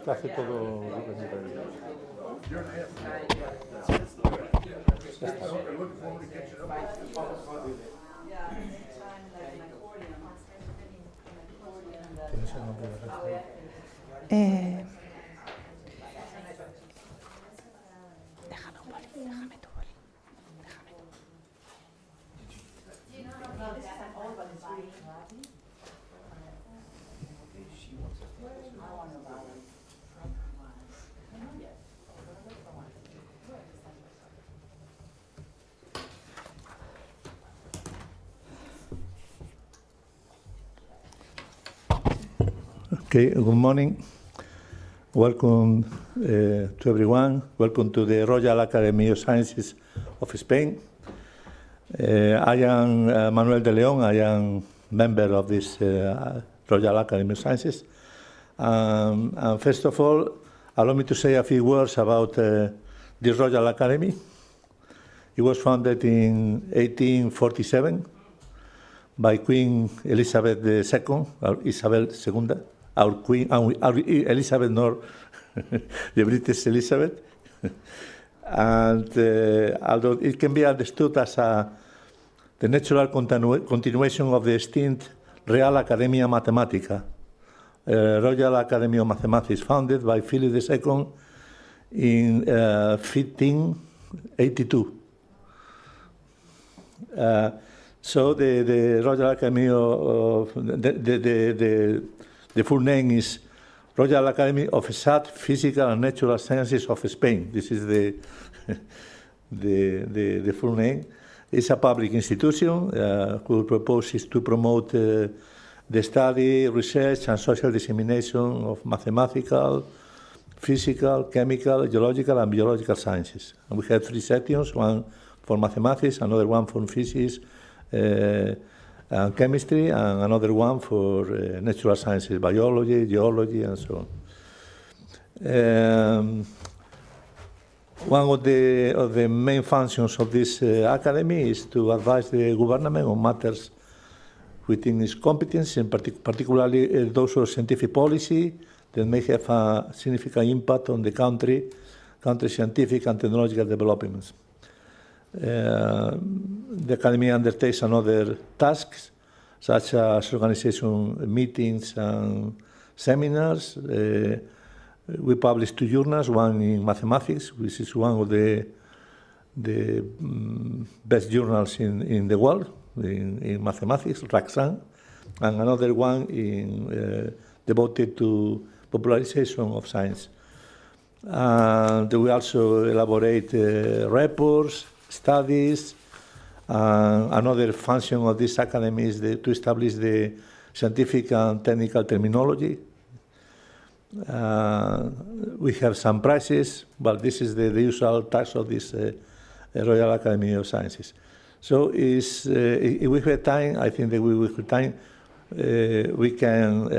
que hace todo. Déjame un boli, déjame tu boli. Déjame tu. Okay, good morning. Welcome to everyone. Welcome to the Royal Academy of Sciences of Spain. I am Manuel de León. I am member of this Royal Academy of Sciences. And first of all, allow me to say a few words about this Royal Academy. It was founded in 1847 by Queen Elizabeth II, or Isabel II, our Queen, our Elizabeth, nor the British Elizabeth. And although it can be understood as the natural continuation of the extinct Real Academia Mathematica, Royal Academy of Mathematics, founded by Philip II in 1582. So the Royal Academy of the full name is Royal Academy of Exact, Physical and Natural Sciences of Spain. This is the full name. It's a public institution whose purpose is to promote the study, research and social dissemination of mathematical, physical, chemical, geological and biological sciences. And we have 3 sections, one for mathematics, another one for physics, and chemistry, and another one for natural sciences, biology, geology, and so on. One of the main functions of this academy is to advise the government on matters within its competence, and particularly those of scientific policy that may have a significant impact on the country's scientific and technological developments. The Academy undertakes another tasks, such as organization meetings and seminars. We publish 2 journals, one in mathematics, which is one of the best journals in the world, in mathematics, Raksan, and another one devoted to popularization of science. And we also elaborate reports, studies. Another function of this academy is to establish the scientific and technical terminology. We have some prizes, but this is the usual task of this Royal Academy of Sciences. So if we have time, I think that we will have time. We can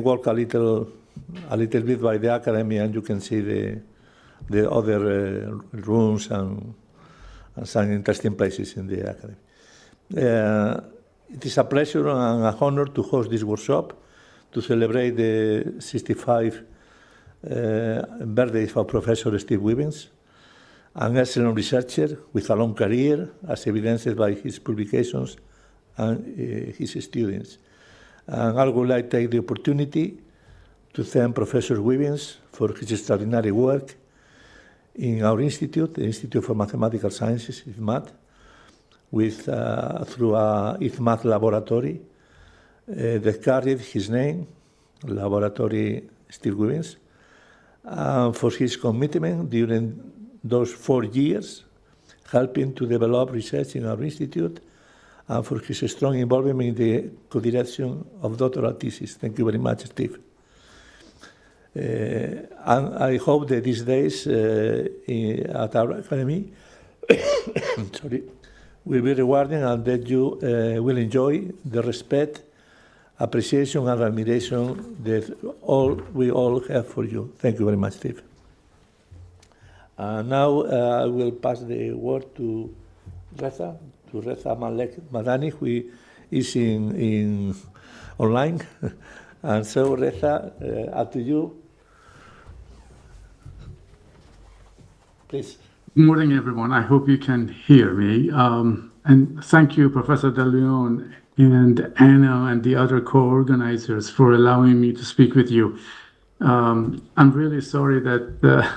walk a little bit by the academy, and you can see the other rooms and some interesting places in the academy. It is a pleasure and a honor to host this workshop to celebrate the 65th birthday of Professor Steve Wibbens, an excellent researcher with a long career, as evidenced by his publications and his students. And I would like to take the opportunity to thank Professor Wibbens for his extraordinary work in our institute, the Institute for Mathematical Sciences, IFMAT, through a IFMAT laboratory that carried his name, Laboratory Steve Wibbens, for his commitment during those 4 years, helping to develop research in our institute, and for his strong involvement in the co-direction of doctoral thesis. Thank you very much, Steve. And I hope that these days at our academy will be rewarding, and that you will enjoy the respect, appreciation and admiration that we all have for you. Thank you very much, Steve. Now I will pass the word to Reza Malek Madani, who is in online. And so, Reza, up to you. Please. Good morning, everyone. I hope you can hear me. And thank you, Professor De Leon and Anna and the other co-organizers for allowing me to speak with you. I'm really sorry that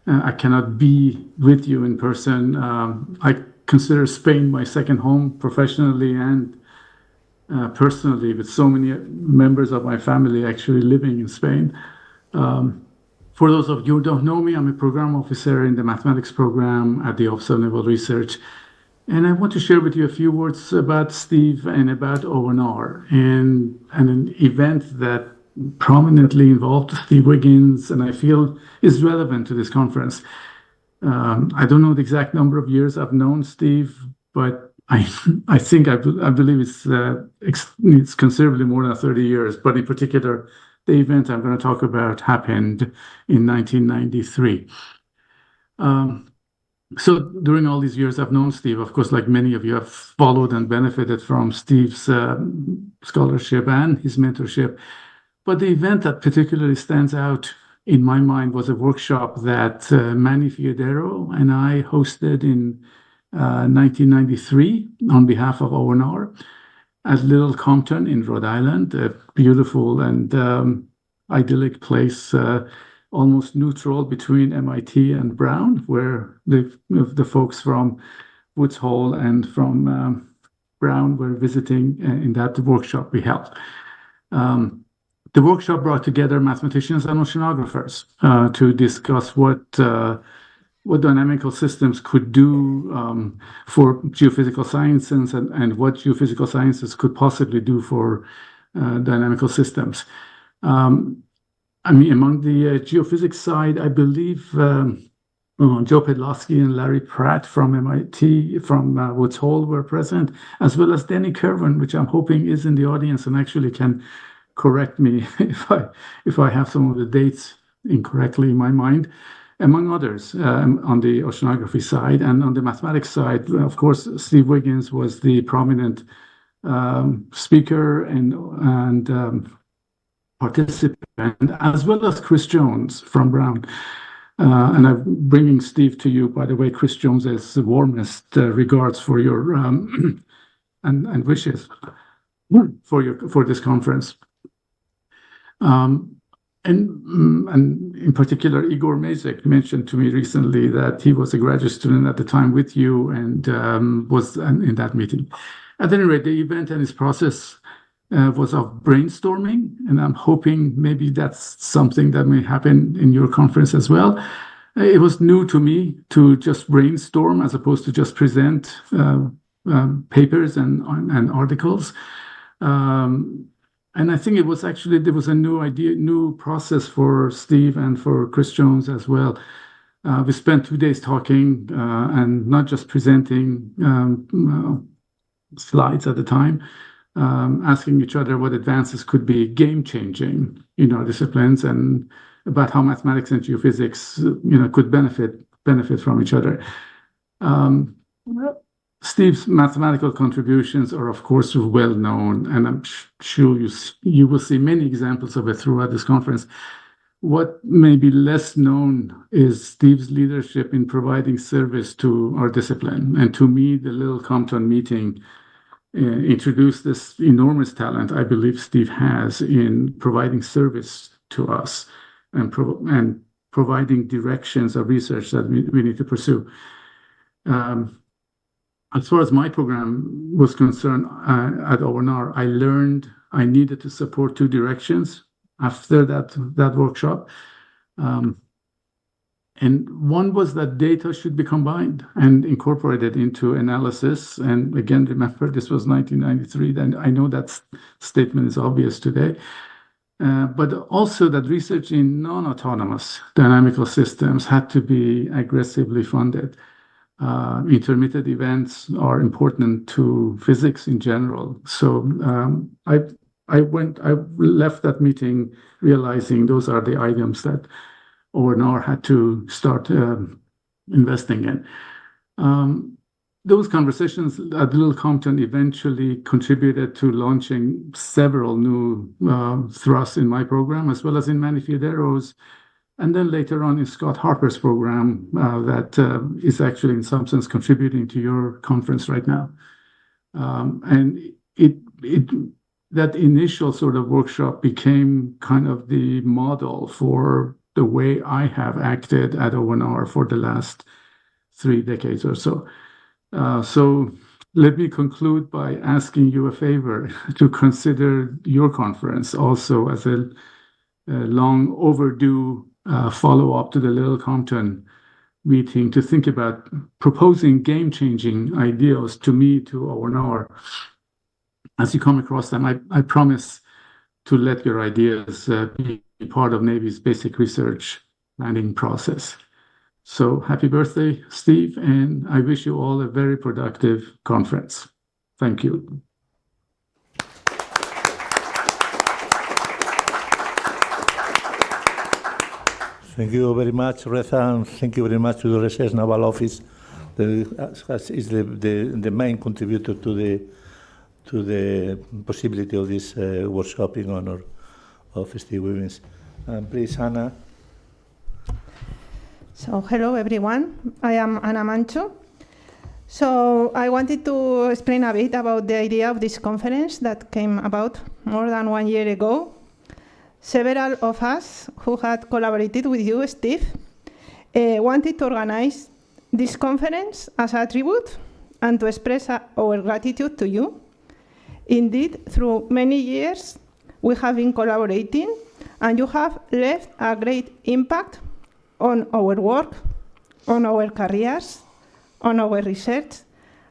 I cannot be with you in person. I consider Spain my second home professionally and personally, with so many members of my family actually living in Spain. For those of you who don't know me, I'm a program officer in the mathematics program at the Office of Naval Research. And I want to share with you a few words about Steve and about ONR and an event that prominently involved Steve Wiggins and I feel is relevant to this conference. I don't know the exact number of years I've known Steve, but I believe it's considerably more than 30 years. But in particular, the event I'm going to talk about happened in 1993. So during all these years I've known Steve, of course, like many of you, have followed and benefited from Steve's scholarship and his mentorship. But the event that particularly stands out in my mind was a workshop that Manny Fiodero and I hosted in 1993 on behalf of ONR at Little Compton in Rhode Island, a beautiful and idyllic place, almost neutral between MIT and Brown, where the folks from Woods Hole and from Brown were visiting in that workshop we held. The workshop brought together mathematicians and oceanographers to discuss what dynamical systems could do for geophysical sciences and what geophysical sciences could possibly do for dynamical systems. I mean, among the geophysics side, I believe Joe Pedlowski and Larry Pratt from MIT, from Woods Hole were present, as well as Danny Kerwin, which I'm hoping is in the audience and actually can correct me if I have some of the dates incorrectly in my mind, among others, on the oceanography side. And on the mathematics side, of course, Steve Wiggins was the prominent speaker and participant, as well as Chris Jones from Brown. And I'm bringing Steve to you, by the way. Chris Jones has the warmest regards for your and wishes for this conference. And in particular, Igor Mazik mentioned to me recently that he was a graduate student at the time with you and was in that meeting. At any rate, the event and its process was of brainstorming, and I'm hoping maybe that's something that may happen in your conference as well. It was new to me to just brainstorm as opposed to just present papers and articles. And I think it was actually, there was a new idea, new process for Steve and for Chris Jones as well. We spent 2 days talking and not just presenting slides at the time, asking each other what advances could be game-changing in our disciplines and about how mathematics and geophysics, could benefit from each other. Steve's mathematical contributions are, of course, well known, and I'm sure you will see many examples of it throughout this conference. What may be less known is Steve's leadership in providing service to our discipline. And to me, the Little Compton meeting introduced this enormous talent I believe Steve has in providing service to us and providing directions of research that we need to pursue. As far as my program was concerned at ONR, I learned I needed to support two directions after that workshop. And one was that data should be combined and incorporated into analysis. And again, remember, this was 1993, and I know that statement is obvious today. But also that research in non-autonomous dynamical systems had to be aggressively funded. Intermittent events are important to physics in general. So I left that meeting realizing those are the items that ONR had to start investing in. those conversations at Little Compton eventually contributed to launching several new thrusts in my program, as well as in Manny Fiodero's, and then later on in Scott Harper's program that is actually in some sense contributing to your conference right now. And that initial sort of workshop became kind of the model for the way I have acted at ONR for the last 3 decades or so. So let me conclude by asking you a favor to consider your conference also as a long overdue follow-up to the Little Compton meeting, to think about proposing game-changing ideas to me, to ONR. As you come across them, I promise to let your ideas be part of Navy's basic research planning process. So happy birthday, Steve, and I wish you all a very productive conference. Thank you. Thank you very much, Reza, and thank you very much to the Research Naval Office that is the main contributor to the possibility of this workshop in honor of Steve Wiggins. Please, Anna. So, hello everyone, I am Ana Mancho. So, I wanted to explain a bit about the idea of this conference that came about more than 1 year ago. Several of us who had collaborated with you, Steve, wanted to organize this conference as a tribute and to express our gratitude to you. Indeed, through many years, we have been collaborating, and you have left a great impact on our work, on our careers, on our research,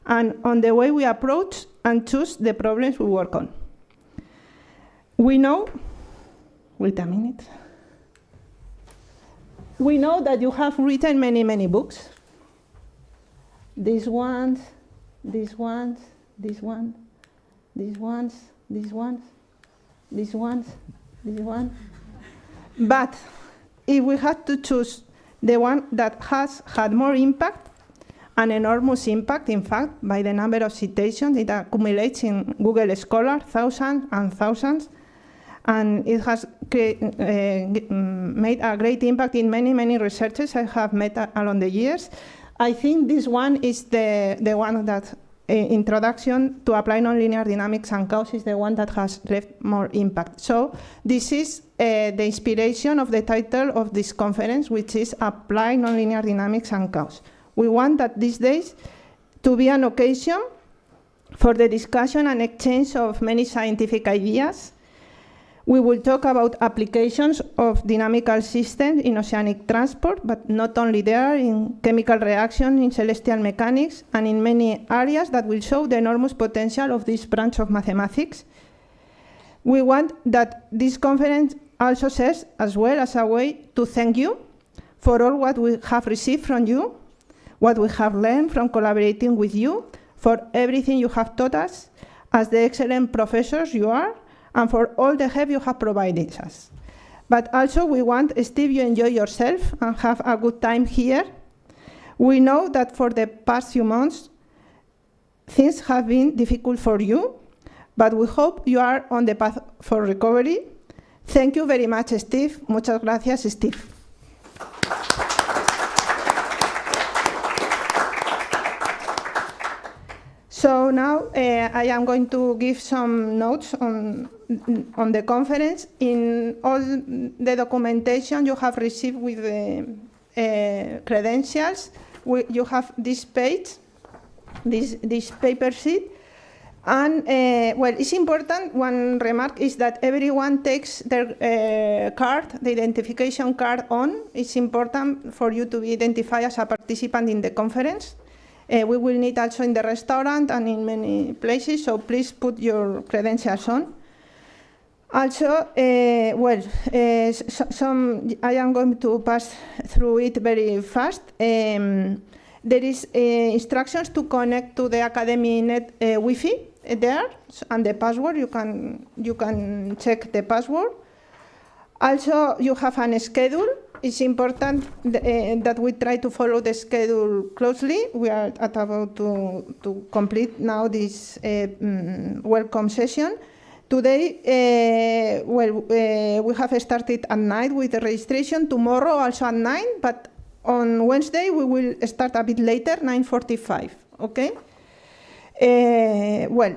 and on the way we approach and choose the problems we work on. We know, wait a minute. We know that you have written many, many books. These ones, these ones, these ones, these ones, these ones, these ones, these ones. But if we had to choose the one that has had more impact, an enormous impact, in fact, by the number of citations it accumulates in Google Scholar, thousands and thousands, and it has made a great impact in many, many researchers I have met along the years. I think this one is the one that, Introduction to Apply Nonlinear Dynamics and Chaos, is the one that has left more impact. So this is the inspiration of the title of this conference, which is Apply Nonlinear Dynamics and Chaos. We want that these days to be an occasion for the discussion and exchange of many scientific ideas. We will talk about applications of dynamical systems in oceanic transport, but not only there, in chemical reaction, in celestial mechanics, and in many areas that will show the enormous potential of this branch of mathematics. We want that this conference also serves as well as a way to thank you for all what we have received from you, what we have learned from collaborating with you, for everything you have taught us as the excellent professors you are, and for all the help you have provided us. But also we want, Steve, you enjoy yourself and have a good time here. We know that for the past few months, things have been difficult for you, but we hope you are on the path for recovery. Thank you very much, Steve. Muchas gracias, Steve. So now I am going to give some notes on the conference. In all the documentation you have received with the credentials, you have this page, this paper sheet. And well, it's important, one remark is that everyone takes their card, the identification card on. It's important for you to be identified as a participant in the conference. We will need also in the restaurant and in many places, so please put your credentials on. Also, well, I am going to pass through it very fast. There is instructions to connect to the Academy Net Wi-Fi there, and the password, you can check the password. Also, you have a schedule it's important that we try to follow the schedule closely. We are about to complete now this welcome session. Today, we have started at night with the registration. Tomorrow also at 9, but on Wednesday we will start a bit later, 9:45. Okay.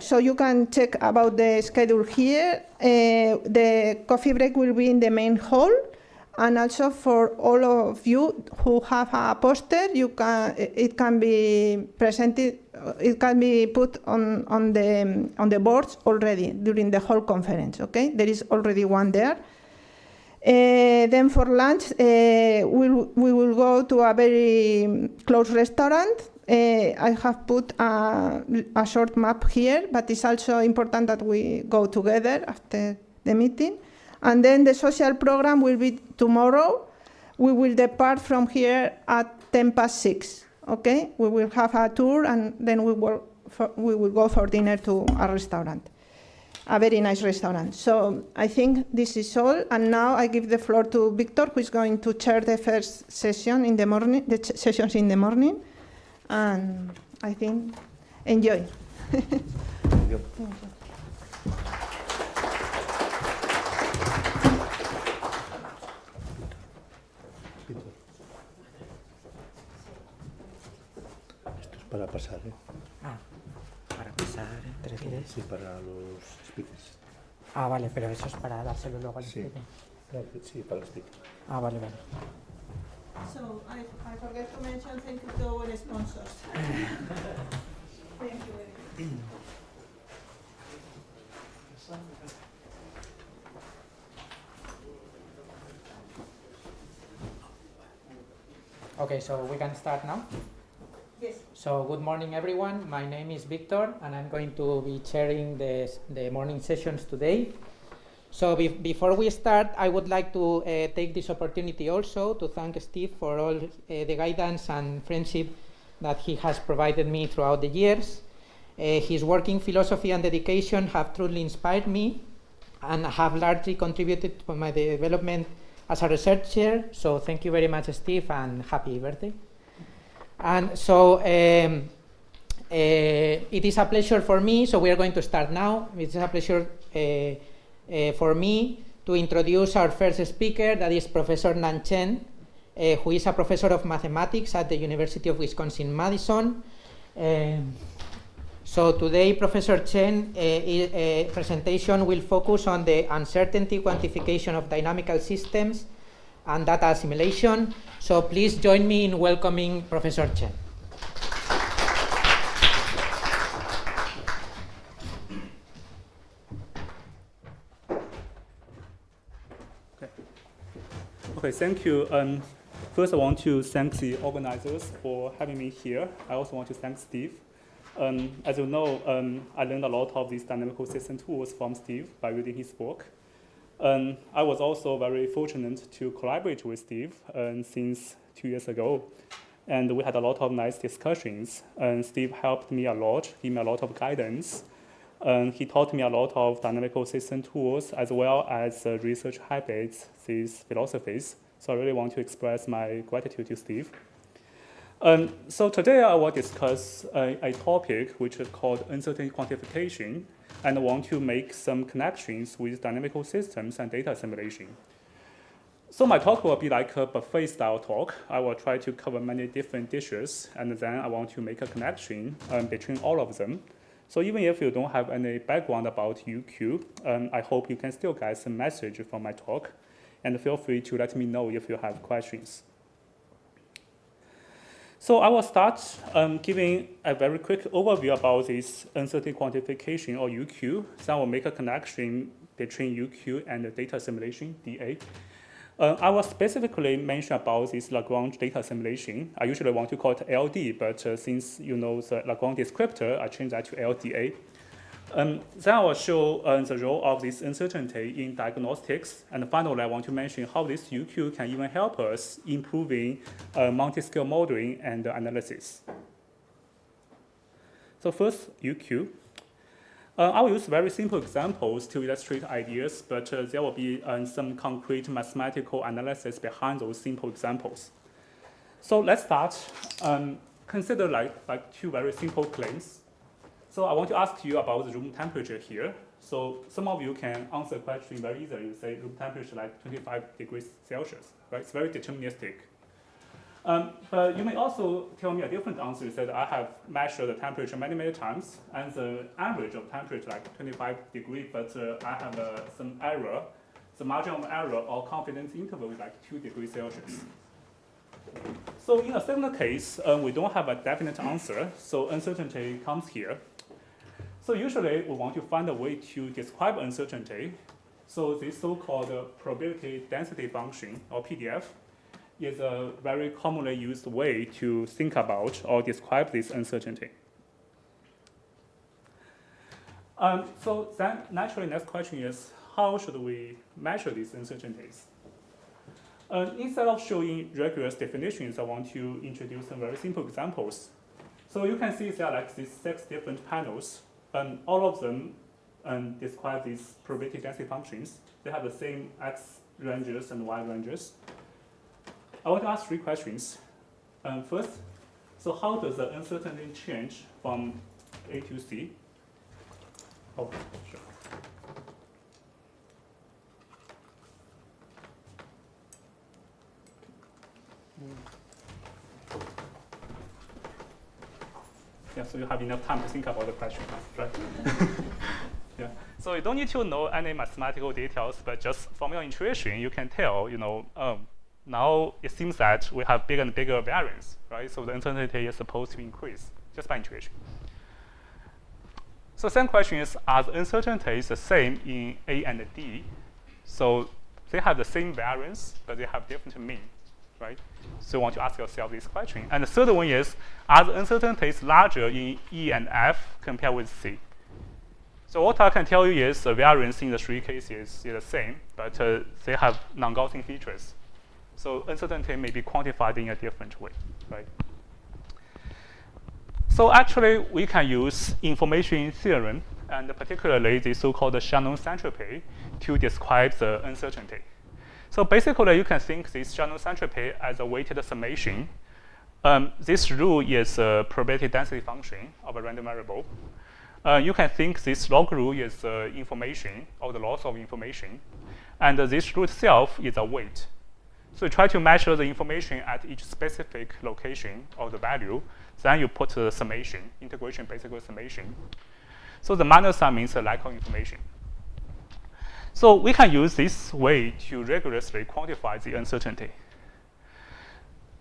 So you can check about the schedule here. The coffee break will be in the main hall, and also for all of you who have a poster, it can be presented. It can be put on the boards already during the whole conference. Okay, there is already one there. Then for lunch, we will go to a very close restaurant. I have put a short map here, but it's also important that we go together after the meeting. And then the social program will be tomorrow. We will depart from here at 6:10. Okay, we will have a tour, and then we will go for dinner to a restaurant, a very nice restaurant. So I think this is all, and now I give the floor to Victor, who is going to chair the first session in the morning, the sessions in the morning, and I think enjoy. Esto es para pasar, ¿eh? Para pasar, ¿te refieres? Sí, para los speakers. Ah, vale, pero eso es para dárselo luego al Sí. speaker. Sí, para los speakers. Ah, vale, vale. So I forget to mention thank you to our sponsors. Thank you very much. Okay, so we can start now. Yes. So good morning, everyone. My name is Victor, and I'm going to be chairing the morning sessions today. So before we start, I would like to take this opportunity also to thank Steve for all the guidance and friendship that he has provided me throughout the years. His working philosophy and dedication have truly inspired me and have largely contributed to my development as a researcher. So thank you very much, Steve, and happy birthday. And so it is a pleasure for me, so we are going to start now. It is a pleasure for me to introduce our first speaker, that is Professor Nan Chen, who is a professor of mathematics at the University of Wisconsin-Madison. So today, Professor Chen's presentation will focus on the uncertainty quantification of dynamical systems and data assimilation. So please join me in welcoming Professor Chen. Okay, thank you. First, I want to thank the organizers for having me here. I also want to thank Steve. As you know, I learned a lot of these dynamical system tools from Steve by reading his book. I was also very fortunate to collaborate with Steve since 2 years ago. And we had a lot of nice discussions. Steve helped me a lot, gave me a lot of guidance. He taught me a lot of dynamical system tools as well as research habits, these philosophies. So I really want to express my gratitude to Steve. So today I will discuss a topic which is called uncertainty quantification, and I want to make some connections with dynamical systems and data assimilation. So my talk will be like a buffet style talk. I will try to cover many different dishes, and then I want to make a connection between all of them. So even if you don't have any background about UQ, I hope you can still get some message from my talk, and feel free to let me know if you have questions. So I will start giving a very quick overview about this uncertainty quantification, or UQ. Then I will make a connection between UQ and the data assimilation, DA. I will specifically mention about this Lagrange data assimilation. I usually want to call it LD, but since you know the Lagrange descriptor, I change that to LDA. Then I will show the role of this uncertainty in diagnostics. And finally, I want to mention how this UQ can even help us improving multi-scale modeling and analysis. So first, UQ. I will use very simple examples to illustrate ideas, but there will be some concrete mathematical analysis behind those simple examples. So let's start. Consider like two very simple claims. So I want to ask you about the room temperature here. So some of you can answer the question very easily. You say room temperature like 25 degrees Celsius, right? It's very deterministic. But you may also tell me a different answer. You said I have measured the temperature many, many times, and the average of temperature like 25 degrees, but I have some error. The margin of error or confidence interval is like 2 degrees Celsius. So in a second case, we don't have a definite answer, so uncertainty comes here. So usually we want to find a way to describe uncertainty. So this so-called probability density function, or PDF, is a very commonly used way to think about or describe this uncertainty. So then naturally next question is, how should we measure these uncertainties? Instead of showing rigorous definitions, I want to introduce some very simple examples. So you can see there are like these 6 different panels, and all of them describe these probability density functions. They have the same x ranges and y ranges. I want to ask 3 questions. First, so how does the uncertainty change from A to C? Oh, sure. Yeah, so you have enough time to think about the question, right? Yeah. So you don't need to know any mathematical details, but just from your intuition, you can tell, now it seems that we have bigger and bigger variance, right? So the uncertainty is supposed to increase just by intuition. So second question is, are the uncertainties the same in A and D? So they have the same variance, but they have different mean, right? So you want to ask yourself this question. And the third one is, are the uncertainties larger in E and F compared with C? So what I can tell you is the variance in the 3 cases is the same, but they have non-Gaussian features. So uncertainty may be quantified in a different way, right? So actually, we can use information theorem, and particularly the so-called Shannon entropy, to describe the uncertainty. So basically, you can think this Shannon entropy as a weighted summation. This rule is a probability density function of a random variable. You can think this log rule is information, or the loss of information. And this rule itself is a weight. So you try to measure the information at each specific location of the value. Then you put the summation, integration basically summation. So the minus sign means the lack of information. So we can use this way to rigorously quantify the uncertainty.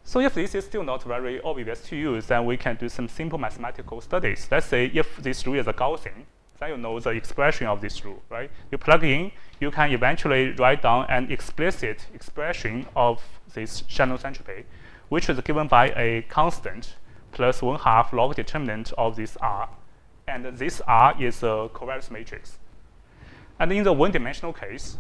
So if this is still not very obvious to you, then we can do some simple mathematical studies. Let's say if this rule is a Gaussian, then you know the expression of this rule, right? You plug in, you can eventually write down an explicit expression of this Shannon entropy, which is given by a constant plus 1/2 log determinant of this R. And this R is a covariance matrix. And in the one-dimensional case,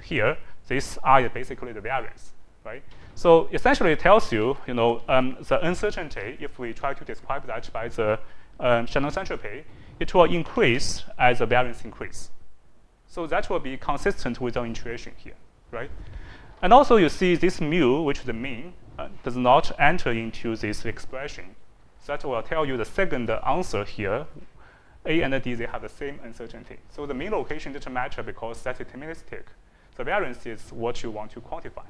here, this R is basically the variance, right? So essentially, it tells you, the uncertainty, if we try to describe that by the Shannon entropy, it will increase as the variance increase. So that will be consistent with our intuition here, right? And also, you see this mu, which is the mean, does not enter into this expression. So that will tell you the second answer here. A and D, they have the same uncertainty. So the mean location doesn't matter because that's deterministic. The variance is what you want to quantify.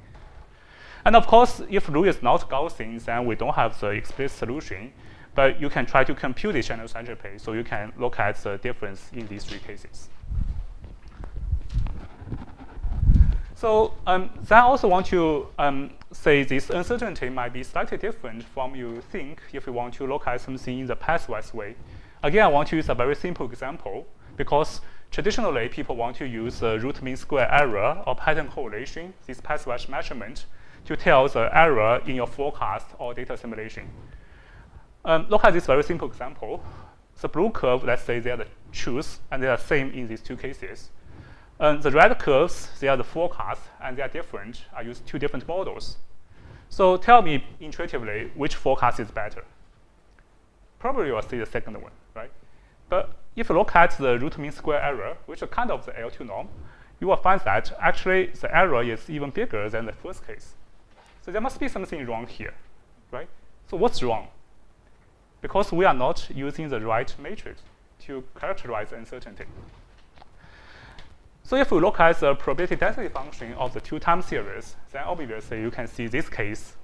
And of course, if rule is not Gaussian, then we don't have the explicit solution. But you can try to compute the Shannon entropy, so you can look at the difference in these 3 cases. So then I also want to say this uncertainty might be slightly different from you think if you want to look at something in the pathwise way. Again, I want to use a very simple example because traditionally people want to use the root mean square error or pattern correlation, this pathwise measurement, to tell the error in your forecast or data simulation. Look at this very simple example. The blue curve, let's say they are the truth, and they are same in these 2 cases. The red curves, they are the forecast, and they are different. I use 2 different models. So tell me intuitively which forecast is better. Probably you will see the second one, right? But if you look at the root mean square error, which is kind of the L2 norm, you will find that actually the error is even bigger than the first case. So there must be something wrong here, right? So what's wrong? Because we are not using the right matrix to characterize uncertainty. So if we look at the probability density function of the two time series, then obviously you can see this case,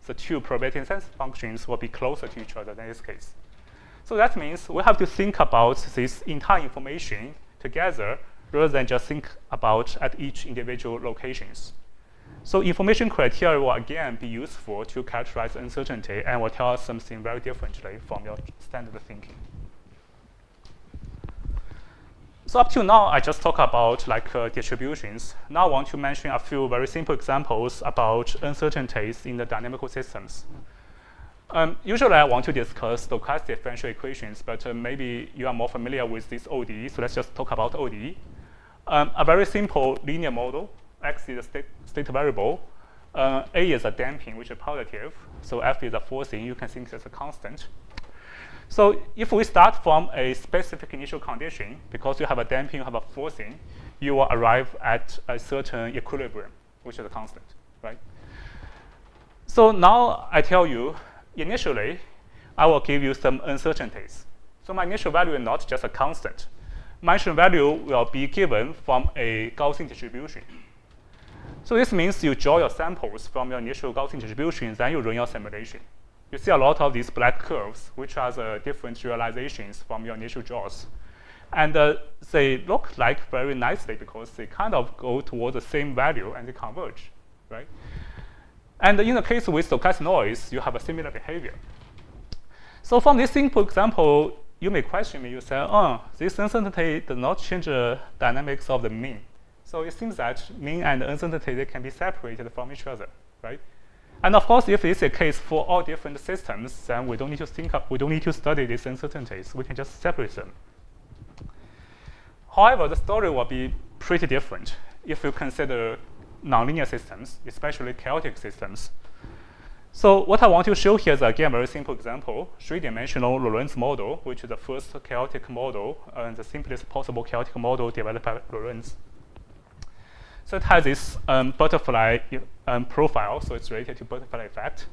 the two probability density functions will be closer to each other than this case. So that means we have to think about this entire information together rather than just think about at each individual locations. So information criteria will again be useful to characterize uncertainty and will tell us something very differently from your standard thinking. So up to now, I just talked about distributions. Now I want to mention a few very simple examples about uncertainties in the dynamical systems. Usually I want to discuss stochastic differential equations, but maybe you are more familiar with this ODE, so let's just talk about ODE. A very simple linear model. X is a state variable. A is a damping, which is positive. So F is a forcing. You can think as a constant. So if we start from a specific initial condition, because you have a damping, you have a forcing, you will arrive at a certain equilibrium, which is a constant, right? So now I tell you, initially, I will give you some uncertainties. So my initial value is not just a constant. My initial value will be given from a Gaussian distribution. So this means you draw your samples from your initial Gaussian distribution, then you run your simulation. You see a lot of these black curves, which are the different realizations from your initial draws. And they look like very nicely because they kind of go towards the same value and they converge, right? And in the case with stochastic noise, you have a similar behavior. So from this simple example, you may question me, you say, this uncertainty does not change the dynamics of the mean. So it seems that mean and uncertainty, they can be separated from each other, right? And of course, if it's a case for all different systems, then we don't need to study these uncertainties. We can just separate them. However, the story will be pretty different if you consider nonlinear systems, especially chaotic systems. So what I want to show here is, again, a very simple example, three-dimensional Lorentz model, which is the first chaotic model and the simplest possible chaotic model developed by Lorentz. So it has this butterfly profile, so it's related to butterfly effect.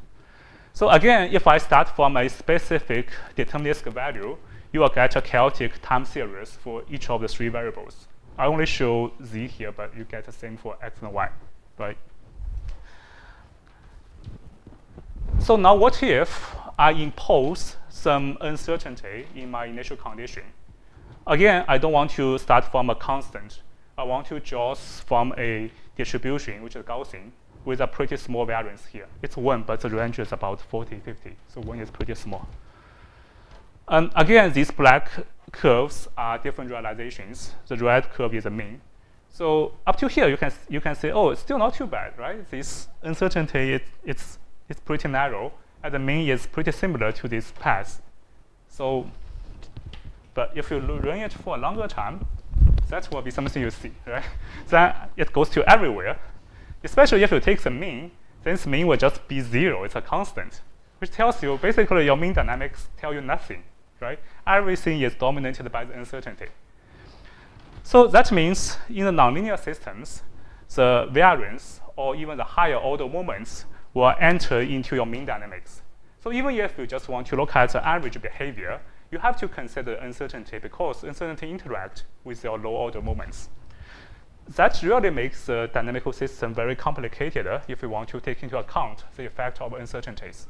So again, if I start from a specific deterministic value, you will get a chaotic time series for each of the three variables. I only show z here, but you get the same for x and y, right? So now what if I impose some uncertainty in my initial condition? Again, I don't want to start from a constant. I want to draw from a distribution, which is Gaussian, with a pretty small variance here. It's 1, but the range is about 40, 50. So 1 is pretty small. And again, these black curves are different realizations. The red curve is the mean. So up to here, you can say, oh, it's still not too bad, right? This uncertainty, it's pretty narrow, and the mean is pretty similar to this path. So, but if you run it for a longer time, that will be something you see, right? Then it goes to everywhere. Especially if you take the mean, then this mean will just be 0. It's a constant, which tells you basically your mean dynamics tell you nothing, right? Everything is dominated by the uncertainty. So that means in the nonlinear systems, the variance or even the higher order moments will enter into your mean dynamics. So even if you just want to look at the average behavior, you have to consider uncertainty because uncertainty interact with your low order moments. That really makes the dynamical system very complicated if you want to take into account the effect of uncertainties.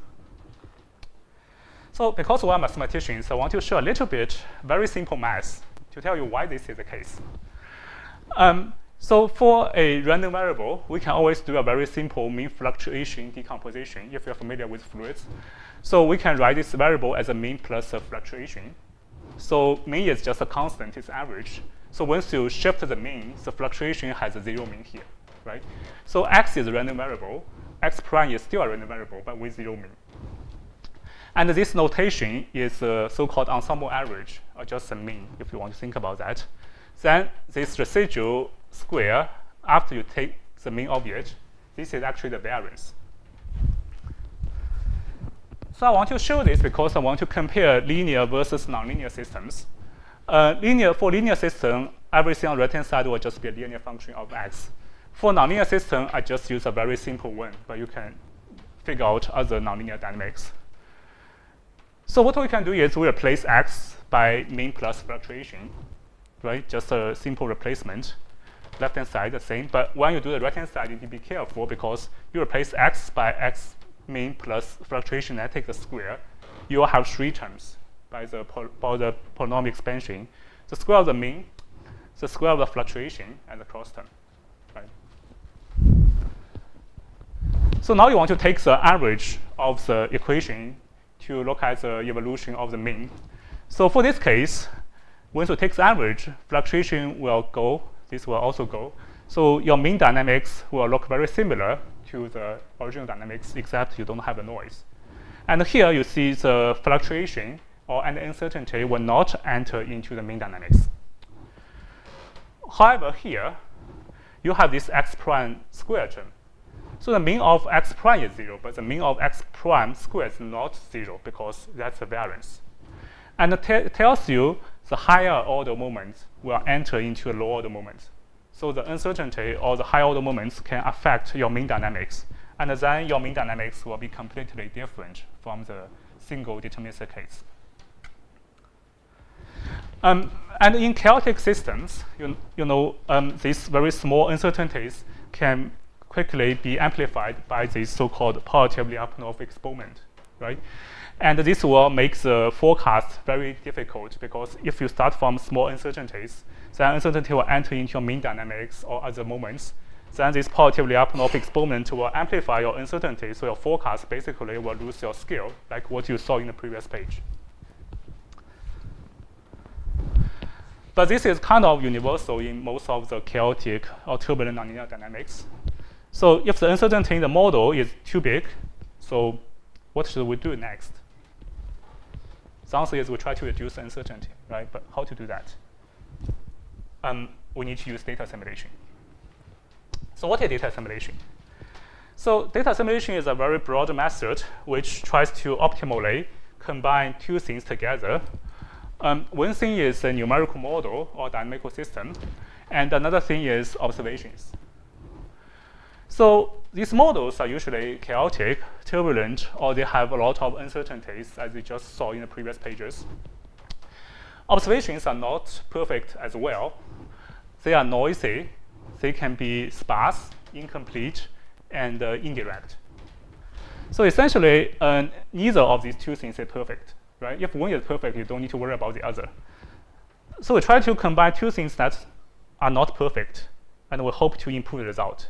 So because we are mathematicians, I want to show a little bit very simple math to tell you why this is the case. So for a random variable, we can always do a very simple mean fluctuation decomposition if you're familiar with fluids. So we can write this variable as a mean plus a fluctuation. So mean is just a constant, it's average. So once you shift the mean, the fluctuation has a 0 mean here, right? So x is a random variable. X prime is still a random variable, but with 0 mean. And this notation is a so-called ensemble average, or just a mean, if you want to think about that. Then this residual square, after you take the mean object, this is actually the variance. So I want to show this because I want to compare linear versus nonlinear systems. For linear system, everything on the right-hand side will just be a linear function of x. For nonlinear system, I just use a very simple one, but you can figure out other nonlinear dynamics. So what we can do is we replace x by mean plus fluctuation, right? Just a simple replacement. Left-hand side, the same. But when you do the right-hand side, you need to be careful because you replace x by x mean plus fluctuation and take the square. You will have three terms by the polynomial expansion. The square of the mean, the square of the fluctuation, and the cross term. Right? So now you want to take the average of the equation to look at the evolution of the mean. So for this case, once you take the average, fluctuation will go, this will also go. So your mean dynamics will look very similar to the original dynamics, except you don't have the noise. And here you see the fluctuation or an uncertainty will not enter into the mean dynamics. However, here, you have this x prime square term. So the mean of x prime is 0, but the mean of x prime squared is not 0 because that's the variance. And it tells you the higher order moments will enter into the lower order moments. So the uncertainty or the higher order moments can affect your mean dynamics. And then your mean dynamics will be completely different from the single deterministic case. And in chaotic systems, these very small uncertainties can quickly be amplified by this so-called positively up-north exponent, right? And this will make the forecast very difficult because if you start from small uncertainties, then uncertainty will enter into your mean dynamics or other moments. Then this positively up-north exponent will amplify your uncertainty, so your forecast basically will lose your scale, like what you saw in the previous page. But this is kind of universal in most of the chaotic or turbulent nonlinear dynamics. So if the uncertainty in the model is too big, so what should we do next? The answer is we try to reduce the uncertainty, right? But how to do that? We need to use data assimilation. So what is data assimilation? So data assimilation is a very broad method which tries to optimally combine two things together. One thing is a numerical model or dynamical system, and another thing is observations. So these models are usually chaotic, turbulent, or they have a lot of uncertainties, as we just saw in the previous pages. Observations are not perfect as well. They are noisy. They can be sparse, incomplete, and indirect. So essentially, neither of these two things is perfect, right? If one is perfect, you don't need to worry about the other. So we try to combine two things that are not perfect, and we hope to improve the result.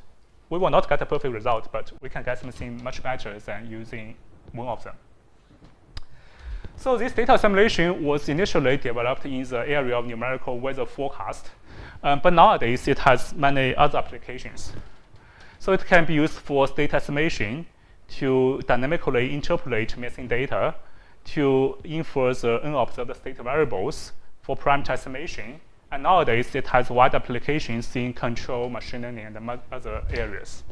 We will not get a perfect result, but we can get something much better than using one of them. So this data assimilation was initially developed in the area of numerical weather forecast, but nowadays it has many other applications. So it can be used for data estimation to dynamically interpolate missing data, to infer the unobserved state variables for parameter estimation, and nowadays it has wide applications in control, machine learning, and other areas.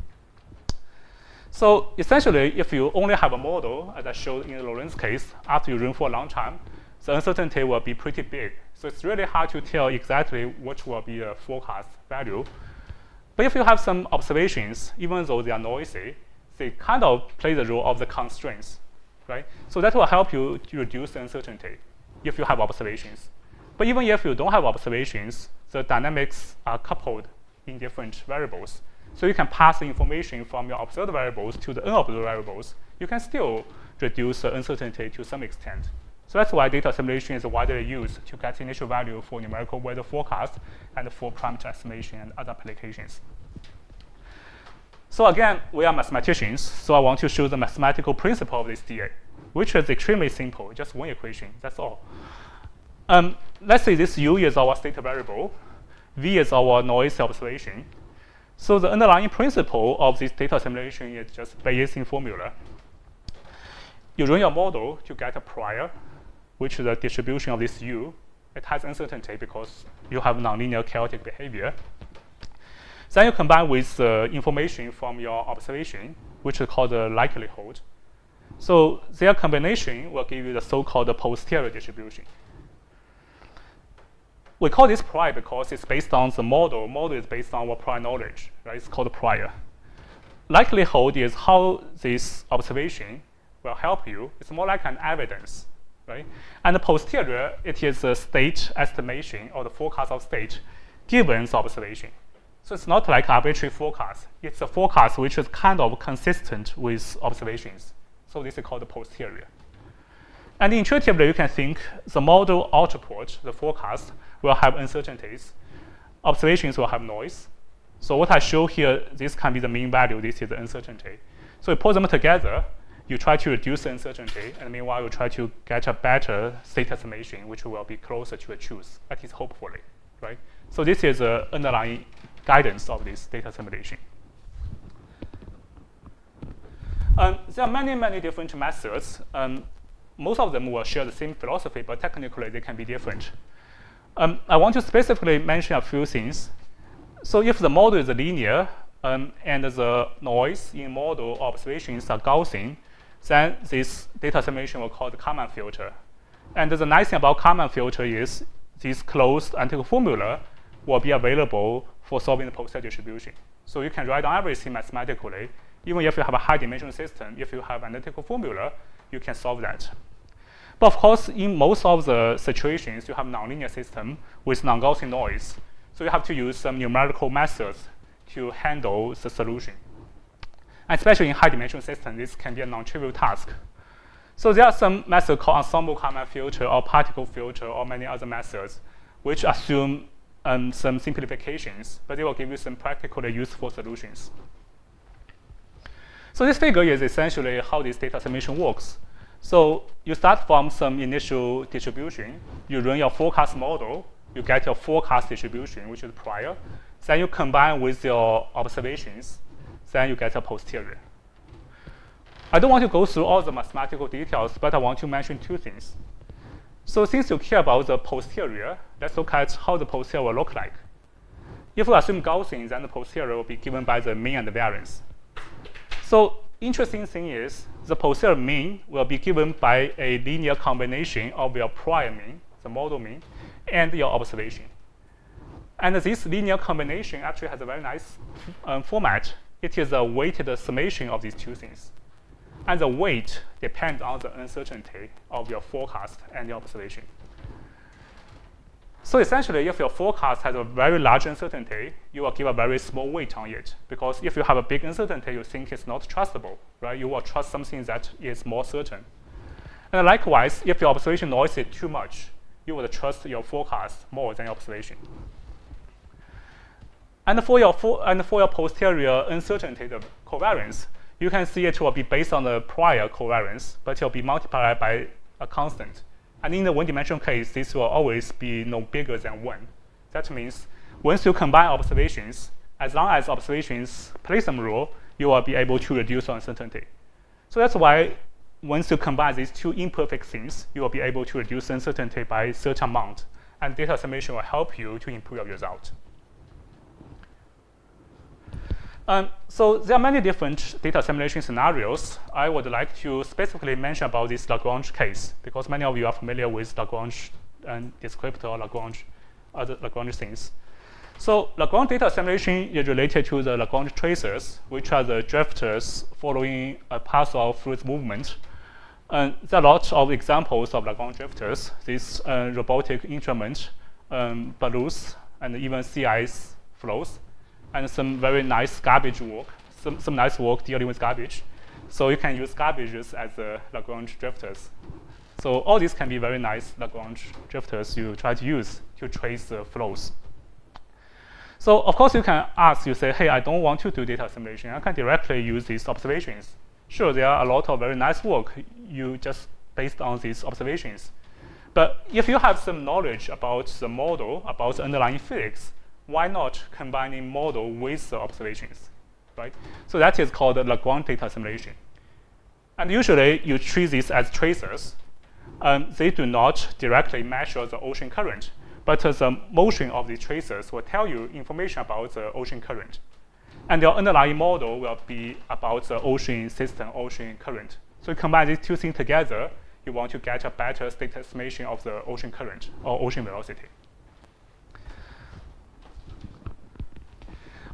So essentially, if you only have a model, as I showed in the Lorentz case, after you run for a long time, the uncertainty will be pretty big. So it's really hard to tell exactly what will be the forecast value. But if you have some observations, even though they are noisy, they kind of play the role of the constraints, right? So that will help you to reduce the uncertainty if you have observations. But even if you don't have observations, the dynamics are coupled in different variables. So you can pass the information from your observed variables to the unobserved variables. You can still reduce the uncertainty to some extent. So that's why data assimilation is widely used to get initial value for numerical weather forecast and for parameter estimation and other applications. So again, we are mathematicians, so I want to show the mathematical principle of this DA, which is extremely simple, just one equation, that's all. Let's say this U is our state variable, V is our noise observation. So the underlying principle of this data assimilation is just Bayesian formula. You run your model to get a prior, which is the distribution of this U. It has uncertainty because you have nonlinear chaotic behavior. Then you combine with information from your observation, which is called the likelihood. So their combination will give you the so-called posterior distribution. we call this prior because it's based on the model. Model is based on our prior knowledge, right? It's called prior. Likelihood is how this observation will help you. It's more like an evidence, right? And the posterior, it is a state estimation or the forecast of state given the observation. So it's not like arbitrary forecast. It's a forecast which is kind of consistent with observations. So this is called the posterior. And intuitively, you can think the model output, the forecast, will have uncertainties. Observations will have noise. So what I show here, this can be the mean value. This is the uncertainty. So you put them together, you try to reduce the uncertainty, and meanwhile, you try to get a better state estimation, which will be closer to a truth, at least hopefully, right? So this is the underlying guidance of this data simulation. There are many, many different methods. Most of them will share the same philosophy, but technically they can be different. I want to specifically mention a few things. So if the model is linear and the noise in model observations are Gaussian, then this data simulation will call the Kalman filter. And the nice thing about Kalman filter is this closed analytical formula will be available for solving the posterior distribution. So you can write down everything mathematically. Even if you have a high dimensional system, if you have analytical formula, you can solve that. But of course, in most of the situations, you have nonlinear system with non-Gaussian noise. So you have to use some numerical methods to handle the solution. And especially in high dimensional systems, this can be a non-trivial task. So there are some methods called ensemble Kalman filter or particle filter or many other methods, which assume some simplifications, but they will give you some practically useful solutions. So this figure is essentially how this data simulation works. So you start from some initial distribution, you run your forecast model, you get your forecast distribution, which is prior, then you combine with your observations, then you get a posterior. I don't want to go through all the mathematical details, but I want to mention two things. So since you care about the posterior, let's look at how the posterior will look like. If we assume Gaussian, then the posterior will be given by the mean and the variance. So interesting thing is the posterior mean will be given by a linear combination of your prior mean, the model mean, and your observation. And this linear combination actually has a very nice format. It is a weighted summation of these two things. And the weight depends on the uncertainty of your forecast and your observation. So essentially, if your forecast has a very large uncertainty, you will give a very small weight on it. Because if you have a big uncertainty, you think it's not trustable, right? You will trust something that is more certain. And likewise, if your observation noise is too much, you would trust your forecast more than your observation. And for your posterior uncertainty, the covariance, you can see it will be based on the prior covariance, but it will be multiplied by a constant. And in the one-dimensional case, this will always be no bigger than 1. That means once you combine observations, as long as observations play some role, you will be able to reduce uncertainty. So that's why once you combine these two imperfect things, you will be able to reduce uncertainty by a certain amount. And data simulation will help you to improve your result. So there are many different data simulation scenarios. I would like to specifically mention about this Lagrange case, because many of you are familiar with Lagrange and descriptor or Lagrange, other Lagrange things. So Lagrange data simulation is related to the Lagrange tracers, which are the drifters following a path of fluid movement. And there are lots of examples of Lagrange drifters, these robotic instruments, balloons, and even sea ice flows, and some very nice garbage work, some nice work dealing with garbage. So you can use garbages as Lagrange drifters. So all these can be very nice Lagrange drifters you try to use to trace the flows. So of course you can ask, you say, hey, I don't want to do data simulation. I can directly use these observations. Sure, there are a lot of very nice work you just based on these observations. But if you have some knowledge about the model, about the underlying physics, why not combining model with the observations, right? So that is called the Lagrange data simulation. And usually you treat these as tracers. They do not directly measure the ocean current, but the motion of the tracers will tell you information about the ocean current. And your underlying model will be about the ocean system, ocean current. So you combine these two things together, you want to get a better state estimation of the ocean current or ocean velocity.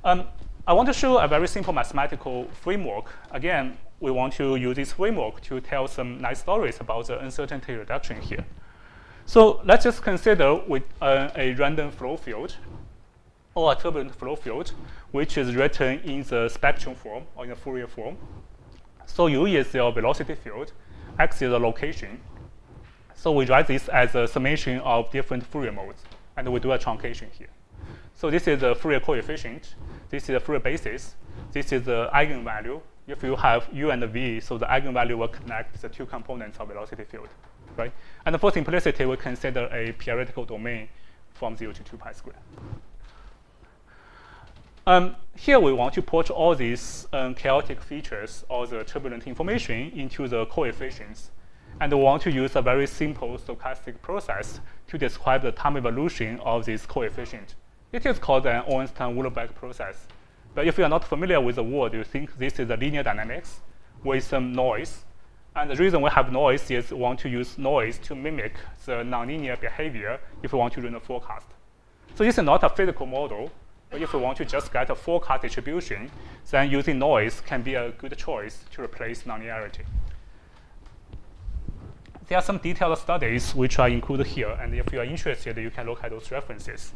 I want to show a very simple mathematical framework. Again, we want to use this framework to tell some nice stories about the uncertainty reduction here. So let's just consider with a random flow field or a turbulent flow field, which is written in the spectrum form or in the Fourier form. So U is your velocity field, X is the location. So we write this as a summation of different Fourier modes, and we do a truncation here. So this is the Fourier coefficient, this is the Fourier basis, this is the eigenvalue. If you have U and V, so the eigenvalue will connect the two components of velocity field, right? And for simplicity, we consider a periodical domain from 0 to 2 pi squared. Here we want to put all these chaotic features or the turbulent information into the coefficients. And we want to use a very simple stochastic process to describe the time evolution of this coefficient. It is called an Ornstein-Uhlenbeck process. But if you are not familiar with the word, you think this is a linear dynamics with some noise. And the reason we have noise is we want to use noise to mimic the nonlinear behavior if we want to run a forecast. So this is not a physical model, but if we want to just get a forecast distribution, then using noise can be a good choice to replace nonlinearity. There are some detailed studies which are included here, and if you are interested, you can look at those references.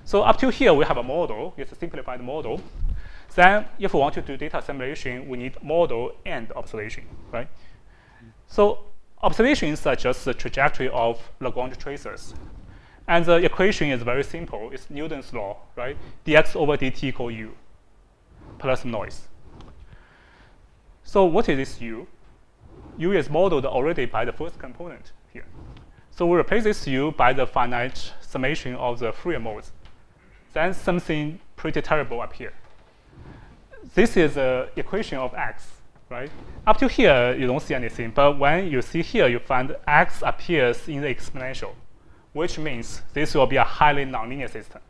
So up to here, we have a model. It's a simplified model. Then if we want to do data assimilation, we need model and observation, right? So observations are just the trajectory of Lagrange tracers. And the equation is very simple. It's Newton's law, right? dx over dt equals u plus noise. So what is this u? U is modeled already by the first component here. So we replace this u by the finite summation of the Fourier modes. Then something pretty terrible appears. This is the equation of x, right? Up to here, you don't see anything. But when you see here, you find x appears in the exponential, which means this will be a highly nonlinear system,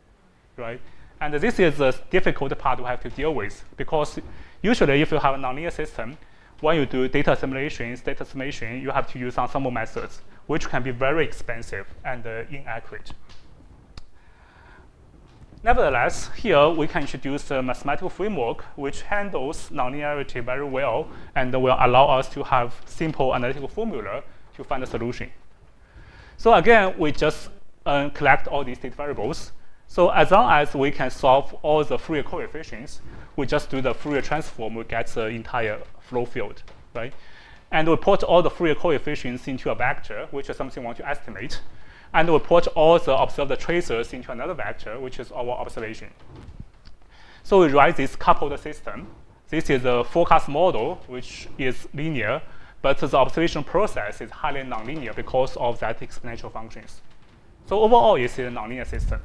right? And this is the difficult part we have to deal with, because usually if you have a nonlinear system, when you do data assimilation, you have to use ensemble methods, which can be very expensive and inaccurate. Nevertheless, here we can introduce a mathematical framework which handles nonlinearity very well and will allow us to have simple analytical formula to find a solution. So again, we just collect all these state variables. So as long as we can solve all the Fourier coefficients, we just do the Fourier transform, we get the entire flow field, right? And we put all the Fourier coefficients into a vector, which is something we want to estimate. And we put all the observed tracers into another vector, which is our observation. So we write this coupled system. This is a forecast model, which is linear, but the observation process is highly nonlinear because of that exponential functions. So overall, it's a nonlinear system.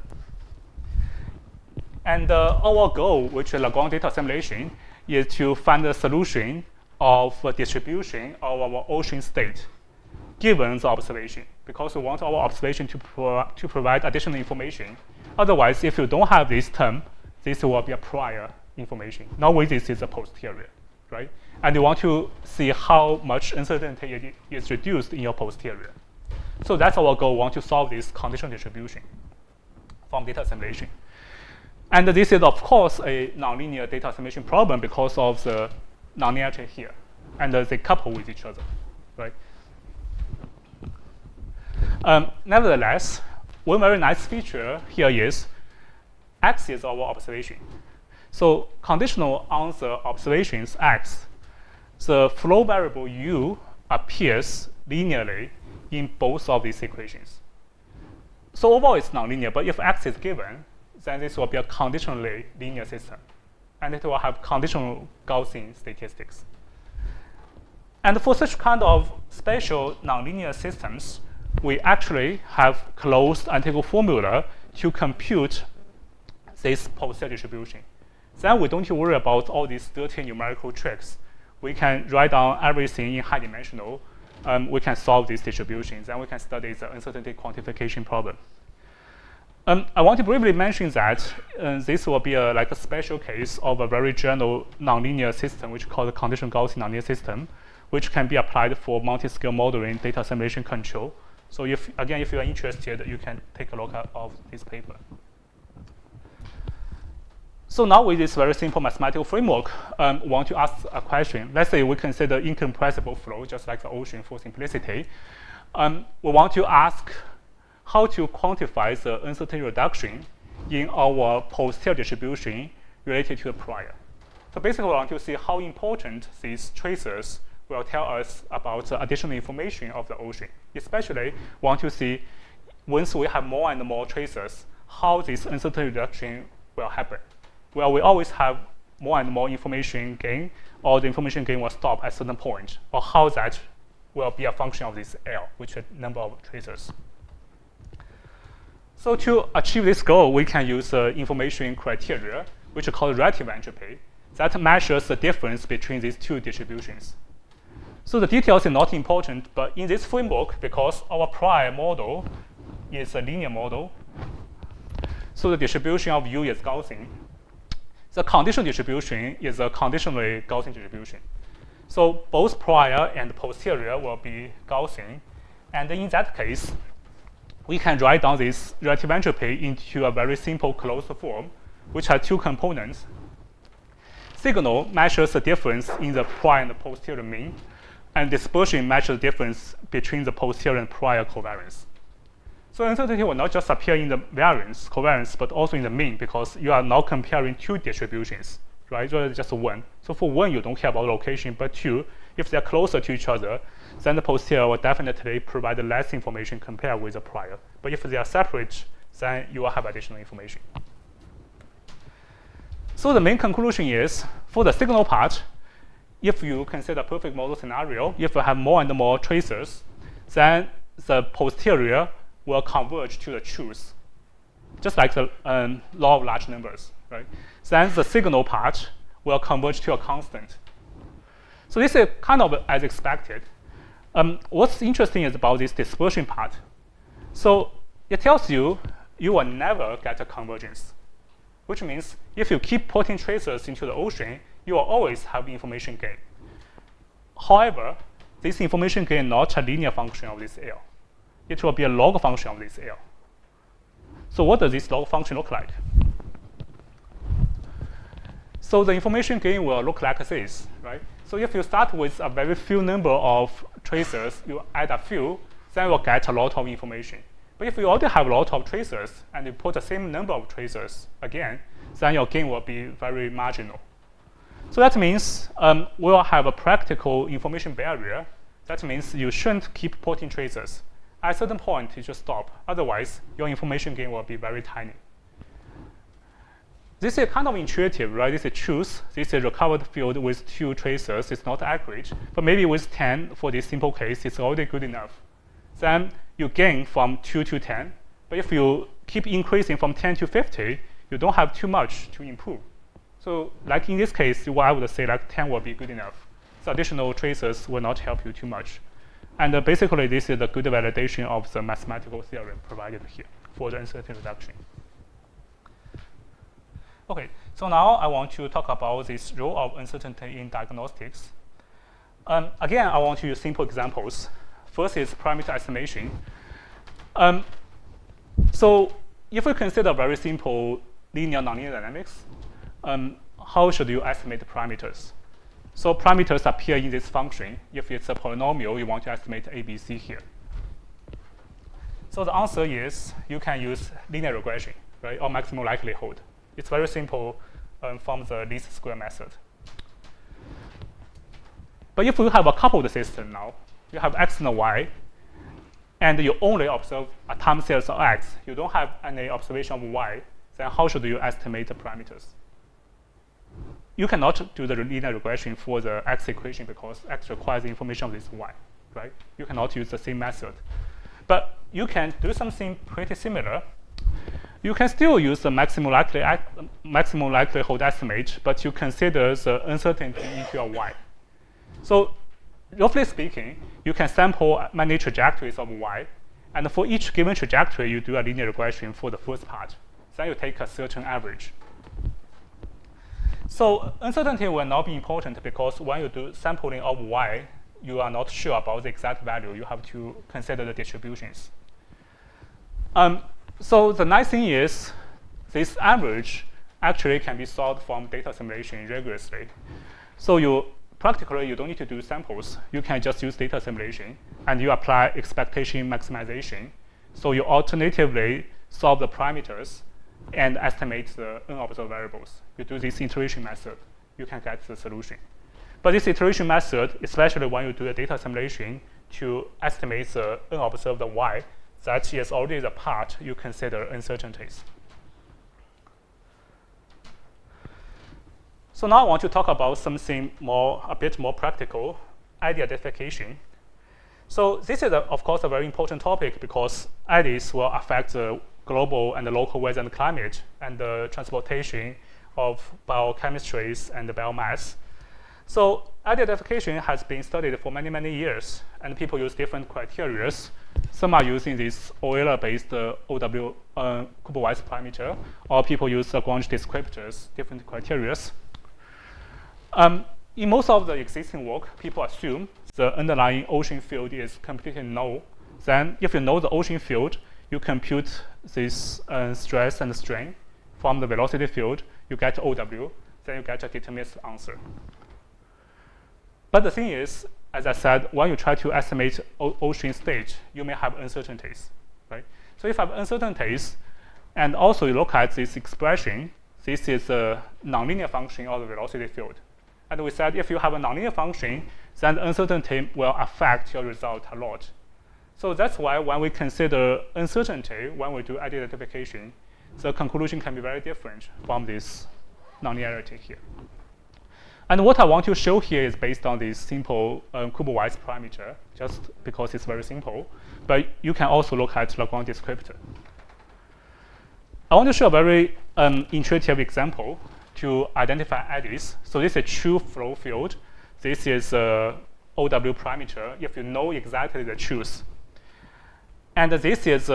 And our goal, which is Lagrange data assimilation, is to find a solution of a distribution of our ocean state given the observation, because we want our observation to provide additional information. Otherwise, if you don't have this term, this will be a prior information. Now this is a posterior, right? And you want to see how much uncertainty is reduced in your posterior. So that's our goal. We want to solve this conditional distribution from data assimilation. And this is, of course, a nonlinear data assimilation problem because of the nonlinearity here. And they couple with each other, right? Nevertheless, one very nice feature here is x is our observation. So conditional on the observations x, the flow variable u appears linearly in both of these equations. So overall, it's nonlinear. But if x is given, then this will be a conditionally linear system. And it will have conditional Gaussian statistics. And for such kind of special nonlinear systems, we actually have closed analytical formula to compute this posterior distribution. Then we don't need to worry about all these dirty numerical tricks. We can write down everything in high dimensional. We can solve these distributions. Then we can study the uncertainty quantification problem. I want to briefly mention that this will be like a special case of a very general nonlinear system, which is called the conditional Gaussian nonlinear system, which can be applied for multi-scale modeling data assimilation control. So if you are interested, you can take a look at this paper. So now with this very simple mathematical framework, we want to ask a question. Let's say we consider incompressible flow, just like the ocean for simplicity. We want to ask how to quantify the uncertainty reduction in our posterior distribution related to the prior. So basically, we want to see how important these tracers will tell us about the additional information of the ocean. Especially, we want to see, once we have more and more tracers, how this uncertainty reduction will happen. Well, we always have more and more information gain, or the information gain will stop at a certain point, or how that will be a function of this L, which is the number of tracers. So to achieve this goal, we can use information criteria, which is called relative entropy, that measures the difference between these two distributions. So the details are not important, but in this framework, because our prior model is a linear model, so the distribution of U is Gaussian. The conditional distribution is a conditionally Gaussian distribution. So both prior and posterior will be Gaussian. And in that case, we can write down this relative entropy into a very simple closed form, which has two components. Signal measures the difference in the prior and the posterior mean, and dispersion measures the difference between the posterior and prior covariance. So uncertainty will not just appear in the covariance, but also in the mean, because you are now comparing two distributions, right? Rather than just one. So for one, you don't care about location, but two, if they're closer to each other, then the posterior will definitely provide less information compared with the prior. But if they are separate, then you will have additional information. So the main conclusion is, for the signal part, if you consider a perfect model scenario, if you have more and more tracers, then the posterior will converge to the truth, just like the law of large numbers, right? Then the signal part will converge to a constant. So this is kind of as expected. What's interesting is about this dispersion part. So it tells you you will never get a convergence, which means if you keep putting tracers into the ocean, you will always have information gain. However, this information gain is not a linear function of this L. It will be a log function of this L. So what does this log function look like? So the information gain will look like this, right? So if you start with a very few number of tracers, you add a few, then you will get a lot of information. But if you already have a lot of tracers and you put the same number of tracers again, then your gain will be very marginal. So that means we will have a practical information barrier. That means you shouldn't keep putting tracers. At a certain point, you just stop. Otherwise, your information gain will be very tiny. This is kind of intuitive, right? This is truth. This is recovered field with two tracers. It's not accurate. But maybe with 10, for this simple case, it's already good enough. Then you gain from 2 to 10. But if you keep increasing from 10 to 50, you don't have too much to improve. So like in this case, what I would say like 10 will be good enough. So additional tracers will not help you too much. And basically, this is a good validation of the mathematical theorem provided here for the uncertainty reduction. OK, so now I want to talk about this role of uncertainty in diagnostics. Again, I want to use simple examples. First is parameter estimation. So if we consider very simple linear nonlinear dynamics, how should you estimate the parameters? So parameters appear in this function. If it's a polynomial, you want to estimate ABC here. So the answer is you can use linear regression, right, or maximum likelihood. It's very simple from the least square method. But if you have a coupled system now, you have x and y, and you only observe a time series of x, you don't have any observation of y, then how should you estimate the parameters? You cannot do the linear regression for the x equation because x requires the information of this y, right? You cannot use the same method. But you can do something pretty similar. You can still use the maximum likelihood estimate, but you consider the uncertainty into your y. So roughly speaking, you can sample many trajectories of y, and for each given trajectory, you do a linear regression for the first part. Then you take a certain average. So uncertainty will not be important because when you do sampling of y, you are not sure about the exact value. You have to consider the distributions. So the nice thing is this average actually can be solved from data simulation rigorously. So practically, you don't need to do samples. You can just use data simulation, and you apply expectation maximization. So you alternatively solve the parameters and estimate the unobserved variables. You do this iteration method, you can get the solution. But this iteration method, especially when you do a data simulation to estimate the unobserved y, that is already the part you consider uncertainties. So now I want to talk about something a bit more practical, ID identification. So this is, of course, a very important topic because IDs will affect the global and the local weather and climate and the transportation of biochemistries and the biomass. So ID identification has been studied for many, many years, and people use different criteria. Some are using this Euler-based OW Kubo-Weiss parameter, or people use Lagrange descriptors, different criteria. In most of the existing work, people assume the underlying ocean field is completely null. Then if you know the ocean field, you compute this stress and strain from the velocity field, you get OW, then you get a deterministic answer. But the thing is, as I said, when you try to estimate ocean state, you may have uncertainties, right? So if you have uncertainties, and also you look at this expression, this is a nonlinear function of the velocity field. And we said if you have a nonlinear function, then the uncertainty will affect your result a lot. So that's why when we consider uncertainty, when we do ID identification, the conclusion can be very different from this nonlinearity here. And what I want to show here is based on this simple Kubo-Weiss parameter, just because it's very simple. But you can also look at Lagrange descriptor. I want to show a very intuitive example to identify eddies. So this is a true flow field. This is a OW parameter if you know exactly the truth. And this is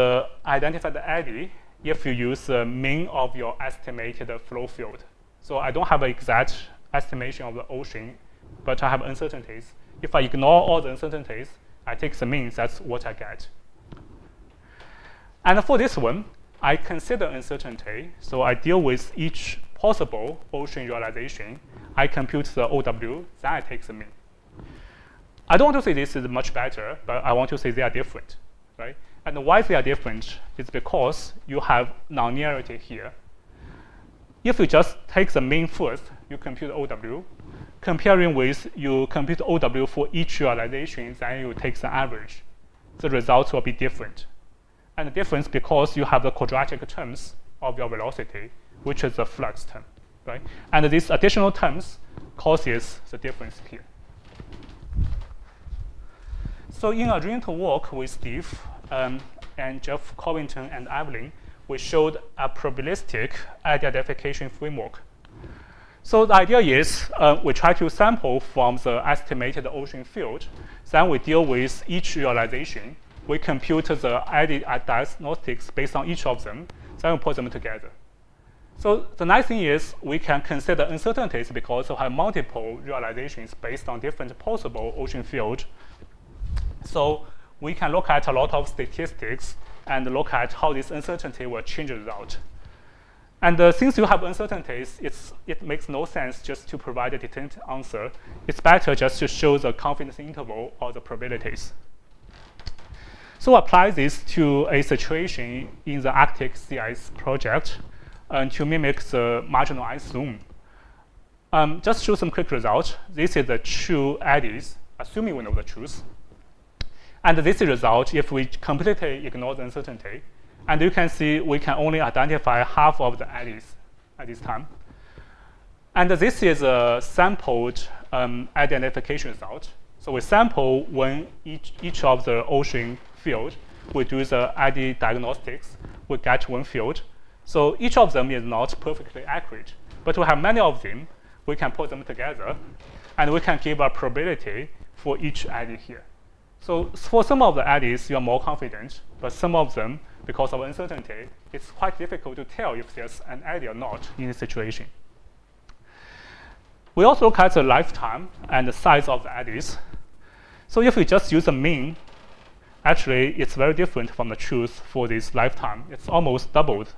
identify the eddy if you use the mean of your estimated flow field. So I don't have an exact estimation of the ocean, but I have uncertainties. If I ignore all the uncertainties, I take the mean, that's what I get. And for this one, I consider uncertainty, so I deal with each possible ocean realization. I compute the OW, then I take the mean. I don't want to say this is much better, but I want to say they are different, right? And why they are different is because you have nonlinearity here. If you just take the mean first, you compute OW. Comparing with you compute OW for each realization, then you take the average. The results will be different. And the difference because you have the quadratic terms of your velocity, which is the flux term, right? And these additional terms causes the difference here. So in a joint work with Steve and Jeff Covington and Evelyn, we showed a probabilistic ID identification framework. So the idea is we try to sample from the estimated ocean field, then we deal with each realization. We compute the ID diagnostics based on each of them, then we put them together. So the nice thing is we can consider uncertainties because we have multiple realizations based on different possible ocean field. So we can look at a lot of statistics and look at how this uncertainty will change the result. And since you have uncertainties, it makes no sense just to provide a determinate answer. It's better just to show the confidence interval or the probabilities. So apply this to a situation in the Arctic sea ice project to mimic the marginal ice zoom. Just show some quick results. This is the true eddies, assuming we know the truth. And this is the result if we completely ignore the uncertainty. And you can see we can only identify half of the eddies at this time. And this is a sampled identification result. So we sample when each of the ocean field, we do the ID diagnostics, we get one field. So each of them is not perfectly accurate, but we have many of them. We can put them together, and we can give a probability for each eddy here. So for some of the eddies, you are more confident, but some of them, because of uncertainty, it's quite difficult to tell if there's an eddy or not in this situation. We also look at the lifetime and the size of the eddies. So if we just use a mean, actually it's very different from the truth for this lifetime. It's almost doubled.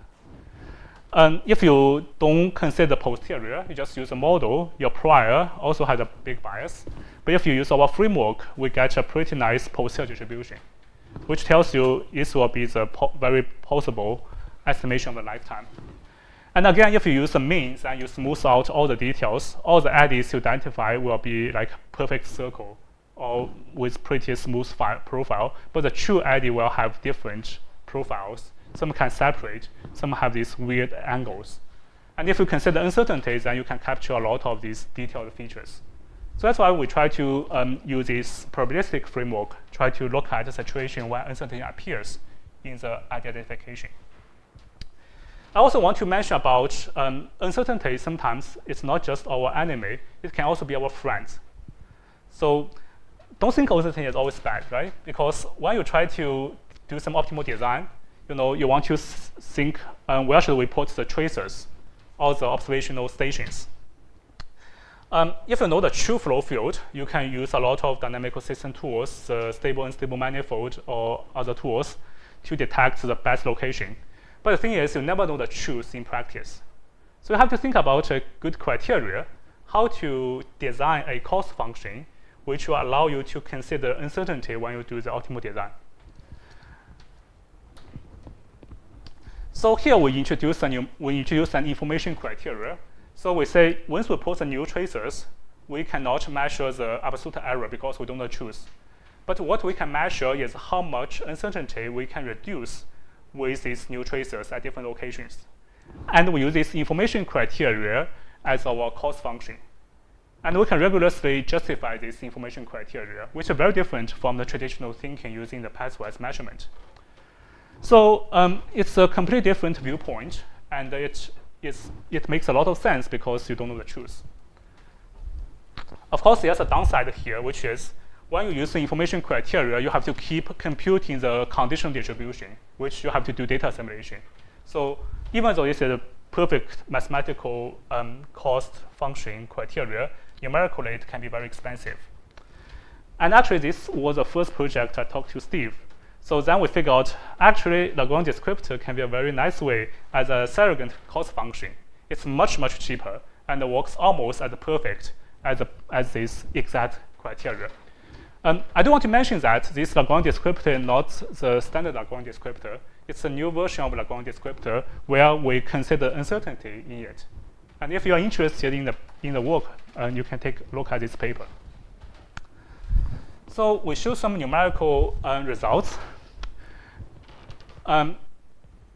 if you don't consider posterior, you just use a model, your prior also has a big bias. But if you use our framework, we get a pretty nice posterior distribution, which tells you this will be the very possible estimation of the lifetime. And again, if you use the means and you smooth out all the details, all the eddies you identify will be like perfect circle or with pretty smooth profile. But the true eddy will have different profiles. Some can separate, some have these weird angles. And if you consider uncertainties, then you can capture a lot of these detailed features. So that's why we try to use this probabilistic framework, try to look at the situation where uncertainty appears in the identification. I also want to mention about uncertainty. Sometimes it's not just our enemy, it can also be our friends. So don't think uncertainty is always bad, right? Because when you try to do some optimal design, you want to think where should we put the tracers or the observational stations. If you know the true flow field, you can use a lot of dynamical system tools, the stable and unstable manifold or other tools to detect the best location. But the thing is, you never know the truth in practice. So you have to think about a good criteria, how to design a cost function which will allow you to consider uncertainty when you do the optimal design. So here we introduce an information criteria. So we say once we put the new tracers, we cannot measure the absolute error because we don't know the truth. But what we can measure is how much uncertainty we can reduce with these new tracers at different locations. And we use this information criteria as our cost function. And we can rigorously justify this information criteria, which is very different from the traditional thinking using the pathwise measurement. So it's a completely different viewpoint, and it makes a lot of sense because you don't know the truth. Of course, there's a downside here, which is when you use the information criteria, you have to keep computing the conditional distribution, which you have to do data assimilation. So even though this is a perfect mathematical cost function criteria, numerically it can be very expensive. And actually, this was the first project I talked to Steve. So then we figured out, actually, Lagrange descriptor can be a very nice way as a surrogate cost function. It's much, much cheaper and works almost as perfect as this exact criteria. I do want to mention that this Lagrange descriptor is not the standard Lagrange descriptor. It's a new version of Lagrange descriptor where we consider uncertainty in it. And if you are interested in the work, you can take a look at this paper. So we show some numerical results.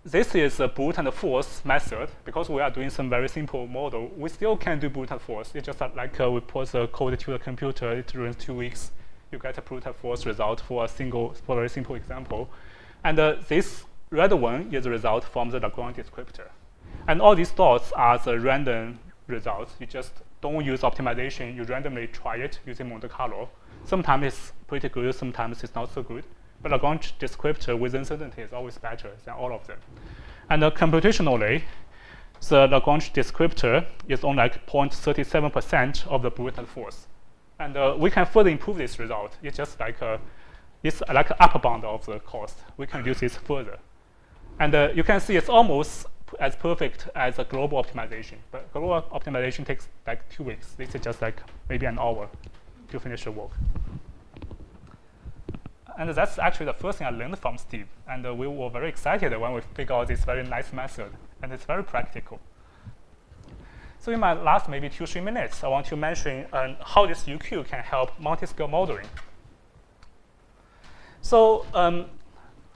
This is a brute and force method. Because we are doing some very simple model, we still can do brute and force. It's just like we put the code to the computer, it runs 2 weeks. You get a brute and force result for a very simple example. And this red one is the result from the Lagrange descriptor. And all these dots are the random results. You just don't use optimization. You randomly try it using Monte Carlo. Sometimes it's pretty good, sometimes it's not so good. But Lagrange descriptor with uncertainty is always better than all of them. And computationally, the Lagrange descriptor is on like 0.37% of the brute and force. And we can further improve this result. It's just like it's like an upper bound of the cost. We can reduce this further. And you can see it's almost as perfect as a global optimization. But global optimization takes like 2 weeks. This is just like maybe an hour to finish the work. And that's actually the first thing I learned from Steve. And we were very excited when we figured out this very nice method. And it's very practical. So in my last maybe 2-3 minutes, I want to mention how this UQ can help multi-scale modeling. So I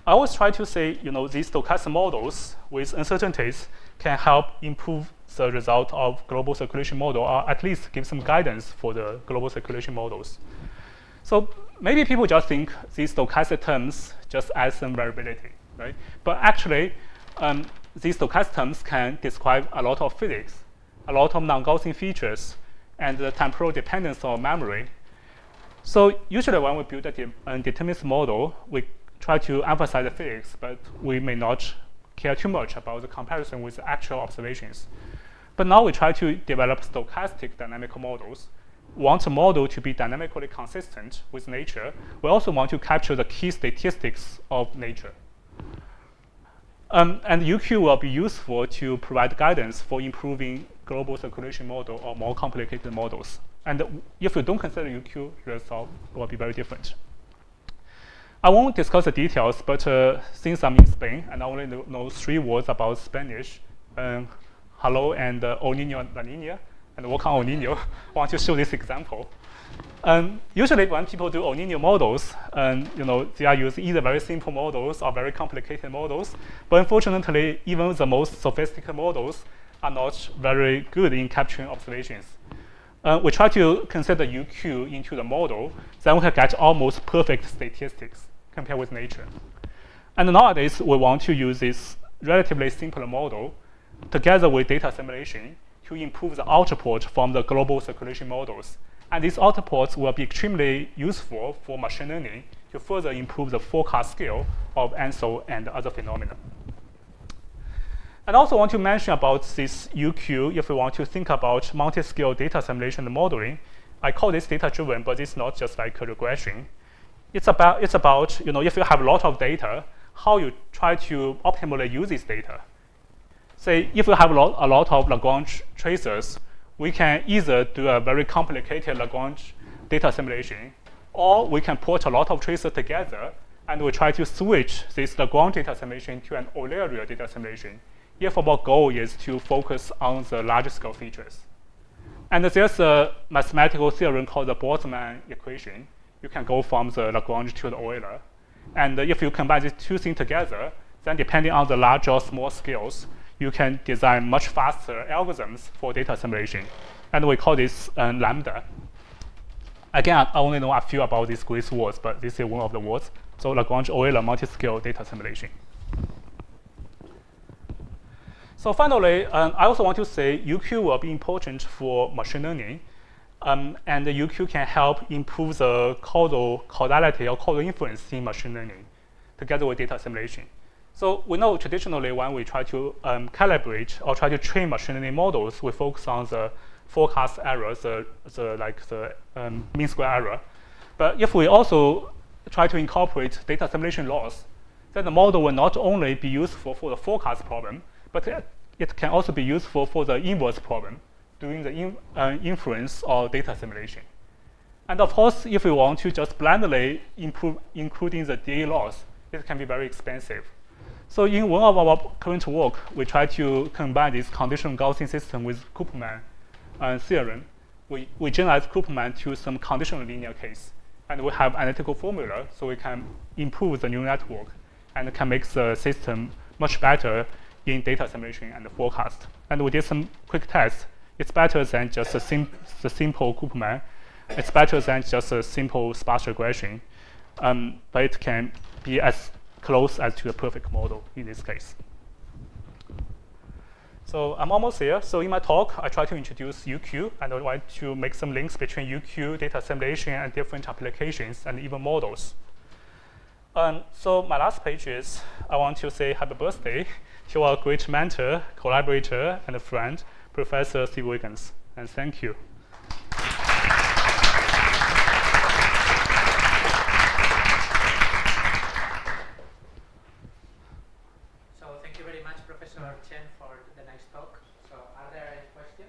always try to say, these stochastic models with uncertainties can help improve the result of global circulation model, or at least give some guidance for the global circulation models. So maybe people just think these stochastic terms just add some variability, right? But actually, these stochastic terms can describe a lot of physics, a lot of non-Gaussian features, and the temporal dependence on memory. So usually when we build a deterministic model, we try to emphasize the physics, but we may not care too much about the comparison with the actual observations. But now we try to develop stochastic dynamical models. We want a model to be dynamically consistent with nature. We also want to capture the key statistics of nature. And UQ will be useful to provide guidance for improving global circulation model or more complicated models. And if you don't consider UQ, the result will be very different. I won't discuss the details, but since I'm in Spain and I only know 3 words about Spanish, hello and El Niño, La Niña, and work on El Niño, I want to show this example. Usually when people do El Niño models, they are using either very simple models or very complicated models. But unfortunately, even the most sophisticated models are not very good in capturing observations. We try to consider UQ into the model, then we can get almost perfect statistics compared with nature. And nowadays, we want to use this relatively simple model together with data assimilation to improve the output from the global circulation models. And these outputs will be extremely useful for machine learning to further improve the forecast scale of ENSO and other phenomena. And I also want to mention about this UQ if we want to think about multi-scale data assimilation and modeling. I call this data-driven, but it's not just like a regression. It's about if you have a lot of data, how you try to optimally use this data. Say, if you have a lot of Lagrange tracers, we can either do a very complicated Lagrange data assimilation, or we can put a lot of tracers together, and we try to switch this Lagrange data assimilation to an Eulerian data assimilation, if our goal is to focus on the large scale features. And there's a mathematical theorem called the Boltzmann equation. You can go from the Lagrange to the Euler. And if you combine these 2 things together, then depending on the large or small scales, you can design much faster algorithms for data assimilation. And we call this lambda. Again, I only know a few about these Greek words, but this is one of the words. So Lagrange Euler multi-scale data assimilation. So finally, I also want to say UQ will be important for machine learning. And the UQ can help improve the causality or causal inference in machine learning together with data assimilation. So we know traditionally when we try to calibrate or try to train machine learning models, we focus on the forecast error, the mean square error. But if we also try to incorporate data assimilation loss, then the model will not only be useful for the forecast problem, but it can also be useful for the inverse problem, doing the inference or data assimilation. And of course, if we want to just blindly including the DA loss, it can be very expensive. So in one of our current work, we try to combine this conditional Gaussian system with Koopman theorem. We generalize Koopman to some conditional linear case. And we have analytical formula, so we can improve the neural network and can make the system much better in data assimilation and forecast. And we did some quick tests. It's better than just the simple Koopman. It's better than just a simple sparse regression. But it can be as close as to a perfect model in this case. So I'm almost there. So in my talk, I try to introduce UQ, and I want to make some links between UQ, data assimilation, and different applications, and even models. So my last page is, I want to say happy birthday to our great mentor, collaborator, and friend, Professor Steve Wiggins, and thank you. So thank you very much, Professor Chen, for the nice talk. So are there any questions?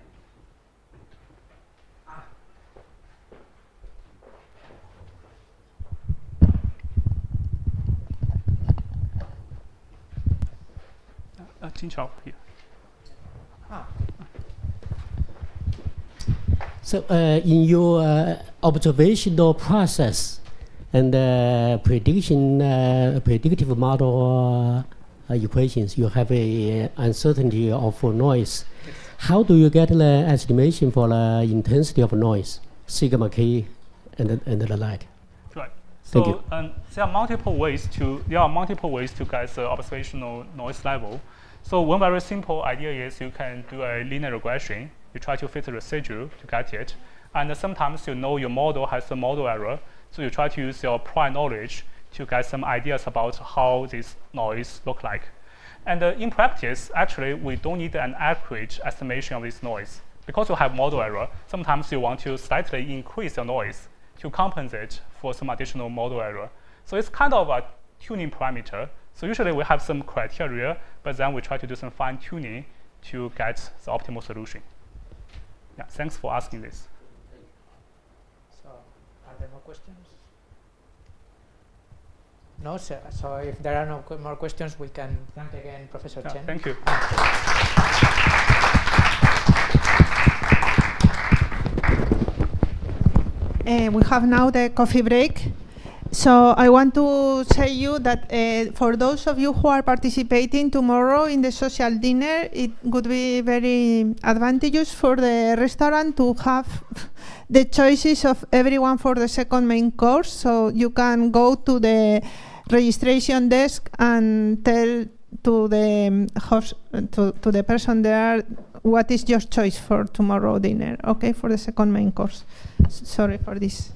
Qingqiao here. So in your observational process and predictive model equations, you have a uncertainty of noise. Yes. How do you get the estimation for the intensity of noise, sigma k, and the like? Right. Thank So you. there are multiple ways to get the observational noise level. So one very simple idea is you can do a linear regression. You try to fit the residue to get it. And sometimes your model has a model error. So you try to use your prior knowledge to get some ideas about how this noise look like. And in practice, actually, we don't need an accurate estimation of this noise. Because you have model error, sometimes you want to slightly increase your noise to compensate for some additional model error. So it's kind of a tuning parameter. So usually we have some criteria, but then we try to do some fine tuning to get the optimal solution. Yeah, thanks for asking this. So, are there more questions? No, sir. So if there are no more questions, we can thank again Professor Yeah, Chen. thank you. We have now the coffee break. So I want to say you that for those of you who are participating tomorrow in the social dinner, it would be very advantageous for the restaurant to have the choices of everyone for the second main course. So you can go to the registration desk and tell to the host, to the person there what is your choice for tomorrow dinner, okay, for the second main course. Sorry for this.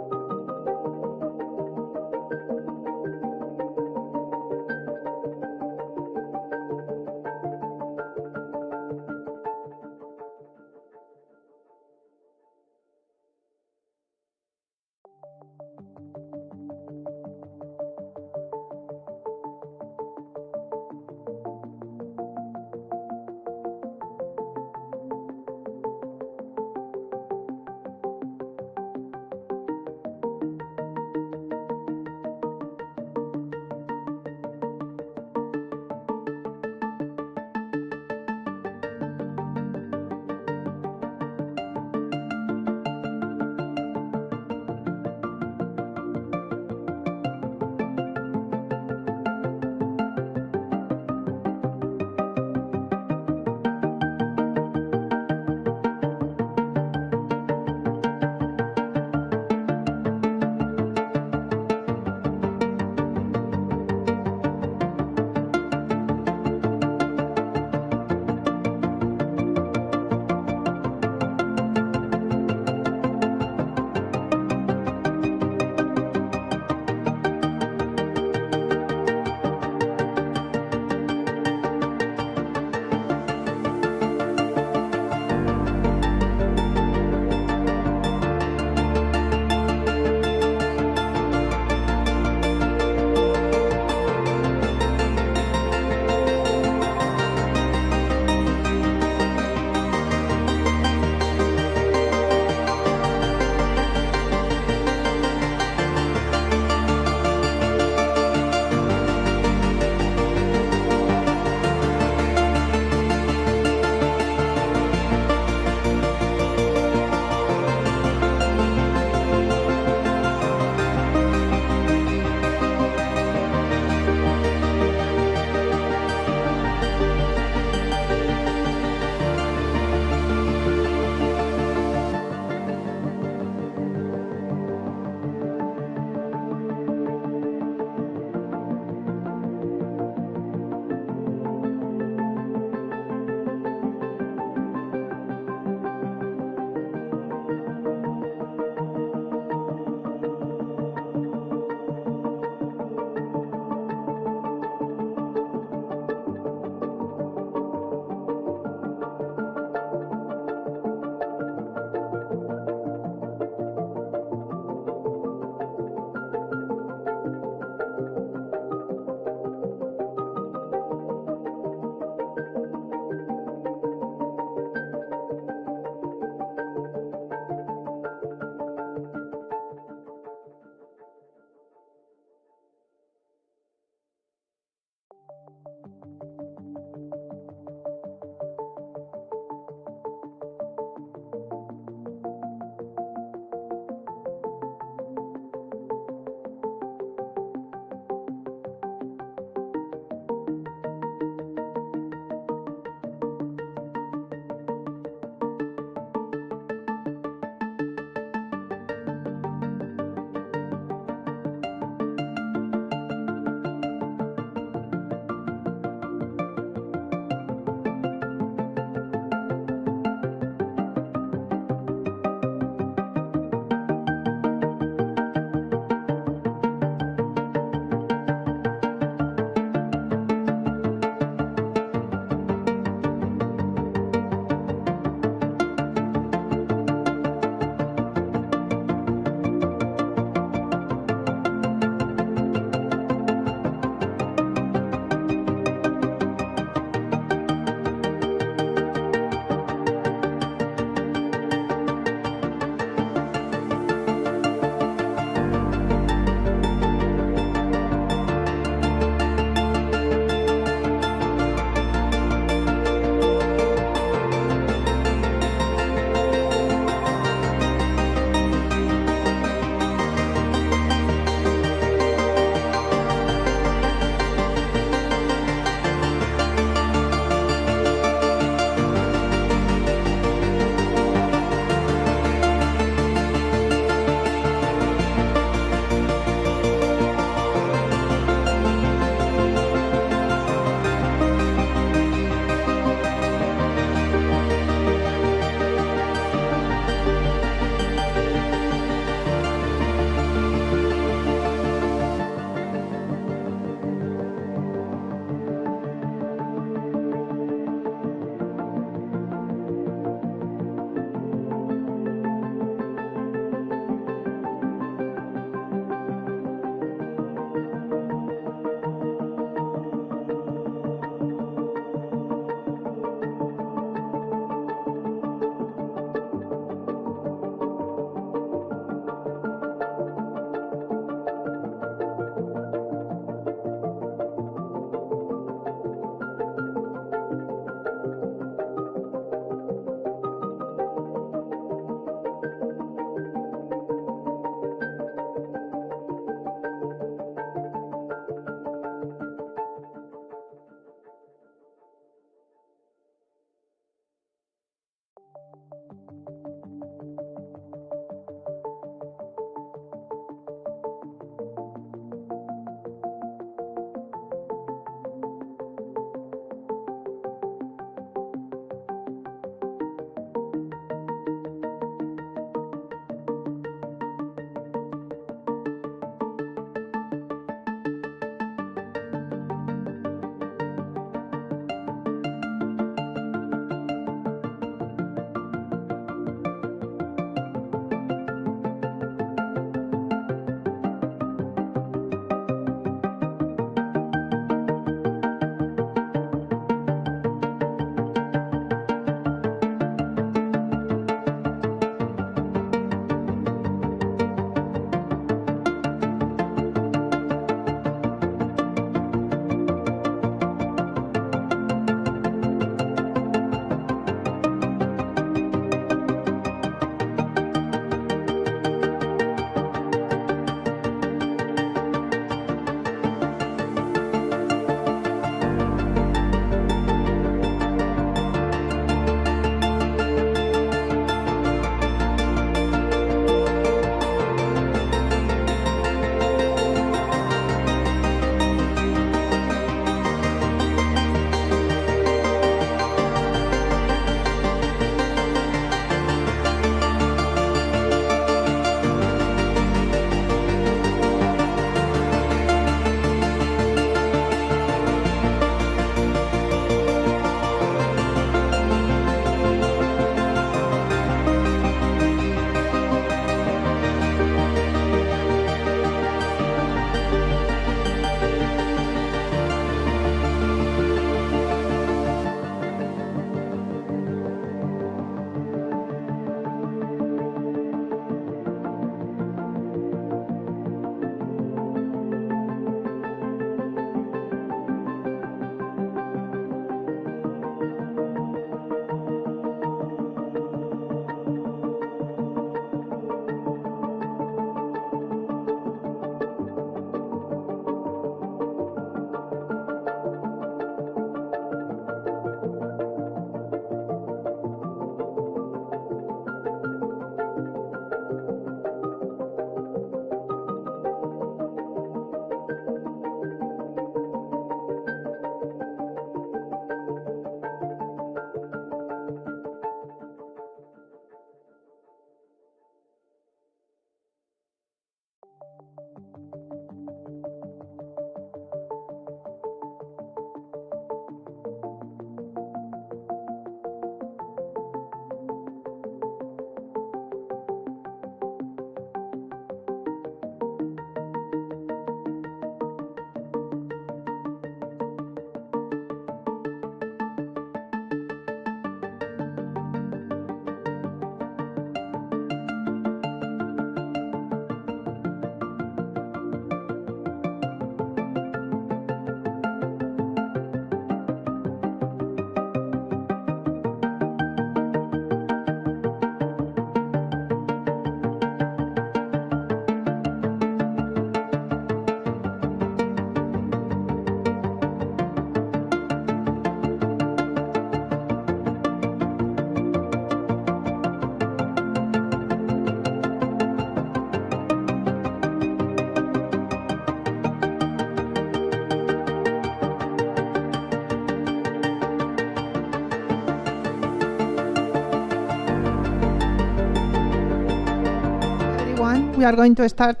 we are going to start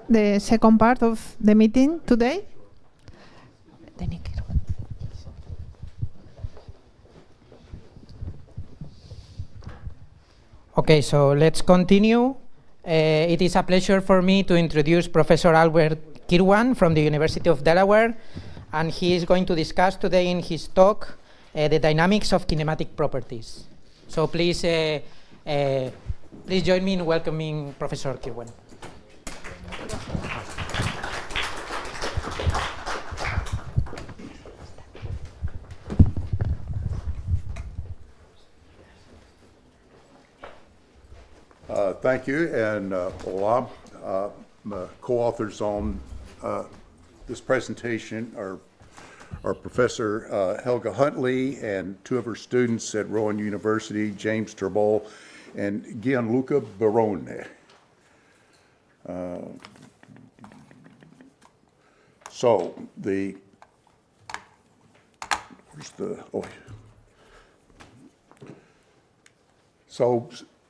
the second part of the meeting today. Okay, so let's continue. It is a pleasure for me to introduce Professor Albert Kirwan from the University of Delaware, and he is going to discuss today in his talk the dynamics of kinematic properties. So please join me in welcoming Professor Kirwan. Thank you, and hola. Co-authors on this presentation are Professor Helga Huntley and two of her students at Rowan University, James Turbol and Gianluca Barone.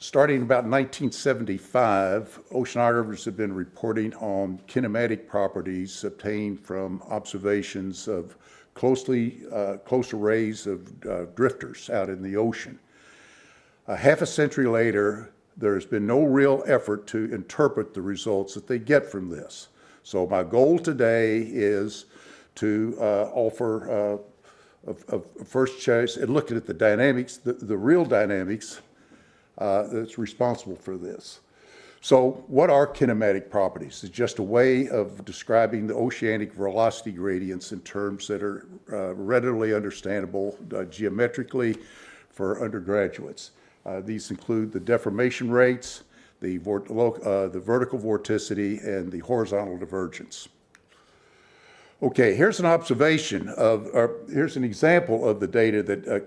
Starting about 1975, oceanographers have been reporting on kinematic properties obtained from observations of close arrays of drifters out in the ocean. Half a century later, there has been no real effort to interpret the results that they get from this. So my goal today is to offer a first choice and looking at the dynamics, the real dynamics that's responsible for this. So what are kinematic properties? It's just a way of describing the oceanic velocity gradients in terms that are readily understandable geometrically for undergraduates. These include the deformation rates, the vertical vorticity, and the horizontal divergence. Okay, here's an observation here's an example of the data that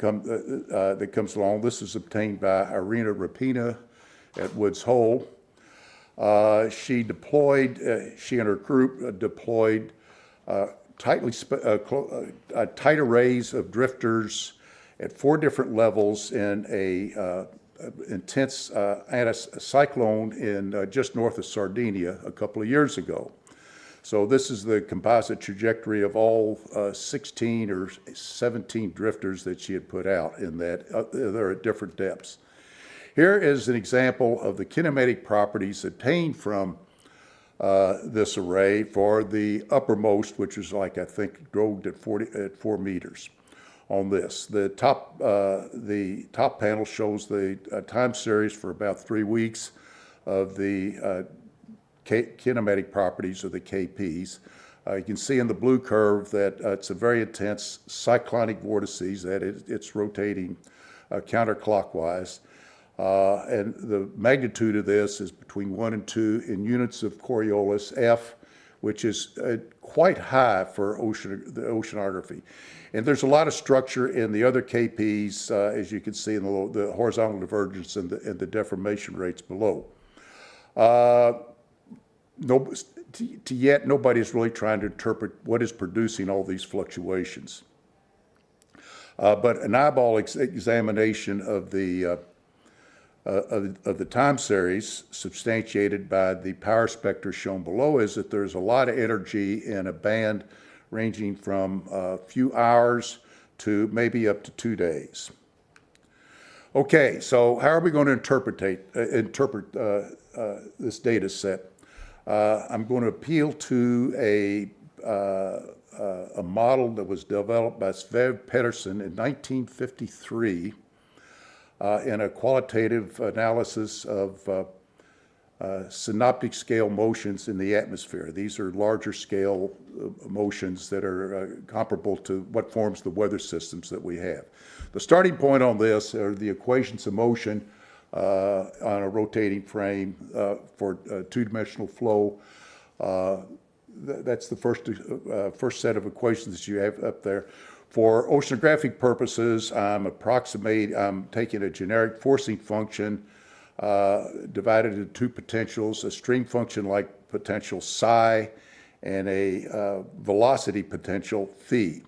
comes along. This is obtained by Irina Rapina at Woods Hole. She and her group deployed tight arrays of drifters at 4 different levels in a intense anticyclone in just north of Sardinia a couple of years ago. So this is the composite trajectory of all 16 or 17 drifters that she had put out in that. They're at different depths. Here is an example of the kinematic properties obtained from this array for the uppermost, which is like, I think, drogued at 4 meters on this. The top panel shows the time series for about 3 weeks of the kinematic properties of the KPs. You can see in the blue curve that it's a very intense cyclonic vortices, that it's rotating counterclockwise. And the magnitude of this is between 1 and 2 in units of Coriolis F, which is quite high for the oceanography. And there's a lot of structure in the other KPs, as you can see in the horizontal divergence and the deformation rates below. Yet nobody's really trying to interpret what is producing all these fluctuations. But an eyeball examination of the time series, substantiated by the power spectra shown below, is that there's a lot of energy in a band ranging from a few hours to maybe up to 2 days. Okay, so how are we going to interpret this data set? I'm going to appeal to a model that was developed by Svev Pedersen in 1953 in a qualitative analysis of synoptic scale motions in the atmosphere. These are larger scale motions that are comparable to what forms the weather systems that we have. The starting point on this are the equations of motion on a rotating frame for two-dimensional flow. That's the first set of equations that you have up there. For oceanographic purposes, I'm taking a generic forcing function divided into 2 potentials, a stream function like potential psi and a velocity potential phi.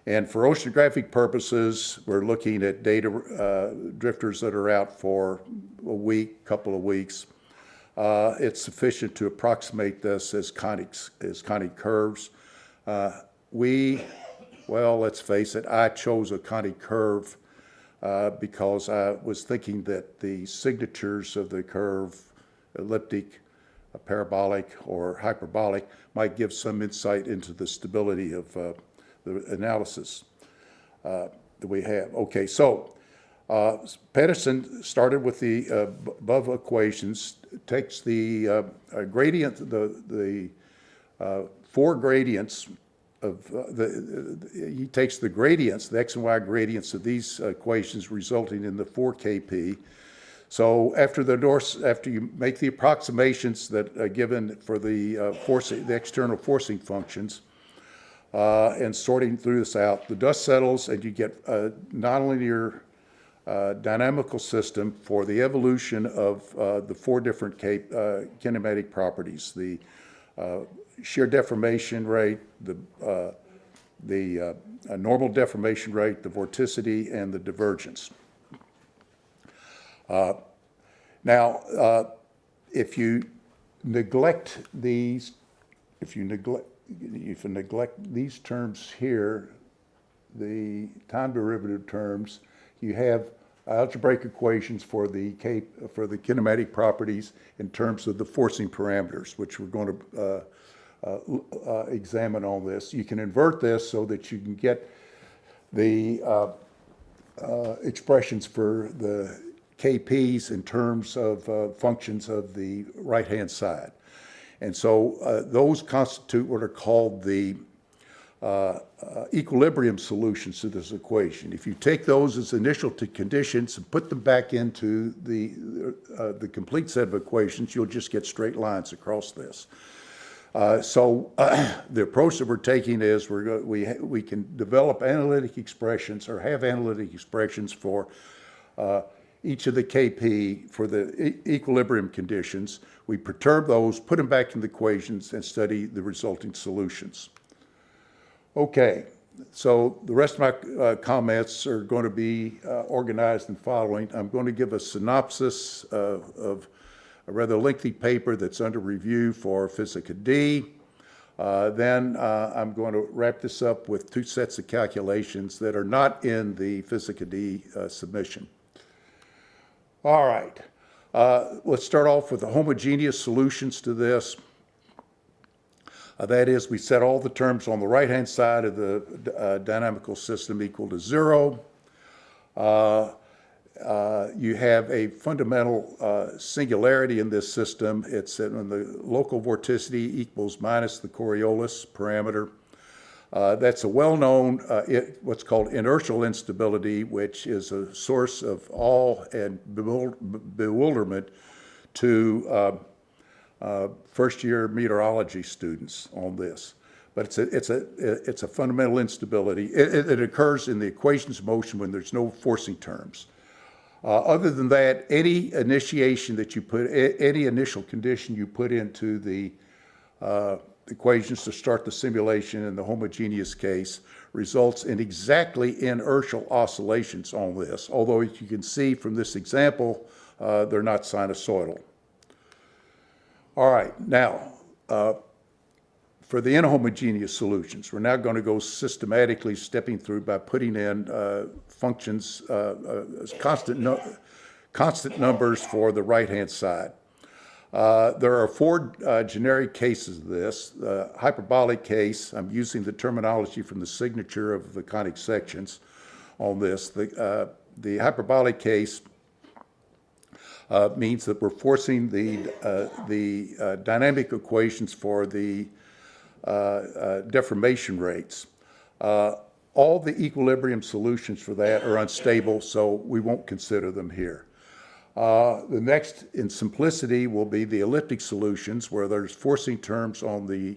And for oceanographic purposes, we're looking at data drifters that are out for a week, couple of weeks. it's sufficient to approximate this as conic curves. Well, let's face it, I chose a conic curve because I was thinking that the signatures of the curve, elliptic, parabolic, or hyperbolic, might give some insight into the stability of the analysis that we have. Okay, so Pedersen started with the above equations, takes the gradient, the four gradients of he takes the gradients, the x and y gradients of these equations, resulting in the 4 Kp. So after you make the approximations that are given for the the external forcing functions, and sorting through this out, the dust settles and you get a nonlinear dynamical system for the evolution of the 4 different kinematic properties: the shear deformation rate, the normal deformation rate, the vorticity, and the divergence. Now, if you neglect these, if you neglect these terms here, the time derivative terms, you have algebraic equations for the kinematic properties in terms of the forcing parameters, which we're going to examine on this. You can invert this so that you can get the expressions for the Kp's in terms of functions of the right-hand side. And so those constitute what are called the equilibrium solutions to this equation. If you take those as initial conditions and put them back into the complete set of equations, you'll just get straight lines across this. So the approach that we're taking is we can develop analytic expressions or have analytic expressions for each of the Kp for the equilibrium conditions. We perturb those, put them back in the equations, and study the resulting solutions. Okay, so the rest of my comments are going to be organized in following. I'm going to give a synopsis of a rather lengthy paper that's under review for Physica D. Then I'm going to wrap this up with 2 sets of calculations that are not in the Physica D submission. All right, let's start off with the homogeneous solutions to this. That is, we set all the terms on the right-hand side of the dynamical system equal to 0. You have a fundamental singularity in this system. It's when the local vorticity equals minus the Coriolis parameter. That's a well-known, what's called inertial instability, which is a source of awe and bewilderment to first-year meteorology students on this. But it's a fundamental instability. It occurs in the equations of motion when there's no forcing terms. Other than that, any initiation that you put, any initial condition you put into the equations to start the simulation in the homogeneous case results in exactly inertial oscillations on this, although as you can see from this example, they're not sinusoidal. All right, now, for the inhomogeneous solutions, we're now going to go systematically stepping through by putting in functions, constant numbers for the right-hand side. There are 4 generic cases of this. The hyperbolic case, I'm using the terminology from the signature of the conic sections on this. The hyperbolic case means that we're forcing the dynamic equations for the deformation rates. All the equilibrium solutions for that are unstable, so we won't consider them here. The next in simplicity will be the elliptic solutions, where there's forcing terms on the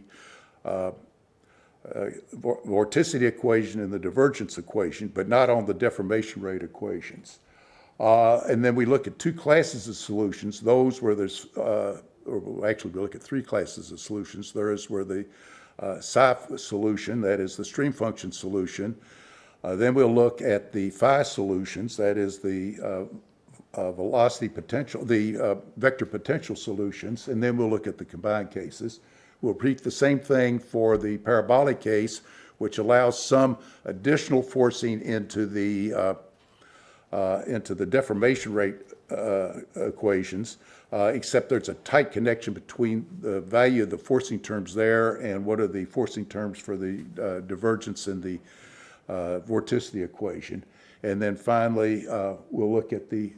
vorticity equation and the divergence equation, but not on the deformation rate equations. And then we look at 2 classes of solutions, those where there's, or actually we look at 3 classes of solutions. There is where the psi solution, that is the stream function solution. Then we'll look at the phi solutions, that is the velocity potential, the vector potential solutions, and then we'll look at the combined cases. We'll repeat the same thing for the parabolic case, which allows some additional forcing into the deformation rate equations, except there's a tight connection between the value of the forcing terms there and what are the forcing terms for the divergence in the vorticity equation. And then finally, we'll look at the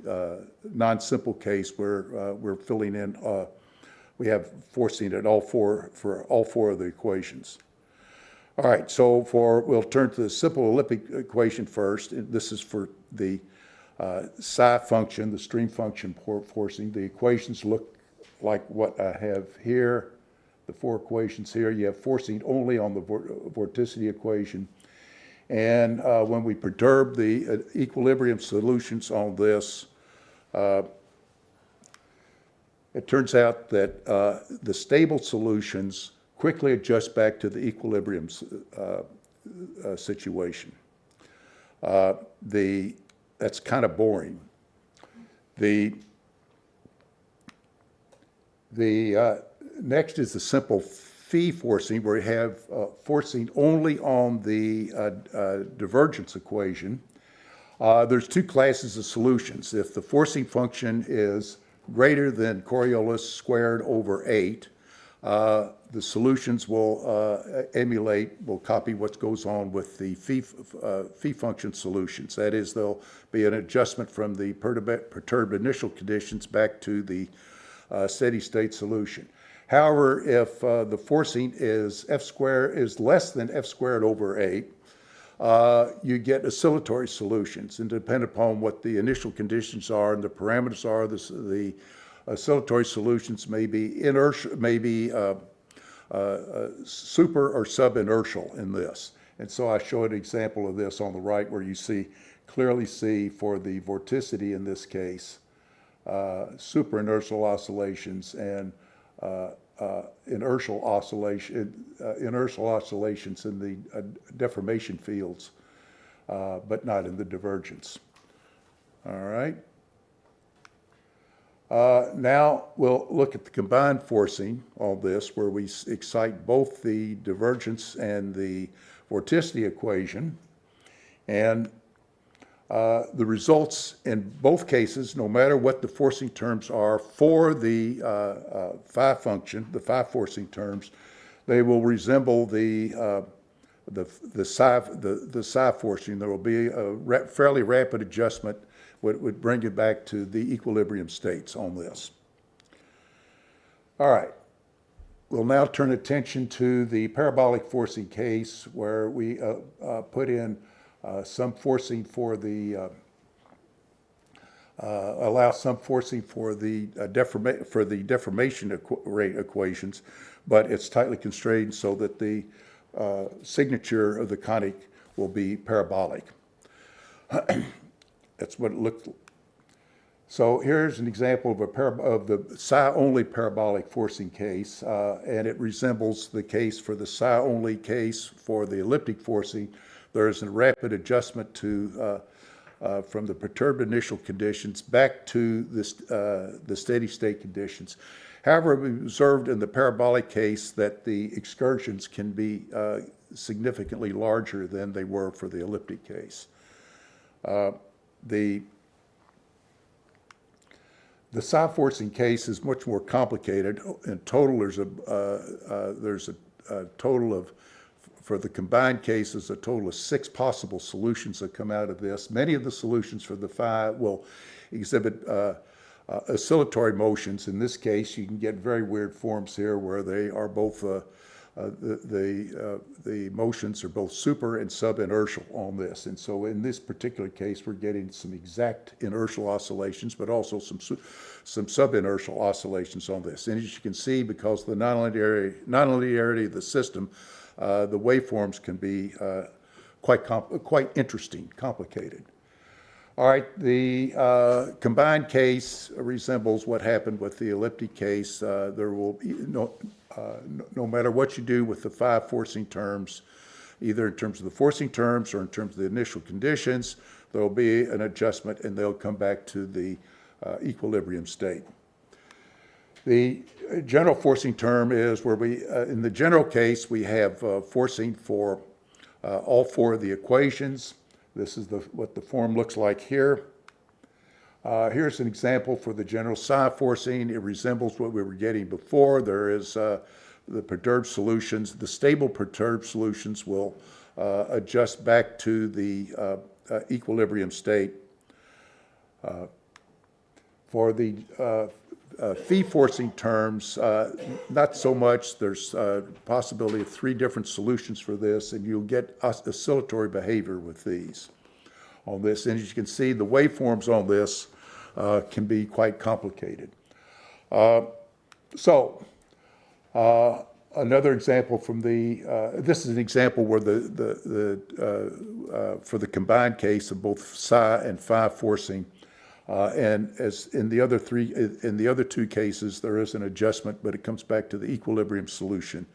non-simple case where we're filling in, we have forcing at for all four of the equations. All right, so we'll turn to the simple elliptic equation first. This is for the psi function, the stream function forcing. The equations look like what I have here, the four equations here. You have forcing only on the vorticity equation. And when we perturb the equilibrium solutions on this, it turns out that the stable solutions quickly adjust back to the equilibrium situation. That's kind of boring. The next is the simple phi forcing, where you have forcing only on the divergence equation. There's two classes of solutions. If the forcing function is greater than Coriolis squared over 8, the solutions will will copy what goes on with the phi function solutions. That is, there'll be an adjustment from the perturbed initial conditions back to the steady state solution. However, if the forcing is less than f squared over 8, you get oscillatory solutions, and depending upon what the initial conditions are and the parameters are, the oscillatory solutions may be inertial, super or sub-inertial in this. And so I show an example of this on the right, where you clearly see for the vorticity in this case, super inertial oscillations and inertial oscillations in the deformation fields, but not in the divergence. All right. Now we'll look at the combined forcing on this, where we excite both the divergence and the vorticity equation. And the results in both cases, no matter what the forcing terms are for the phi function, the phi forcing terms, they will resemble the psi forcing. There will be a fairly rapid adjustment, would bring it back to the equilibrium states on this. All right. We'll now turn attention to the parabolic forcing case, where we put in some forcing for the allow some forcing for the deformation rate equations, but it's tightly constrained so that the signature of the conic will be parabolic. That's what it looked like. So here's an example of the psi-only parabolic forcing case, and it resembles the case for the psi-only case for the elliptic forcing. There is a rapid adjustment from the perturbed initial conditions back to the steady state conditions. However, we observed in the parabolic case that the excursions can be significantly larger than they were for the elliptic case. The psi forcing case is much more complicated. In total, there's a total of, for the combined cases, a total of 6 possible solutions that come out of this. Many of the solutions for the phi will exhibit oscillatory motions. In this case, you can get very weird forms here where they are both the motions are both super and sub-inertial on this. And so in this particular case, we're getting some exact inertial oscillations, but also some sub-inertial oscillations on this. And as you can see, because of the nonlinearity of the system, the waveforms can be quite interesting, complicated. All right, the combined case resembles what happened with the elliptic case. There will be no matter what you do with the 5 forcing terms, either in terms of the forcing terms or in terms of the initial conditions, there will be an adjustment and they'll come back to the equilibrium state. The general forcing term is where we, in the general case, we have forcing for all four of the equations. This is what the form looks like here. Here's an example for the general psi forcing. It resembles what we were getting before. There is the perturbed solutions. The stable perturbed solutions will adjust back to the equilibrium state. For the phi forcing terms, not so much. There's a possibility of 3 different solutions for this, and you'll get oscillatory behavior with these on this. And as you can see, the waveforms on this can be quite complicated. Another example from the, this is an example where for the combined case of both psi and phi forcing, and as in the other 2 cases, there is an adjustment, but it comes back to the equilibrium solution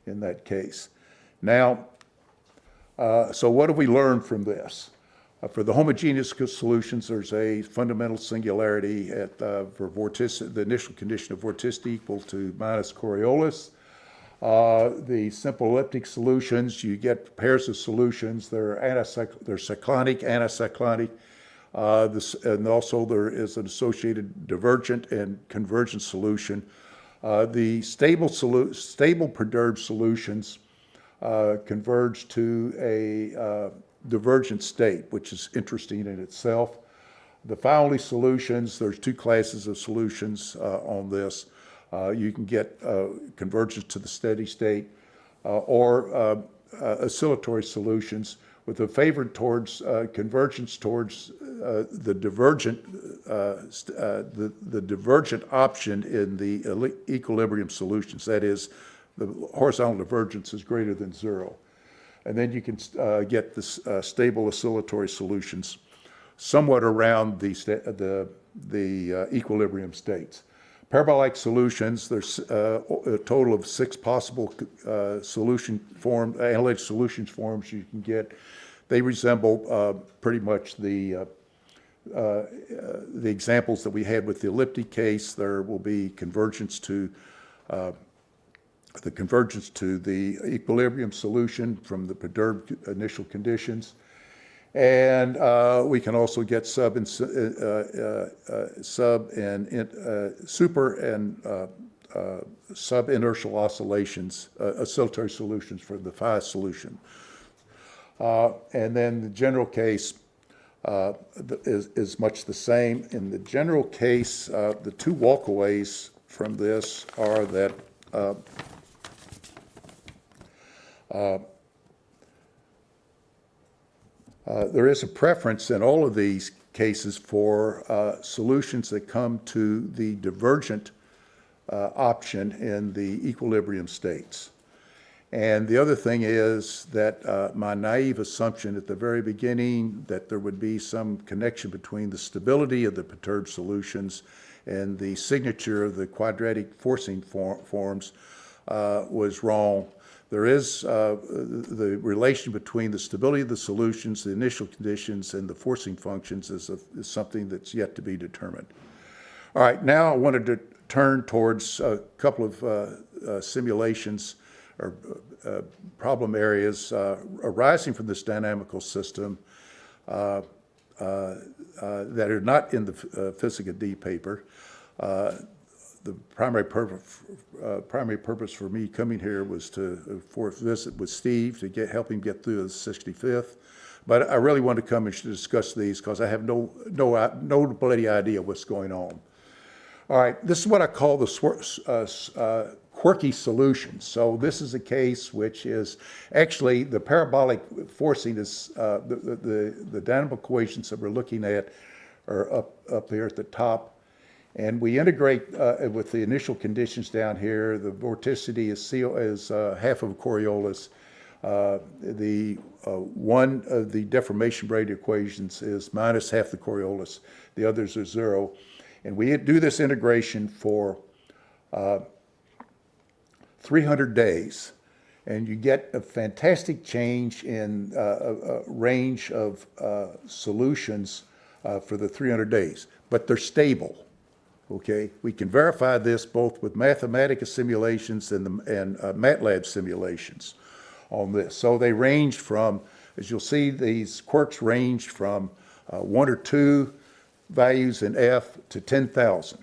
in that case. Now, so what have we learned from this? For the homogeneous solutions, there's a fundamental singularity at for vorticity, the initial condition of vorticity equal to minus Coriolis. The simple elliptic solutions, you get pairs of solutions. They're cyclonic, anicyclonic. And also there is an associated divergent and convergent solution. The stable perturbed solutions converge to a divergent state, which is interesting in itself. The phi-only solutions, there's 2 classes of solutions on this. You can get convergence to the steady state or oscillatory solutions with a favor towards convergence towards the divergent option in the equilibrium solutions. That is, the horizontal divergence is greater than 0. And then you can get this stable oscillatory solutions somewhat around the equilibrium states. Parabolic solutions, there's a total of 6 possible analytic solutions forms you can get. They resemble pretty much the examples that we had with the elliptic case. There will be convergence to the equilibrium solution from the perturbed initial conditions. And we can also get super and sub-inertial oscillations, oscillatory solutions for the phi solution. And then the general case is much the same. In the general case, the 2 walkaways from this are that there is a preference in all of these cases for solutions that come to the divergent option in the equilibrium states. And the other thing is that my naive assumption at the very beginning that there would be some connection between the stability of the perturbed solutions and the signature of the quadratic forcing forms was wrong. There is the relation between the stability of the solutions, the initial conditions, and the forcing functions is something that's yet to be determined. All right, now I wanted to turn towards a couple of simulations or problem areas arising from this dynamical system that are not in the Physica D paper. The primary purpose for me coming here was for a visit with Steve to help him get through the 65th. But I really want to come and discuss these because I have no bloody idea what's going on. All right, this is what I call the quirky solutions. So this is a case which is actually the parabolic forcing is the dynamical equations that we're looking at are up here at the top. And we integrate with the initial conditions down here. The vorticity is half of a Coriolis. One of the deformation rate equations is minus half the Coriolis. The others are 0. And we do this integration for 300 days. And you get a fantastic change in a range of solutions for the 300 days, but they're stable. Okay, we can verify this both with Mathematica simulations and MATLAB simulations on this. So they range from, as you'll see, these quirks range from 1 or 2 values in F to 10,000.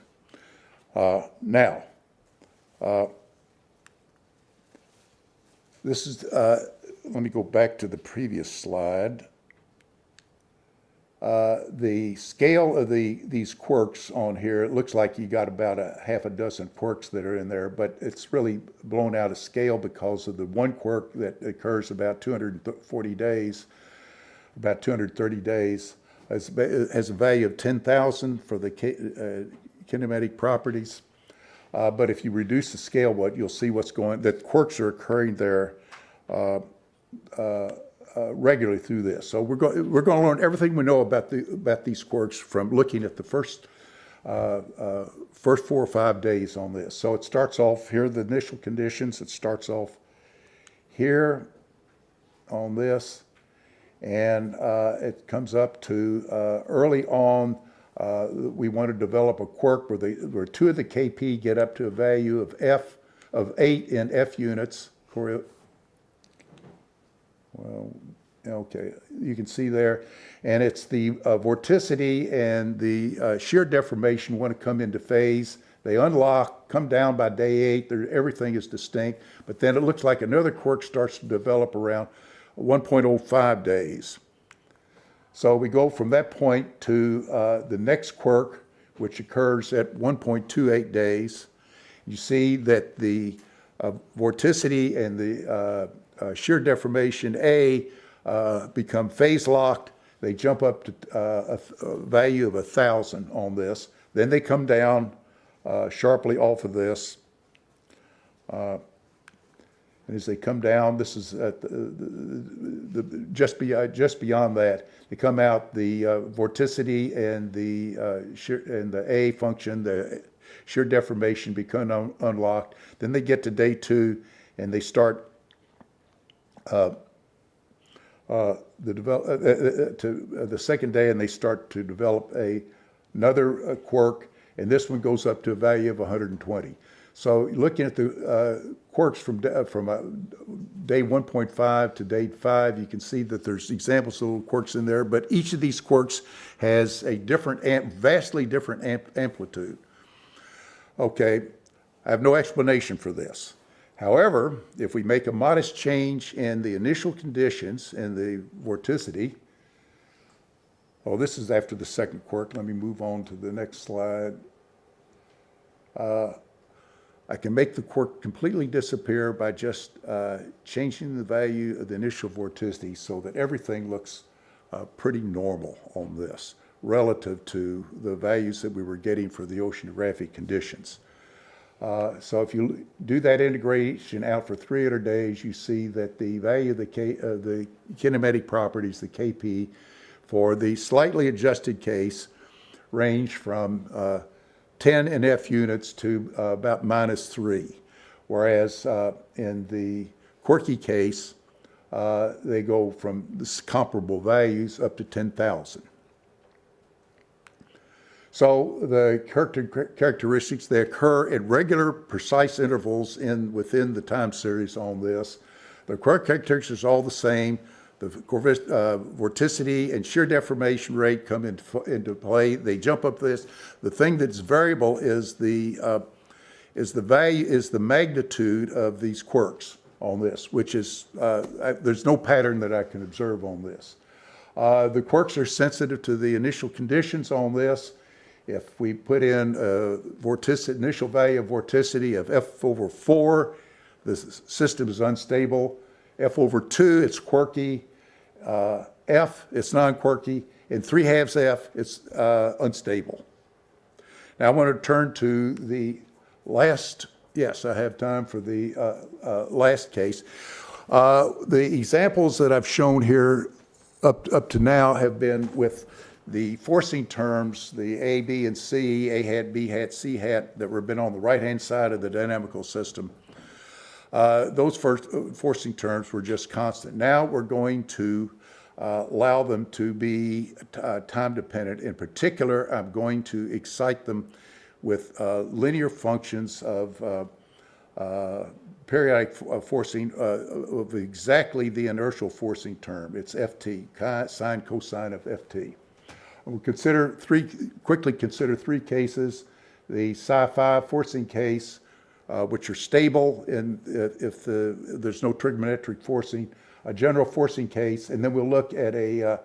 Now, this is, let me go back to the previous slide. The scale of these quirks on here, it looks like you got about a half a dozen quirks that are in there, but it's really blown out of scale because of the one quirk that occurs about 240 days, about 230 days, has a value of 10,000 for the kinematic properties. But if you reduce the scale, you'll see that quirks are occurring there regularly through this. So we're going to learn everything we know about these quirks from looking at the first 4 or 5 days on this. So it starts off here, the initial conditions. It starts off here on this, and it comes up to early on. We want to develop a quirk where 2 of the KP get up to a value of 8 in F units. Well, okay, you can see there, and it's the vorticity and the shear deformation want to come into phase. They unlock, come down by day 8. Everything is distinct, but then it looks like another quirk starts to develop around 1.05 days. So we go from that point to the next quirk, which occurs at 1.28 days. You see that the vorticity and the shear deformation A become phase locked. They jump up to a value of 1,000 on this. Then they come down sharply off of this. And as they come down, this is at just beyond that. They come out the vorticity and the A function, the shear deformation become unlocked. Then they get to day 2, and they start the second day, and they start to develop another quirk, and this one goes up to a value of 120. So looking at the quirks from day 1.5 to day 5, you can see that there's examples of little quirks in there, but each of these quirks has a vastly different amplitude. Okay, I have no explanation for this. However, if we make a modest change in the initial conditions and the vorticity, this is after the second quirk. Let me move on to the next slide. I can make the quirk completely disappear by just changing the value of the initial vorticity so that everything looks pretty normal on this relative to the values that we were getting for the oceanographic conditions. So if you do that integration out for 300 days, you see that the value of the kinematic properties, the KP, for the slightly adjusted case range from 10 in F units to about -3, whereas in the quirky case, they go from comparable values up to 10,000. So the characteristics, they occur at regular, precise intervals within the time series on this. The characteristics are all the same. The vorticity and shear deformation rate come into play. They jump up this. The thing that's variable is the magnitude of these quirks on this, which is there's no pattern that I can observe on this. The quirks are sensitive to the initial conditions on this. If we put in initial value of vorticity of F over 4, the system is unstable. F over 2, it's quirky. F, it's non-quirky. And 3/2 F, it's unstable. Now I want to turn to the last, yes, I have time for the last case. The examples that I've shown here up to now have been with the forcing terms, the A, B, and C, A hat, B hat, C hat, that were been on the right-hand side of the dynamical system. Those first forcing terms were just constant. Now we're going to allow them to be time dependent. In particular, I'm going to excite them with linear functions of periodic forcing of exactly the inertial forcing term. It's Ft, sine cosine of Ft. We'll quickly consider three cases: the psi-5 forcing case, which are stable if there's no trigonometric forcing, a general forcing case, and then we'll look at a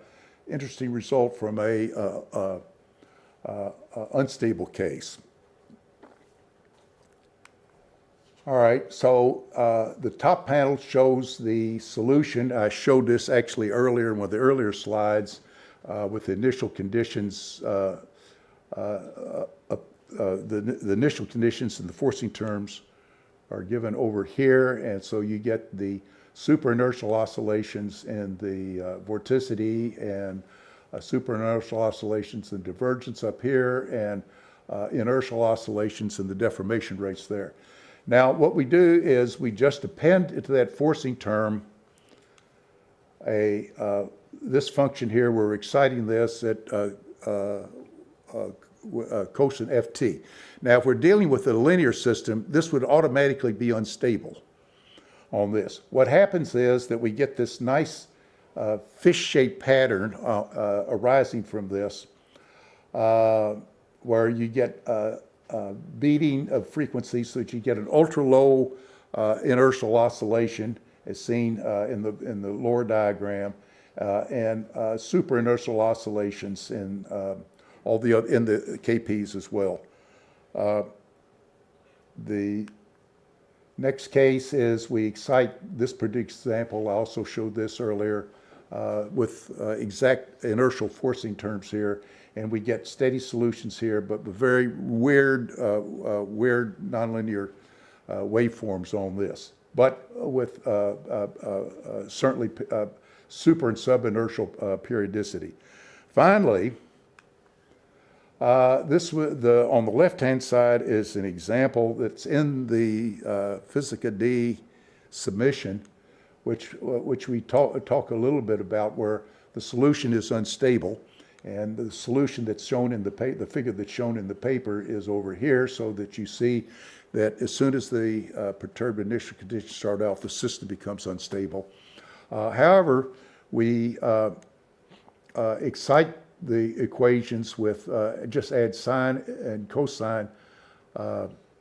interesting result from a unstable case. All right, so the top panel shows the solution. I showed this actually earlier in one of the earlier slides with the initial conditions, the initial conditions and the forcing terms are given over here, and so you get the superinertial oscillations and the vorticity, and superinertial oscillations and divergence up here, and inertial oscillations and the deformation rates there. Now, what we do is we just append to that forcing term this function here. We're exciting this at cosine Ft. Now, if we're dealing with a linear system, this would automatically be unstable on this. What happens is that we get this nice fish-shaped pattern arising from this, where you get beating of frequencies, so that you get an ultra-low inertial oscillation, as seen in the lower diagram, and super inertial oscillations in all the other, in the KPs as well. The next case is we excite this particular example. I also showed this earlier with exact inertial forcing terms here, and we get steady solutions here, but very weird, weird nonlinear waveforms on this, but with certainly super and subinertial periodicity. Finally, on the left-hand side is an example that's in the Physica D submission, which we talk a little bit about, where the solution is unstable. And the solution that's shown in the figure that's shown in the paper is over here, so that you see that as soon as the perturbed initial conditions start off, the system becomes unstable. However, we excite the equations with just add sine and cosine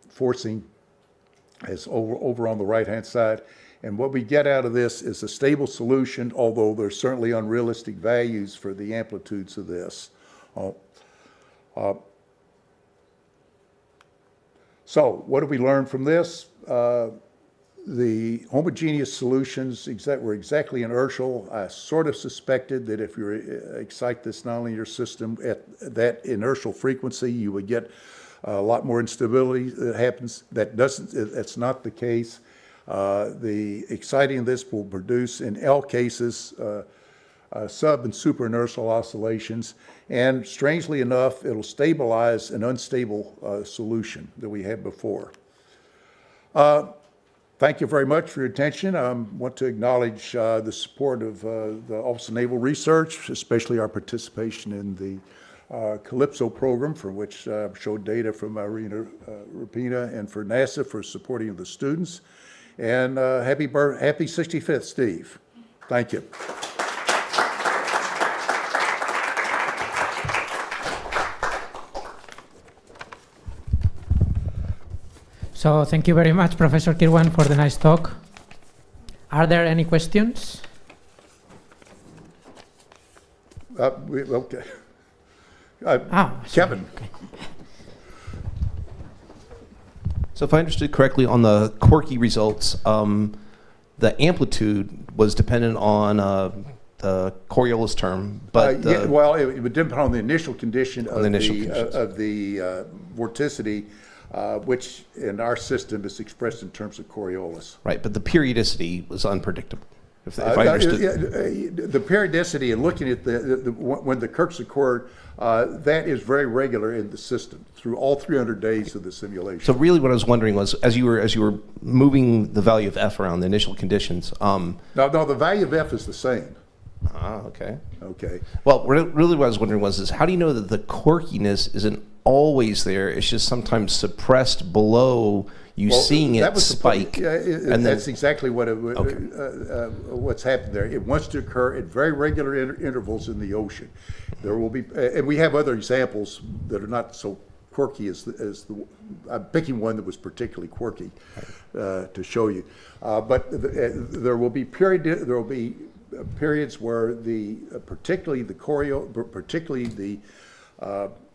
forcing as over on the right-hand side. And what we get out of this is a stable solution, although there's certainly unrealistic values for the amplitudes of this. So what do we learn from this? The homogeneous solutions were exactly inertial. I sort of suspected that if you excite this nonlinear system at that inertial frequency, you would get a lot more instability that happens. That's not the case. The exciting this will produce, in L cases, sub and super inertial oscillations, and strangely enough, it'll stabilize an unstable solution that we had before. Thank you very much for your attention. I want to acknowledge the support of the Office of Naval Research, especially our participation in the Calypso program, for which I showed data from Irina Rapina, and for NASA for supporting the students. And happy 65th, Steve. Thank you. So thank you very much, Professor Kirwan, for the nice talk. Are there any questions? Okay. Okay. Kevin. So if I understood correctly on the Corky results, the amplitude was dependent on the Coriolis term, but it would depend on the initial condition of the vorticity, which in our system is expressed in terms of Coriolis. Right, but the periodicity was unpredictable. If I understood. The periodicity and looking at when the Kirks occurred, that is very regular in the system through all 300 days of the simulation. So really what I was wondering was, as you were moving the value of F around the initial conditions. No, the value of F is the same. Okay. Okay. Well, really what I was wondering is how do you know that the quirkiness isn't always there? It's just sometimes suppressed below you seeing that it was the point. spike. Yeah, and that's then, exactly what Okay. what's happened there. It wants to occur at very regular intervals in the ocean. There will be, and we have other examples that are not so quirky as the I'm picking one that was particularly quirky to show you. But there will be periods where particularly the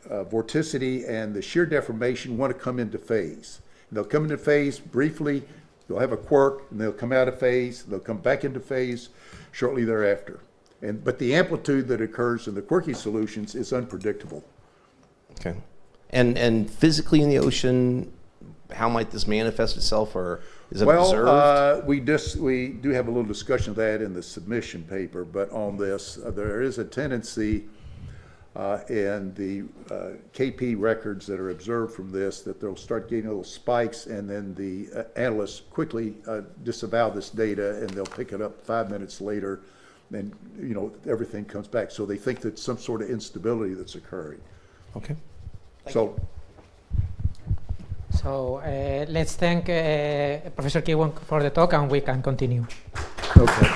vorticity and the shear deformation want to come into phase. They'll come into phase briefly, they'll have a quirk, and they'll come out of phase, they'll come back into phase shortly thereafter. But the amplitude that occurs in the quirky solutions is unpredictable. okay. And physically in the ocean, how might this manifest itself, or is it observed? We do have a little discussion of that in the submission paper, but on this, there is a tendency in the KP records that are observed from this that they'll start getting little spikes, and then the analysts quickly disavow this data, and they'll pick it up 5 minutes later, and everything comes back. So they think that some sort of instability that's occurring. Okay. So let's thank Professor Kiwon for the talk, and we can continue. Okay.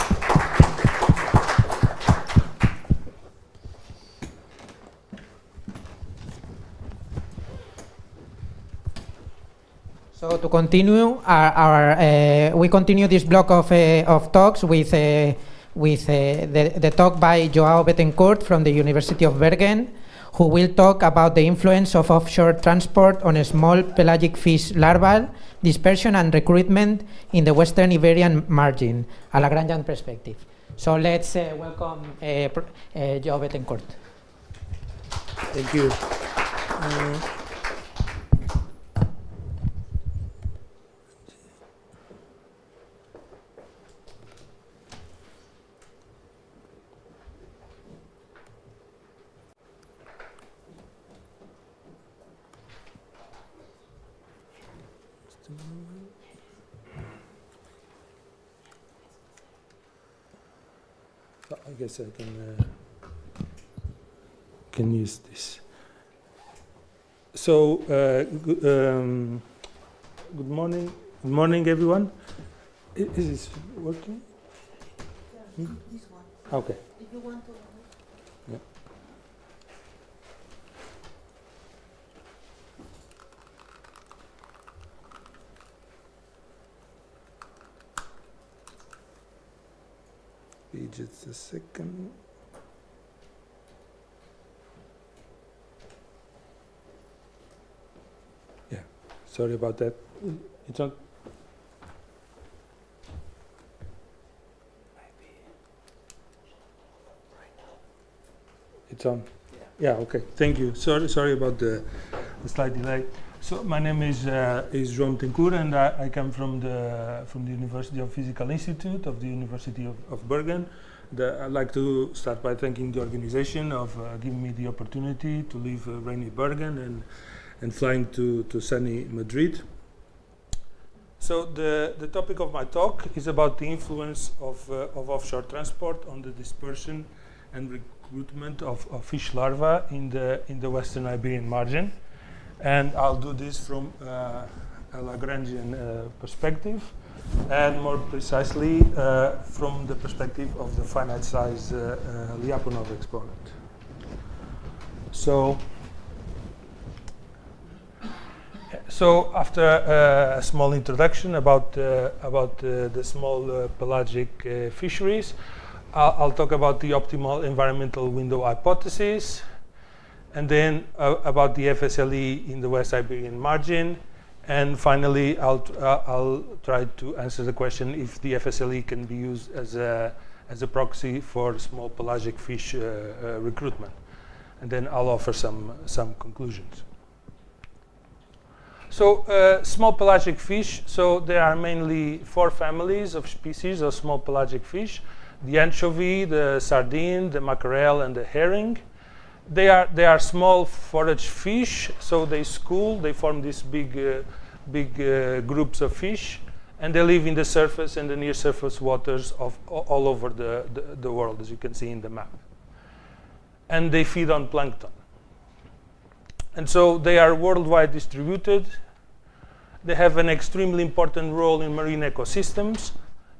So to continue, we continue this block of talks with the talk by Joao Betancourt from the University of Bergen, who will talk about the influence of offshore transport on a small pelagic fish larval dispersion and recruitment in the Western Iberian margin, a Lagrangian perspective. So let's welcome Joao Betancourt. Thank you. I guess I can use this. So good morning, everyone. Is this working? Yeah, this one. Okay. If you want to. Yeah. Just a second. Yeah, sorry about that. It's on. It's on. Yeah. Okay. Thank you. Sorry about the slight delay. So my name is João Betancourt, and I come from the University of Physical Institute of the University of Bergen. I'd like to start by thanking the organization of giving me the opportunity to leave rainy Bergen and flying to sunny Madrid. So the topic of my talk is about the influence of offshore transport on the dispersion and recruitment of fish larvae in the Western Iberian margin. And I'll do this from a Lagrangian perspective, and more precisely from the perspective of the finite size Lyapunov exponent. So after a small introduction about the small pelagic fisheries, I'll talk about the optimal environmental window hypothesis, and then about the FSLE in the West Iberian margin, and finally I'll try to answer the question if the FSLE can be used as a proxy for small pelagic fish recruitment, and then I'll offer some conclusions. So small pelagic fish, so there are mainly 4 families of species of small pelagic fish: the anchovy, the sardine, the mackerel, and the herring. They are small forage fish, so they school. They form these big groups of fish, and they live in the surface and the near surface waters of all over the world, as you can see in the map. And they feed on plankton. And so they are worldwide distributed. They have an extremely important role in marine ecosystems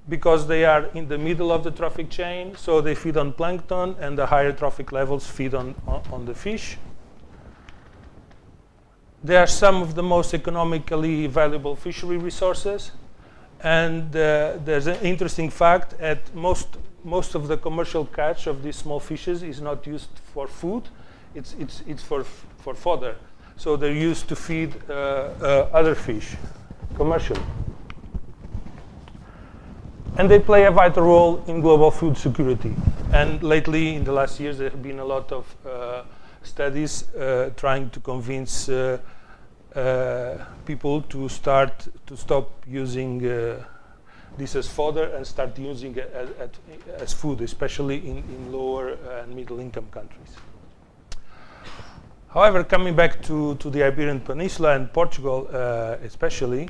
because they are in the middle of the trophic chain, so they feed on plankton, and the higher trophic levels feed on the fish. They are some of the most economically valuable fishery resources, and there's an interesting fact that most of the commercial catch of these small fishes is not used for food, it's for fodder. So they're used to feed other fish commercially. And they play a vital role in global food security. And lately, in the last years, there have been a lot of studies trying to convince people to stop using this as fodder and start using it as food, especially in lower and middle income countries. However, coming back to the Iberian Peninsula and Portugal especially,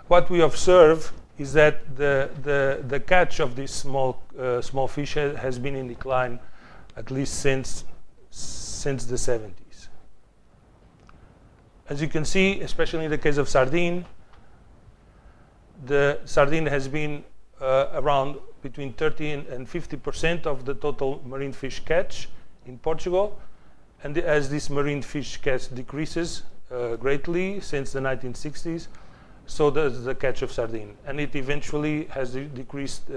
what we observe is that the catch of these small fish has been in decline at least since the 70s. As you can see, especially in the case of sardine, the sardine has been around between 30 and 50% of the total marine fish catch in Portugal. And as this marine fish catch decreases greatly since the 1960s, so does the catch of sardine. And it eventually has decreased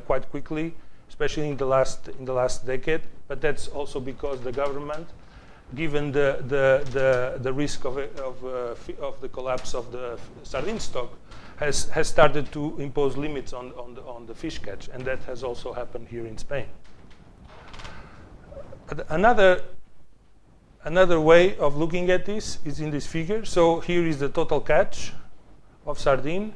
quite quickly, especially in the last decade. But that's also because the government, given the risk of the collapse of the sardine stock, has started to impose limits on the fish catch, and that has also happened here in Spain. Another way of looking at this is in this figure. So here is the total catch of sardine,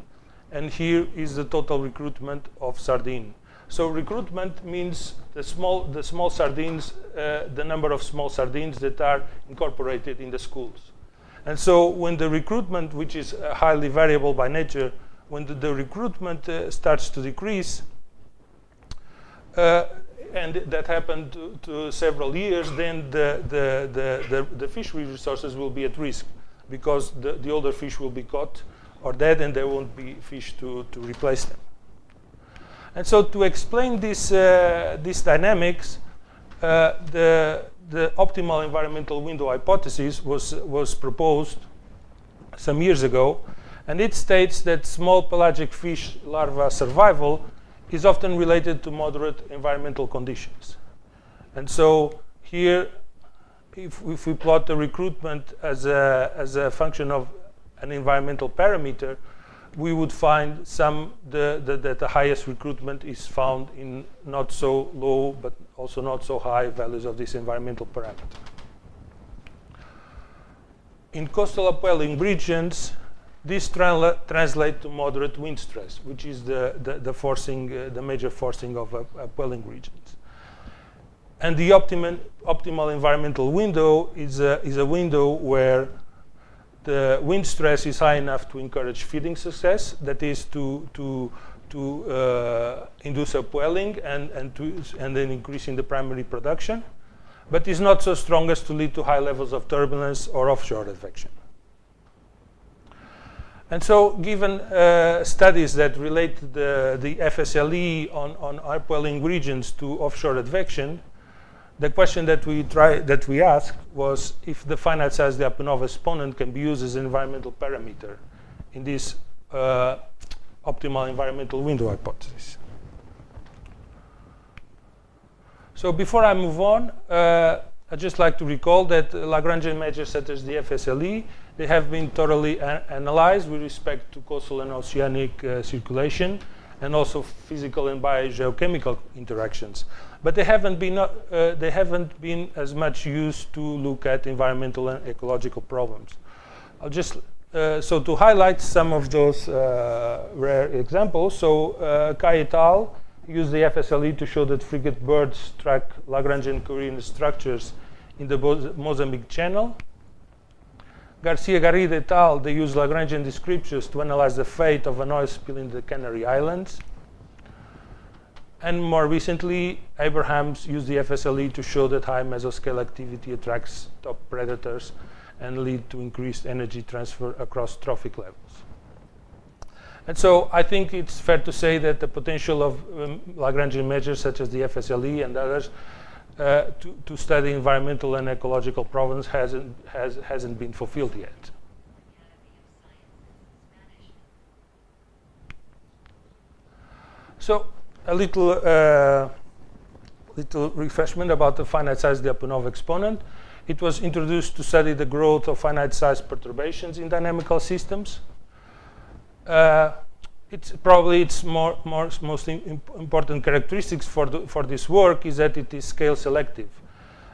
and here is the total recruitment of sardine. So recruitment means the small sardines, the number of small sardines that are incorporated in the schools. And so when the recruitment, which is highly variable by nature, when the recruitment starts to decrease, and that happened to several years, then the fishery resources will be at risk, because the older fish will be caught or dead, and there won't be fish to replace them. And so to explain these dynamics, the optimal environmental window hypothesis was proposed some years ago, and it states that small pelagic fish larva survival is often related to moderate environmental conditions. And so here, if we plot the recruitment as a function of an environmental parameter, we would find that the highest recruitment is found in not so low but also not so high values of this environmental parameter. In coastal upwelling regions, this translates to moderate wind stress, which is the major forcing of upwelling regions. And the optimal environmental window is a window where the wind stress is high enough to encourage feeding success, that is to induce upwelling and then increasing the primary production, but is not so strong as to lead to high levels of turbulence or offshore advection. And so, given studies that relate the FSLE on upwelling regions to offshore advection, the question that we asked was if the finite size Lyapunov exponent can be used as an environmental parameter in this optimal environmental window hypothesis. So before I move on, I'd just like to recall that Lagrangian measures such as the FSLE, they have been thoroughly analyzed with respect to coastal and oceanic circulation, and also physical and biogeochemical interactions. But they haven't been as much used to look at environmental and ecological problems. I'll just so to highlight some of those rare examples. So Kai et al. Used the FSLE to show that frigate birds track Lagrangian coherent structures in the Mozambique Channel. Garcia Garrido et al., they use Lagrangian descriptors to analyze the fate of an oil spill in the Canary Islands. And more recently, Abrahams used the FSLE to show that high mesoscale activity attracts top predators and lead to increased energy transfer across trophic levels. And so I think it's fair to say that the potential of Lagrangian measures such as the FSLE and others to study environmental and ecological problems hasn't been fulfilled yet. So a little refreshment about the finite-sized Lyapunov exponent. It was introduced to study the growth of finite-sized perturbations in dynamical systems. It's probably its most important characteristics for this work is that it is scale selective.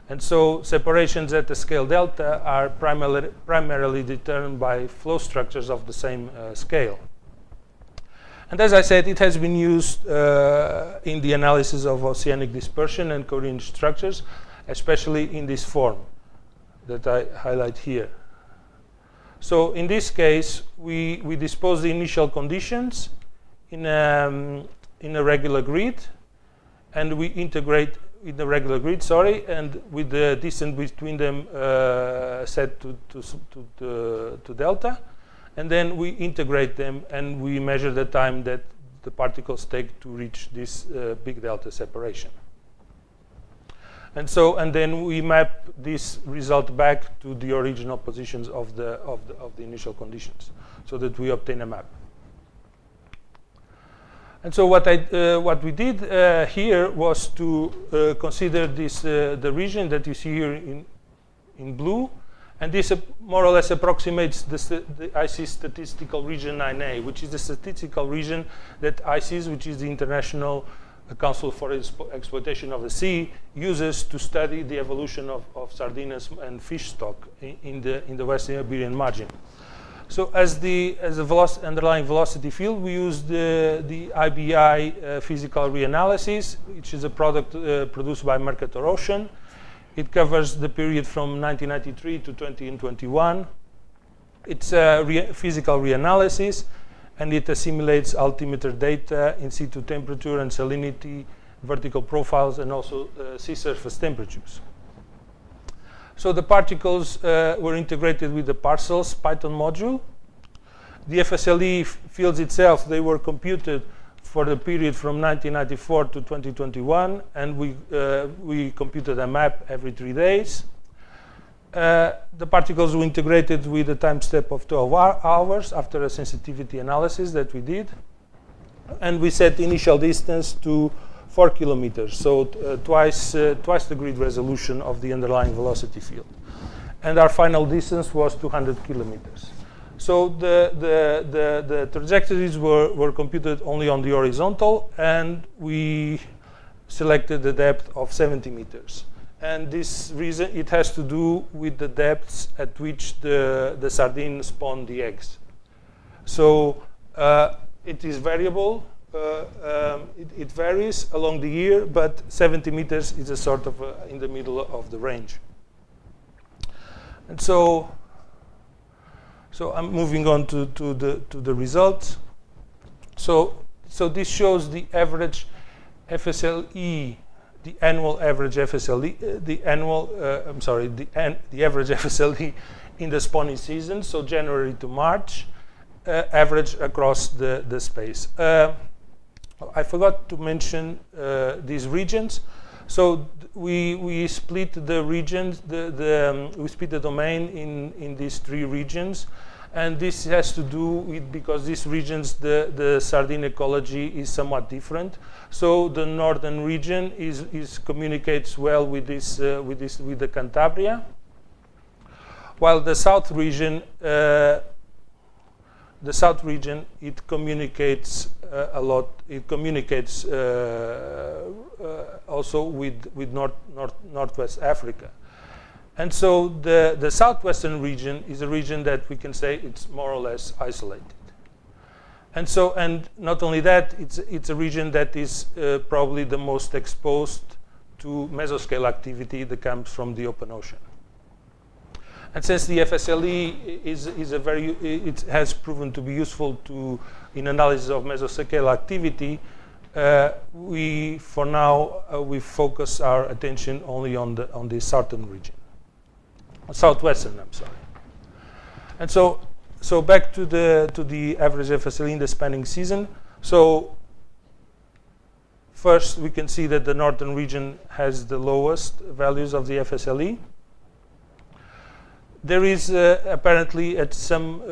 And so separations at the scale delta are primarily determined by flow structures of the same scale. And as I said, it has been used in the analysis of oceanic dispersion and coherent structures, especially in this form that I highlight here. So in this case, we dispose the initial conditions in a regular grid, and we integrate in the regular grid, and with the distance between them set to delta, and then we integrate them and we measure the time that the particles take to reach this big delta separation. And then we map this result back to the original positions of the initial conditions, so that we obtain a map. And so what we did here was to consider this the region that you see here in blue, and this more or less approximates the ICES statistical region 9A, which is the statistical region that ICES, which is the International Council for Exploitation of the Sea, uses to study the evolution of sardines and fish stock in the Western Iberian margin. So as the underlying velocity field, we use the IBI physical reanalysis, which is a product produced by Mercator Ocean. It covers the period from 1993 to 2021. It's a physical reanalysis, and it assimilates altimeter data, in situ temperature and salinity, vertical profiles, and also sea surface temperatures. So the particles were integrated with the parcels Python module. The FSLE fields itself, they were computed for the period from 1994 to 2021, and we computed a map every 3 days. The particles were integrated with a time step of 12 hours after a sensitivity analysis that we did. And we set the initial distance to 4 kilometers, so twice the grid resolution of the underlying velocity field. And our final distance was 200 kilometers. So the trajectories were computed only on the horizontal, and we selected the depth of 70 meters. And this reason, it has to do with the depths at which the sardine spawn the eggs. So it is variable. It varies along the year, but 70 meters is a sort of in the middle of the range. And so I'm moving on to the results. So this shows the average FSLE, the annual average FSLE, the average FSLE in the spawning season, so January to March, average across the space. I forgot to mention these regions. So we split the regions, we split the domain in these 3 regions, and this has to do with because these regions the sardine ecology is somewhat different. So the northern region communicates well with the Cantabria, while the south region it communicates a lot. It communicates also with Northwest Africa. And so the southwestern region is a region that we can say it's more or less isolated. And so, and not only that, it's a region that is probably the most exposed to mesoscale activity that comes from the open ocean. And since the FSLE it has proven to be useful in analysis of mesoscale activity, we focus our attention only on the southern region, southwestern. I'm sorry. And so back to the average FSLE in the spanning season. So first, we can see that the northern region has the lowest values of the FSLE. There is apparently some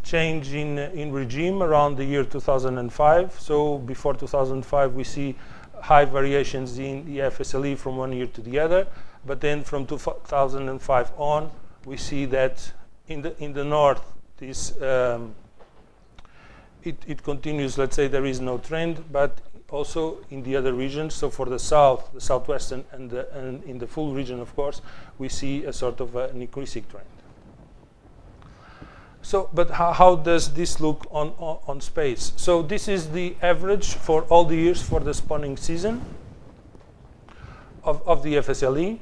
change in regime around the year 2005. So before 2005, we see high variations in the FSLE from one year to the other. But then from 2005 on, we see that in the north, this it continues. Let's say there is no trend, but also in the other regions. So for the south, the southwestern, and in the full region, of course, we see a sort of an increasing trend. So, but how does this look on space? So this is the average for all the years for the spawning season of the FSLE.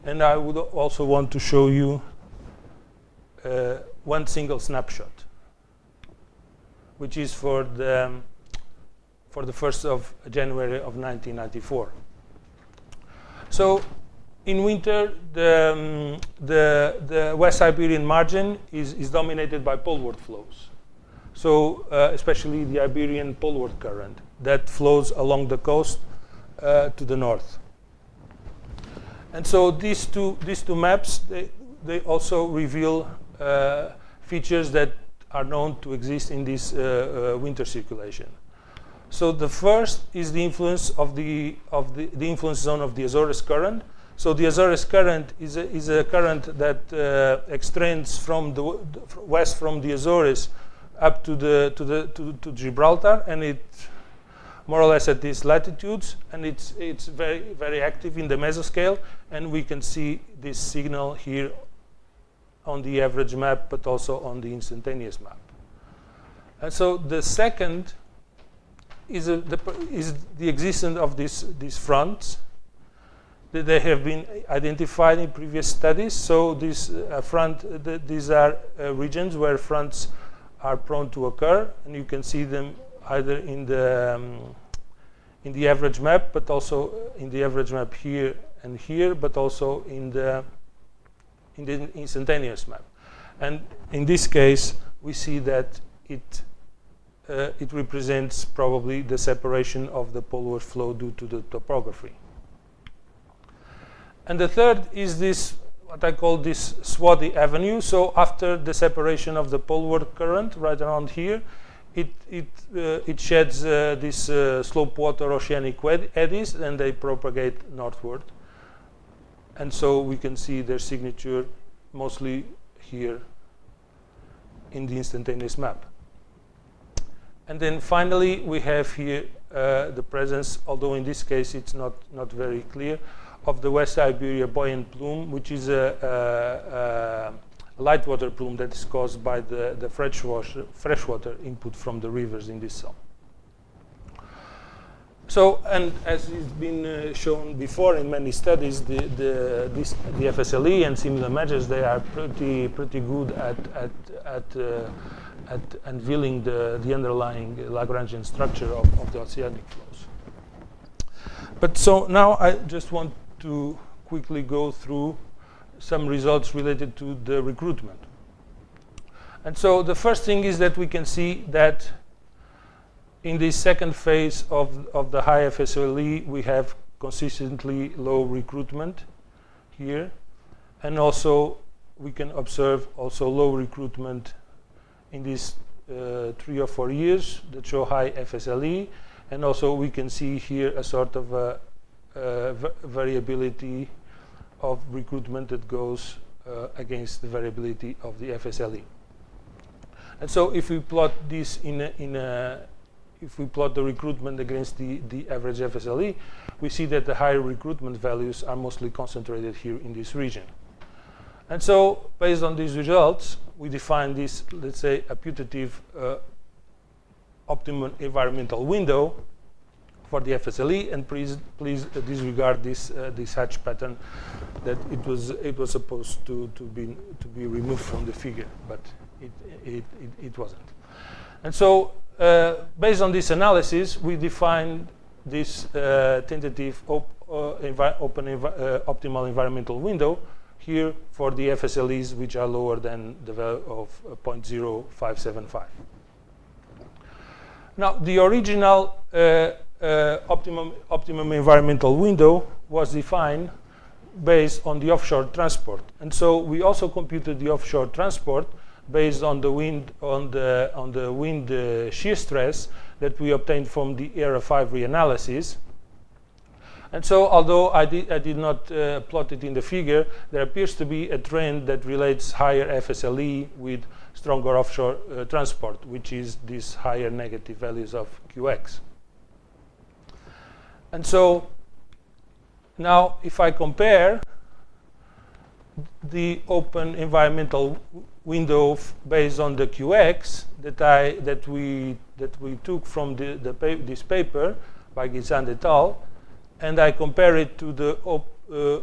And I would also want to show you one single snapshot, which is for the 1st of January of 1994. So in winter, the West Siberian margin is dominated by poleward flows. So especially the Iberian poleward current that flows along the coast to the north. And so these two maps, they also reveal features that are known to exist in this winter circulation. So the first is the influence of the influence zone of the Azores current. So the Azores current is a current that extends from the west from the Azores up to Gibraltar, and it more or less at these latitudes, and it's very, very active in the mesoscale, and we can see this signal here on the average map, but also on the instantaneous map. And so the second is the existence of these fronts that they have been identified in previous studies. So these these are regions where fronts are prone to occur, and you can see them either in the average map, but also in the average map here and here, but also in the instantaneous map. And in this case, we see that it represents probably the separation of the poleward flow due to the topography. And the third is this, what I call this swarthy avenue. So after the separation of the poleward current, right around here, it sheds this slope water oceanic eddies, and they propagate northward. And so we can see their signature mostly here in the instantaneous map. And then finally, we have here the presence, although in this case it's not very clear, of the West Siberia buoyant plume, which is a light water plume that is caused by the freshwater input from the rivers in this zone. So, and as has been shown before in many studies, the FSLE and similar measures, they are pretty good at unveiling the underlying Lagrangian structure of the oceanic flows. But so now I just want to quickly go through some results related to the recruitment. And so the first thing is that we can see that in this second phase of the high FSLE, we have consistently low recruitment here. And also we can observe also low recruitment in these 3 or 4 years that show high FSLE. And also we can see here a sort of variability of recruitment that goes against the variability of the FSLE. And so if we plot this if we plot the recruitment against the average FSLE, we see that the higher recruitment values are mostly concentrated here in this region. And so based on these results, we define this, let's say, a putative optimum environmental window for the FSLE, and please disregard this hatch pattern that it was supposed to be removed from the figure, but it wasn't. And so based on this analysis, we defined this tentative optimal environmental window here for the FSLEs which are lower than the value of 0.0575. Now, the original optimum environmental window was defined based on the offshore transport, and so we also computed the offshore transport based on the wind shear stress that we obtained from the ERA 5 reanalysis. And so, although I did not plot it in the figure, there appears to be a trend that relates higher FSLE with stronger offshore transport, which is these higher negative values of QX. And so, now if I compare the open environmental window based on the QX that we took from this paper by Guizan et al., and I compare it to the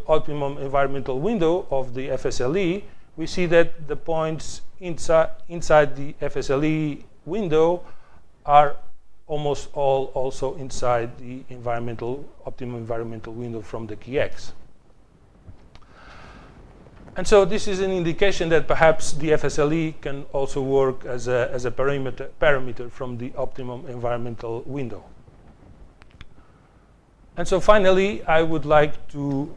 optimum environmental window of the FSLE, we see that the points inside the FSLE window are almost all also inside the optimum environmental window from the KX. And so this is an indication that perhaps the FSLE can also work as a parameter from the optimum environmental window. And so finally, I would like to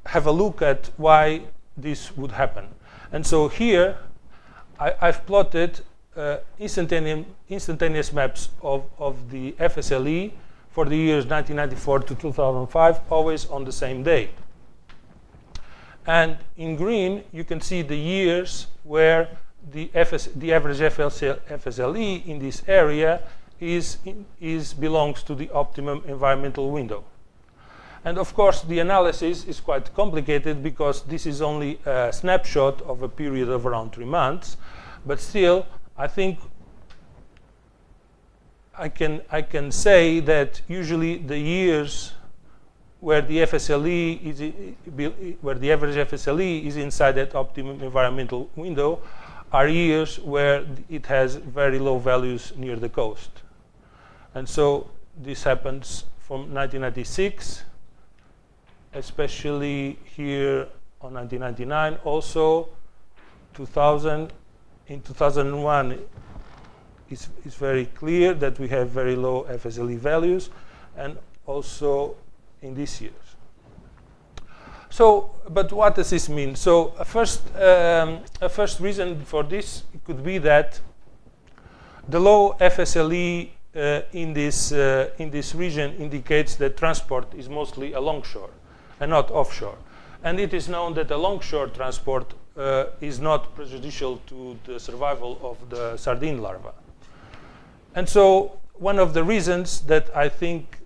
have a look at why this would happen. And so here, I've plotted instantaneous maps of the FSLE for the years 1994 to 2005, always on the same day. And in green, you can see the years where the average FSLE in this area belongs to the optimum environmental window. And of course, the analysis is quite complicated because this is only a snapshot of a period of around 3 months. But still, I think I can say that usually the years where the FSLE where the average FSLE is inside that optimum environmental window are years where it has very low values near the coast. And so this happens from 1996, especially here on 1999, also 2000. In 2001, it's very clear that we have very low FSLE values, and also in these years. So, but what does this mean? So a first reason for this could be that the low FSLE in this region indicates that transport is mostly alongshore and not offshore. And it is known that alongshore transport is not prejudicial to the survival of the sardine larva. And so one of the reasons that I think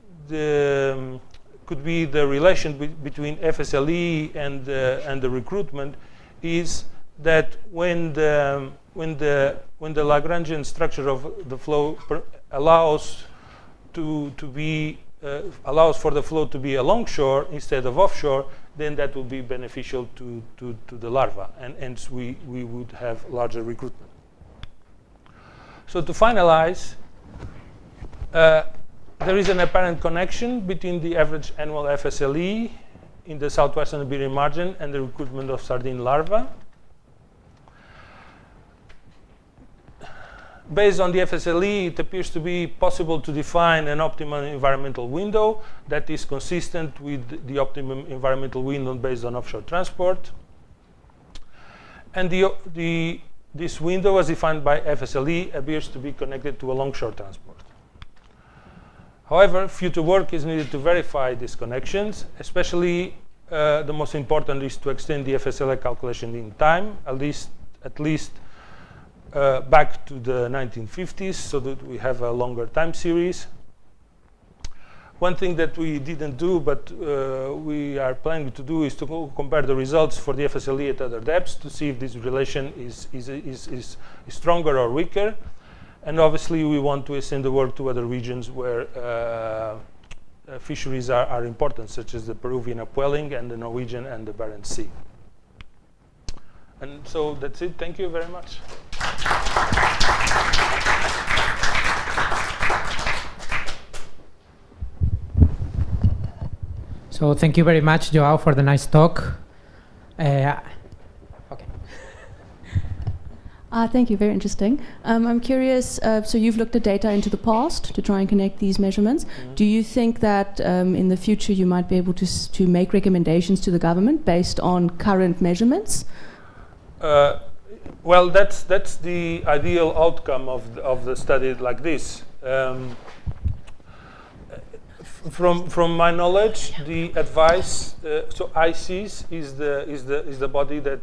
could be the relation between FSLE and the recruitment is that when the Lagrangian structure of the flow allows for the flow to be alongshore instead of offshore, then that will be beneficial to the larva, and hence we would have larger recruitment. So to finalize, there is an apparent connection between the average annual FSLE in the southwestern Iberian margin and the recruitment of sardine larvae. Based on the FSLE, it appears to be possible to define an optimal environmental window that is consistent with the optimum environmental window based on offshore transport. And this window, as defined by FSLE, appears to be connected to a longshore transport. However, future work is needed to verify these connections, especially the most important is to extend the FSLE calculation in time, at least back to the 1950s, so that we have a longer time series. One thing that we didn't do, but we are planning to do, is to compare the results for the FSLE at other depths to see if this relation is stronger or weaker. And obviously we want to extend the work to other regions where fisheries are important, such as the Peruvian upwelling and the Norwegian and the Barents Sea. And so that's it. Thank you very much. So thank you very much, Joao, for the nice talk. Okay. Thank you, very interesting. I'm curious, so you've looked at data into the past to try and connect these measurements. Do you think that in the future you might be able to make recommendations to the government based on current measurements? Well, that's the ideal outcome of the study like this. From my knowledge, the advice, so ICES is the body that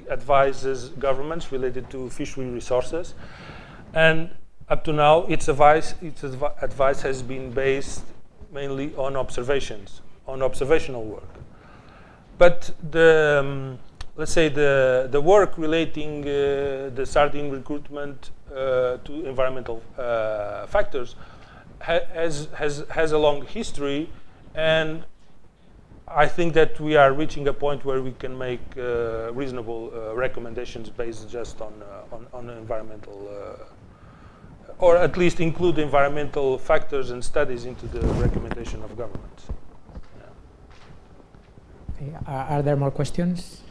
advises governments related to fishery resources, and up to now its advice has been based mainly on observations, on observational work. But let's say the work relating the sardine recruitment to environmental factors has a long history, and I think that we are reaching a point where we can make reasonable recommendations based just on environmental, or at least include environmental factors and studies into the recommendation of governments. Yeah. Okay, are there more questions?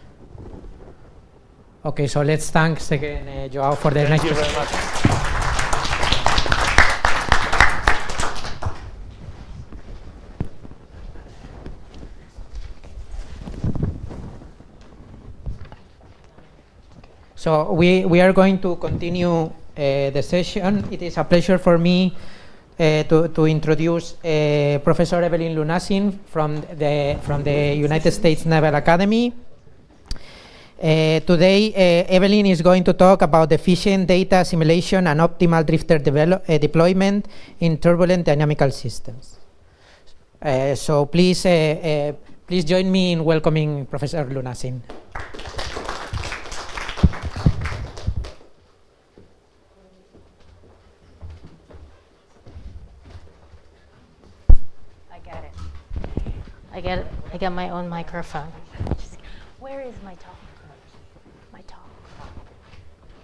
Okay, so let's thank again Joao for the nice presentation. Thank you very much. So we are going to continue the session. It is a pleasure for me to introduce Professor Evelyn Lunasin from the United States Naval Academy. Today, Evelyn is going to talk about efficient data assimilation and optimal drifter deployment in turbulent dynamical systems. So please join me in welcoming Professor Lunasin. I got my own microphone. Where is my talk? My talk.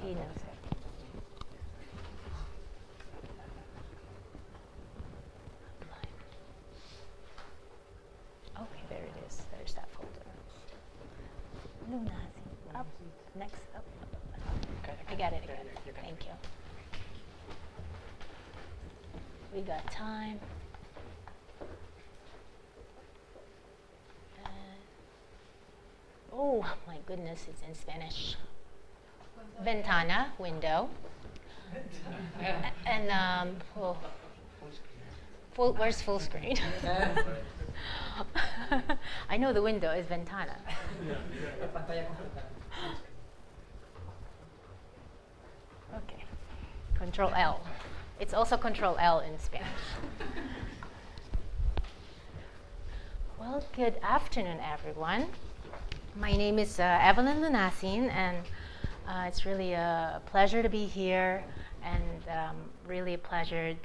He knows it. Okay, there it is. There's that folder. Luna, up, next, up. I got it. Thank you. We got time. Oh my goodness, it's in Spanish. Ventana, window. And where's full screen? I know the window is ventana. Okay, Control L. It's also Control L in Spanish. Well, good afternoon, everyone. My name is Evelyn Lunasin, and it's really a pleasure to be here, and really a pleasure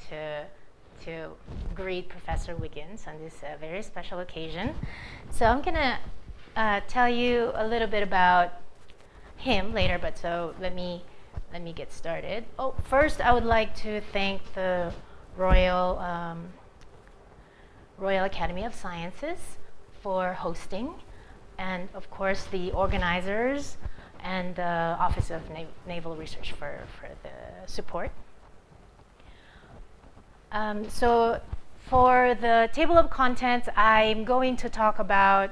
to greet Professor Wiggins on this very special occasion. So I'm gonna tell you a little bit about him later, but so let me get started. Oh, first I would like to thank the Royal Academy of Sciences for hosting, and of course the organizers and the Office of Naval Research for the support. So for the table of contents, I'm going to talk about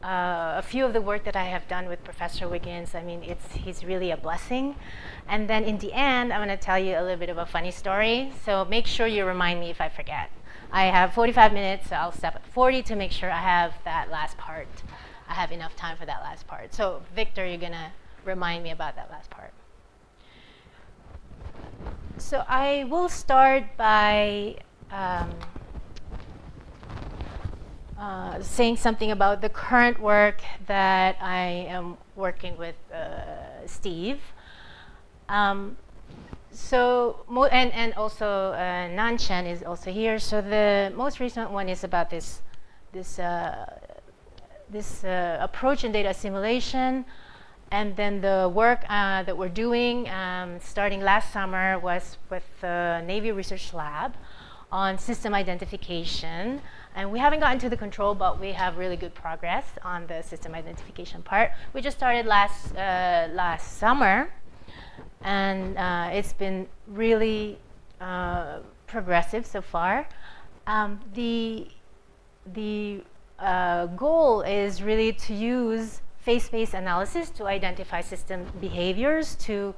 a few of the work that I have done with Professor Wiggins. I mean, he's really a blessing. And then in the end, I'm going to tell you a little bit of a funny story. So make sure you remind me if I forget. I have 45 minutes, so I'll stop at 40 to make sure I have that last part. I have enough time for that last part. So Victor, you're going to remind me about that last part. So I will start by saying something about the current work that I am working with Steve. And also Nan Chen is also here. So the most recent one is about this approach in data assimilation. And then the work that we're doing starting last summer was with the Navy Research Lab on system identification. And we haven't gotten to the control, but we have really good progress on the system identification part. We just started last summer, and it's been really progressive so far. The goal is really to use face-based analysis to identify system behaviors to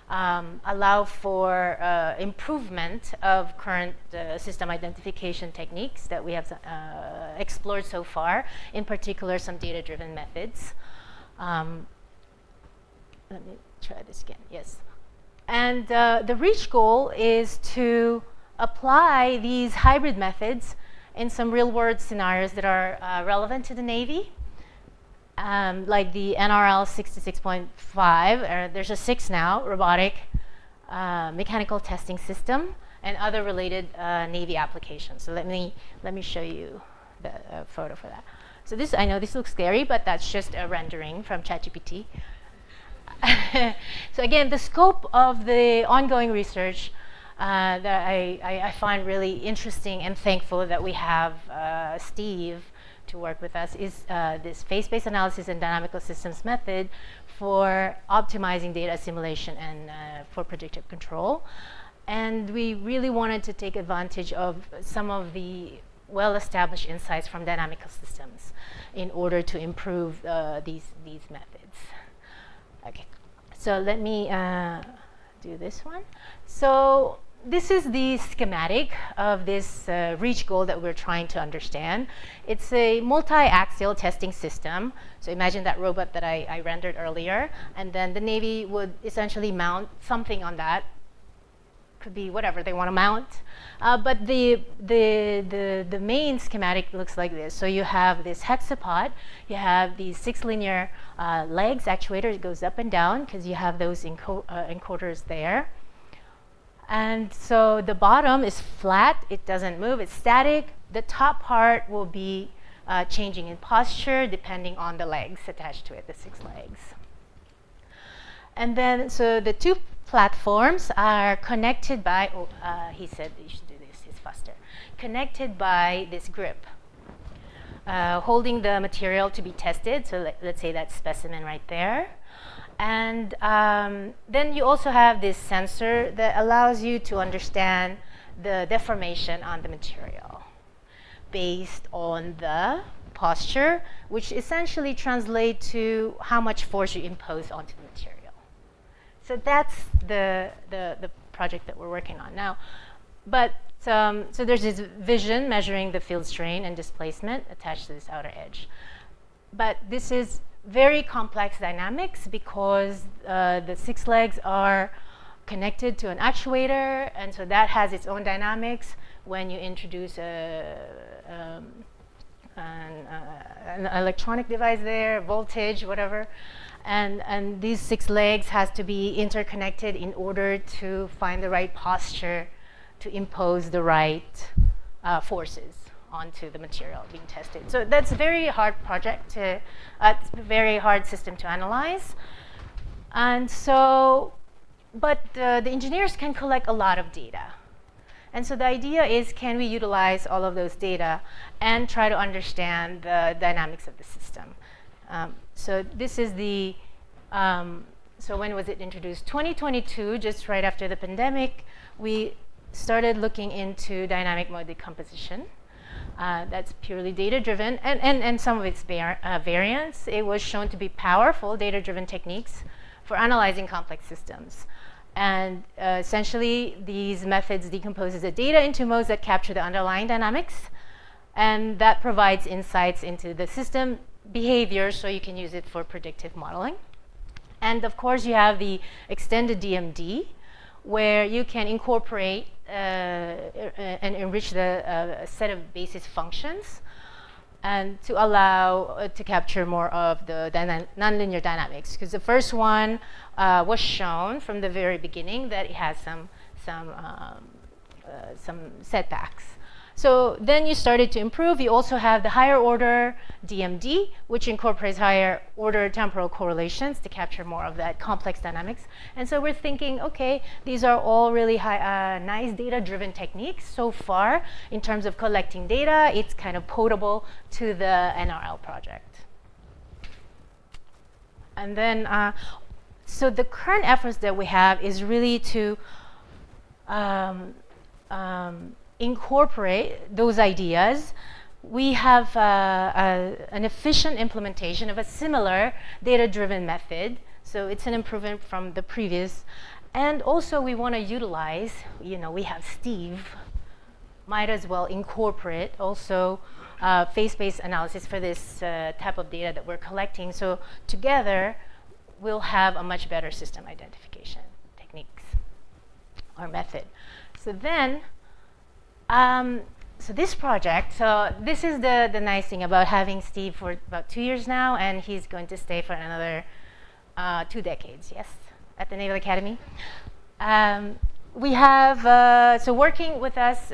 allow for improvement of current system identification techniques that we have explored so far, in particular some data-driven methods. Let me try this again, yes. And the reach goal is to apply these hybrid methods in some real-world scenarios that are relevant to the Navy. Like the NRL 66.5, there's a 6 now, robotic mechanical testing system, and other related Navy applications. So let me show you the photo for that. So this, I know this looks scary, but that's just a rendering from ChatGPT. So again, the scope of the ongoing research that I find really interesting and thankful that we have Steve to work with us is this face-based analysis and dynamical systems method for optimizing data assimilation and for predictive control. And we really wanted to take advantage of some of the well-established insights from dynamical systems in order to improve these methods. Okay, so let me do this one. So this is the schematic of this reach goal that we're trying to understand. It's a multi-axial testing system. So imagine that robot that I rendered earlier, and then the Navy would essentially mount something on that. Could be whatever they want to mount. But the main schematic looks like this. So you have this hexapod. You have these 6 linear legs, actuator. It goes up and down because you have those encoders there. And so the bottom is flat, it doesn't move, it's static. The top part will be changing in posture depending on the legs attached to it, the 6 legs. And then, so the 2 platforms are connected by, he said you should do this, it's faster. Connected by this grip, holding the material to be tested. So let's say that specimen right there. And then you also have this sensor that allows you to understand the deformation on the material based on the posture, which essentially translates to how much force you impose onto the material. So that's the project that we're working on now. But so there's this vision measuring the field strain and displacement attached to this outer edge. But this is very complex dynamics because the 6 legs are connected to an actuator, and so that has its own dynamics when you introduce an electronic device there, voltage, whatever. And these 6 legs has to be interconnected in order to find the right posture to impose the right forces onto the material being tested. So that's a very hard project to, it's a very hard system to analyze. And so, but the engineers can collect a lot of data. And so the idea is, can we utilize all of those data and try to understand the dynamics of the system? So this is the, so when was it introduced? 2022, just right after the pandemic, we started looking into dynamic mode decomposition. That's purely data-driven, and some of its variants. It was shown to be powerful data-driven techniques for analyzing complex systems. And essentially, these methods decomposes the data into modes that capture the underlying dynamics, and that provides insights into the system behavior, so you can use it for predictive modeling. And of course, you have the extended DMD, where you can incorporate and enrich the set of basis functions and to allow to capture more of the nonlinear dynamics. Because the first one was shown from the very beginning that it has some setbacks. So then you started to improve. You also have the higher order DMD, which incorporates higher order temporal correlations to capture more of that complex dynamics. And so we're thinking, okay, these are all really nice data-driven techniques so far. In terms of collecting data, it's kind of potable to the NRL project. And then, so the current efforts that we have is really to incorporate those ideas. We have an efficient implementation of a similar data-driven method. So it's an improvement from the previous. And also we want to utilize, we have Steve, might as well incorporate also phase-based analysis for this type of data that we're collecting. So together, we'll have a much better system identification techniques or method. So then, so this project, so this is the nice thing about having Steve for about 2 years now, and he's going to stay for another 2 decades, yes, at the Naval Academy. We have, so working with us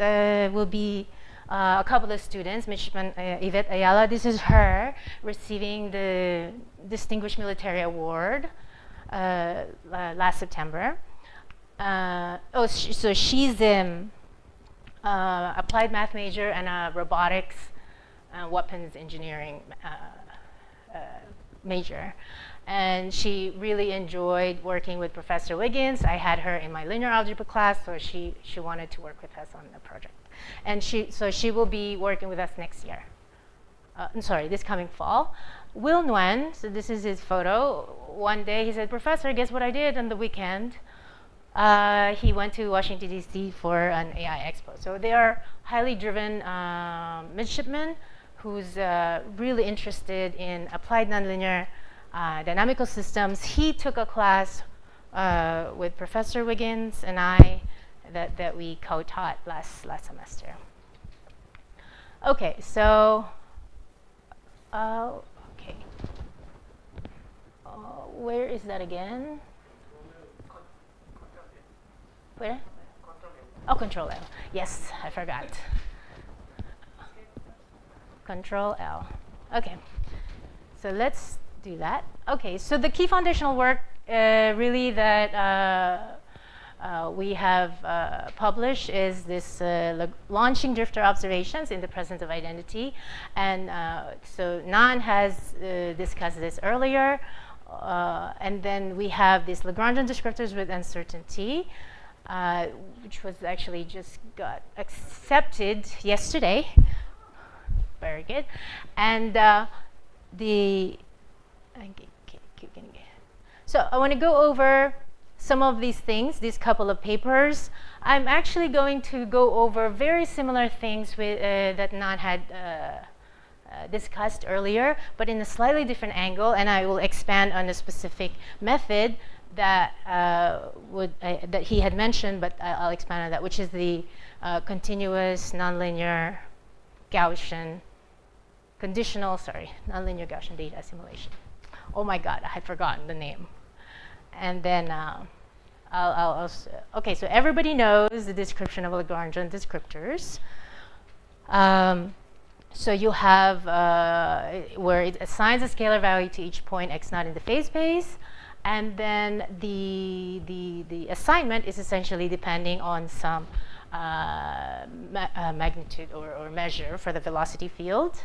will be a couple of students, Midshipman Yvette Ayala. This is her receiving the Distinguished Military Award last September. So she's applied math major and a robotics weapons engineering major. And she really enjoyed working with Professor Wiggins. I had her in my linear algebra class, so she wanted to work with us on the project. And so she will be working with us next year. This coming fall. Will Nguyen, so this is his photo. One day he said, "Professor, guess what I did on the weekend?" He went to Washington, D.C. for an AI expo. So they are highly driven midshipmen who's really interested in applied nonlinear dynamical systems. He took a class with Professor Wiggins and I that we co-taught last semester. Okay, so, okay. Where is that again? Where? Oh, Control L. Yes, I forgot. Control L. Okay, so let's do that. Okay, so the key foundational work really that we have published is this launching drifter observations in the presence of identity. And so Nan has discussed this earlier. And then we have these Lagrangian descriptors with uncertainty, which was actually just got accepted yesterday. Very good. And so I want to go over some of these things, these couple of papers. I'm actually going to go over very similar things with, that Nan had discussed earlier, but in a slightly different angle, and I will expand on a specific method that that he had mentioned, but I'll expand on that, which is the continuous nonlinear Gaussian nonlinear Gaussian data assimilation. Oh my God, I had forgotten the name. And then okay, so everybody knows the description of Lagrangian descriptors. So you have where it assigns a scalar value to each point x0 in the phase space, and then the assignment is essentially depending on some magnitude or measure for the velocity field.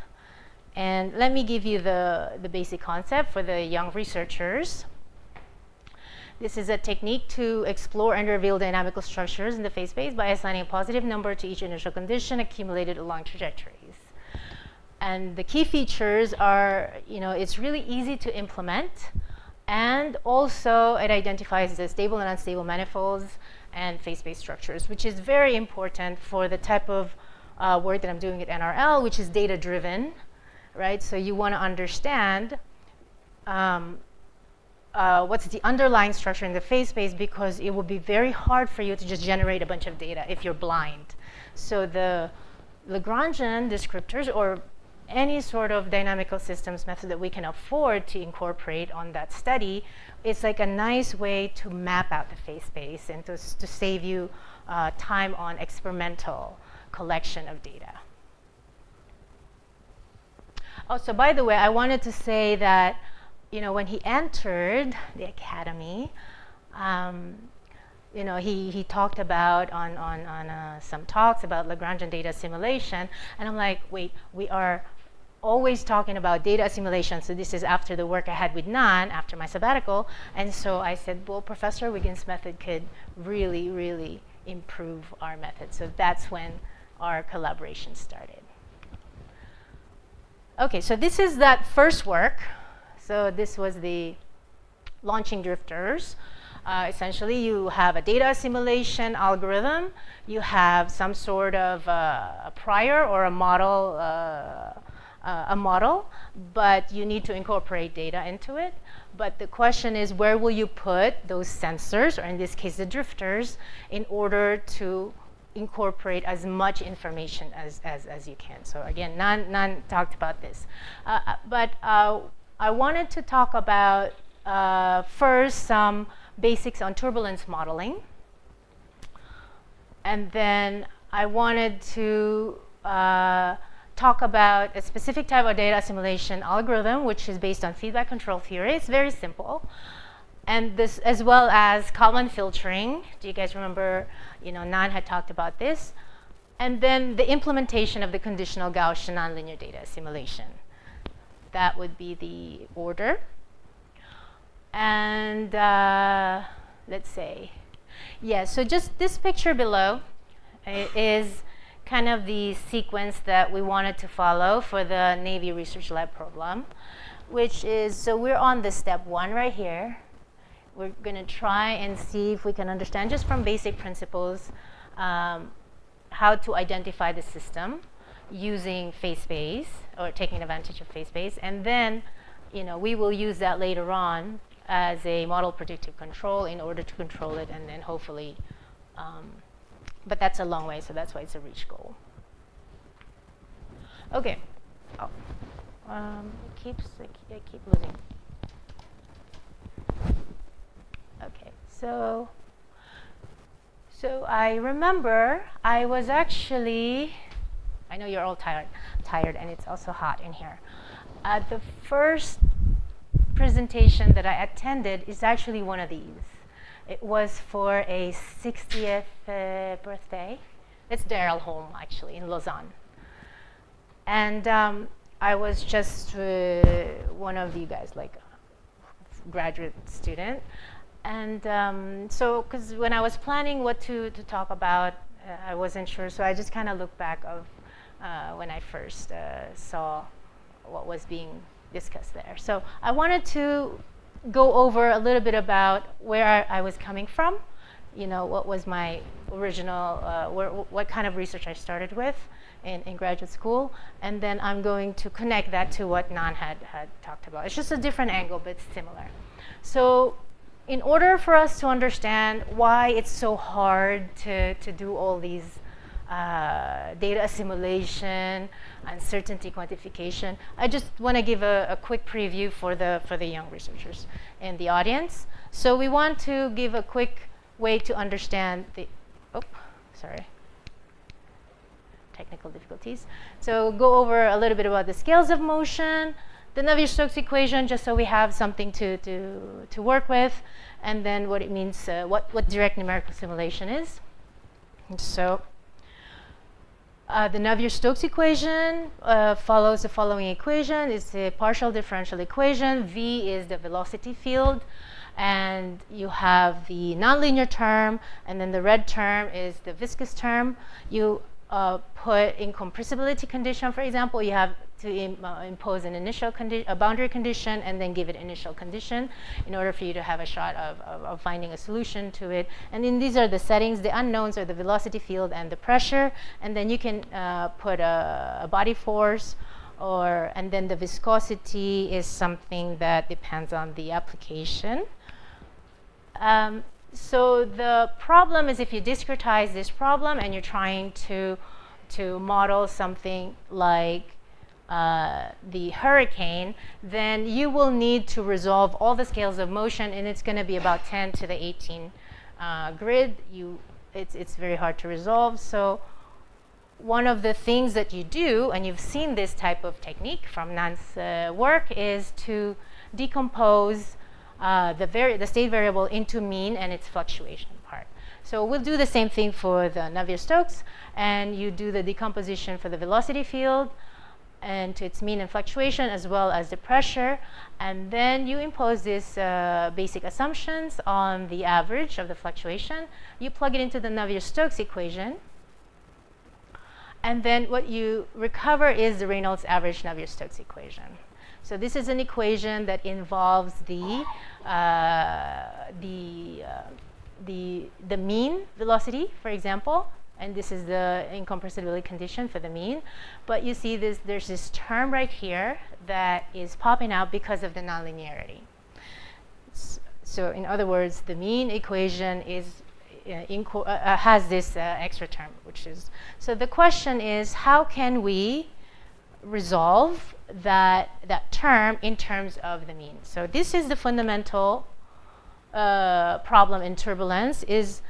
And let me give you the basic concept for the young researchers. This is a technique to explore and reveal dynamical structures in the phase space by assigning a positive number to each initial condition accumulated along trajectories. And the key features are, it's really easy to implement, and also it identifies the stable and unstable manifolds and phase space structures, which is very important for the type of work that I'm doing at NRL, which is data-driven, right? So you want to understand what's the underlying structure in the phase space, because it will be very hard for you to just generate a bunch of data if you're blind. So the Lagrangian descriptors, or any sort of dynamical systems method that we can afford to incorporate on that study, it's like a nice way to map out the phase space and to save you time on experimental collection of data. Also, by the way, I wanted to say that, when he entered the academy, he talked about on some talks about Lagrangian data assimilation, and I'm like, wait, we are always talking about data assimilation, so this is after the work I had with Nan after my sabbatical, and so I said, well, Professor Wiggins' method could really, really improve our method. So that's when our collaboration started. Okay, so this is that first work. So this was the launching drifters. Essentially, you have a data assimilation algorithm. You have some sort of a prior or a model, but you need to incorporate data into it. But the question is, where will you put those sensors, or in this case, the drifters, in order to incorporate as much information as you can? So again, Nan talked about this. But I wanted to talk about first some basics on turbulence modeling. And then I wanted to talk about a specific type of data assimilation algorithm, which is based on feedback control theory. It's very simple. And this, as well as Kalman filtering. Do you guys remember, Nan had talked about this. And then the implementation of the conditional Gaussian nonlinear data assimilation. That would be the order. And let's say, so just this picture below is kind of the sequence that we wanted to follow for the Navy Research Lab problem, which is, so we're on the step 1 right here. We're going to try and see if we can understand, just from basic principles, how to identify the system using phase space, or taking advantage of phase space. And then, we will use that later on as a model predictive control in order to control it, and then hopefully, but that's a long way, so that's why it's a reach goal. Okay. Oh. I keep losing. Okay, so I remember I was actually, I know you're all tired, and it's also hot in here. The first presentation that I attended is actually one of these. It was for a 60th birthday. It's Daryl home, actually, in Lausanne. And I was just one of you guys, like a graduate student. And so, because when I was planning what to talk about, I wasn't sure. So I just kind of looked back of when I first saw what was being discussed there. So I wanted to go over a little bit about where I was coming from, what was my original, what kind of research I started with in graduate school, and then I'm going to connect that to what Nan had talked about. It's just a different angle, but similar. So in order for us to understand why it's so hard to do all these data assimilation, uncertainty quantification, I just want to give a quick preview for the young researchers in the audience. So we want to give a quick way to understand technical difficulties. So go over a little bit about the scales of motion, the Navier-Stokes equation, just so we have something to work with, and then what it means, what direct numerical simulation is. And so the Navier-Stokes equation follows the following equation. It's a partial differential equation. V is the velocity field, and you have the nonlinear term, and then the red term is the viscous term. You put in compressibility condition, for example, you have to impose an initial a boundary condition and then give it initial condition in order for you to have a shot of finding a solution to it. And then these are the settings. The unknowns are the velocity field and the pressure. And then you can put a body force, and then the viscosity is something that depends on the application. So the problem is, if you discretize this problem and you're trying to model something like the hurricane, then you will need to resolve all the scales of motion, and it's going to be about 10 to the 18 grid. It's very hard to resolve. So one of the things that you do, and you've seen this type of technique from Nan's work, is to decompose the state variable into mean and its fluctuation part. So we'll do the same thing for the Navier-Stokes, and you do the decomposition for the velocity field and to its mean and fluctuation, as well as the pressure, and then you impose these basic assumptions on the average of the fluctuation. You plug it into the Navier-Stokes equation, and then what you recover is the Reynolds average Navier-Stokes equation. So this is an equation that involves the mean velocity, for example, and this is the incompressibility condition for the mean. But you see there's this term right here that is popping out because of the nonlinearity. So in other words, the mean equation is has this extra term, which is, so the question is, how can we resolve that term in terms of the mean? So this is the fundamental problem in turbulence, is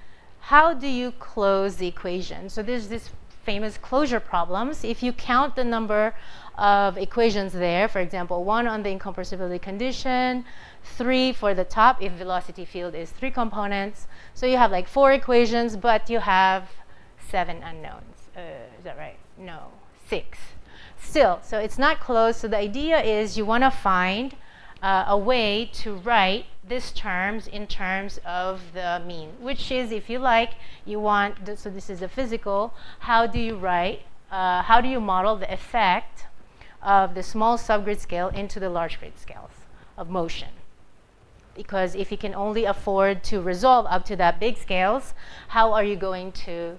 how do you close the equation? So there's this famous closure problems. If you count the number of equations there, for example, 1 on the incompressibility condition, 3 for the top if velocity field is 3 components. So you have like 4 equations, but you have 7 unknowns. Is that right? No, 6. Still, so it's not closed. So the idea is you want to find a way to write these terms in terms of the mean, which is, if you like, you want, so this is a physical, how do you write, how do you model the effect of the small subgrid scale into the large grid scales of motion? Because if you can only afford to resolve up to that big scales, how are you going to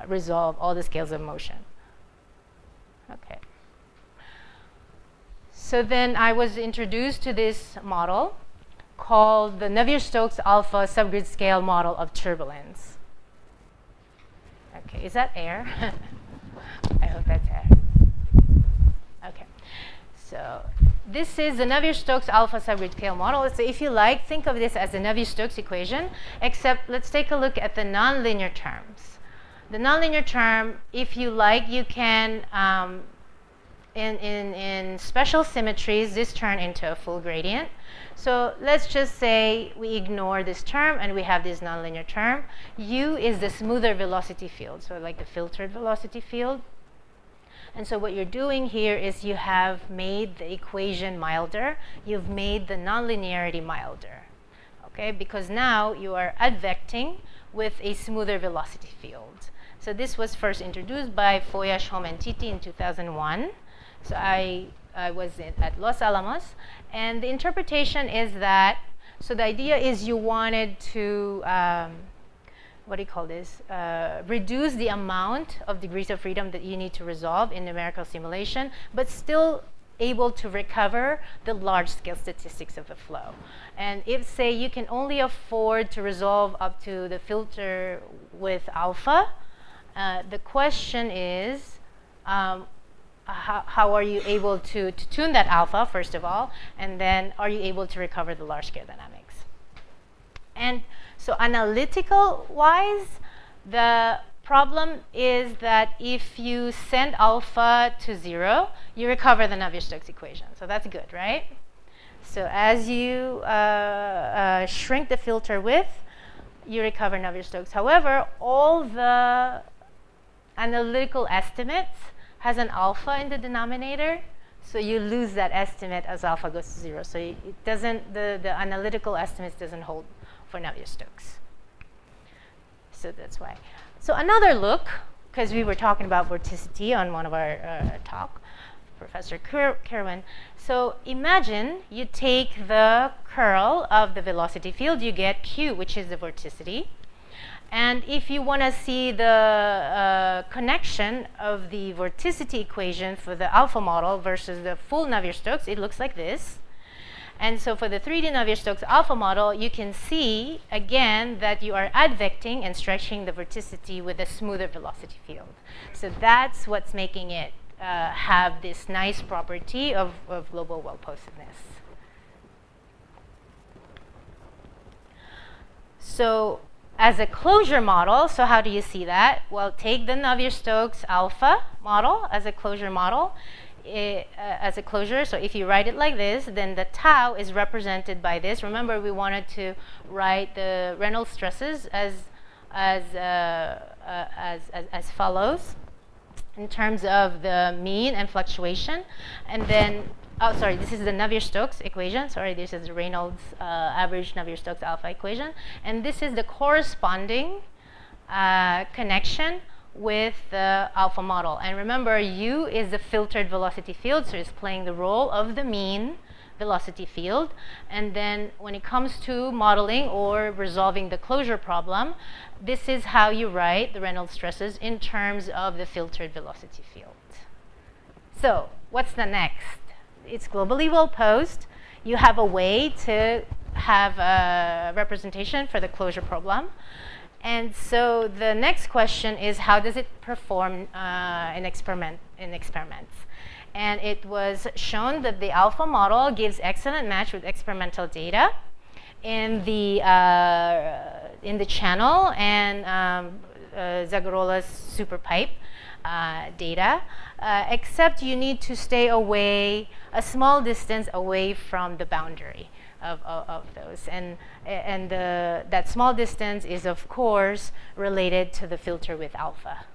resolve all the scales of motion? Okay. So then I was introduced to this model called the Navier-Stokes alpha subgrid scale model of turbulence. Okay, is that air? I hope that's air. Okay, so this is the Navier-Stokes alpha subgrid scale model. So if you like, think of this as the Navier-Stokes equation, except let's take a look at the nonlinear terms. The nonlinear term, if you like, you can in special symmetries, this turn into a full gradient. So let's just say we ignore this term and we have this nonlinear term. U is the smoother velocity field, so like the filtered velocity field. And so what you're doing here is you have made the equation milder. You've made the nonlinearity milder, okay? Because now you are advecting with a smoother velocity field. So this was first introduced by Foya, Shom, and Titi in 2001. So I was at Los Alamos, and the interpretation is that, so the idea is you wanted to, what do you call this, reduce the amount of degrees of freedom that you need to resolve in numerical simulation, but still able to recover the large scale statistics of the flow. And if, say, you can only afford to resolve up to the filter with alpha, the question is, how are you able to tune that alpha, first of all, and then are you able to recover the large scale dynamics? And so analytical-wise, the problem is that if you send alpha to 0, you recover the Navier-Stokes equation. So that's good, right? So as you shrink the filter width, you recover Navier-Stokes. However, all the analytical estimates has an alpha in the denominator, so you lose that estimate as alpha goes to 0. So it doesn't, the analytical estimates doesn't hold for Navier-Stokes. So that's why. So another look, because we were talking about vorticity on one of our talk, Professor Kerwin. So imagine you take the curl of the velocity field, you get Q, which is the vorticity. And if you want to see the connection of the vorticity equation for the alpha model versus the full Navier-Stokes, it looks like this. And so for the 3D Navier-Stokes alpha model, you can see, again, that you are advecting and stretching the vorticity with a smoother velocity field. So that's what's making it have this nice property of global well-postedness. So as a closure model, so how do you see that? Well, take the Navier-Stokes alpha model as a closure model. As a closure, so if you write it like this, then the tau is represented by this. Remember, we wanted to write the Reynolds stresses as follows in terms of the mean and fluctuation. And then, oh, sorry, this is the Navier-Stokes equation. Sorry, this is the Reynolds average Navier-Stokes alpha equation. And this is the corresponding connection with the alpha model. And remember, U is the filtered velocity field, so it's playing the role of the mean velocity field. And then when it comes to modeling or resolving the closure problem, this is how you write the Reynolds stresses in terms of the filtered velocity field. So what's the next? It's globally well posed. You have a way to have a representation for the closure problem. And so the next question is, how does it perform in experiments? And it was shown that the alpha model gives excellent match with experimental data in the channel and Zagarola's superpipe data, except you need to stay away a small distance away from the boundary of those, and that small distance is of course related to the filter width alpha.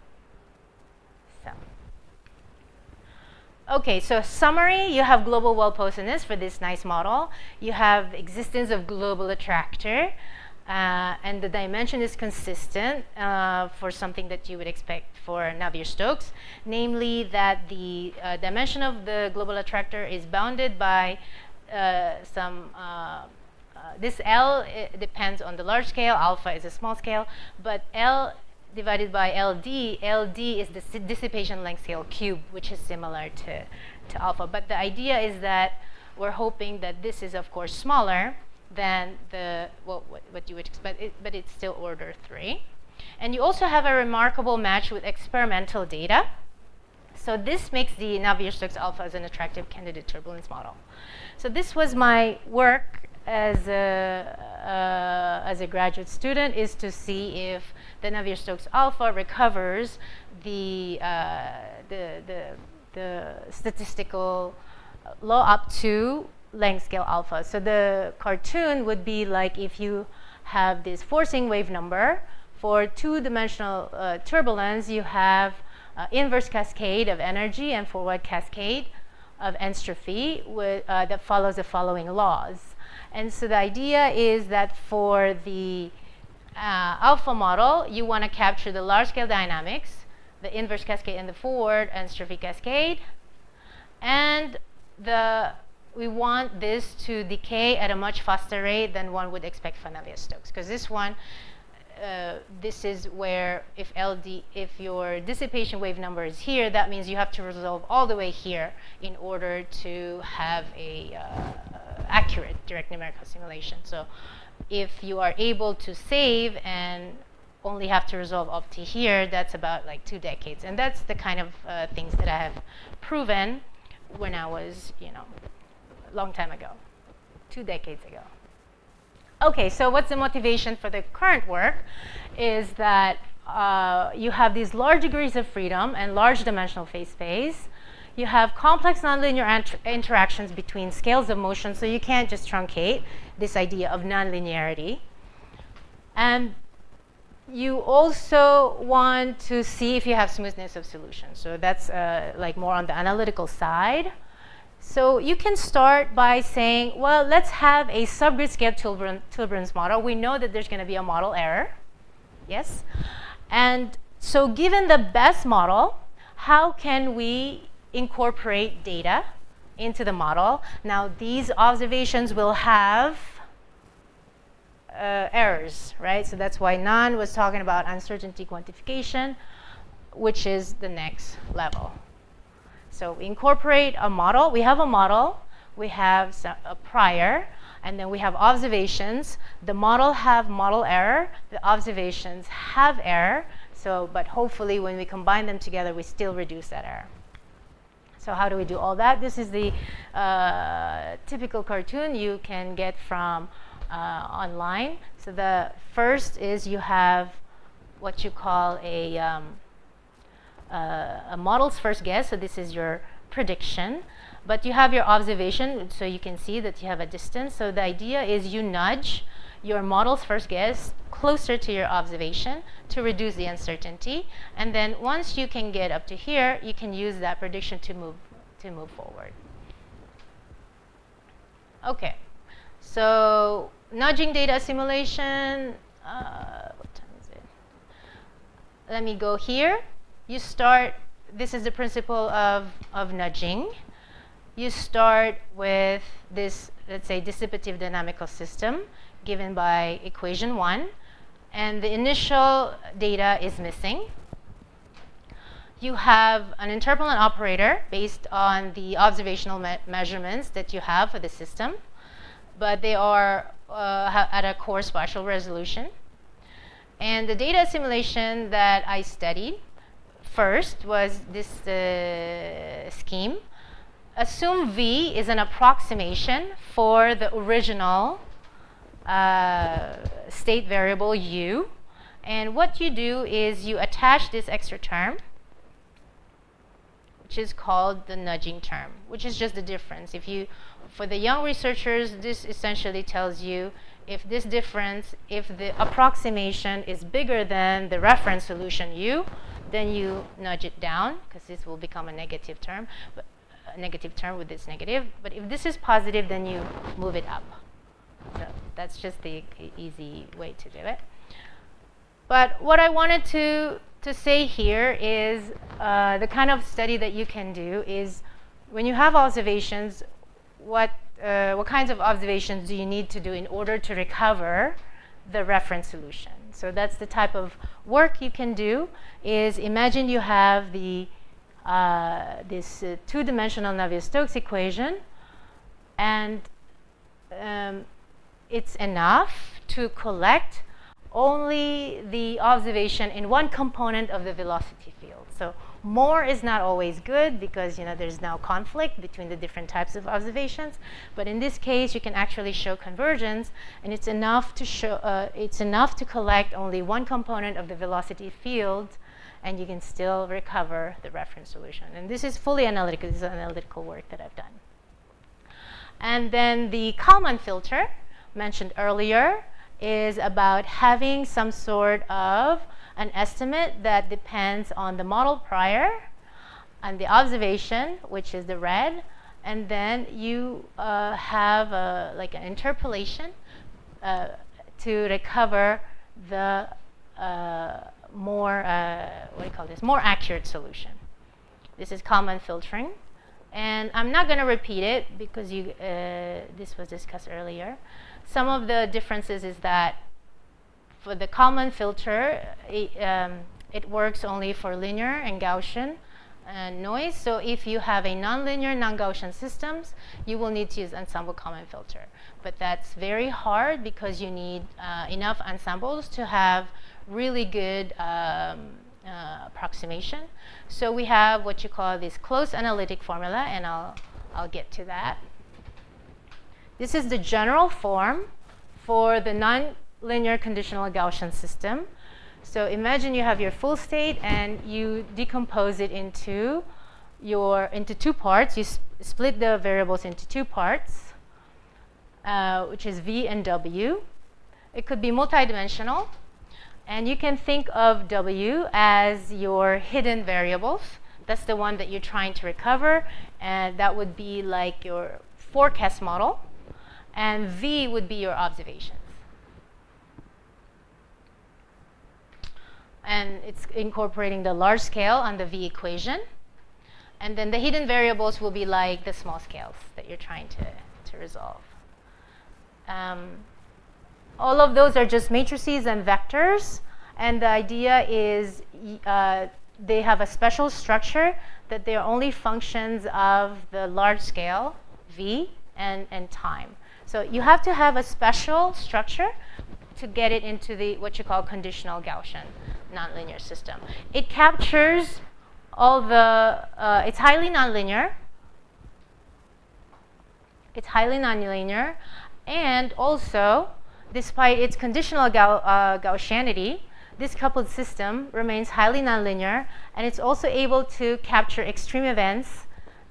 So, okay, so summary: you have global well-postedness for this nice model. You have existence of global attractor, and the dimension is consistent for something that you would expect for Navier-Stokes, namely that the dimension of the global attractor is bounded by this L depends on the large scale, alpha is a small scale, but L divided by LD is the dissipation length scale cube, which is similar to alpha. But the idea is that we're hoping that this is, of course, smaller than what you would expect, but it's still order 3. And you also have a remarkable match with experimental data. So this makes the Navier-Stokes alpha as an attractive candidate turbulence model. So this was my work as a graduate student, is to see if the Navier-Stokes alpha recovers the statistical law up to length scale alpha. So the cartoon would be like if you have this forcing wave number for two-dimensional turbulence, you have inverse cascade of energy and forward cascade of entropy that follows the following laws. And so the idea is that for the alpha model, you want to capture the large-scale dynamics, the inverse cascade and the forward entropy cascade, and we want this to decay at a much faster rate than one would expect for Navier-Stokes, because this is where if your dissipation wave number is here, that means you have to resolve all the way here in order to have a accurate direct numerical simulation. So if you are able to save and only have to resolve up to here, that's about like 2 decades. And that's the kind of things that I have proven when I was, a long time ago, 2 decades ago. Okay, so what's the motivation for the current work is that you have these large degrees of freedom and large dimensional phase space. You have complex nonlinear interactions between scales of motion, so you can't just truncate this idea of nonlinearity. And you also want to see if you have smoothness of solution. So that's like more on the analytical side. So you can start by saying, well, let's have a subgrid scale Tilbran's model. We know that there's going to be a model error. Yes? And so given the best model, how can we incorporate data into the model? Now, these observations will have errors, right? So that's why Nan was talking about uncertainty quantification, which is the next level. So we incorporate a model. We have a model. We have a prior. And then we have observations. The model have model error. The observations have error. So, but hopefully when we combine them together, we still reduce that error. So how do we do all that? This is the typical cartoon you can get from online. So the first is you have what you call a model's first guess. So this is your prediction. But you have your observation, so you can see that you have a distance. So the idea is you nudge your model's first guess closer to your observation to reduce the uncertainty. And then once you can get up to here, you can use that prediction to move forward. Okay, so nudging data assimilation. What time is it? Let me go here. You start, this is the principle of nudging. You start with this, let's say, dissipative dynamical system given by equation 1, and the initial data is missing. You have an interpolant operator based on the observational measurements that you have for the system, but they are at a core spatial resolution. And the data assimilation that I studied first was this scheme. Assume V is an approximation for the original state variable U. And what you do is you attach this extra term, which is called the nudging term, which is just the difference. For the young researchers, this essentially tells you if this difference, if the approximation is bigger than the reference solution U, then you nudge it down, because this will become a negative term. But a negative term with this negative. But if this is positive, then you move it up. So that's just the easy way to do it. But what I wanted to say here is the kind of study that you can do is when you have observations, what kinds of observations do you need to do in order to recover the reference solution? So that's the type of work you can do. Is imagine you have the this two-dimensional Navier-Stokes equation, and it's enough to collect only the observation in one component of the velocity field. So more is not always good because there's now conflict between the different types of observations. But in this case, you can actually show convergence, and it's enough to show it's enough to collect only one component of the velocity field, and you can still recover the reference solution. And this is fully analytical. This is analytical work that I've done. And then the Kalman filter mentioned earlier is about having some sort of an estimate that depends on the model prior and the observation, which is the red, and then you have like an interpolation to recover the more more accurate solution. This is Kalman filtering, and I'm not going to repeat it because this was discussed earlier. Some of the differences is that for the Kalman filter, it works only for linear and Gaussian noise. So if you have a nonlinear, non-Gaussian systems, you will need to use ensemble Kalman filter. But that's very hard because you need enough ensembles to have really good approximation. So we have what you call this close analytic formula, and I'll get to that. This is the general form for the nonlinear conditional Gaussian system. So imagine you have your full state and you decompose it into two parts. You split the variables into two parts, which is V and W. It could be multidimensional, and you can think of W as your hidden variables. That's the one that you're trying to recover, and that would be like your forecast model, and V would be your observations. And it's incorporating the large scale on the V equation. And then the hidden variables will be like the small scales that you're trying to resolve. All of those are just matrices and vectors. And the idea is they have a special structure that they're only functions of the large scale, V, and time. So you have to have a special structure to get it into the what you call conditional Gaussian nonlinear system. It captures it's highly nonlinear. It's highly nonlinear, and also, despite its conditional Gaussianity, this coupled system remains highly nonlinear, and it's also able to capture extreme events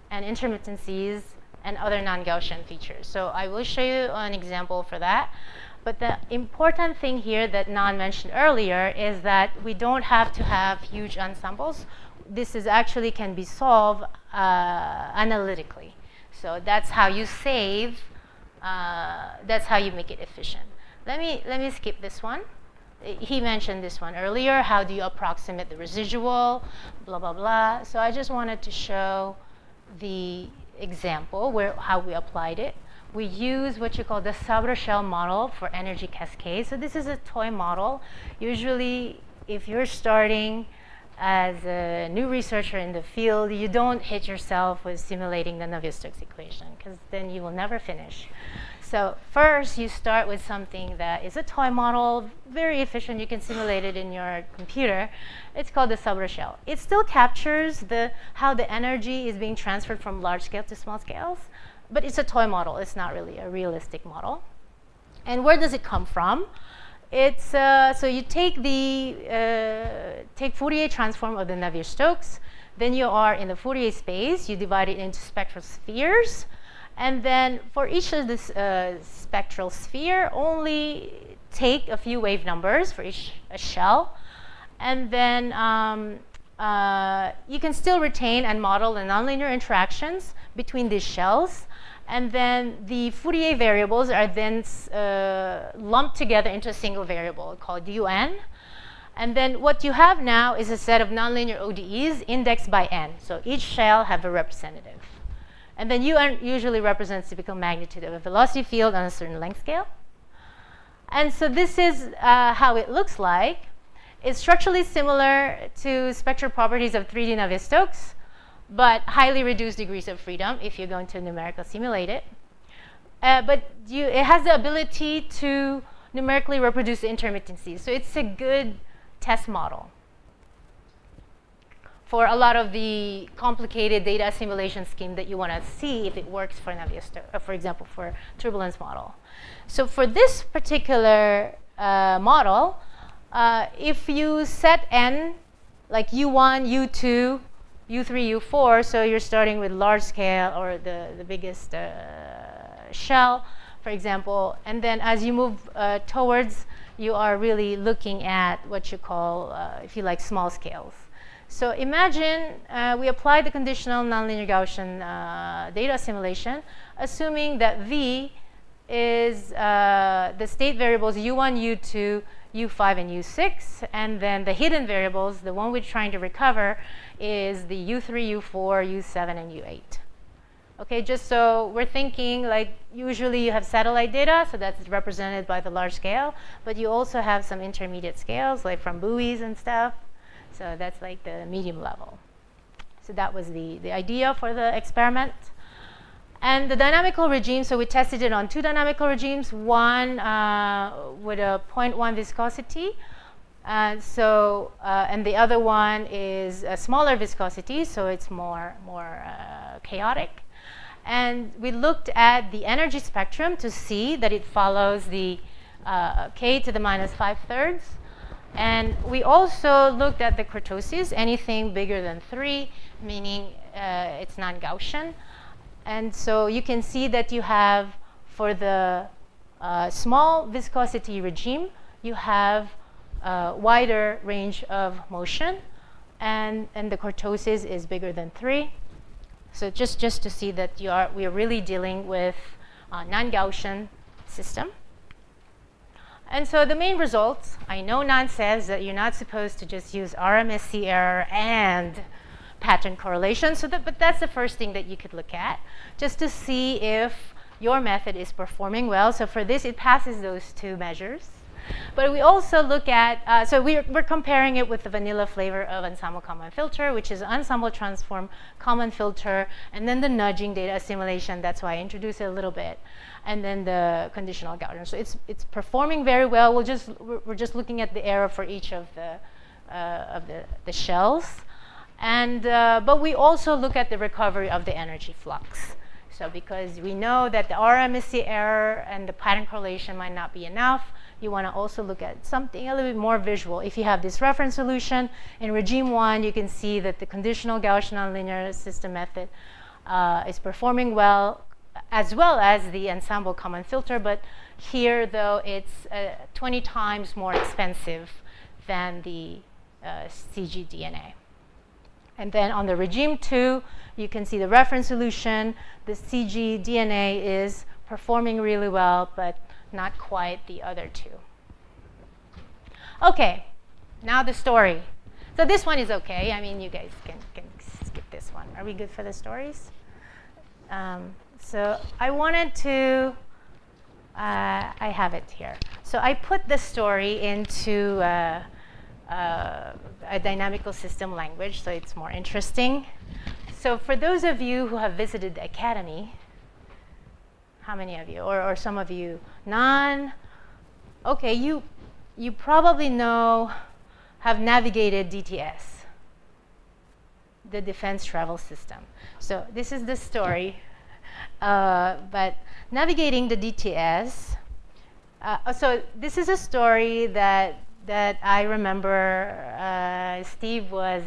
and intermittencies and other non-Gaussian features. So I will show you an example for that. But the important thing here that Nan mentioned earlier is that we don't have to have huge ensembles. This is actually can be solved analytically. So that's how you save, that's how you make it efficient. Let me skip this one. He mentioned this one earlier. How do you approximate the residual, blah, blah, blah. So I just wanted to show the example how we applied it. We use what you call the Sabra-Shell model for energy cascade. So this is a toy model. Usually, if you're starting as a new researcher in the field, you don't hit yourself with simulating the Navier-Stokes equation, because then you will never finish. So first, you start with something that is a toy model, very efficient. You can simulate it in your computer. It's called the Sabra-Shell. It still captures how the energy is being transferred from large scale to small scales, but it's a toy model. It's not really a realistic model. And where does it come from? It's so you take take Fourier transform of the Navier-Stokes. Then you are in the Fourier space. You divide it into spectral spheres. And then for each of this spectral sphere, only take a few wave numbers for each shell. And then you can still retain and model the nonlinear interactions between these shells. And then the Fourier variables are then lumped together into a single variable called UN. And then what you have now is a set of nonlinear ODEs indexed by n. So each shell have a representative. And then UN usually represents typical magnitude of a velocity field on a certain length scale. And so this is how it looks like. It's structurally similar to spectral properties of 3D Navier-Stokes, but highly reduced degrees of freedom if you're going to numerically simulate it. But it has the ability to numerically reproduce the intermittencies. So it's a good test model for a lot of the complicated data assimilation scheme that you want to see if it works for Navier-Stokes, for example, for turbulence model. So for this particular model, if you set n, like U1, U2, U3, U4, so you're starting with large scale or the biggest shell, for example, and then as you move towards, you are really looking at what you call, if you like, small scales. So imagine we apply the conditional nonlinear Gaussian data assimilation, assuming that V is the state variables U1, U2, U5, and U6, and then the hidden variables, the one we're trying to recover, is the U3, U4, U7, and U8. Okay, just so we're thinking, like, usually you have satellite data, so that's represented by the large scale, but you also have some intermediate scales, like from buoys and stuff. So that's like the medium level. So that was the idea for the experiment. And the dynamical regime, so we tested it on two dynamical regimes, one with a 0.1 viscosity, and the other one is a smaller viscosity, so it's more chaotic. And we looked at the energy spectrum to see that it follows the k to the minus 5/3. And we also looked at the kurtosis, anything bigger than 3, meaning it's non-Gaussian. And so you can see that you have, for the small viscosity regime, you have a wider range of motion, and the kurtosis is bigger than 3. So just to see that we are really dealing with a non-Gaussian system. And so the main results, I know Nan says that you're not supposed to just use RMSE error and pattern correlation, but that's the first thing that you could look at, just to see if your method is performing well. So for this, it passes those two measures. But we also look at, so we're comparing it with the vanilla flavor of ensemble common filter, which is ensemble transform common filter, and then the nudging data assimilation. That's why I introduced it a little bit, and then the conditional Gaussian. So it's performing very well. We're just looking at the error for each of the shells, And, but we also look at the recovery of the energy flux. So because we know that the RMSE error and the pattern correlation might not be enough, you want to also look at something a little bit more visual. If you have this reference solution, in regime 1, you can see that the conditional Gaussian nonlinear system method is performing well as the ensemble common filter, but here, though, it's 20 times more expensive than the cgDNA. And then on the regime 2, you can see the reference solution. The cgDNA is performing really well, but not quite the other two. Okay, now the story. So this one is okay. I mean, you guys can skip this one. Are we good for the stories? So I wanted to, I have it here. So I put the story into a dynamical system language, so it's more interesting. So for those of you who have visited the academy, how many of you, or some of you, none? Okay, you probably have navigated DTS, the Defense Travel System. So this is the story, but navigating the DTS, so this is a story that I remember Steve was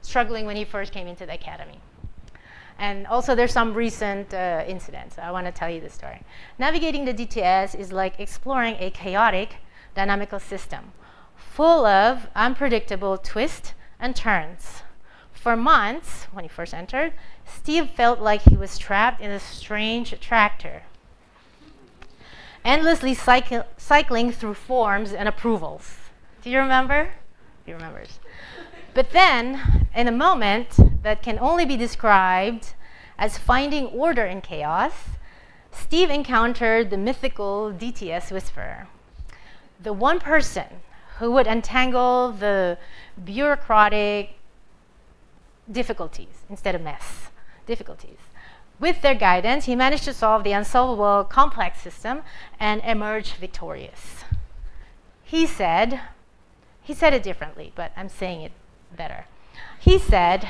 struggling when he first came into the academy. And also there's some recent incidents. I want to tell you the story. Navigating the DTS is like exploring a chaotic dynamical system full of unpredictable twists and turns. For months, when he first entered, Steve felt like he was trapped in a strange tractor, endlessly cycling through forms and approvals. Do you remember? He remembers. But then, in a moment that can only be described as finding order in chaos, Steve encountered the mythical DTS whisperer, the one person who would untangle the bureaucratic difficulties instead of mess, difficulties. With their guidance, he managed to solve the unsolvable complex system and emerge victorious. He said it differently, but I'm saying it better. He said,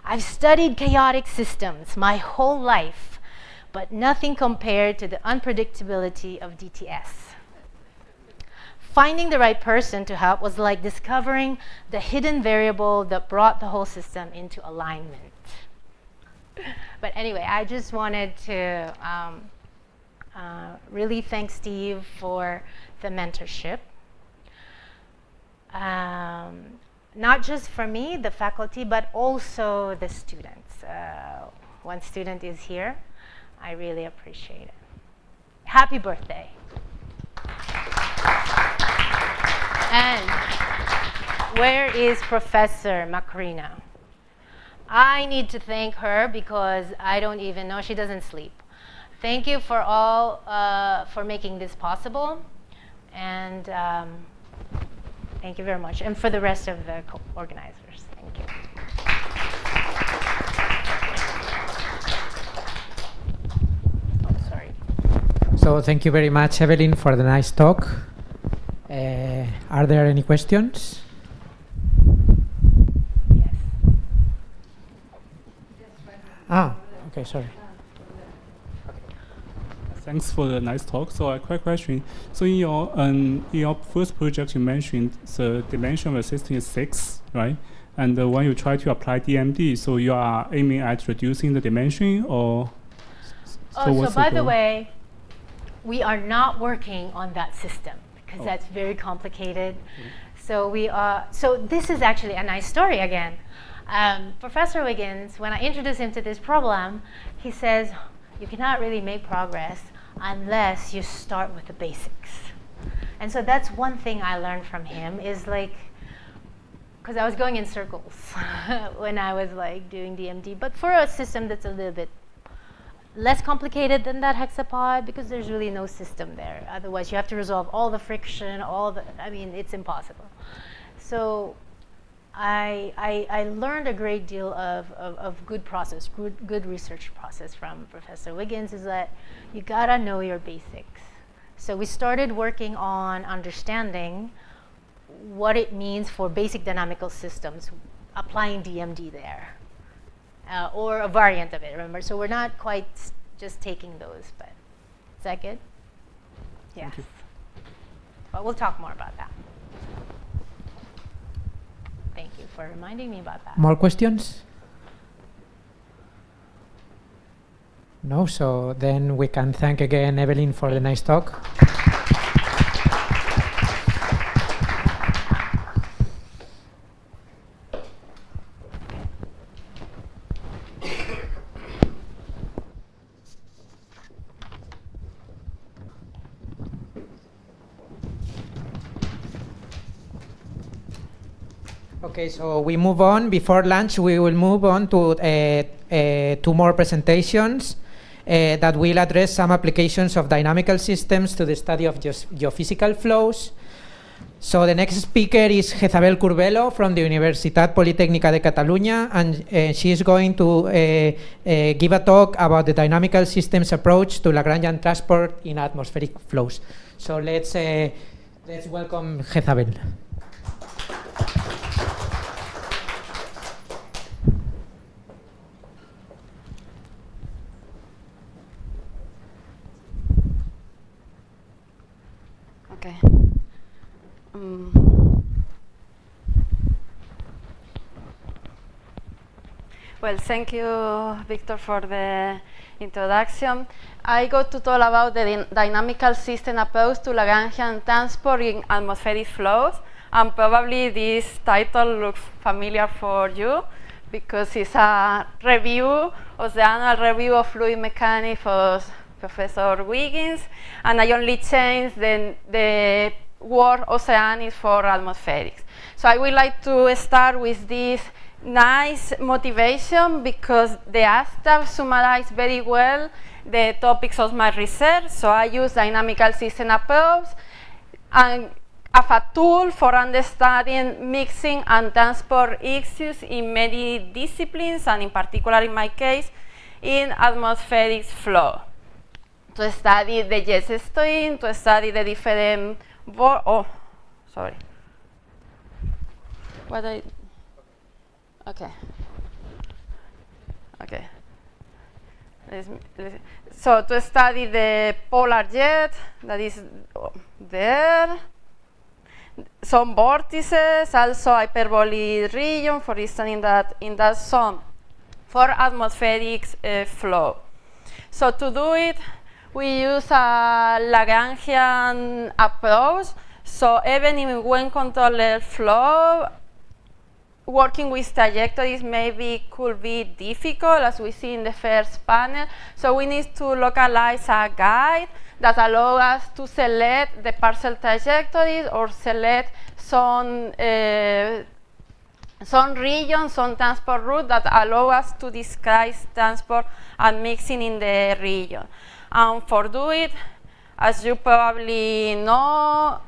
"I've studied chaotic systems my whole life, but nothing compared to the unpredictability of DTS. Finding the right person to help was like discovering the hidden variable that brought the whole system into alignment." But anyway, I just wanted to really thank Steve for the mentorship. Not just for me, the faculty, but also the students. One student is here. I really appreciate it. Happy birthday. And where is Professor Macarena? I need to thank her because I don't even know, she doesn't sleep. Thank you for all, for making this possible. And thank you very much. And for the rest of the organizers, thank you. Oh, sorry. So thank you very much, Evelyn, for the nice talk. Are there any questions? Yes. Okay, sorry. Thanks for the nice talk. So a quick question. So in your first project, you mentioned the dimension of the system is 6, right? And when you try to apply DMD, so you are aiming at reducing the dimension, or? So by the way, we are not working on that system because that's very complicated. So we are. So this is actually a nice story again. Professor Wiggins, when I introduced him to this problem, he says, you cannot really make progress unless you start with the basics. And so that's one thing I learned from him is like, because I was going in circles when I was like doing DMD, but for a system that's a little bit less complicated than that hexapod, because there's really no system there. Otherwise you have to resolve all the friction, I mean, it's impossible. So I learned a great deal of good process, good research process from Professor Wiggins, is that you gotta know your basics. So we started working on understanding what it means for basic dynamical systems, applying DMD there, or a variant of it, remember? So we're not quite just taking those, but is that good? Yeah. Well, we'll talk more about that. Thank you for reminding me about that. More questions? No, so then we can thank again Evelyn for the nice talk. Okay, so we move on. Before lunch, we will move on to 2 more presentations that will address some applications of dynamical systems to the study of geophysical flows. So the next speaker is Jezabel Curbelo from the Universitat Politécnica de Catalunya, and she is going to give a talk about the dynamical systems approach to Lagrangian transport in atmospheric flows. So let's welcome Jezabel. Okay. Well, thank you, Victor, for the introduction. I got to talk about the dynamical system approach to Lagrangian transport in atmospheric flows, and probably this title looks familiar for you because it's a review of the annual review of fluid mechanics for Professor Wiggins, and I only changed the word oceanics for atmospherics. So I would like to start with this nice motivation because the abstract summarizes very well the topics of my research. So I use dynamical system approach and as a tool for understanding mixing and transport issues in many disciplines, and in particular in my case, in atmospheric flow. To study the jet stream, to study the different So to study the polar jet, that is there. Some vortices, also hyperbolic region, for instance, in that zone for atmospheric flow. So to do it, we use a Lagrangian approach. So even in when-controlled flow, working with trajectories maybe could be difficult, as we see in the first panel. So we need to localize a guide that allows us to select the parcel trajectories or select some regions, some transport route that allow us to describe transport and mixing in the region. And for do it, as you probably know,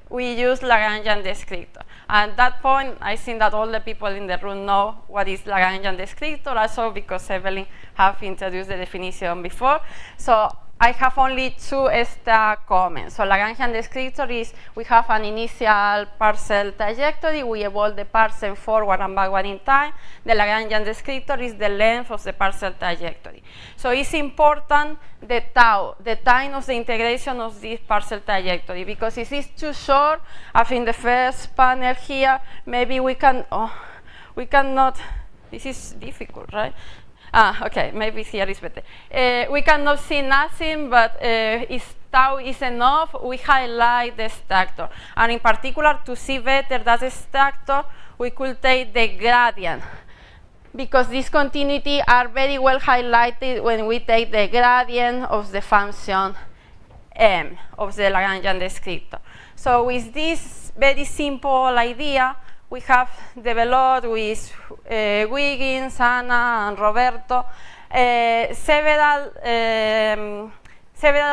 we use Lagrangian descriptor. At that point, I think that all the people in the room know what is Lagrangian descriptor, also because Evelyn have introduced the definition before. So I have only 2 extra comments. So Lagrangian descriptor is we have an initial parcel trajectory, we evolve the parcel forward and backward in time. The Lagrangian descriptor is the length of the parcel trajectory. So it's important the tau, the time of the integration of this parcel trajectory, because if it's too short, as in the first panel here, maybe we cannot, this is difficult, right? Okay, maybe here is better. We cannot see nothing, but if tau is enough, we highlight the structure. And in particular, to see better that structure, we could take the gradient, because discontinuity are very well highlighted when we take the gradient of the function m of the Lagrangian descriptor. So with this very simple idea, we have developed with Wiggins, Anna, and Roberto several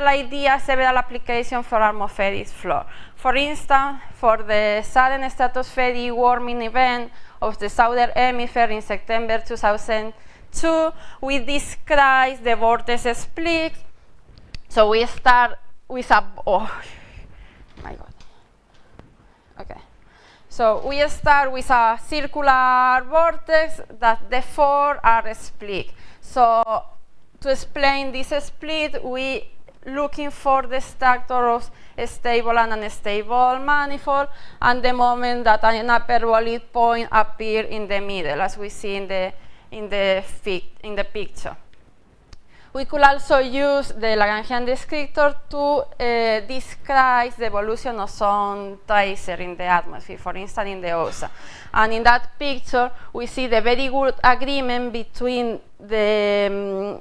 ideas, several applications for atmospheric flow. For instance, for the sudden stratospheric warming event of the southern hemisphere in September 2002, we describe the vortex split. So we start with a, oh my God. Okay. So we start with a circular vortex that the four are split. So to explain this split, we looking for the structure of a stable and unstable manifold, and the moment that an hyperbolic point appear in the middle, as we see in the picture. We could also use the Lagrangian descriptor to describe the evolution of some tracer in the atmosphere, for instance in the OSA. And in that picture, we see the very good agreement between the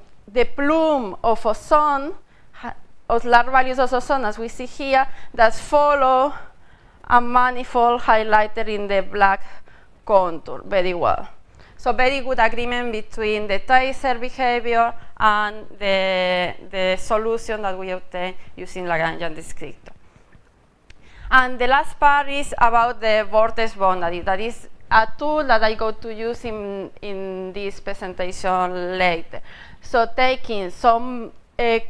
plume of ozone, of large values of ozone, as we see here, that follow a manifold highlighted in the black contour very well. So very good agreement between the tracer behavior and the solution that we obtain using Lagrangian descriptor. And the last part is about the vortex boundary. That is a tool that I go to use in this presentation later. So taking some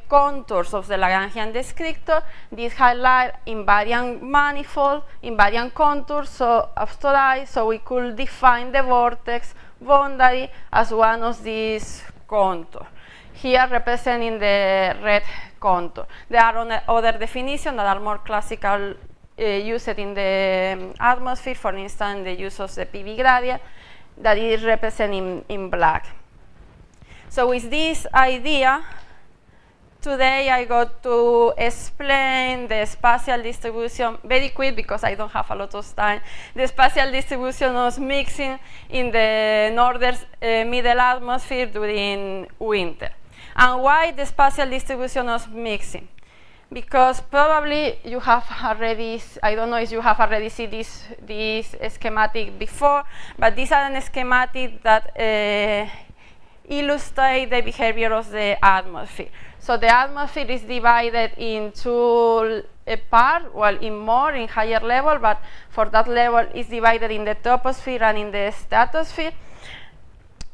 contours of the Lagrangian descriptor, this highlight invariant manifold, invariant contours, so asteroid, so we could define the vortex boundary as one of these contours. Here representing the red contour. There are other definitions that are more classical used in the atmosphere, for instance, the use of the PV gradient that is represented in black. So with this idea, today I got to explain the spatial distribution very quick because I don't have a lot of time. The spatial distribution of mixing in the northern middle atmosphere during winter. And why the spatial distribution of mixing? Because probably you have already, I don't know if you have already seen this schematic before, but these are a schematic that illustrate the behavior of the atmosphere. So the atmosphere is divided into a part, well, in higher level, but for that level is divided in the troposphere and in the stratosphere.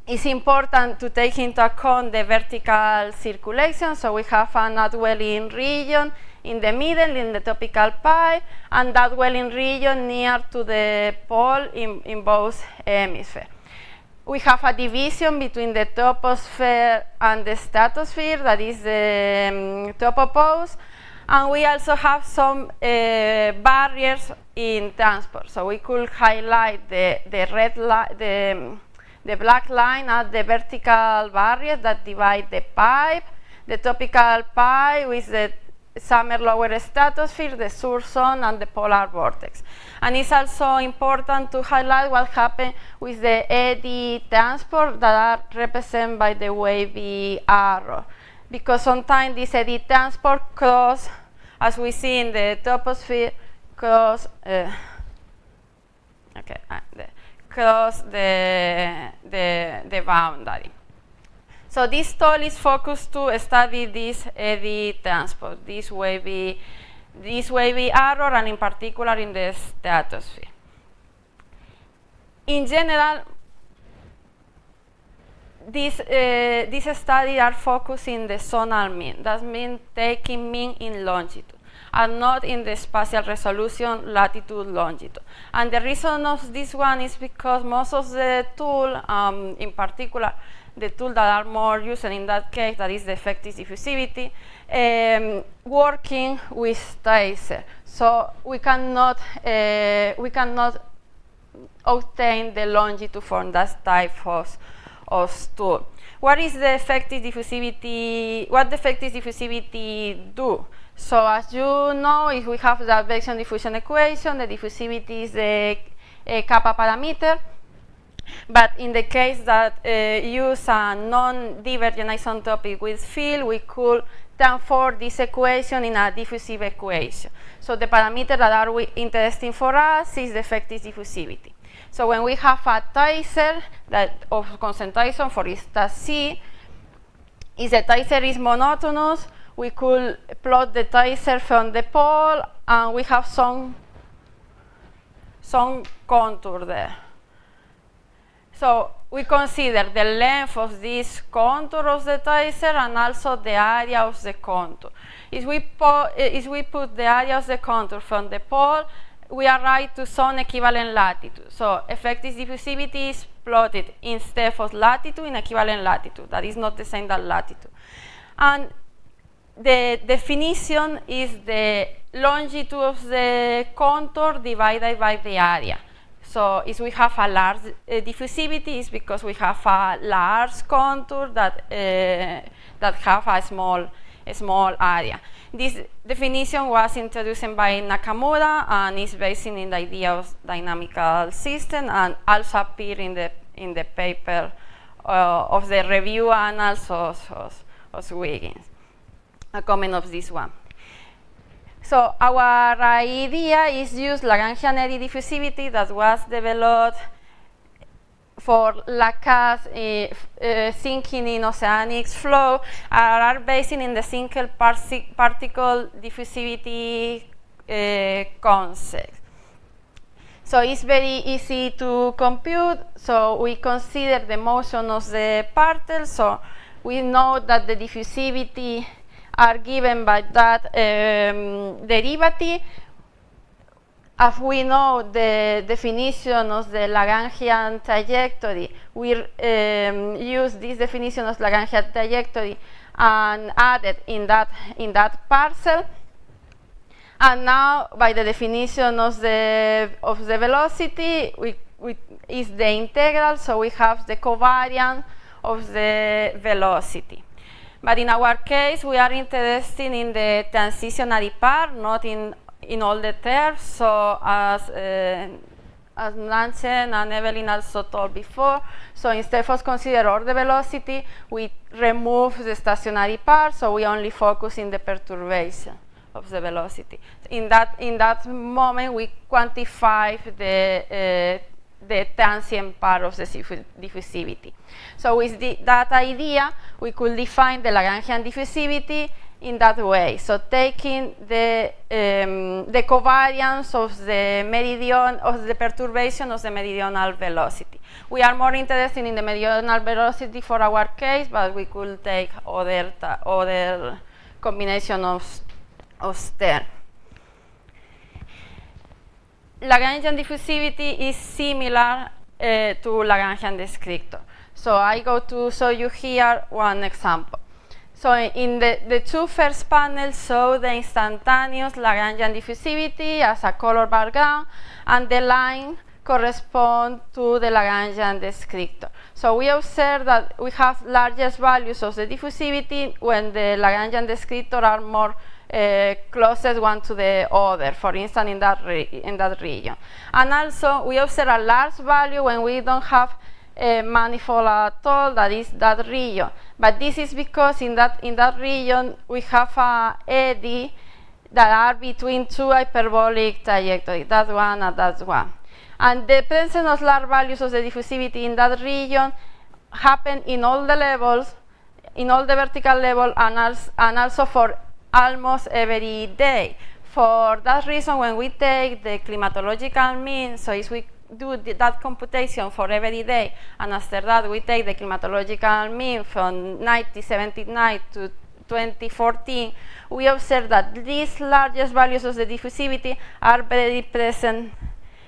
It's important to take into account the vertical circulation. So we have an outwelling region in the middle, in the tropical pipe, and that outwelling region near to the pole in both hemispheres. We have a division between the troposphere and the stratosphere, that is the tropopause, and we also have some barriers in transport. So we could highlight the black line at the vertical barrier that divide the pipe, the tropical pipe with the summer lower stratosphere, the source zone, and the polar vortex. And it's also important to highlight what happened with the eddy transport that are represented by the wavy arrow. Because sometimes this eddy transport cross, as we see in the troposphere, cross the boundary. So this tool is focused to study this eddy transport, this wavy arrow, and in particular in the stratosphere. In general, these studies are focused in the zonal mean. That means taking mean in longitude, and not in the spatial resolution latitude, longitude. And the reason of this one is because most of the tool, in particular, the tools that are more used in that case, that is the effective diffusivity, working with tracer. So we cannot obtain the longitude from that type of tool. What is the effective diffusivity? What the effective diffusivity do? So as you know, if we have the advection diffusion equation, the diffusivity is the kappa parameter. But in the case that use a non-divergent isentropic with field, we could transform this equation in a diffusive equation. So the parameter that are interesting for us is the effective diffusivity. So when we have a tracer that of concentration, for instance C, if the tracer is monotonous, we could plot the tracer from the pole, and we have some contour there. So we consider the length of this contour of the tracer and also the area of the contour. If we put the area of the contour from the pole, we arrive to some equivalent latitude. So effective diffusivity is plotted instead of latitude in equivalent latitude. That is not the same as latitude. And the definition is the longitude of the contour divided by the area. So if we have a large diffusivity, it's because we have a large contour that have a small area. This definition was introduced by Nakamura and is based in the idea of dynamical system, and also appeared in the paper of the review annals of Wiggins, a comment of this one. So our idea is use Lagrangian eddy diffusivity that was developed for Lacasse thinking in oceanic flow, are based in the single particle diffusivity concept. So it's very easy to compute. So we consider the motion of the particles. So we know that the diffusivity are given by that derivative. As we know the definition of the Lagrangian trajectory, we use this definition of Lagrangian trajectory and added in that parcel. And now, by the definition of the velocity, is the integral, so we have the covariance of the velocity. But in our case, we are interested in the transitionary part, not in all the terms. So as Nansen and Evelyn also told before, so instead of consider all the velocity, we remove the stationary part, so we only focus in the perturbation of the velocity. In that moment, we quantify the transient part of the diffusivity. So with that idea, we could define the Lagrangian diffusivity in that way. So taking the covariance of the meridian of the perturbation of the meridional velocity. We are more interested in the meridional velocity for our case, but we could take other combination of terms. Lagrangian diffusivity is similar to Lagrangian descriptor. So I go to show you here one example. So in the two first panels show the instantaneous Lagrangian diffusivity as a color background, and the line correspond to the Lagrangian descriptor. So we observe that we have largest values of the diffusivity when the Lagrangian descriptor are more closest one to the other, for instance, in that region. And also, we observe a large value when we don't have a manifold at all, that is that region. But this is because in that region, we have a eddy that are between two hyperbolic trajectories, that one and that one. And the presence of large values of the diffusivity in that region happen in all the levels, in all the vertical level, and also for almost every day. For that reason, when we take the climatological mean, so if we do that computation for every day, and after that we take the climatological mean from 1979 to 2014, we observe that these largest values of the diffusivity are very present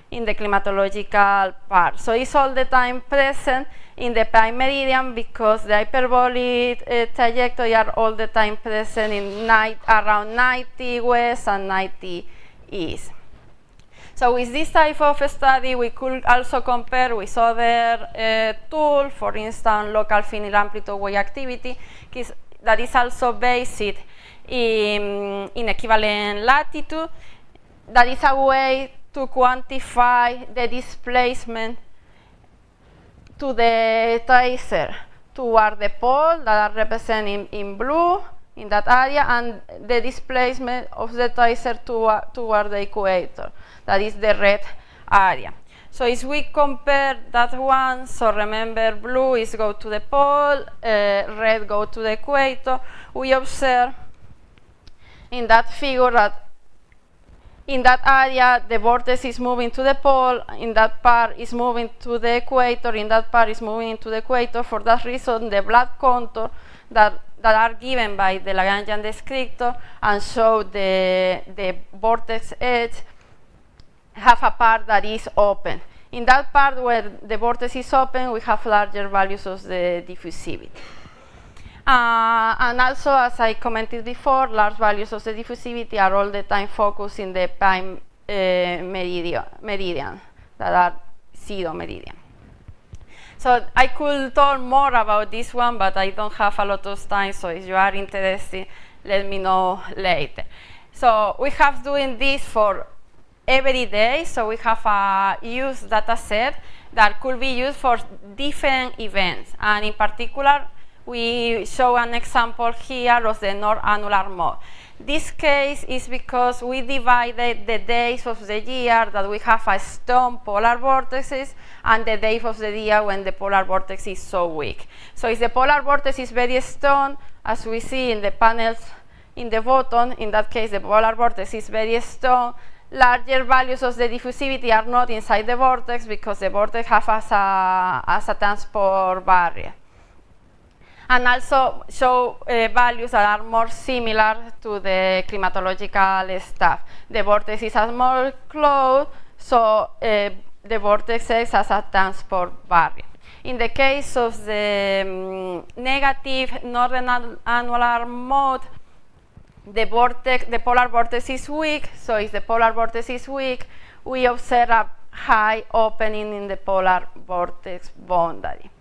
in the climatological part. So it's all the time present in the prime meridian because the hyperbolic trajectory are all the time present in around 90 west and 90 east. So with this type of study, we could also compare with other tools, for instance, local finite amplitude wave activity, that is also based in equivalent latitude. That is a way to quantify the displacement to the tracer toward the pole that are represented in blue in that area, and the displacement of the tracer toward the equator, that is the red area. So if we compare that one, so remember blue is go to the pole, red go to the equator, we observe in that figure that in that area, the vortex is moving to the pole, in that part is moving to the equator, in that part is moving to the equator. For that reason, the black contour that are given by the Lagrangian descriptor and show the vortex edge have a part that is open. In that part where the vortex is open, we have larger values of the diffusivity. And also, as I commented before, large values of the diffusivity are all the time focused in the prime meridian, that are 0 meridian. So I could talk more about this one, but I don't have a lot of time, so if you are interested, let me know later. So we have doing this for every day, so we have a use data set that could be used for different events, and in particular, we show an example here of the non-annular mode. This case is because we divided the days of the year that we have a strong polar vortices and the days of the year when the polar vortex is so weak. So if the polar vortex is very strong, as we see in the panels in the bottom, in that case the polar vortex is very strong, larger values of the diffusivity are not inside the vortex because the vortex has as a transport barrier. And also show values that are more similar to the climatological stuff. The vortex is a more close, so the vortex acts as a transport barrier. In the case of the negative northern annular mode, the polar vortex is weak, so if the polar vortex is weak, we observe a high opening in the polar vortex boundary,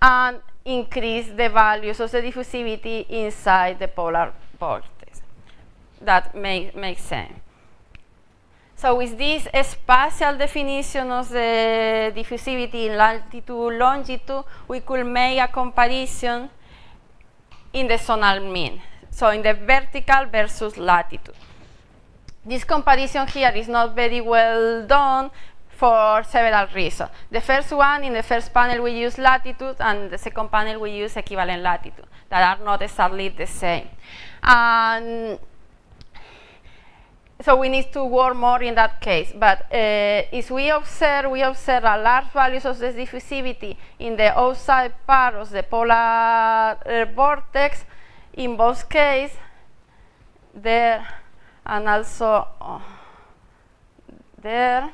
and increase the values of the diffusivity inside the polar vortex. That makes sense. So with this spatial definition of the diffusivity in latitude, longitude, we could make a comparison in the zonal mean. So in the vertical versus latitude. This comparison here is not very well done for several reasons. The first one, in the first panel we use latitude, and the second panel we use equivalent latitude, that are not exactly the same. And so we need to work more in that case. But if we observe a large values of the diffusivity in the outside part of the polar vortex, in both cases, there and also there.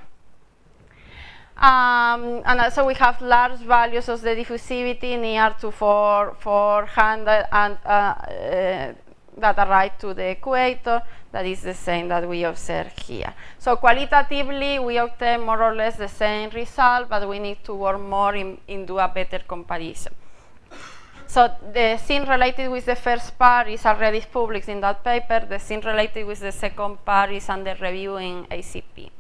And also we have large values of the diffusivity near to 400 and that arrive to the equator. That is the same that we observe here. So qualitatively, we obtain more or less the same result, but we need to work more in do a better comparison. So the scene related with the first part is already published in that paper. The scene related with the second part is under review in ACP.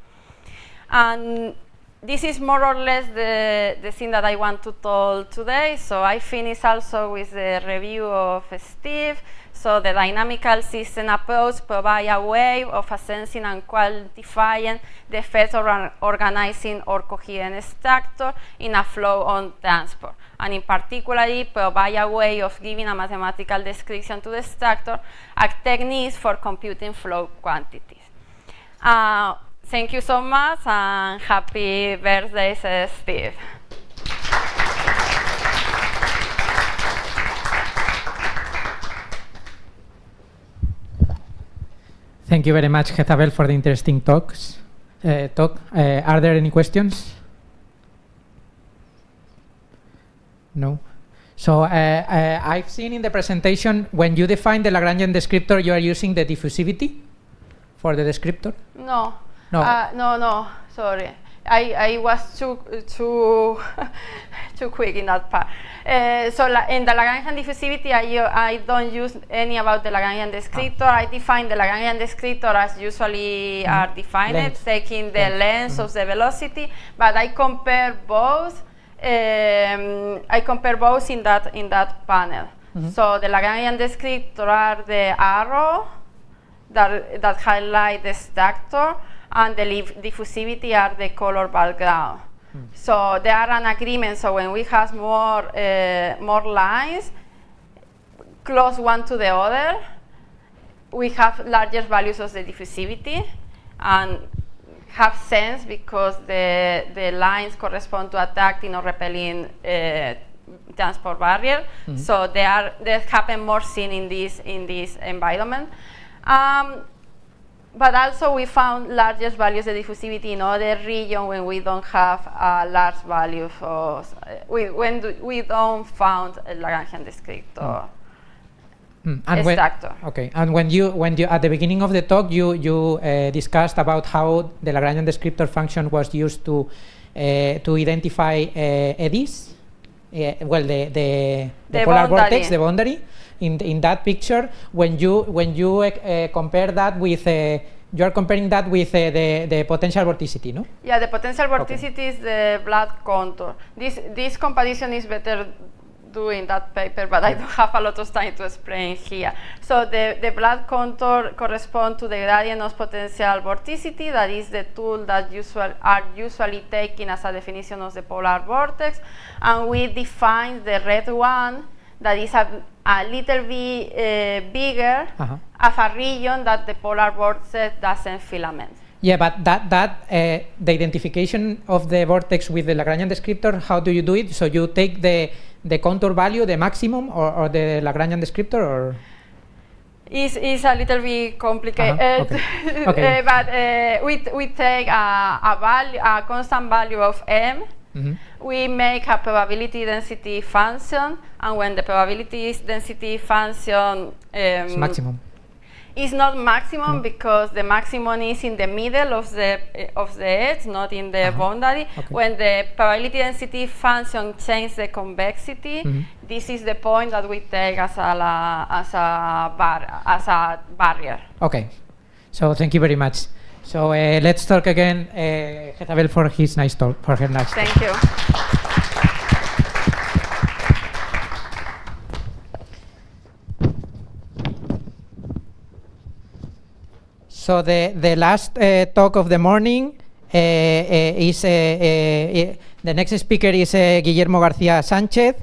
And this is more or less the thing that I want to talk today. So I finish also with the review of Steve. So the dynamical system approach provides a way of assessing and quantifying the effects of an organizing or coherent structure in a flow on transport. And in particular, provide a way of giving a mathematical description to the structure and techniques for computing flow quantities. Thank you so much, and happy birthday, Steve. Thank you very much, Jezabel, for the interesting talk. Are there any questions? No. So I've seen in the presentation, when you define the Lagrangian descriptor, you are using the diffusivity for the descriptor? No. No. No, sorry. I was too quick in that part. So in the Lagrangian diffusivity, I don't use any about the Lagrangian descriptor. I define the Lagrangian descriptor as usually are defined, taking the length of the velocity, but I compare both. I compare both in that panel. So the Lagrangian descriptor are the arrow that highlight the structure, and the diffusivity are the color background. So they are an agreement. So when we have more lines close one to the other, we have larger values of the diffusivity, and have sense because the lines correspond to attracting or repelling transport barrier. So they happen more seen in this environment. but also we found largest values of diffusivity in other regions when we don't have large values of, we don't found a Lagrangian descriptor. Structure. Okay, and when you at the beginning of the talk you discussed about how the Lagrangian descriptor function was used to identify eddies, well the polar vortex, the boundary. In that picture, when you compare that with you are comparing that with the potential vorticity, no? Yeah, the potential vorticity is the blood contour. This comparison is better doing that paper, but I don't have a lot of time to explain here. So the blood contour corresponds to the gradient of potential vorticity. That is the tool that are usually taken as a definition of the polar vortex, and we define the red one that is a little bit bigger of a region that the polar vortex doesn't filament. Yeah, but the identification of the vortex with the Lagrangian descriptor, how do you do it? So you take the contour value, the maximum, or the Lagrangian descriptor, or? It's a little bit complicated, Okay. But we take a constant value of m. We make a probability density function, and when the probability density function It's maximum. is not maximum because the maximum is in the middle of the edge, not in the boundary. Okay. When the probability density function changes the convexity, this is the point that we take as a barrier. Okay, so thank you very much. So let's talk again, Jezabel, for his nice talk, for her nice talk. Thank you. So the last talk of the morning is the next speaker is Guillermo García Sánchez.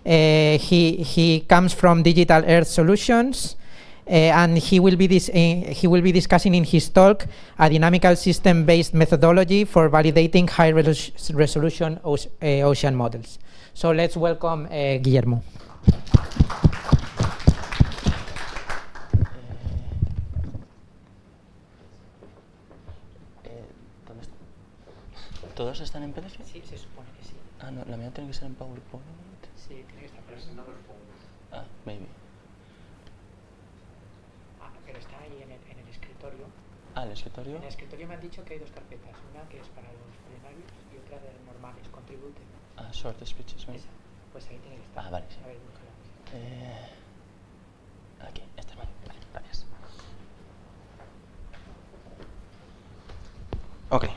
He comes from Digital Earth Solutions. And he will be discussing in his talk a dynamical system-based methodology for validating high-resolution ocean models. So let's welcome Guillermo. ¿Todos están en PDF? Sí, se supone que sí. Ah, no, la mía tiene que ser en PowerPoint. Sí, tiene que estar presentado. Ah, maybe. Pero está ahí en el escritorio. Ah, ¿el escritorio? En el escritorio me han dicho que hay dos carpetas, una que es para los plenarios y otra de normales, contribute. Ah, short speeches, maybe. Esa, pues ahí tiene que estar. Ah, vale, sí. A ver, búscala. Aquí, este, vale, gracias. Okay.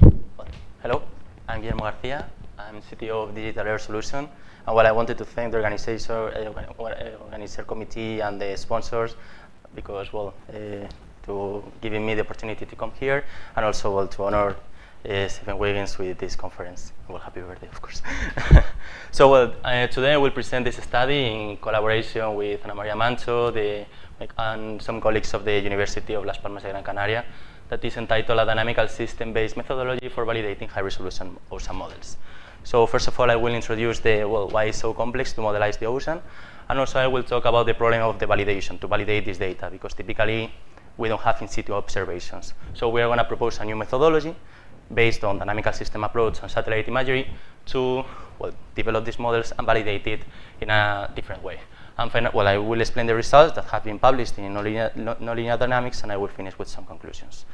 Hello, I'm Guillermo García. I'm CTO of Digital Earth Solution. And I wanted to thank the organizer committee and the sponsors because, to giving me the opportunity to come here, and also to honor Stephen Wiggins with this conference. Well, happy birthday, of course. So, today I will present this study in collaboration with Ana Maria Mancho and some colleagues of the University of Las Palmas de Gran Canaria, that is entitled A Dynamical System-Based Methodology for Validating High-Resolution Ocean Models. So first of all, I will introduce why it's so complex to modelize the ocean, and also I will talk about the problem of the validation, to validate this data, because typically we don't have in-situ observations. So we are going to propose a new methodology based on dynamical system approach and satellite imagery to develop these models and validate it in a different way. And I will explain the results that have been published in Nonlinear Dynamics, and I will finish with some conclusions.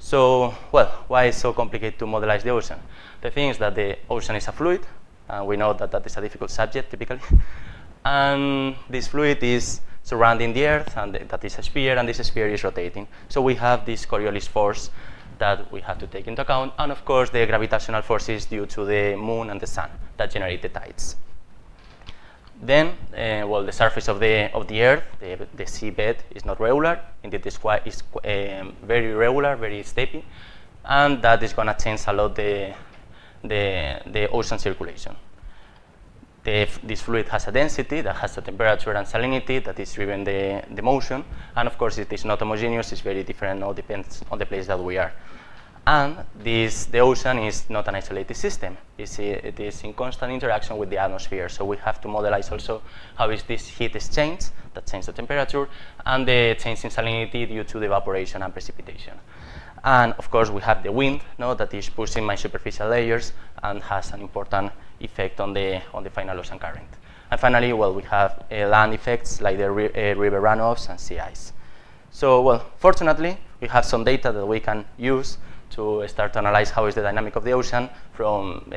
So, why is it so complicated to modelize the ocean? The thing is that the ocean is a fluid, and we know that that is a difficult subject typically. And this fluid is surrounding the Earth, and that is a sphere, and this sphere is rotating. So we have this Coriolis force that we have to take into account, and of course the gravitational forces due to the moon and the sun that generate the tides. Then, the surface of the Earth, the seabed, is not regular. Indeed, it's very irregular, very steepy, and that is going to change a lot the ocean circulation. This fluid has a density that has a temperature and salinity that is driven the motion, and of course it is not homogeneous, it's very different, all depends on the place that we are. And the ocean is not an isolated system. It is in constant interaction with the atmosphere. So we have to modelize also how is this heat exchange that changes the temperature and the change in salinity due to the evaporation and precipitation. And of course, we have the wind, that is pushing my superficial layers and has an important effect on the final ocean current. And finally, well, we have land effects like the river runoffs and sea ice. So, well, fortunately, we have some data that we can use to start to analyze how is the dynamic of the ocean from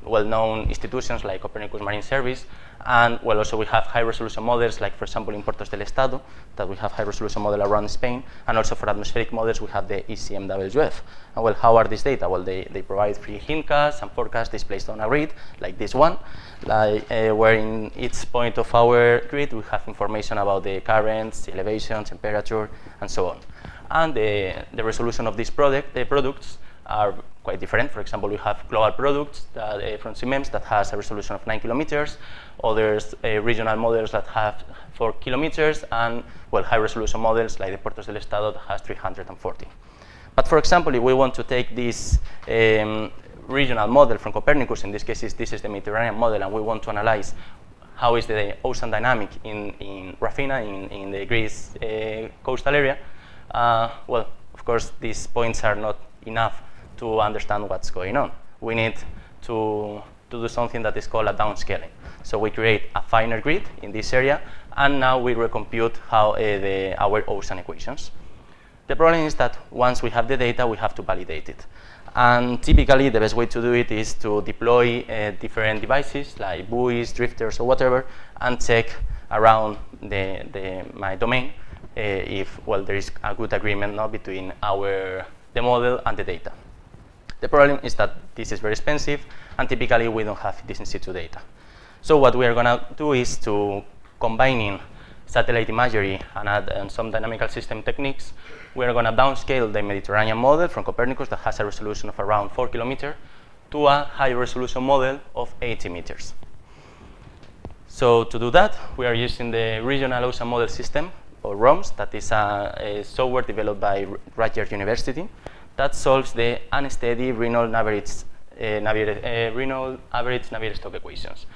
well-known institutions like Copernicus Marine Service. And well, also we have high-resolution models, like for example in Puertos del Estado, that we have high-resolution model around Spain. And also for atmospheric models, we have the ECMWF. And well, how are these data? Well, they provide free hintcasts and forecasts displayed on a grid, like this one, where in each point of our grid we have information about the currents, the elevation, temperature, and so on. And the resolution of these products are quite different. For example, we have global products that, from Siemens that has a resolution of 9 kilometers, others regional models that have 4 kilometers, and well, high-resolution models like the Puertos del Estado that has 340. But for example, if we want to take this regional model from Copernicus, in this case this is the Mediterranean model, and we want to analyze how is the ocean dynamic in Rafina, in the Greece coastal area, well, of course, these points are not enough to understand what's going on. We need to do something that is called a downscaling. So we create a finer grid in this area, and now we recompute how our ocean equations. The problem is that once we have the data, we have to validate it. And typically, the best way to do it is to deploy different devices, like buoys, drifters, or whatever, and check around my domain if, well, there is a good agreement between the model and the data. The problem is that this is very expensive, and typically we don't have this in situ data. So what we are going to do is to combining satellite imagery and some dynamical system techniques, we are going to downscale the Mediterranean model from Copernicus that has a resolution of around 4 kilometers to a high resolution model of 80 meters. So to do that, we are using the Regional Ocean Model System, or ROMS, that is a software developed by Rutgers University that solves the unsteady Reynolds Navier-Stokes equations.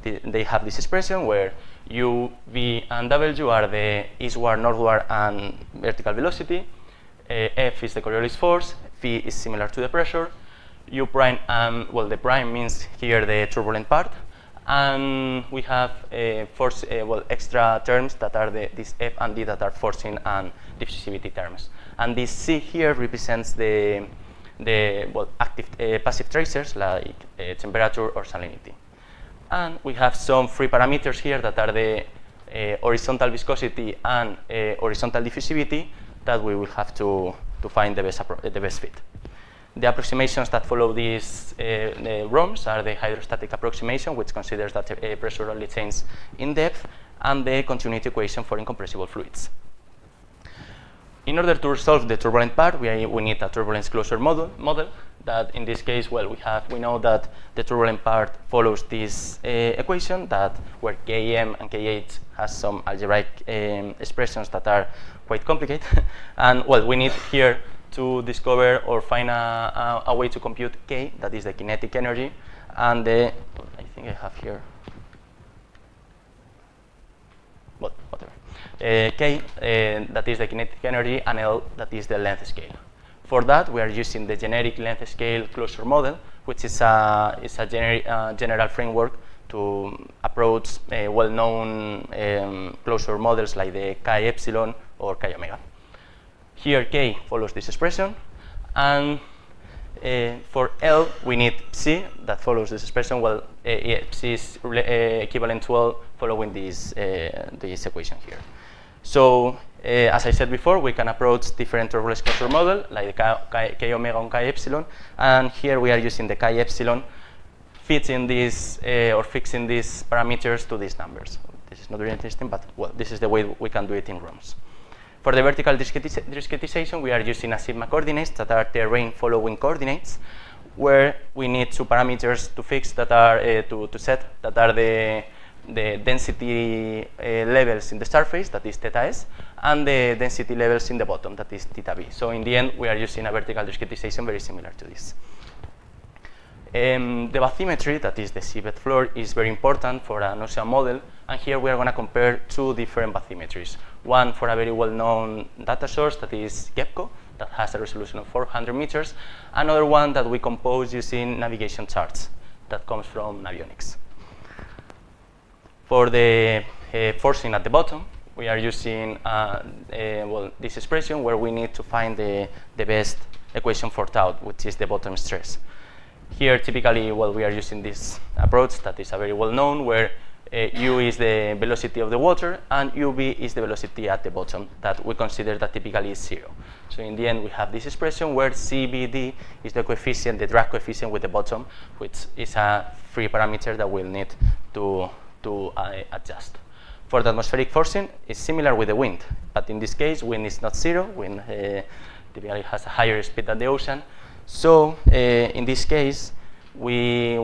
They have this expression where U, V, and W are the eastward, northward, and vertical velocity. F is the Coriolis force. V is similar to the pressure. U prime, well, the prime means here the turbulent part. And we have force, extra terms that are this F and D that are forcing and diffusivity terms. And this C here represents the active, passive tracers like temperature or salinity. And we have some free parameters here that are the horizontal viscosity and horizontal diffusivity that we will have to find the best fit. The approximations that follow these ROMs are the hydrostatic approximation, which considers that pressure only changes in depth, and the continuity equation for incompressible fluids. In order to resolve the turbulent part, we need a turbulence closure model that in this case, well, we know that the turbulent part follows this equation that where Km and Kh has some algebraic expressions that are quite complicated. And well, we need here to discover or find a way to compute K, that is the kinetic energy, and I think I have here, well, whatever. K, that is the kinetic energy, and L, that is the length scale. For that, we are using the generic length scale closure model, which is a general framework to approach well-known closure models like the chi epsilon or chi omega. Here, K follows this expression, and for L, we need Psi that follows this expression. Well, Psi is equivalent to L following this equation here. So, as I said before, we can approach different turbulence closure model, like the K omega and chi epsilon, and here we are using the chi epsilon, fitting this or fixing these parameters to these numbers. This is not very interesting, but well, this is the way we can do it in ROMs. For the vertical discretization, we are using a sigma coordinates that are terrain following coordinates, where we need two parameters to fix that are to set that are the the density levels in the surface, that is theta s, and the density levels in the bottom, that is theta b. So in the end, we are using a vertical discretization very similar to this. The bathymetry, that is the seabed floor, is very important for an ocean model, and here we are going to compare two different bathymetries. One for a very well-known data source, that is GEPCO, that has a resolution of 400 meters. Another one that we compose using navigation charts, that comes from Navionics. For the forcing at the bottom, we are using this expression where we need to find the best equation for tau, which is the bottom stress. Here, typically, we are using this approach that is a very well-known, where u is the velocity of the water and ub is the velocity at the bottom, that we consider that typically is 0. So in the end, we have this expression where CBD is the coefficient, the drag coefficient with the bottom, which is a free parameter that we'll need to adjust. For the atmospheric forcing, it's similar with the wind, but in this case, wind is not 0. Wind typically has a higher speed than the ocean. So in this case, we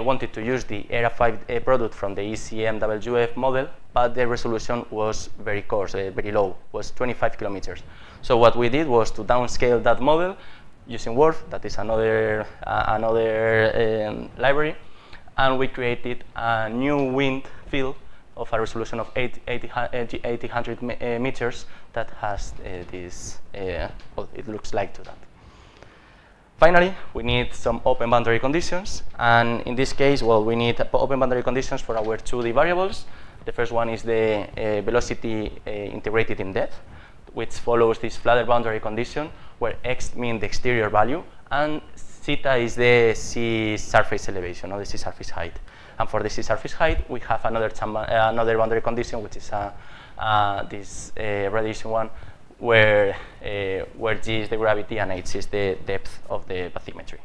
wanted to use the ERA5 product from the ECMWF model, but the resolution was very coarse, very low, was 25 kilometers. So what we did was to downscale that model using WRF, that is another library, and we created a new wind field of a resolution of 800 meters that has this, it looks like to that. Finally, we need some open boundary conditions, and in this case, we need open boundary conditions for our 2D variables. The first one is the velocity integrated in depth, which follows this flatter boundary condition, where x means the exterior value, and theta is the sea surface elevation, or the sea surface height. And for the sea surface height, we have another boundary condition, which is this radiation one, where g is the gravity and h is the depth of the bathymetry.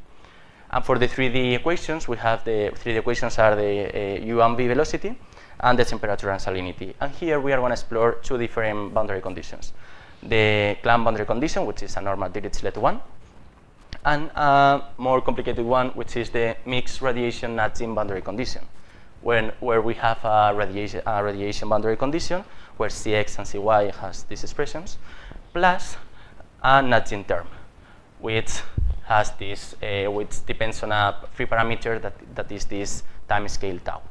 And for the 3D equations, we have the 3D equations are the u and v velocity and the temperature and salinity. And here we are going to explore two different boundary conditions. The Clamp boundary condition, which is a normal Dirichlet one, and a more complicated one, which is the mixed radiation nudging boundary condition, where we have a radiation boundary condition, where Cx and Cy has these expressions, plus a nudging term, which has this, which depends on a free parameter that is this time scale tau.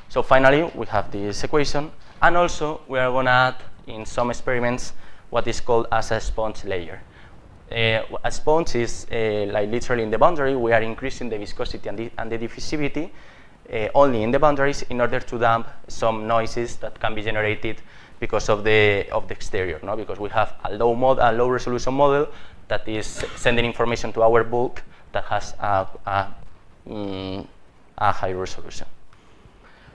So finally, we have this equation, and also we are going to add in some experiments what is called as a sponge layer. A sponge is like literally in the boundary. We are increasing the viscosity and the diffusivity only in the boundaries in order to damp some noises that can be generated because of the exterior, no? Because we have a low resolution model that is sending information to our bulk that has a high resolution.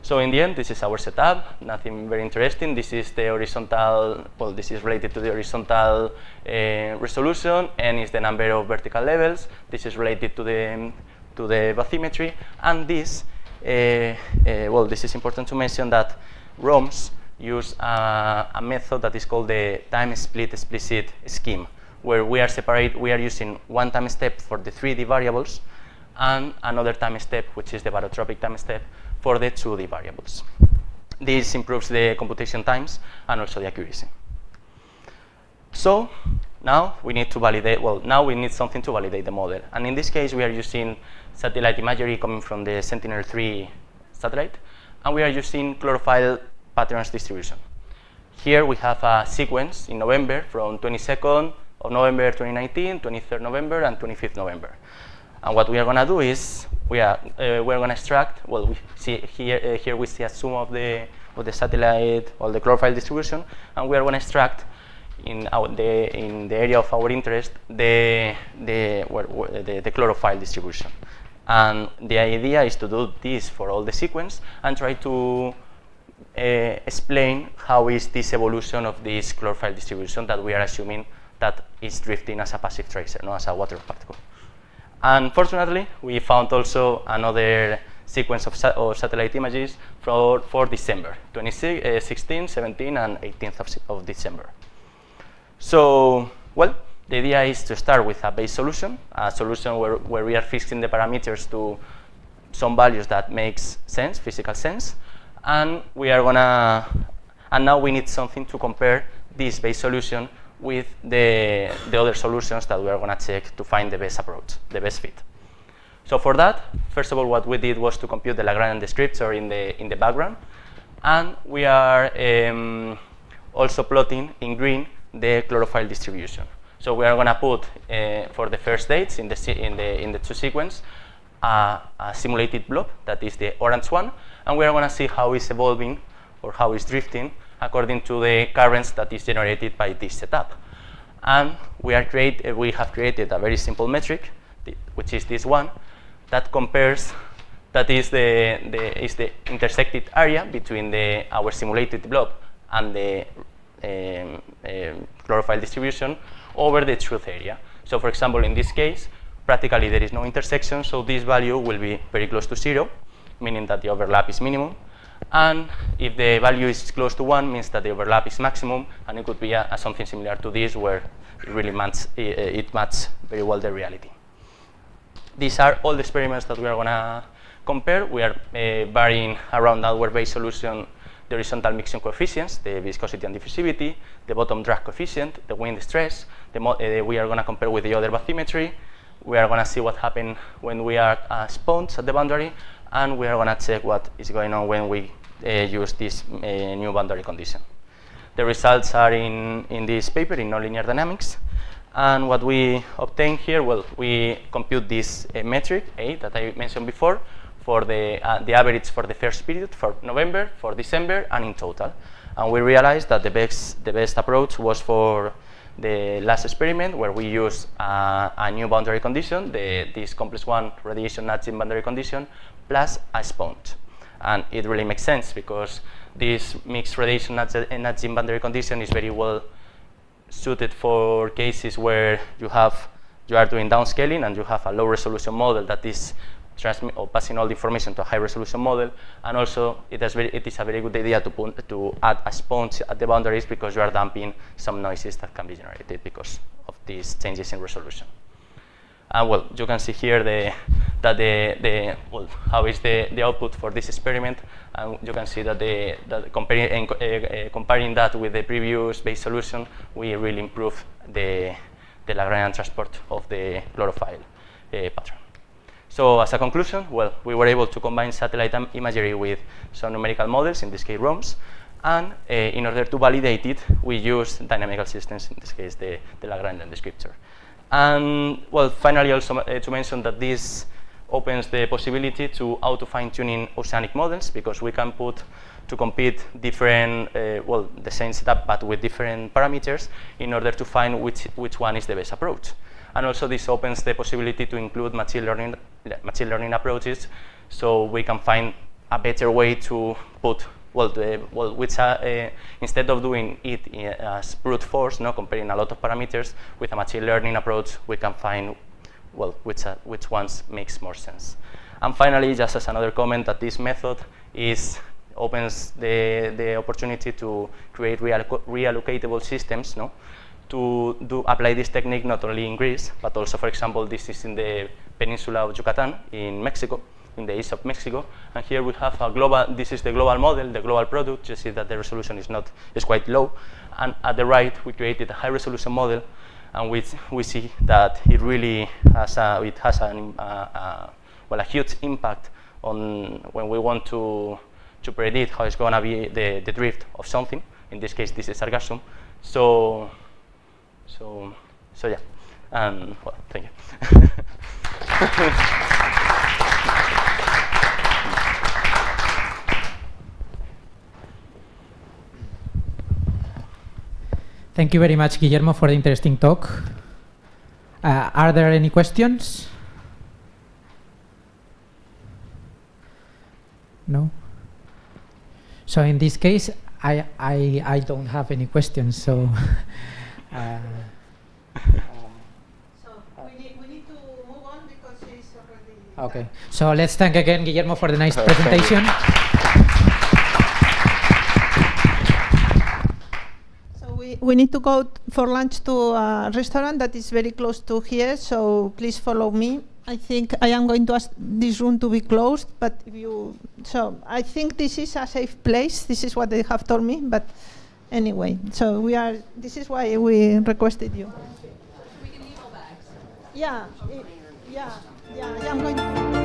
So in the end, this is our setup. Nothing very interesting. This is the horizontal. Well, this is related to the horizontal resolution, and is the number of vertical levels. This is related to the bathymetry, and this. Well, this is important to mention that ROMs use a method that is called the time split explicit scheme, where we are using one time step for the 3D variables and another time step, which is the barotropic time step, for the 2D variables. This improves the computation times and also the accuracy. So now we need to validate, now we need something to validate the model. And in this case, we are using satellite imagery coming from the Sentinel-3 satellite, and we are using chlorophyll patterns distribution. Here we have a sequence in November from 22nd of November 2019, 23rd November, and 25th November. And what we are going to do is we are going to extract. Well, we see here we see a zoom of the satellite or the chlorophyll distribution, and we are going to extract in the area of our interest the chlorophyll distribution. And the idea is to do this for all the sequence and try to explain how is this evolution of this chlorophyll distribution that we are assuming that is drifting as a passive tracer, not as a water particle. Unfortunately, we found also another sequence of satellite images for December, 16, 17, and 18th of December. So, well, the idea is to start with a base solution, a solution where we are fixing the parameters to some values that makes sense, physical sense, And now we need something to compare this base solution with the other solutions that we are going to check to find the best approach, the best fit. So for that, first of all, what we did was to compute the Lagrangian descriptor in the background, and we are also plotting in green the chlorophyll distribution. So we are going to put for the first dates in the two sequence a simulated blob, that is the orange one, and we are going to see how it's evolving or how it's drifting according to the currents that is generated by this setup. And we have created a very simple metric, which is this one, that compares, that is the intersected area between our simulated blob and the chlorophyll distribution over the truth area. So for example, in this case, practically there is no intersection, so this value will be very close to 0, meaning that the overlap is minimum. And if the value is close to 1, means that the overlap is maximum, and it could be something similar to this, where it really matches very well the reality. These are all the experiments that we are going to compare. We are varying around our base solution the horizontal mixing coefficients, the viscosity and diffusivity, the bottom drag coefficient, the wind stress. We are going to compare with the other bathymetry. We are going to see what happens when we are sponge at the boundary, and we are going to check what is going on when we use this new boundary condition. The results are in this paper in Nonlinear Dynamics, and what we obtain here, well, we compute this metric A that I mentioned before for the average for the first period, for November, for December, and in total. And we realized that the best approach was for the last experiment, where we use a new boundary condition, this complex one radiation nudging boundary condition, plus a sponge. And it really makes sense, because this mixed radiation nudging boundary condition is very well suited for cases where you are doing downscaling and you have a low resolution model that is passing all the information to a high resolution model. And also it is a very good idea to add a sponge at the boundaries, because you are damping some noises that can be generated because of these changes in resolution. Well, you can see here how is the output for this experiment, and you can see that comparing that with the previous base solution, we really improve the Lagrangian transport of the chlorophyll pattern. So as a conclusion, well, we were able to combine satellite imagery with some numerical models, in this case ROMs, and in order to validate it, we used dynamical systems, in this case the Lagrangian descriptor. And well, finally, also to mention that this opens the possibility to auto fine-tuning oceanic models, because we can put to compete different, the same setup but with different parameters, in order to find which one is the best approach. And also this opens the possibility to include machine learning approaches, so we can find a better way to put instead of doing it as brute force, comparing a lot of parameters, with a machine learning approach, we can find which ones makes more sense. And finally, just as another comment, that this method opens the opportunity to create reallocatable systems, to apply this technique not only in Greece, but also, for example, this is in the peninsula of Yucatan in Mexico, in the east of Mexico, and here we have a global. This is the global model, the global product. You see that the resolution is quite low, and at the right we created a high resolution model, and we see that it really has a huge impact on when we want to predict how it's going to be the drift of something. In this case, this is sargassum. So yeah, and well, thank you. Thank you very much, Guillermo, for the interesting talk. Are there any questions? No? So in this case, I don't have any questions, so... So we need to move on, because it's already... Okay, so let's thank again Guillermo for the nice presentation. We need to go for lunch to a restaurant that is very close to here, so please follow me. I think I am going to ask this room to be closed, but if you, so I think this is a safe place. This is what they have told me, but anyway, so this is why we requested you. We can leave our bags. Yeah, I'm going to.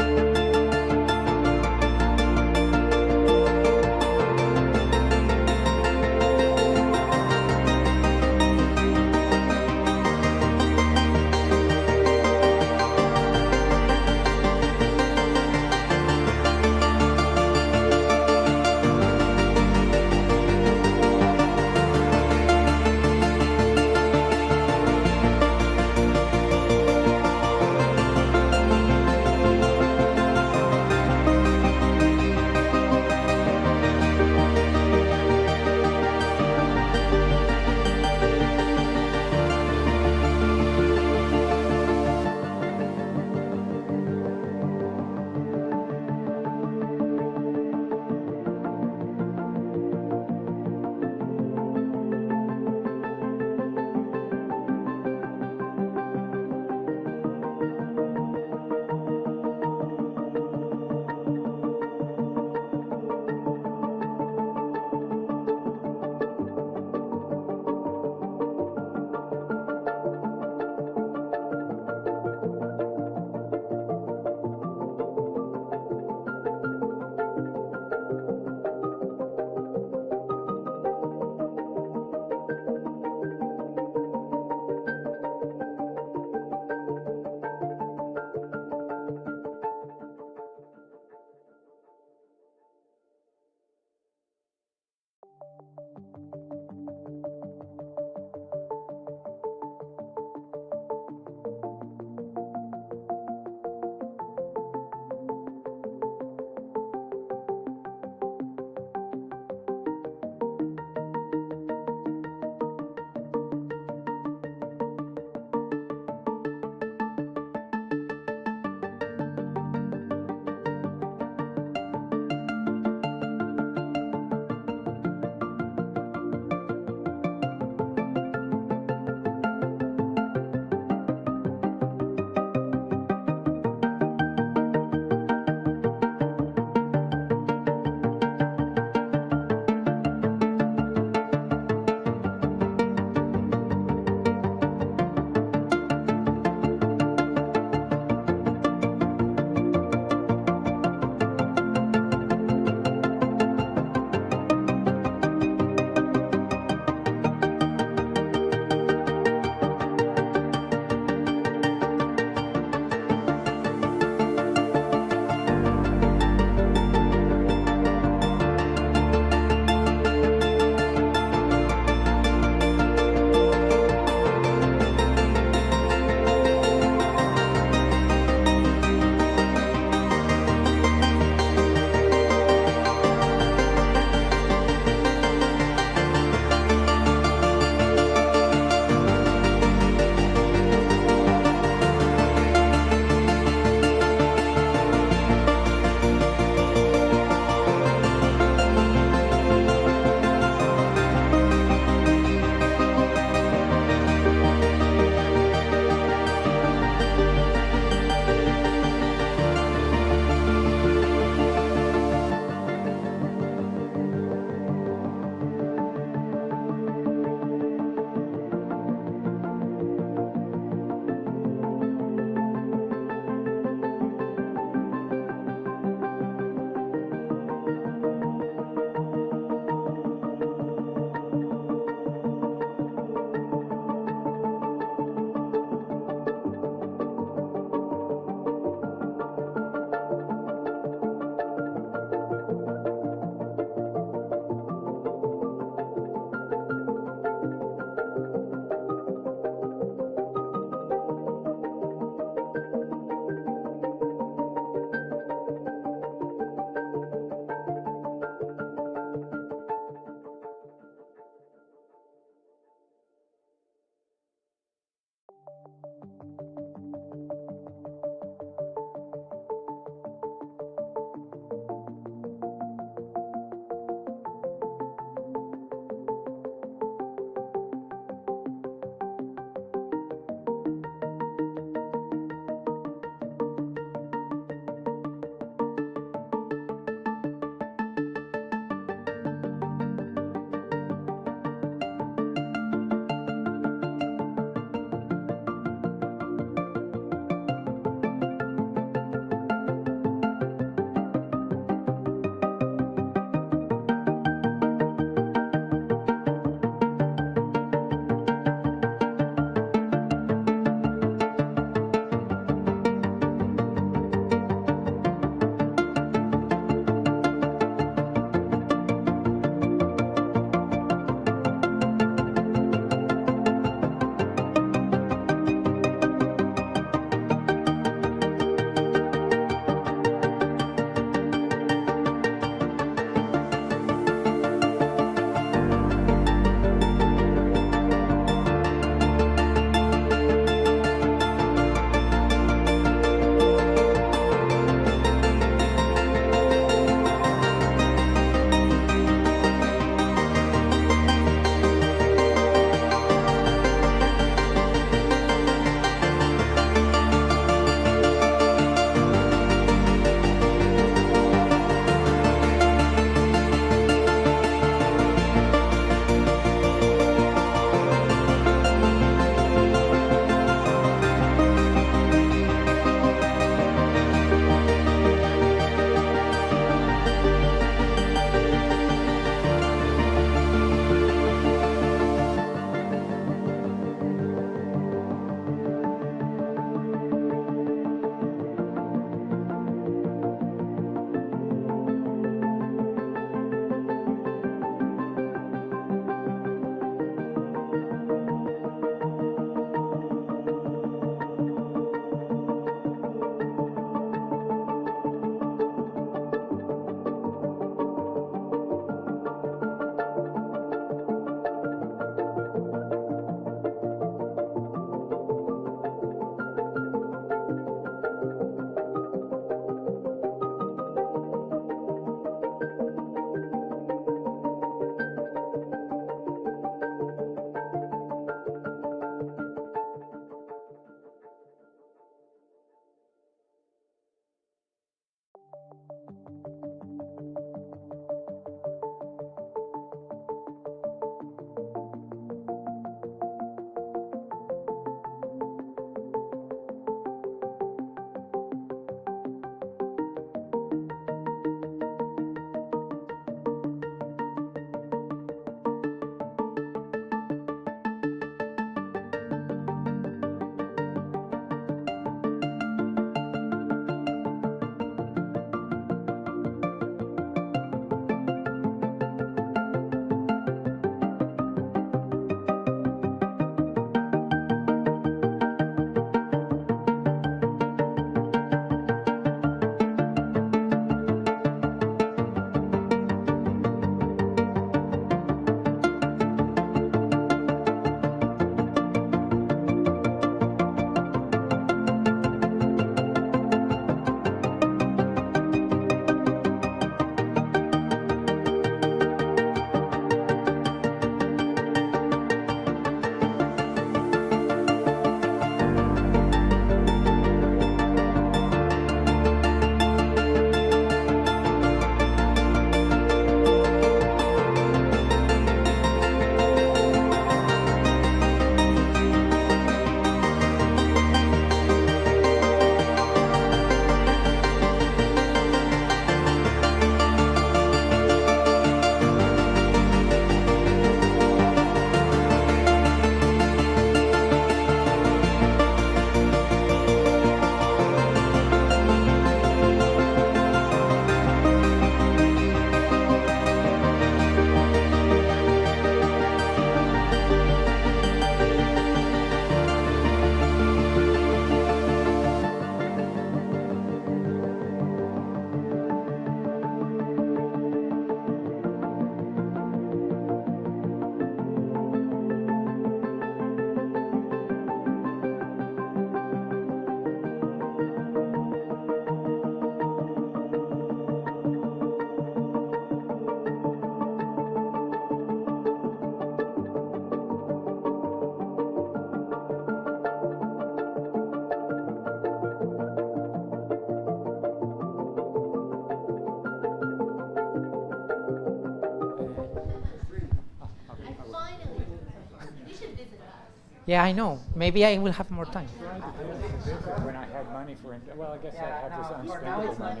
Yeah, I know. Maybe I will have more time. When I had money for it, well, I guess I have this unspendable money.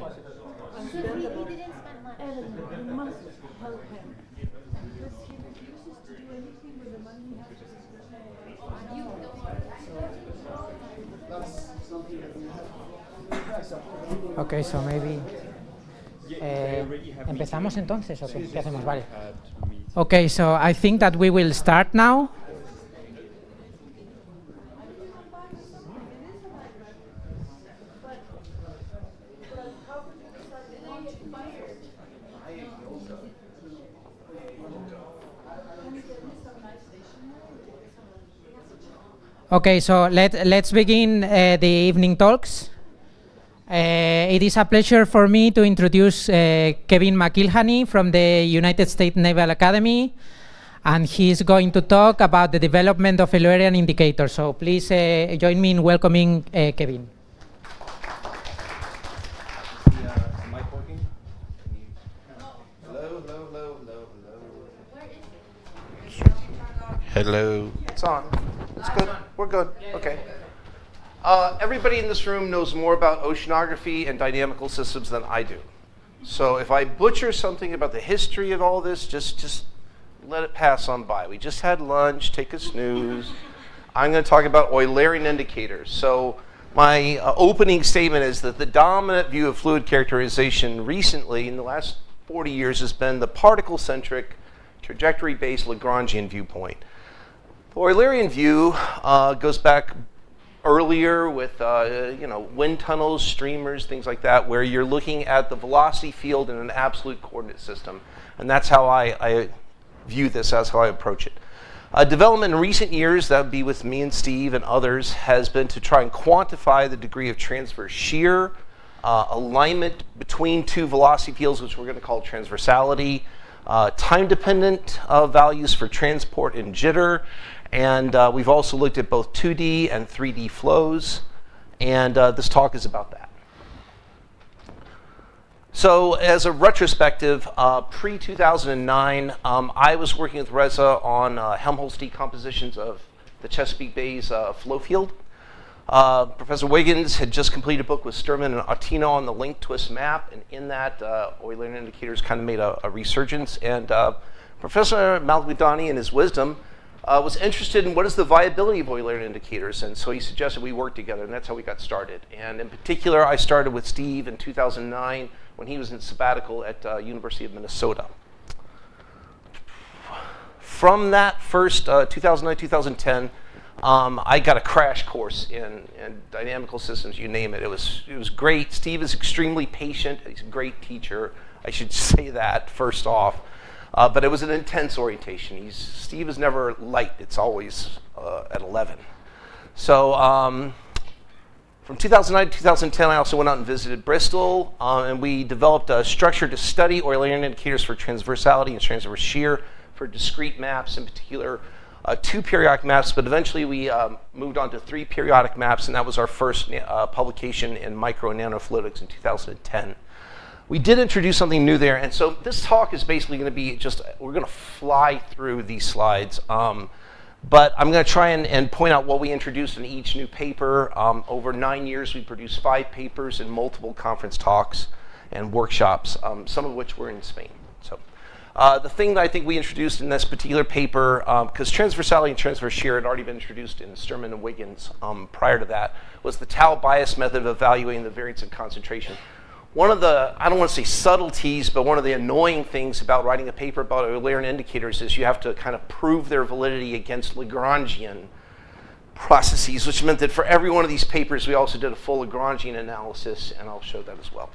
He didn't spend money. Evan, you must help him. Because he refuses to do anything with the money he has to spend. Okay, so maybe... ¿Empezamos entonces o qué? ¿Qué hacemos? Vale. Okay, so I think that we will start now. Okay, so let's begin the evening talks. It is a pleasure for me to introduce Kevin McIlhenny from the United States Naval Academy, and he's going to talk about the development of Eulerian indicators. So please join me in welcoming Kevin. Mic working? Hello. Hello. It's on. It's good. We're good. Okay. Everybody in this room knows more about oceanography and dynamical systems than I do. So if I butcher something about the history of all this, just let it pass on by. We just had lunch, take a snooze. I'm going to talk about Eulerian indicators. So my opening statement is that the dominant view of fluid characterization recently, in the last 40 years, has been the particle-centric, trajectory-based Lagrangian viewpoint. The Eulerian view goes back earlier with wind tunnels, streamers, things like that, where you're looking at the velocity field in an absolute coordinate system. And that's how I view this, that's how I approach it. Development in recent years, that would be with me and Steve and others, has been to try and quantify the degree of transverse shear, alignment between two velocity fields, which we're going to call transversality, time-dependent values for transport and jitter, and we've also looked at both 2D and 3D flows, and this talk is about that. So as a retrospective, pre-2009, I was working with Reza on Helmholtz decompositions of the Chesapeake Bay's flow field. Professor Wiggins had just completed a book with Sturman and Ottino on the link twist map, and in that, Eulerian indicators kind of made a resurgence. And Professor Malguidani, in his wisdom, was interested in what is the viability of Eulerian indicators, and so he suggested we work together, and that's how we got started. And in particular, I started with Steve in 2009 when he was in sabbatical at University of Minnesota. From that first 2009-2010, I got a crash course in dynamical systems, you name it. It was great. Steve is extremely patient. He's a great teacher. I should say that first off. But it was an intense orientation. Steve is never light. It's always at 11. So from 2009 to 2010, I also went out and visited Bristol, and we developed a structure to study Eulerian indicators for transversality and transverse shear for discrete maps, in particular 2 periodic maps, but eventually we moved on to 3 periodic maps, and that was our first publication in micro and nanofluidics in 2010. We did introduce something new there, and so this talk is basically going to be we're going to fly through these slides, but I'm going to try and point out what we introduced in each new paper. Over 9 years, we produced 5 papers and multiple conference talks and workshops, some of which were in Spain. So the thing that I think we introduced in this particular paper, because transversality and transverse shear had already been introduced in Sturman and Wiggins prior to that, was the tau bias method of evaluating the variance in concentration. One of the, I don't want to say subtleties, but one of the annoying things about writing a paper about Eulerian indicators is you have to kind of prove their validity against Lagrangian processes, which meant that for every one of these papers, we also did a full Lagrangian analysis, and I'll show that as well.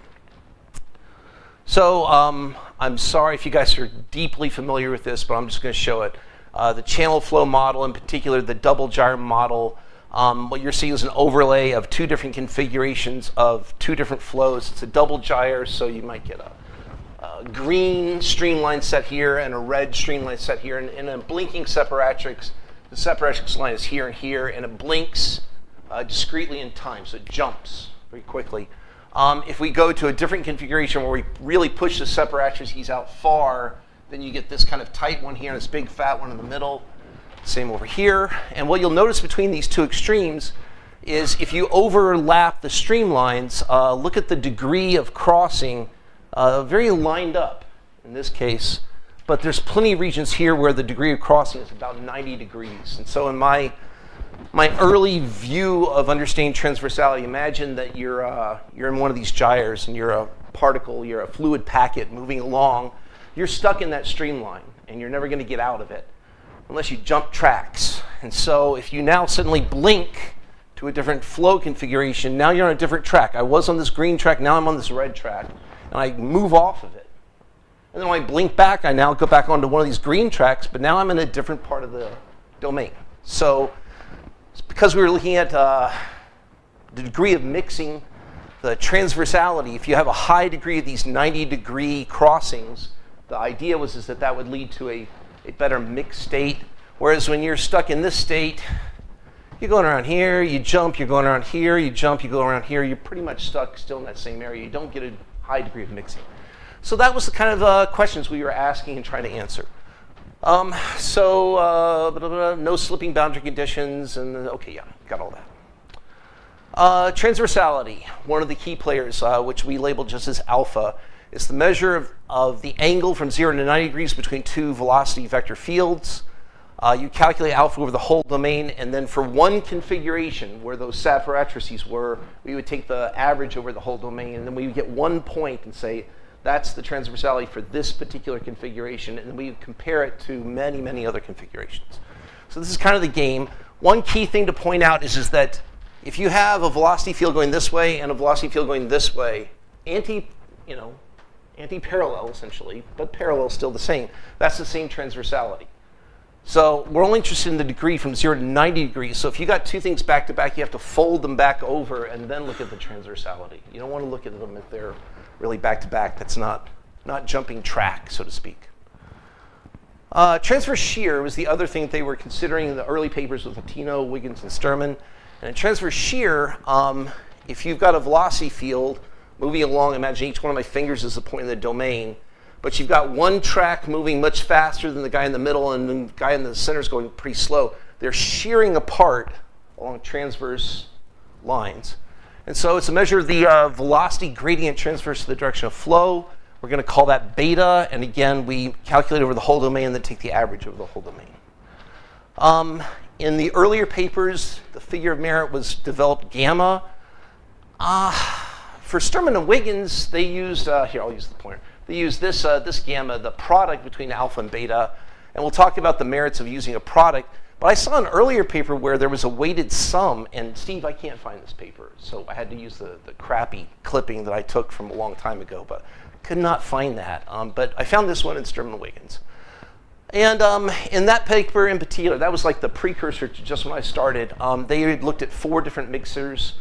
So I'm sorry if you guys are deeply familiar with this, but I'm just going to show it. The channel flow model, in particular the double gyre model, what you're seeing is an overlay of 2 different configurations of 2 different flows. It's a double gyre, so you might get a green streamline set here and a red streamline set here. And in a blinking separatrix, the separatrix line is here and here, and it blinks discretely in time, so it jumps very quickly. If we go to a different configuration where we really push the separatrices out far, then you get this kind of tight one here and this big fat one in the middle. Same over here. And what you'll notice between these two extremes is if you overlap the streamlines, look at the degree of crossing, very lined up in this case. But there's plenty of regions here where the degree of crossing is about 90 degrees. And so in my early view of understanding transversality, imagine that you're in one of these gyres and you're a particle, you're a fluid packet moving along. You're stuck in that streamline and you're never going to get out of it unless you jump tracks. And so if you now suddenly blink to a different flow configuration, now you're on a different track. I was on this green track, now I'm on this red track, and I move off of it. And then when I blink back, I now go back onto one of these green tracks, but now I'm in a different part of the domain. So because we were looking at the degree of mixing, the transversality, if you have a high degree of these 90-degree crossings, the idea was is that that would lead to a better mixed state. Whereas when you're stuck in this state, you're going around here, you jump, you're going around here, you jump, you go around here, you're pretty much stuck still in that same area. You don't get a high degree of mixing. So that was the kind of questions we were asking and trying to answer. No slipping boundary conditions, and okay, yeah, got all that. Transversality, one of the key players, which we labeled just as alpha, is the measure of the angle from 0 to 90 degrees between two velocity vector fields. You calculate alpha over the whole domain, and then for one configuration where those saprophoratrices were, we would take the average over the whole domain, and then we would get 1 point and say, that's the transversality for this particular configuration, and then we would compare it to many, many other configurations. So this is kind of the game. One key thing to point out is that if you have a velocity field going this way and a velocity field going this way, anti-parallel essentially, but parallel still the same, that's the same transversality. So we're only interested in the degree from 0 to 90 degrees. So if you got two things back to back, you have to fold them back over and then look at the transversality. You don't want to look at them if they're really back to back. That's not jumping track, so to speak. Transverse shear was the other thing that they were considering in the early papers with Latino, Wiggins, and Sturman. And in transverse shear, if you've got a velocity field moving along, imagine each one of my fingers is a point in the domain, but you've got one track moving much faster than the guy in the middle, and the guy in the center is going pretty slow. They're shearing apart along transverse lines. And so it's a measure of the velocity gradient transverse to the direction of flow. We're going to call that beta. And again, we calculate over the whole domain and then take the average over the whole domain. In the earlier papers, the figure of merit was developed gamma. For Sturman and Wiggins, they used, here, I'll use the pointer. They used this gamma, the product between alpha and beta. And we'll talk about the merits of using a product. But I saw an earlier paper where there was a weighted sum. And Steve, I can't find this paper. So I had to use the crappy clipping that I took from a long time ago. But could not find that. But I found this one in Sturman and Wiggins. And in that paper in particular, that was like the precursor to just when I started. They had looked at 4 different mixers,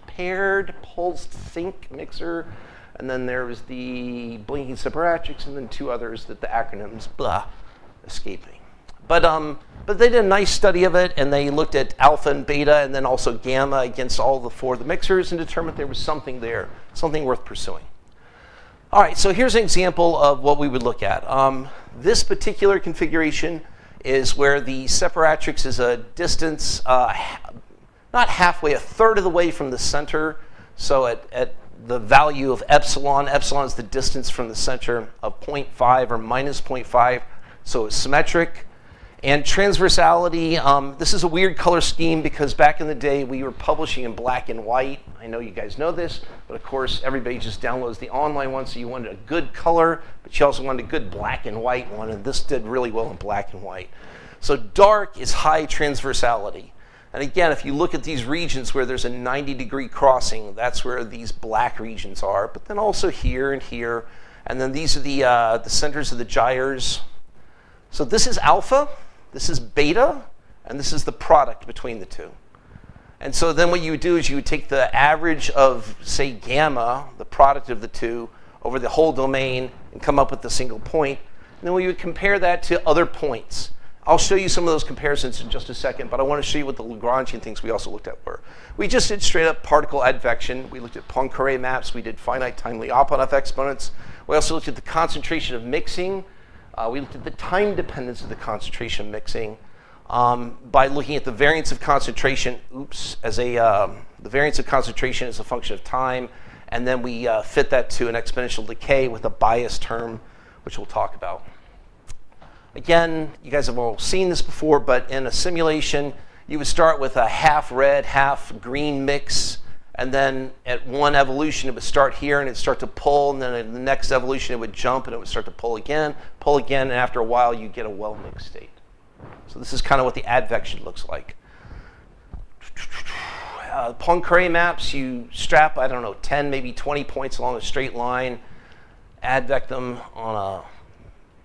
paired pulsed sync mixer, and then there was the blinking separatrix, and then 2 others that the acronyms escape me. But they did a nice study of it, and they looked at alpha and beta, and then also gamma against all the 4 of the mixers, and determined there was something there, something worth pursuing. All right, so here's an example of what we would look at. This particular configuration is where the separatrix is a distance, not halfway, a third of the way from the center. So at the value of epsilon is the distance from the center of 0.5 or minus 0.5, so it's symmetric. And transversality, this is a weird color scheme because back in the day we were publishing in black and white. I know you guys know this, but of course everybody just downloads the online one, so you wanted a good color, but you also wanted a good black and white one, and this did really well in black and white. So dark is high transversality. And again, if you look at these regions where there's a 90-degree crossing, that's where these black regions are, but then also here and here. And then these are the centers of the gyres. So this is alpha, this is beta, and this is the product between the 2. And so then what you would do is you would take the average of, say, gamma, the product of the 2, over the whole domain and come up with a single point. And then we would compare that to other points. I'll show you some of those comparisons in just a second, but I want to show you what the Lagrangian things we also looked at were. We just did straight up particle advection. We looked at Poincare maps. We did finite time Lyapunov exponents. We also looked at the concentration of mixing We looked at the time dependence of the concentration mixing by looking at the variance of concentration, the variance of concentration is a function of time, and then we fit that to an exponential decay with a bias term, which we'll talk about. Again, you guys have all seen this before, but in a simulation, you would start with a half red, half green mix, and then at one evolution, it would start here and it'd start to pull, and then in the next evolution, it would jump and it would start to pull again, and after a while, you get a well-mixed state. So this is kind of what the advection looks like. Poincare maps, you strap, 10, maybe 20 points along a straight line, advect them on a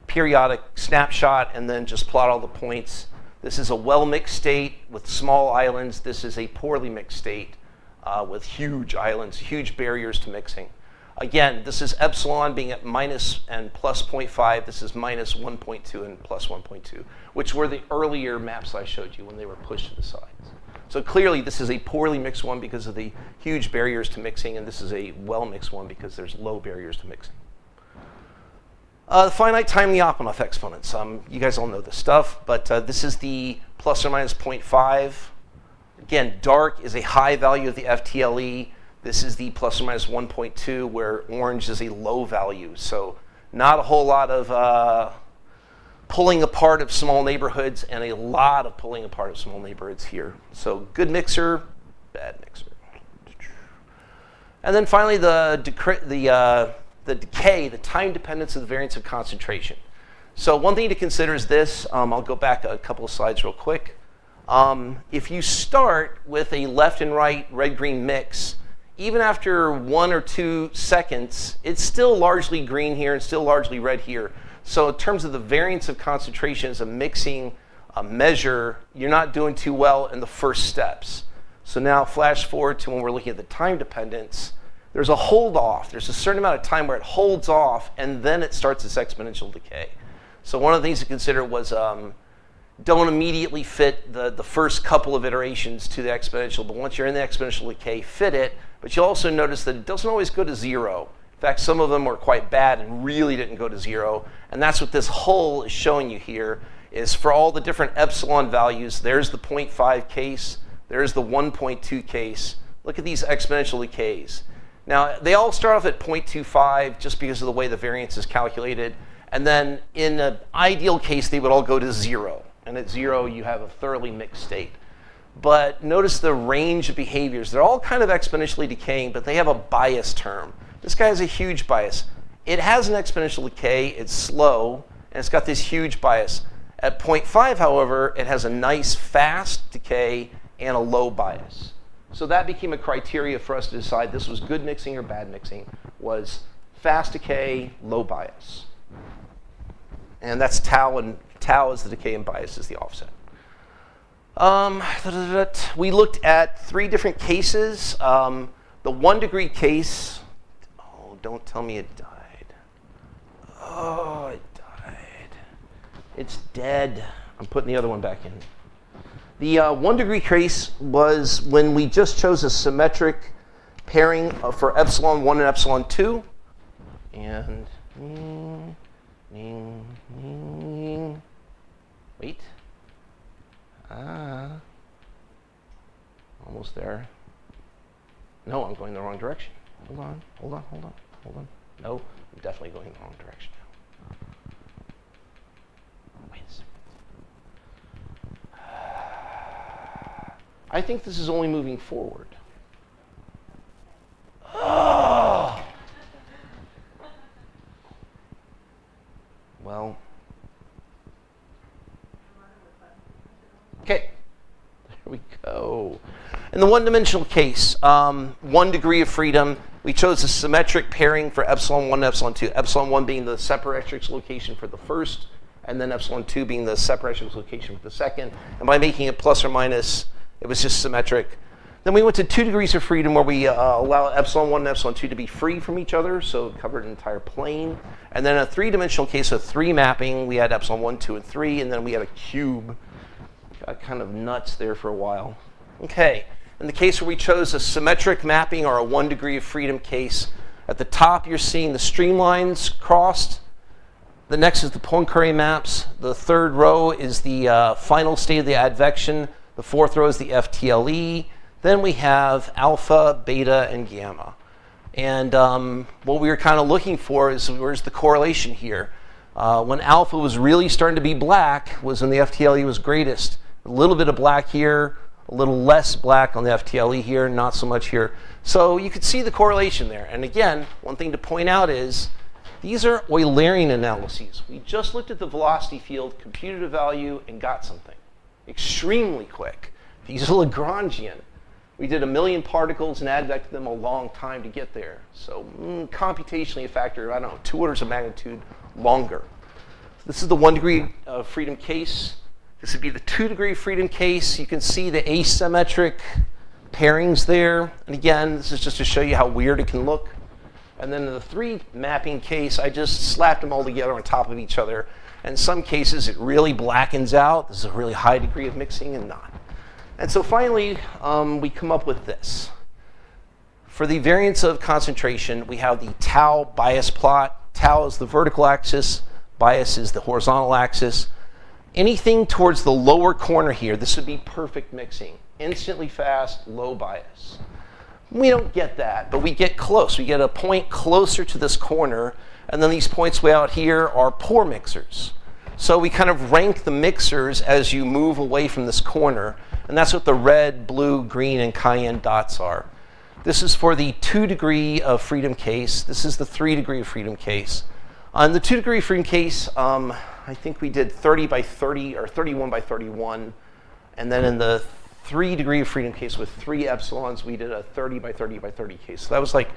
periodic snapshot, and then just plot all the points. This is a well-mixed state with small islands. This is a poorly mixed state with huge islands, huge barriers to mixing. Again, this is epsilon being at minus and plus 0.5. This is minus 1.2 and plus 1.2, which were the earlier maps I showed you when they were pushed to the sides. So clearly, this is a poorly mixed one because of the huge barriers to mixing, and this is a well-mixed one because there's low barriers to mixing. The finite time Lyapunov exponents. You guys all know this stuff, but this is the plus or minus 0.5. Again, dark is a high value of the FTLE. This is the plus or minus 1.2, where orange is a low value. So not a whole lot of pulling apart of small neighborhoods and a lot of pulling apart of small neighborhoods here. So good mixer, bad mixer. And then finally, the decay, the time dependence of the variance of concentration. So one thing to consider is this. I'll go back a couple of slides real quick. If you start with a left and right red-green mix, even after 1 or 2 seconds, it's still largely green here and still largely red here. So in terms of the variance of concentration as a mixing measure, you're not doing too well in the first steps. So now flash forward to when we're looking at the time dependence. There's a hold off. There's a certain amount of time where it holds off, and then it starts its exponential decay. So one of the things to consider was don't immediately fit the first couple of iterations to the exponential, but once you're in the exponential decay, fit it. But you'll also notice that it doesn't always go to 0. In fact, some of them were quite bad and really didn't go to 0. And that's what this hole is showing you here, is for all the different epsilon values, there's the 0.5 case, there's the 1.2 case. Look at these exponential decays. Now, they all start off at 0.25 just because of the way the variance is calculated. And then in an ideal case, they would all go to 0. And at 0, you have a thoroughly mixed state. But notice the range of behaviors. They're all kind of exponentially decaying, but they have a bias term. This guy has a huge bias. It has an exponential decay. It's slow, and it's got this huge bias. At 0.5, however, it has a nice fast decay and a low bias. So that became a criteria for us to decide this was good mixing or bad mixing, was fast decay, low bias. And that's tau, and tau is the decay and bias is the offset. We looked at 3 different cases. The 1 degree case, oh, don't tell me it died. Oh, it died. It's dead. I'm putting the other one back in. The 1 degree case was when we just chose a symmetric pairing for epsilon 1 and epsilon 2. And wait. Almost there. No, I'm going the wrong direction. Hold on. No, I'm definitely going the wrong direction now. Wait a second. I think this is only moving forward. Oh! Well. Okay, there we go. In the one-dimensional case, 1 degree of freedom, we chose a symmetric pairing for epsilon 1 and epsilon 2. Epsilon 1 being the separatrix location for the first, and then epsilon 2 being the separatrix location for the second. And by making it plus or minus, it was just symmetric. Then we went to 2 degrees of freedom where we allow epsilon 1 and epsilon 2 to be free from each other, so it covered an entire plane. And then a 3-dimensional case of 3 mapping, we had epsilon 1, 2, and 3, and then we had a cube. Got kind of nuts there for a while. Okay, in the case where we chose a symmetric mapping or a 1 degree of freedom case, at the top you're seeing the streamlines crossed. The next is the Poincare maps. The third row is the final state of the advection. The fourth row is the FTLE. Then we have alpha, beta, and gamma. And what we were kind of looking for is where's the correlation here. When alpha was really starting to be black was when the FTLE was greatest. A little bit of black here, a little less black on the FTLE here, not so much here. So you could see the correlation there. And again, one thing to point out is these are Eulerian analyses. We just looked at the velocity field, computed a value, and got something extremely quick. These are Lagrangian. We did 1 million particles and advected them a long time to get there. So computationally a factor, I don't know, 2 orders of magnitude longer. This is the 1 degree of freedom case. This would be the 2 degree freedom case. You can see the asymmetric pairings there. And again, this is just to show you how weird it can look. And then in the 3 mapping case, I just slapped them all together on top of each other. In some cases, it really blackens out. This is a really high degree of mixing and not. And so finally, we come up with this. For the variance of concentration, we have the tau bias plot. Tau is the vertical axis. Bias is the horizontal axis. Anything towards the lower corner here, this would be perfect mixing. Instantly fast, low bias. We don't get that, but we get close. We get a point closer to this corner, and then these points way out here are poor mixers. So we kind of rank the mixers as you move away from this corner, and that's what the red, blue, green, and cayenne dots are. This is for the 2 degree of freedom case. This is the 3 degree of freedom case. On the 2 degree freedom case, I think we did 30 by 30 or 31 by 31. And then in the 3 degree of freedom case with 3 epsilons, we did a 30 by 30 by 30 case. So that was like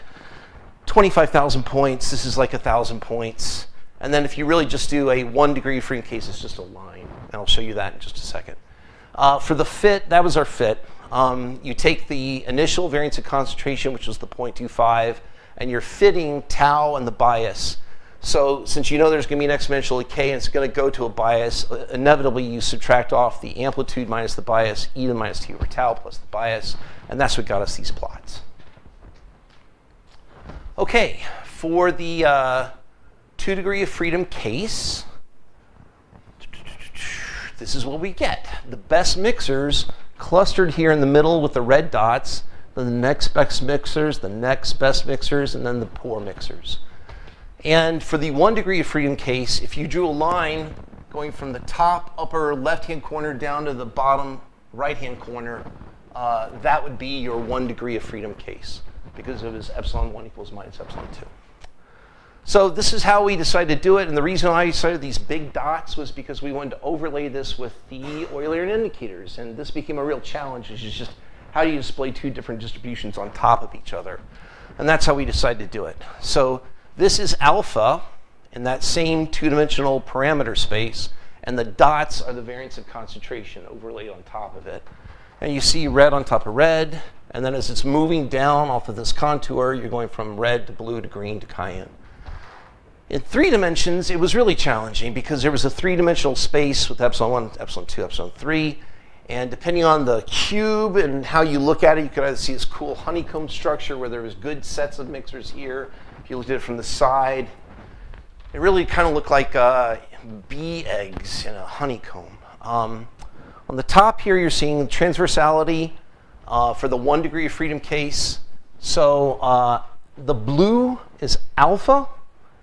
25,000 points. This is like 1,000 points. And then if you really just do a 1 degree of freedom case, it's just a line. And I'll show you that in just a second. For the fit, that was our fit. You take the initial variance of concentration, which was the 0.25, and you're fitting tau and the bias. So since you know there's going to be an exponential decay and it's going to go to a bias, inevitably you subtract off the amplitude minus the bias, e to the minus t over tau plus the bias, and that's what got us these plots. Okay, for the 2 degree of freedom case, this is what we get. The best mixers clustered here in the middle with the red dots, then the next best mixers, the next best mixers, and then the poor mixers. And for the 1 degree of freedom case, if you drew a line going from the top upper left-hand corner down to the bottom right-hand corner, that would be your 1 degree of freedom case because it was epsilon 1 equals minus epsilon 2. So this is how we decided to do it. And the reason I decided these big dots was because we wanted to overlay this with the Eulerian indicators. And this became a real challenge, which is just how do you display 2 different distributions on top of each other? And that's how we decided to do it. So this is alpha in that same 2-dimensional parameter space. And the dots are the variance of concentration overlaid on top of it. And you see red on top of red. And then as it's moving down off of this contour, you're going from red to blue to green to cayenne. In 3 dimensions, it was really challenging because there was a 3-dimensional space with epsilon 1, epsilon 2, epsilon 3. And depending on the cube and how you look at it, you could either see this cool honeycomb structure where there was good sets of mixers here. If you looked at it from the side, it really kind of looked like bee eggs in a honeycomb. On the top here, you're seeing transversality for the 1 degree of freedom case. So the blue is alpha,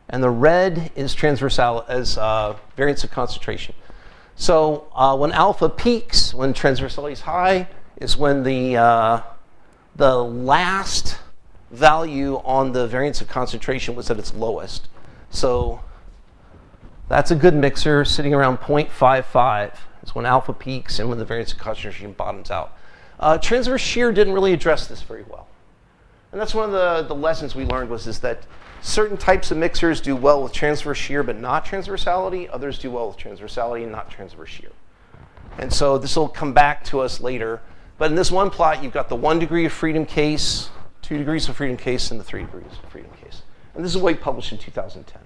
and the red is transversal as variance of concentration. So when alpha peaks, when transversality is high, is when the last value on the variance of concentration was at its lowest. So that's a good mixer sitting around 0.55 is when alpha peaks and when the variance of concentration bottoms out. Transverse shear didn't really address this very well. And that's one of the lessons we learned is that certain types of mixers do well with transverse shear but not transversality. Others do well with transversality and not transverse shear. And so this will come back to us later. But in this one plot, you've got the 1 degree of freedom case, 2 degrees of freedom case, and the 3 degrees of freedom case. And this is what we published in 2010.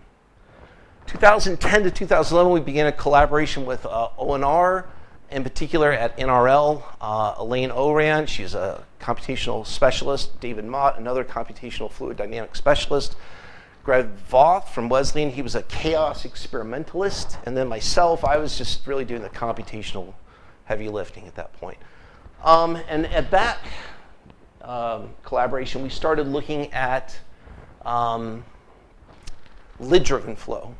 2010 to 2011, we began a collaboration with ONR, in particular at NRL. Elaine Oran, she's a computational specialist. David Mott, another computational fluid dynamics specialist. Greg Voth from Wesleyan, he was a chaos experimentalist. And then myself, I was just really doing the computational heavy lifting at that point. And at that collaboration, we started looking at lid-driven flow.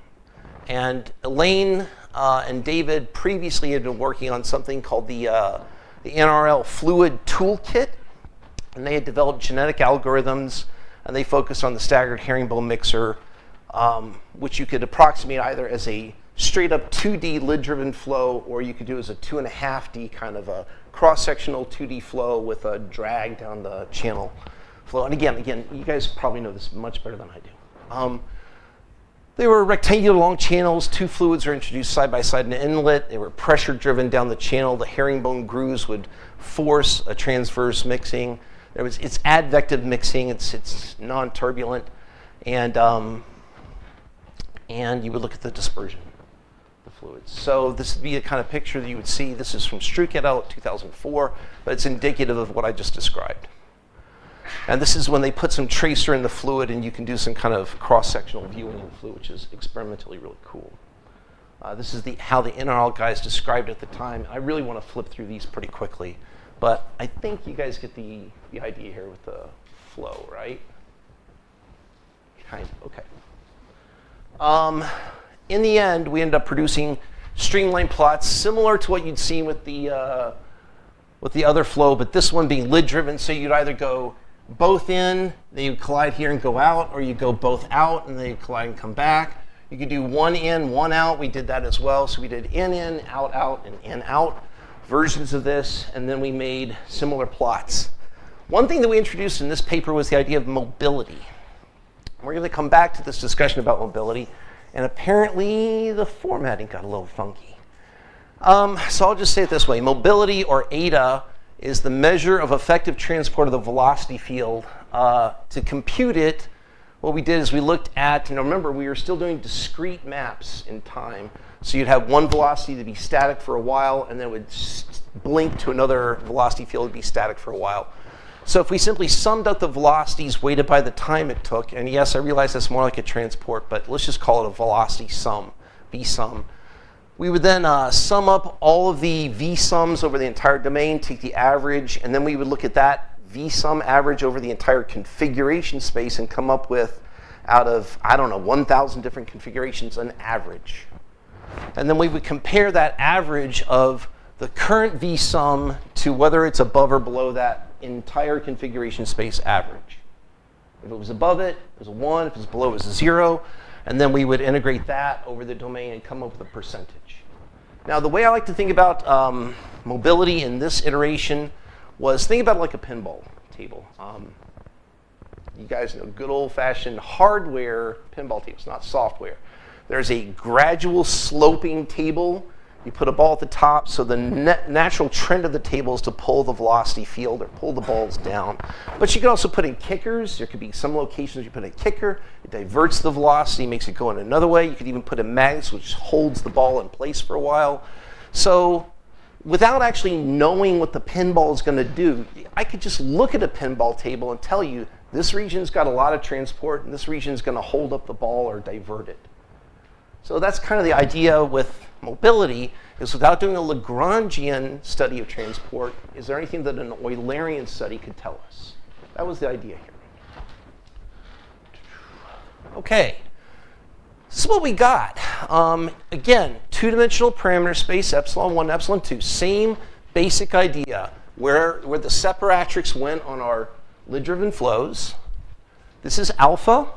And Elaine and David previously had been working on something called the NRL Fluid Toolkit. And they had developed genetic algorithms, and they focused on the staggered herringbone mixer, which you could approximate either as a straight up 2D lid-driven flow, or you could do as a 2.5D kind of a cross-sectional 2D flow with a drag down the channel flow. And again, you guys probably know this much better than I do. They were rectangular long channels. 2 fluids are introduced side by side in an inlet. They were pressure driven down the channel. The herringbone grooves would force a transverse mixing. It's advective mixing. It's non-turbulent, and you would look at the dispersion of the fluids. So this would be the kind of picture that you would see. This is from Struck et al. 2004, but it's indicative of what I just described. And this is when they put some tracer in the fluid, and you can do some kind of cross-sectional viewing of the fluid, which is experimentally really cool. This is how the NRL guys described it at the time. I really want to flip through these pretty quickly, but I think you guys get the idea here with the flow, right? Kind of, okay. In the end, we ended up producing streamlined plots similar to what you'd seen with the other flow, but this one being lid-driven, so you'd either go both in, then you collide here and go out, or you go both out and then you collide and come back. You could do one in, one out. We did that as well. So we did in, out, and in, out versions of this, and then we made similar plots. One thing that we introduced in this paper was the idea of mobility. We're going to come back to this discussion about mobility, and apparently the formatting got a little funky. So I'll just say it this way. Mobility, or eta, is the measure of effective transport of the velocity field. To compute it, what we did is we looked at, remember, we were still doing discrete maps in time. So you'd have one velocity to be static for a while, and then it would blink to another velocity field to be static for a while. So if we simply summed up the velocities weighted by the time it took, and yes, I realize that's more like a transport, but let's just call it a velocity sum, v-sum. We would then sum up all of the v-sums over the entire domain, take the average, and then we would look at that v-sum average over the entire configuration space and come up with, out of, 1,000 different configurations, an average. And then we would compare that average of the current v-sum to whether it's above or below that entire configuration space average. If it was above it, it was a 1. If it was below, it was a 0. And then we would integrate that over the domain and come up with a percentage. Now, the way I like to think about mobility in this iteration was think about it like a pinball table. You guys know good old-fashioned hardware pinball tables, not software. There's a gradual sloping table. You put a ball at the top, so the natural trend of the table is to pull the velocity field or pull the balls down. But you can also put in kickers. There could be some locations you put a kicker. It diverts the velocity, makes it go in another way. You could even put in magnets, which holds the ball in place for a while. So without actually knowing what the pinball is going to do, I could just look at a pinball table and tell you this region's got a lot of transport, and this region's going to hold up the ball or divert it. So that's kind of the idea with mobility, is without doing a Lagrangian study of transport, is there anything that an Eulerian study could tell us? That was the idea here. Okay, this is what we got. Again, two-dimensional parameter space, epsilon 1, epsilon 2. Same basic idea, where the separatrix went on our lid-driven flows. This is alpha,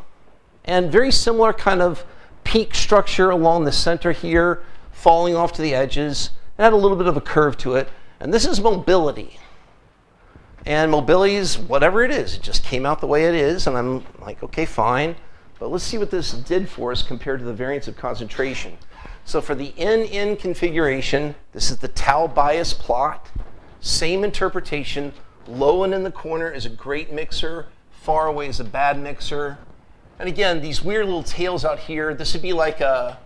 and very similar kind of peak structure along the center here, falling off to the edges. It had a little bit of a curve to it. And this is mobility. And mobility is whatever it is. It just came out the way it is. And I'm like, OK, fine. But let's see what this did for us compared to the variance of concentration. So for the N configuration, this is the tau bias plot. Same interpretation. Low and in the corner is a great mixer. Far away is a bad mixer. And again, these weird little tails out here, this would be like a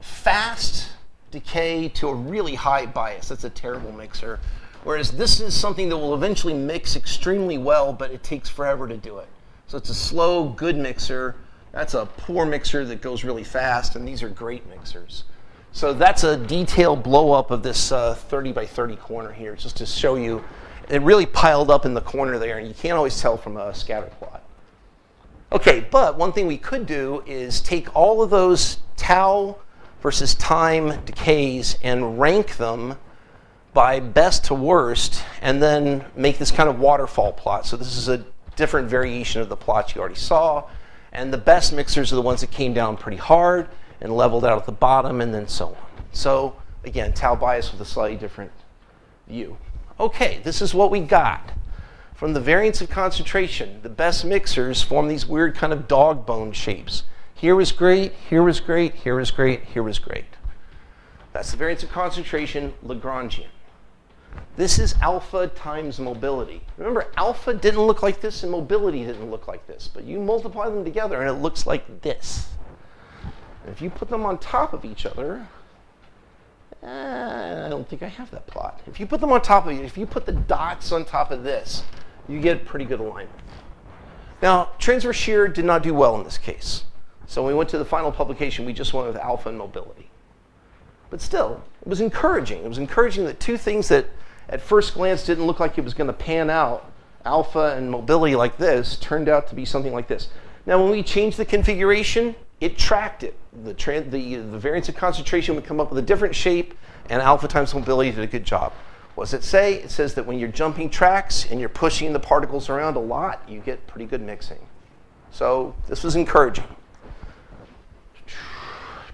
fast decay to a really high bias. That's a terrible mixer. Whereas this is something that will eventually mix extremely well, but it takes forever to do it. So it's a slow, good mixer. That's a poor mixer that goes really fast, and these are great mixers. So that's a detailed blow up of this 30 by 30 corner here, just to show you. It really piled up in the corner there, and you can't always tell from a scatter plot. Okay, but one thing we could do is take all of those tau versus time decays and rank them by best to worst, and then make this kind of waterfall plot. So this is a different variation of the plots you already saw. And the best mixers are the ones that came down pretty hard and leveled out at the bottom, and then so on. So again, tau bias with a slightly different view. Okay, this is what we got. From the variance of concentration, the best mixers form these weird kind of dog bone shapes. Here was great, here was great, here was great, here was great. That's the variance of concentration, Lagrangian. This is alpha times mobility. Remember, alpha didn't look like this and mobility didn't look like this, but you multiply them together and it looks like this. And if you put them on top of each other, I don't think I have that plot. If you put them on top of if you put the dots on top of this, you get pretty good alignment. Now, transverse shear did not do well in this case. So when we went to the final publication, we just went with alpha and mobility. But still, it was encouraging. It was encouraging that two things that at first glance didn't look like it was going to pan out, alpha and mobility like this, turned out to be something like this. Now, when we changed the configuration, it tracked it. The variance of concentration would come up with a different shape, and alpha times mobility did a good job. What does it say? It says that when you're jumping tracks and you're pushing the particles around a lot, you get pretty good mixing. So this was encouraging.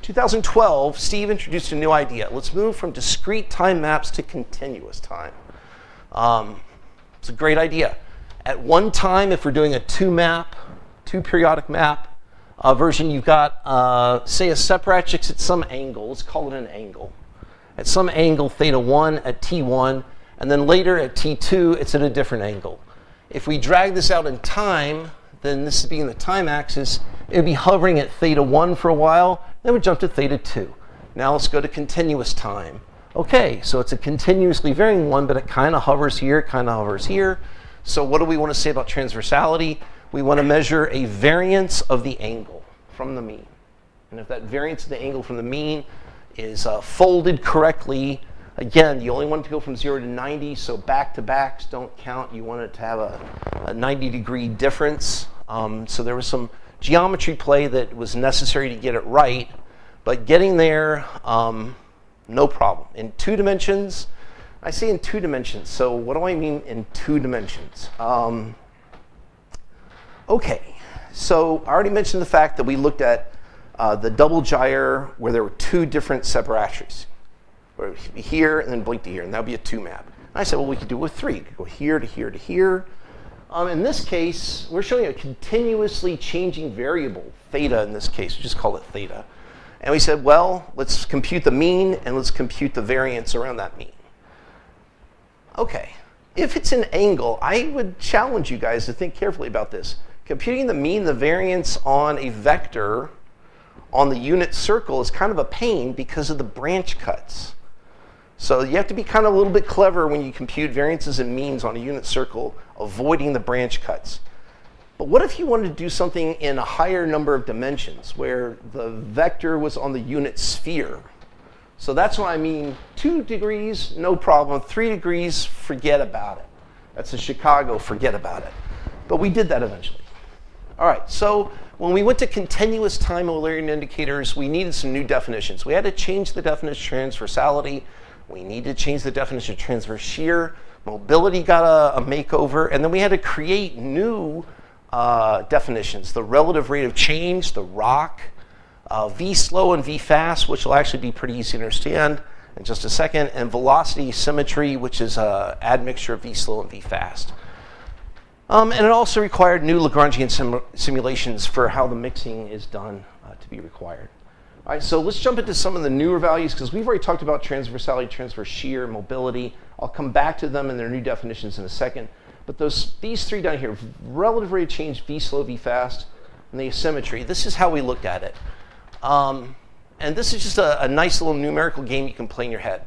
2012, Steve introduced a new idea. Let's move from discrete time maps to continuous time. It's a great idea. At one time, if we're doing a two periodic map version, you've got, say, a separatrix at some angle. Let's call it an angle. At some angle, theta 1 at t1, and then later at t2, it's at a different angle. If we drag this out in time, then this being the time axis, it would be hovering at theta 1 for a while, then we jump to theta 2. Now let's go to continuous time. Okay, so it's a continuously varying one, but it kind of hovers here, kind of hovers here. So what do we want to say about transversality? We want to measure a variance of the angle from the mean. And if that variance of the angle from the mean is folded correctly, again, you only want it to go from 0 to 90, so back-to-backs don't count. You want it to have a 90-degree difference. So there was some geometry play that was necessary to get it right, but getting there, no problem. In 2 dimensions, I say in 2 dimensions, so what do I mean in 2 dimensions? Okay, so I already mentioned the fact that we looked at the double gyre where there were 2 different separatrix. Where it would be here and then blink to here, and that would be a 2 map. And I said, well, we could do it with 3. We could go here to here to here. In this case, we're showing a continuously changing variable, theta in this case. We just call it theta. And we said, well, let's compute the mean and let's compute the variance around that mean. Okay, if it's an angle, I would challenge you guys to think carefully about this. Computing the mean, the variance on a vector on the unit circle is kind of a pain because of the branch cuts. So you have to be kind of a little bit clever when you compute variances and means on a unit circle, avoiding the branch cuts. But what if you wanted to do something in a higher number of dimensions where the vector was on the unit sphere? So that's what I mean. 2 degrees, no problem. 3 degrees, forget about it. That's a Chicago, forget about it. But we did that eventually. All right, so when we went to continuous time Eulerian indicators, we needed some new definitions. We had to change the definition of transversality. We needed to change the definition of transverse shear. Mobility got a makeover. And then we had to create new definitions. The relative rate of change, the ROC, V slow and V fast, which will actually be pretty easy to understand in just a second, and velocity symmetry, which is an admixture of V slow and V fast. And it also required new Lagrangian simulations for how the mixing is done to be required. All right, so let's jump into some of the newer values because we've already talked about transversality, transverse shear, mobility. I'll come back to them and their new definitions in a second. But these 3 down here, relative rate of change, V slow, V fast, and the asymmetry, this is how we looked at it. And this is just a nice little numerical game you can play in your head.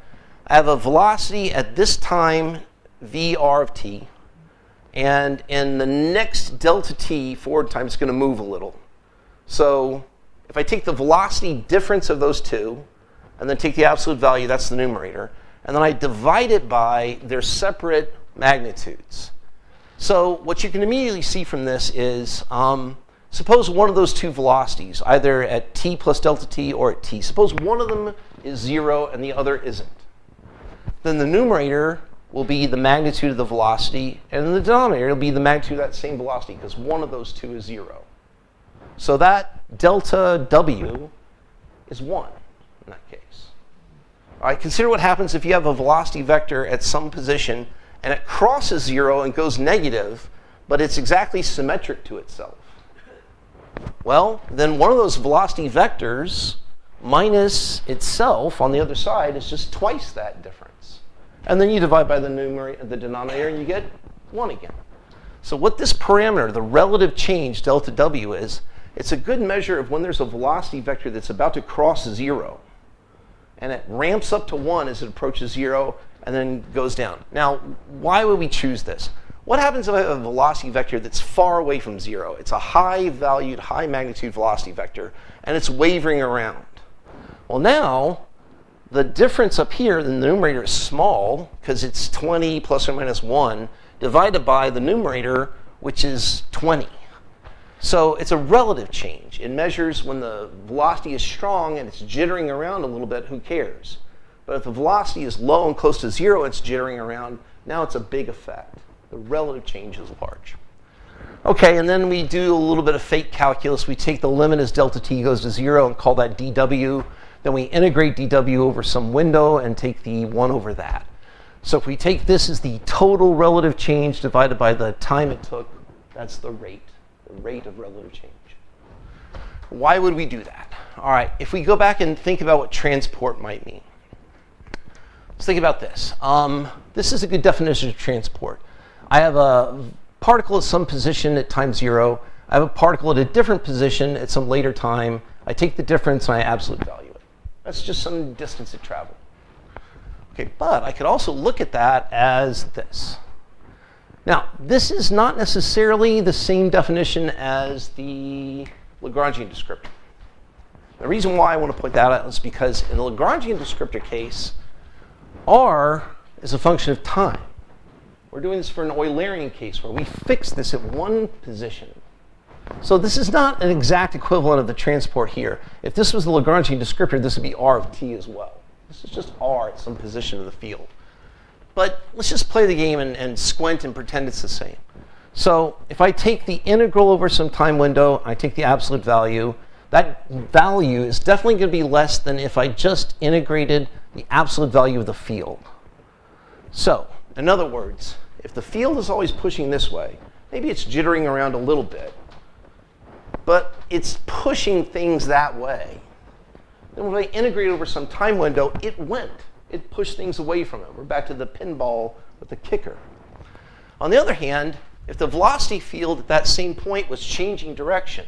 I have a velocity at this time, VR of t. And in the next delta t forward time, it's going to move a little. So if I take the velocity difference of those two, and then take the absolute value, that's the numerator, and then I divide it by their separate magnitudes. So what you can immediately see from this is, suppose one of those two velocities, either at t plus delta t or at t, suppose one of them is 0 and the other isn't. Then the numerator will be the magnitude of the velocity, and in the denominator, it'll be the magnitude of that same velocity, because one of those two is 0. So that delta w is 1 in that case. All right, consider what happens if you have a velocity vector at some position, and it crosses 0 and goes negative, but it's exactly symmetric to itself. Well, then one of those velocity vectors minus itself on the other side is just twice that difference. And then you divide by the numerator, the denominator, and you get 1 again. So what this parameter, the relative change, delta w, is, it's a good measure of when there's a velocity vector that's about to cross 0. And it ramps up to 1 as it approaches 0, and then goes down. Now, why would we choose this? What happens if I have a velocity vector that's far away from 0? It's a high-valued, high-magnitude velocity vector, and it's wavering around. Well, now, the difference up here in the numerator is small, because it's 20 plus or minus 1, divided by the numerator, which is 20. So it's a relative change. It measures when the velocity is strong and it's jittering around a little bit, who cares? But if the velocity is low and close to 0, it's jittering around, now it's a big effect. The relative change is large. Okay, and then we do a little bit of fake calculus. We take the limit as delta t goes to 0 and call that dw. Then we integrate dw over some window and take the 1 over that. So if we take this as the total relative change divided by the time it took, that's the rate of relative change. Why would we do that? All right, if we go back and think about what transport might mean. Let's think about this. This is a good definition of transport. I have a particle at some position at time 0. I have a particle at a different position at some later time. I take the difference and I absolute value it. That's just some distance it traveled. Okay, but I could also look at that as this. Now, this is not necessarily the same definition as the Lagrangian descriptor. The reason why I want to point that out is because in the Lagrangian descriptor case, r is a function of time. We're doing this for an Eulerian case where we fix this at one position. So this is not an exact equivalent of the transport here. If this was the Lagrangian descriptor, this would be r of t as well. This is just r at some position of the field. But let's just play the game and squint and pretend it's the same. So if I take the integral over some time window, I take the absolute value, that value is definitely going to be less than if I just integrated the absolute value of the field. So, in other words, if the field is always pushing this way, maybe it's jittering around a little bit, but it's pushing things that way. Then when I integrate over some time window, it went. It pushed things away from it. We're back to the pinball with the kicker. On the other hand, if the velocity field at that same point was changing direction,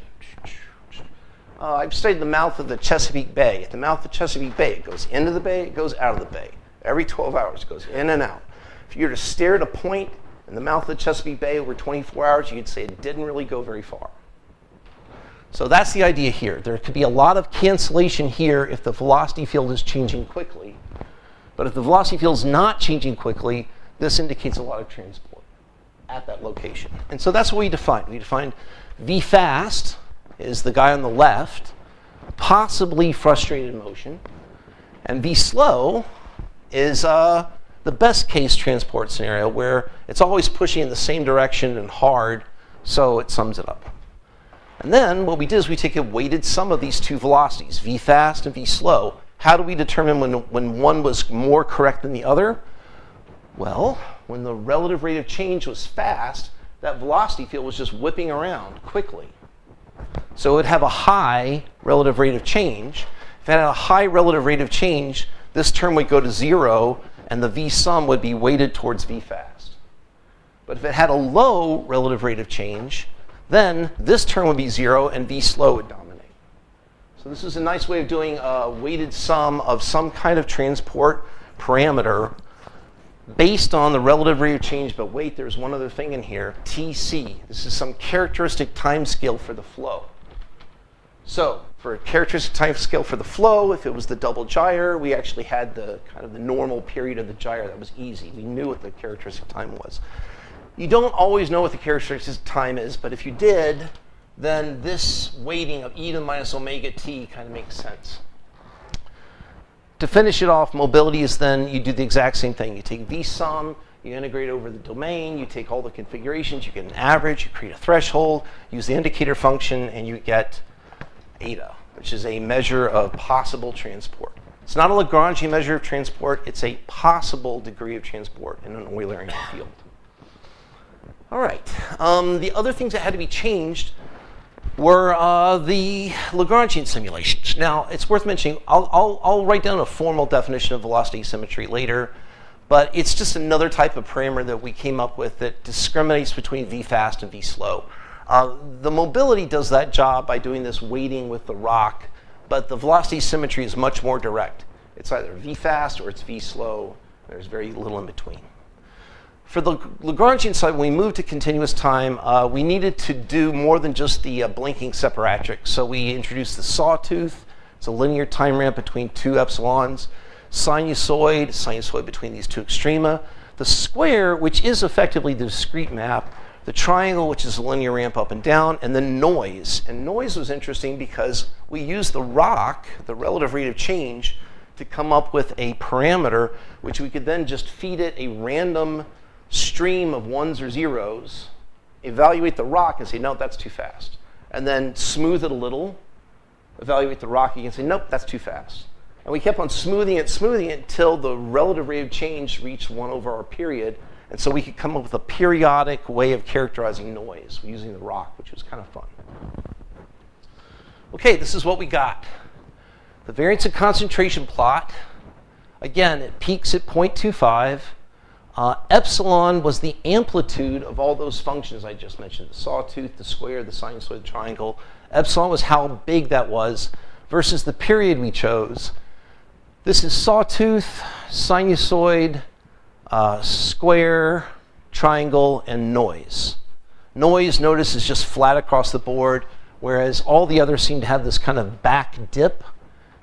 I've studied the mouth of the Chesapeake Bay. At the mouth of Chesapeake Bay, it goes into the bay, it goes out of the bay. Every 12 hours, it goes in and out. If you were to stare at a point in the mouth of the Chesapeake Bay over 24 hours, you could say it didn't really go very far. So that's the idea here. There could be a lot of cancellation here if the velocity field is changing quickly. But if the velocity field is not changing quickly, this indicates a lot of transport at that location. And so that's what we define. We define v fast is the guy on the left, possibly frustrated motion. And v slow is the best case transport scenario where it's always pushing in the same direction and hard, so it sums it up. And then what we did is we take a weighted sum of these two velocities, v fast and v slow. How do we determine when one was more correct than the other? Well, when the relative rate of change was fast, that velocity field was just whipping around quickly. So it would have a high relative rate of change. If it had a high relative rate of change, this term would go to 0, and the v sum would be weighted towards v fast. But if it had a low relative rate of change, then this term would be 0, and v slow would dominate. So this is a nice way of doing a weighted sum of some kind of transport parameter based on the relative rate of change, but wait, there's one other thing in here, TC. This is some characteristic time scale for the flow. So for a characteristic time scale for the flow, if it was the double gyre, we actually had the kind of the normal period of the gyre. That was easy. We knew what the characteristic time was. You don't always know what the characteristic time is, but if you did, then this weighting of e to the minus omega t kind of makes sense. To finish it off, mobility is then you do the exact same thing. You take V-sum, you integrate over the domain, you take all the configurations, you get an average, you create a threshold, use the indicator function, and you get eta, which is a measure of possible transport. It's not a Lagrangian measure of transport, it's a possible degree of transport in an Eulerian field. All right, the other things that had to be changed were the Lagrangian simulations. Now, it's worth mentioning, I'll write down a formal definition of velocity symmetry later, but it's just another type of parameter that we came up with that discriminates between v fast and v slow. The mobility does that job by doing this weighting with the rock, but the velocity symmetry is much more direct. It's either v fast or it's v slow. There's very little in between. For the Lagrangian side, when we moved to continuous time, we needed to do more than just the blinking separatric. So we introduced the sawtooth. It's a linear time ramp between two epsilons. Sinusoid between these two extrema. The square, which is effectively the discrete map. The triangle, which is a linear ramp up and down. And then noise. And noise was interesting because we used the rock, the relative rate of change, to come up with a parameter, which we could then just feed it a random stream of ones or zeros, evaluate the rock and say, no, that's too fast. And then smooth it a little, evaluate the rock again and say, nope, that's too fast. And we kept on smoothing it until the relative rate of change reached 1 over our period. And so we could come up with a periodic way of characterizing noise using the rock, which was kind of fun. Okay, this is what we got. The variance of concentration plot. Again, it peaks at 0.25. Epsilon was the amplitude of all those functions I just mentioned, the sawtooth, the square, the sinusoid, the triangle. Epsilon was how big that was versus the period we chose. This is sawtooth, sinusoid, square, triangle, and noise. Noise, notice, is just flat across the board, whereas all the others seem to have this kind of back dip.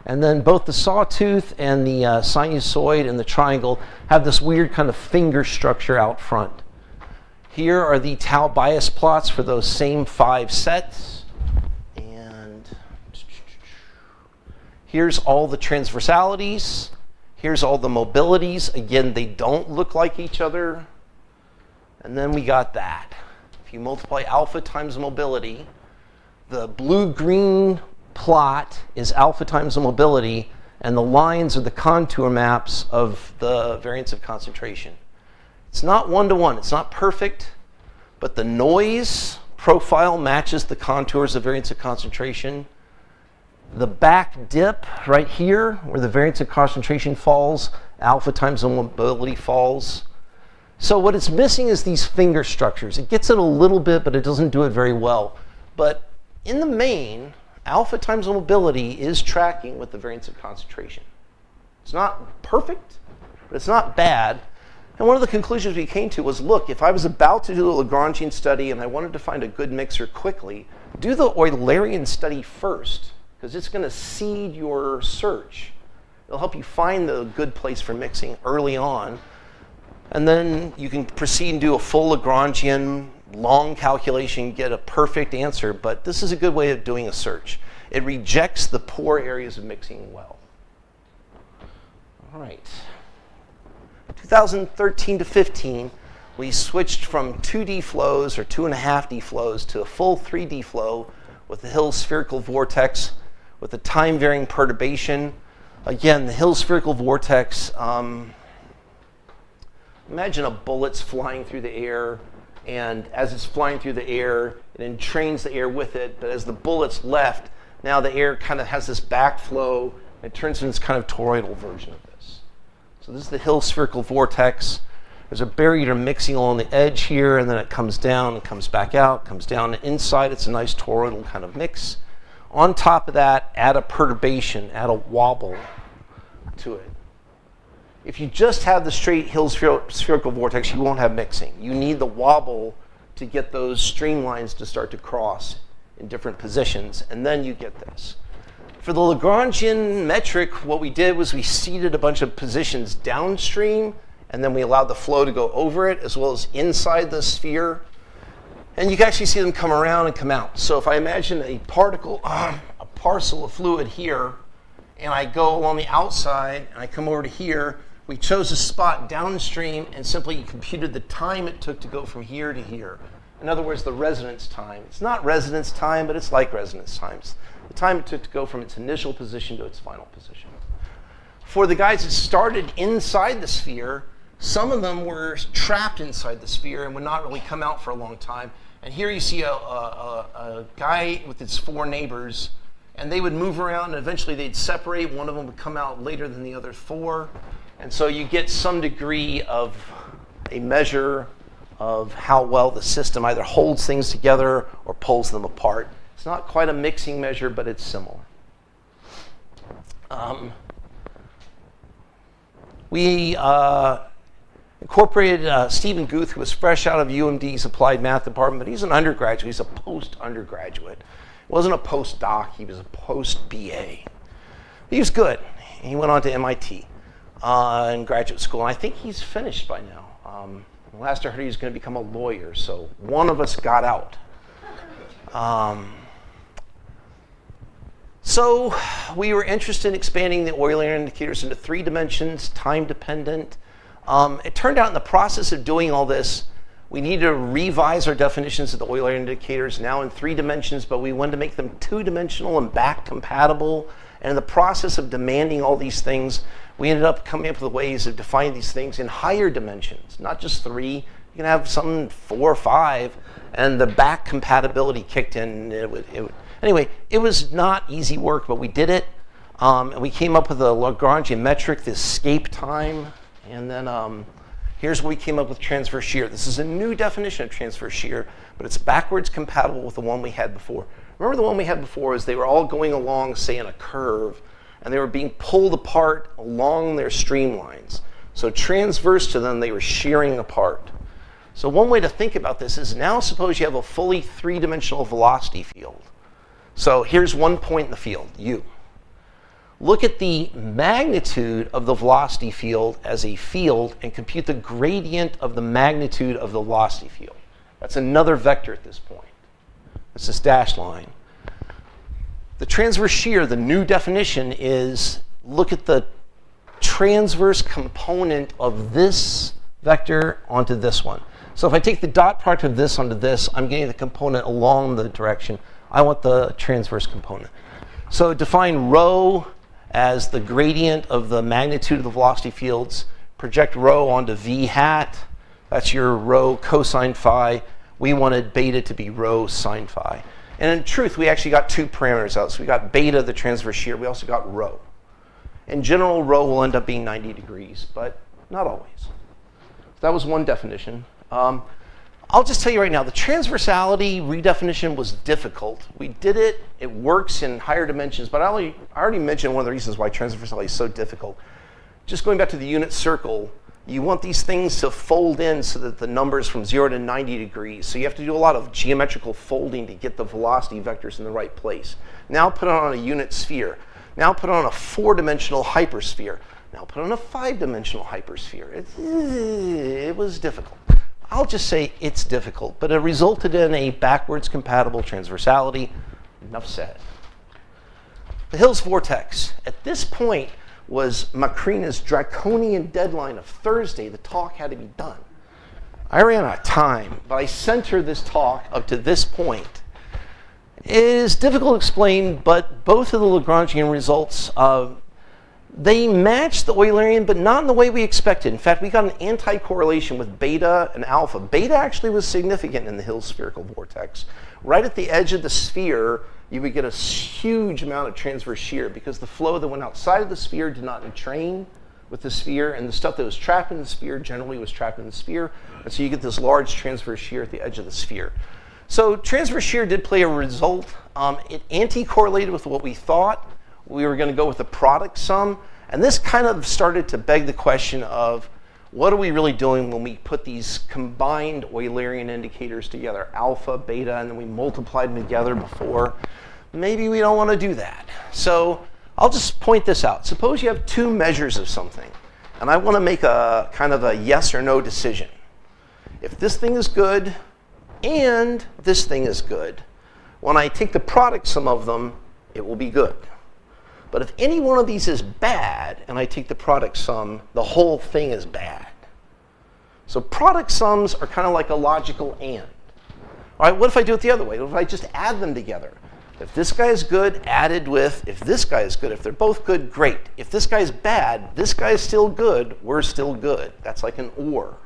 And then both the sawtooth and the sinusoid and the triangle have this weird kind of finger structure out front. Here are the tau bias plots for those same 5 sets. And here's all the transversalities. Here's all the mobilities. Again, they don't look like each other. And then we got that. If you multiply alpha times mobility, the blue-green plot is alpha times the mobility, and the lines are the contour maps of the variance of concentration. It's not one-to-one, it's not perfect, but the noise profile matches the contours of variance of concentration. The back dip right here, where the variance of concentration falls, alpha times the mobility falls. So what it's missing is these finger structures. It gets it a little bit, but it doesn't do it very well. But in the main, alpha times the mobility is tracking with the variance of concentration. It's not perfect, but it's not bad. And one of the conclusions we came to was, look, if I was about to do a Lagrangian study and I wanted to find a good mixer quickly, do the Eulerian study first, because it's going to seed your search. It'll help you find the good place for mixing early on. And then you can proceed and do a full Lagrangian long calculation, get a perfect answer, but this is a good way of doing a search. It rejects the poor areas of mixing well. All right. 2013 to 15, we switched from 2D flows or 2.5D flows to a full 3D flow with the Hill spherical vortex with a time-varying perturbation. Again, the Hill spherical vortex, imagine a bullet's flying through the air, and as it's flying through the air, it entrains the air with it, but as the bullet's left, now the air kind of has this backflow, and it turns into this kind of toroidal version of this. So this is the Hill spherical vortex. There's a barrier mixing along the edge here, and then it comes down and comes back out, comes down, and inside it's a nice toroidal kind of mix. On top of that, add a perturbation, add a wobble to it. If you just have the straight Hill spherical vortex, you won't have mixing. You need the wobble to get those streamlines to start to cross in different positions, and then you get this. For the Lagrangian metric, what we did was we seeded a bunch of positions downstream, and then we allowed the flow to go over it, as well as inside the sphere. And you can actually see them come around and come out. So if I imagine a particle, a parcel of fluid here, and I go along the outside, and I come over to here, we chose a spot downstream and simply computed the time it took to go from here to here. In other words, the resonance time. It's not resonance time, but it's like resonance times. The time it took to go from its initial position to its final position. For the guys that started inside the sphere, some of them were trapped inside the sphere and would not really come out for a long time. And here you see a guy with his 4 neighbors, and they would move around, and eventually they'd separate. One of them would come out later than the other 4. And so you get some degree of a measure of how well the system either holds things together or pulls them apart. It's not quite a mixing measure, but it's similar. We incorporated Stephen Guth, who was fresh out of UMD's applied math department, but he's an undergraduate. He's a post-undergraduate. He wasn't a postdoc. He was a post-BA. He was good. He went on to MIT in graduate school, and I think he's finished by now. Last I heard, he was going to become a lawyer, so one of us got out. So we were interested in expanding the Eulerian indicators into 3 dimensions, time-dependent. It turned out in the process of doing all this, we needed to revise our definitions of the Eulerian indicators, now in 3 dimensions, but we wanted to make them 2-dimensional and back-compatible. And in the process of demanding all these things, we ended up coming up with ways of defining these things in higher dimensions, not just 3. You can have some 4 or 5, and the back compatibility kicked in. Anyway, it was not easy work, but we did it. And we came up with a Lagrangian metric, the escape time. And then here's where we came up with transverse shear. This is a new definition of transverse shear, but it's backwards compatible with the one we had before. Remember the one we had before is they were all going along, say, in a curve, and they were being pulled apart along their streamlines. So transverse to them, they were shearing apart. So one way to think about this is now suppose you have a fully 3-dimensional velocity field. So here's one point in the field, u. Look at the magnitude of the velocity field as a field and compute the gradient of the magnitude of the velocity field. That's another vector at this point. It's this dashed line. The transverse shear, the new definition is look at the transverse component of this vector onto this one. So if I take the dot product of this onto this, I'm getting the component along the direction. I want the transverse component. So define rho as the gradient of the magnitude of the velocity fields. Project rho onto v hat. That's your rho cosine phi. We wanted beta to be rho sine phi. And in truth, we actually got 2 parameters out. So we got beta, the transverse shear. We also got rho. In general, rho will end up being 90 degrees, but not always. That was one definition. I'll just tell you right now, the transversality redefinition was difficult. We did it. It works in higher dimensions, but I already mentioned one of the reasons why transversality is so difficult. Just going back to the unit circle, you want these things to fold in so that the numbers from 0 to 90 degrees. So you have to do a lot of geometrical folding to get the velocity vectors in the right place. Now put it on a unit sphere. Now put it on a 4-dimensional hypersphere. Now put it on a 5-dimensional hypersphere. It was difficult. I'll just say it's difficult, but it resulted in a backwards compatible transversality. Enough said. The Hill's vortex. At this point, was Macrina's draconian deadline of Thursday. The talk had to be done. I ran out of time, but I sent her this talk up to this point. It is difficult to explain, but both of the Lagrangian results, they matched the Eulerian, but not in the way we expected. In fact, we got an anti-correlation with beta and alpha. Beta actually was significant in the Hill's spherical vortex. Right at the edge of the sphere, you would get a huge amount of transverse shear because the flow that went outside of the sphere did not entrain with the sphere, and the stuff that was trapped in the sphere generally was trapped in the sphere, and so you get this large transverse shear at the edge of the sphere. So transverse shear did play a result. It anti-correlated with what we thought. We were going to go with the product sum, And this kind of started to beg the question of, what are we really doing when we put these combined Eulerian indicators together, alpha, beta, and then we multiplied them together before? Maybe we don't want to do that. So I'll just point this out. Suppose you have two measures of something, and I want to make a kind of a yes or no decision. If this thing is good and this thing is good, when I take the product sum of them, it will be good. But if any one of these is bad and I take the product sum, the whole thing is bad. So product sums are kind of like a logical and. All right, what if I do it the other way? What if I just add them together? If this guy is good, added with, if this guy is good, if they're both good, great. If this guy is bad, this guy is still good, we're still good. That's like an or.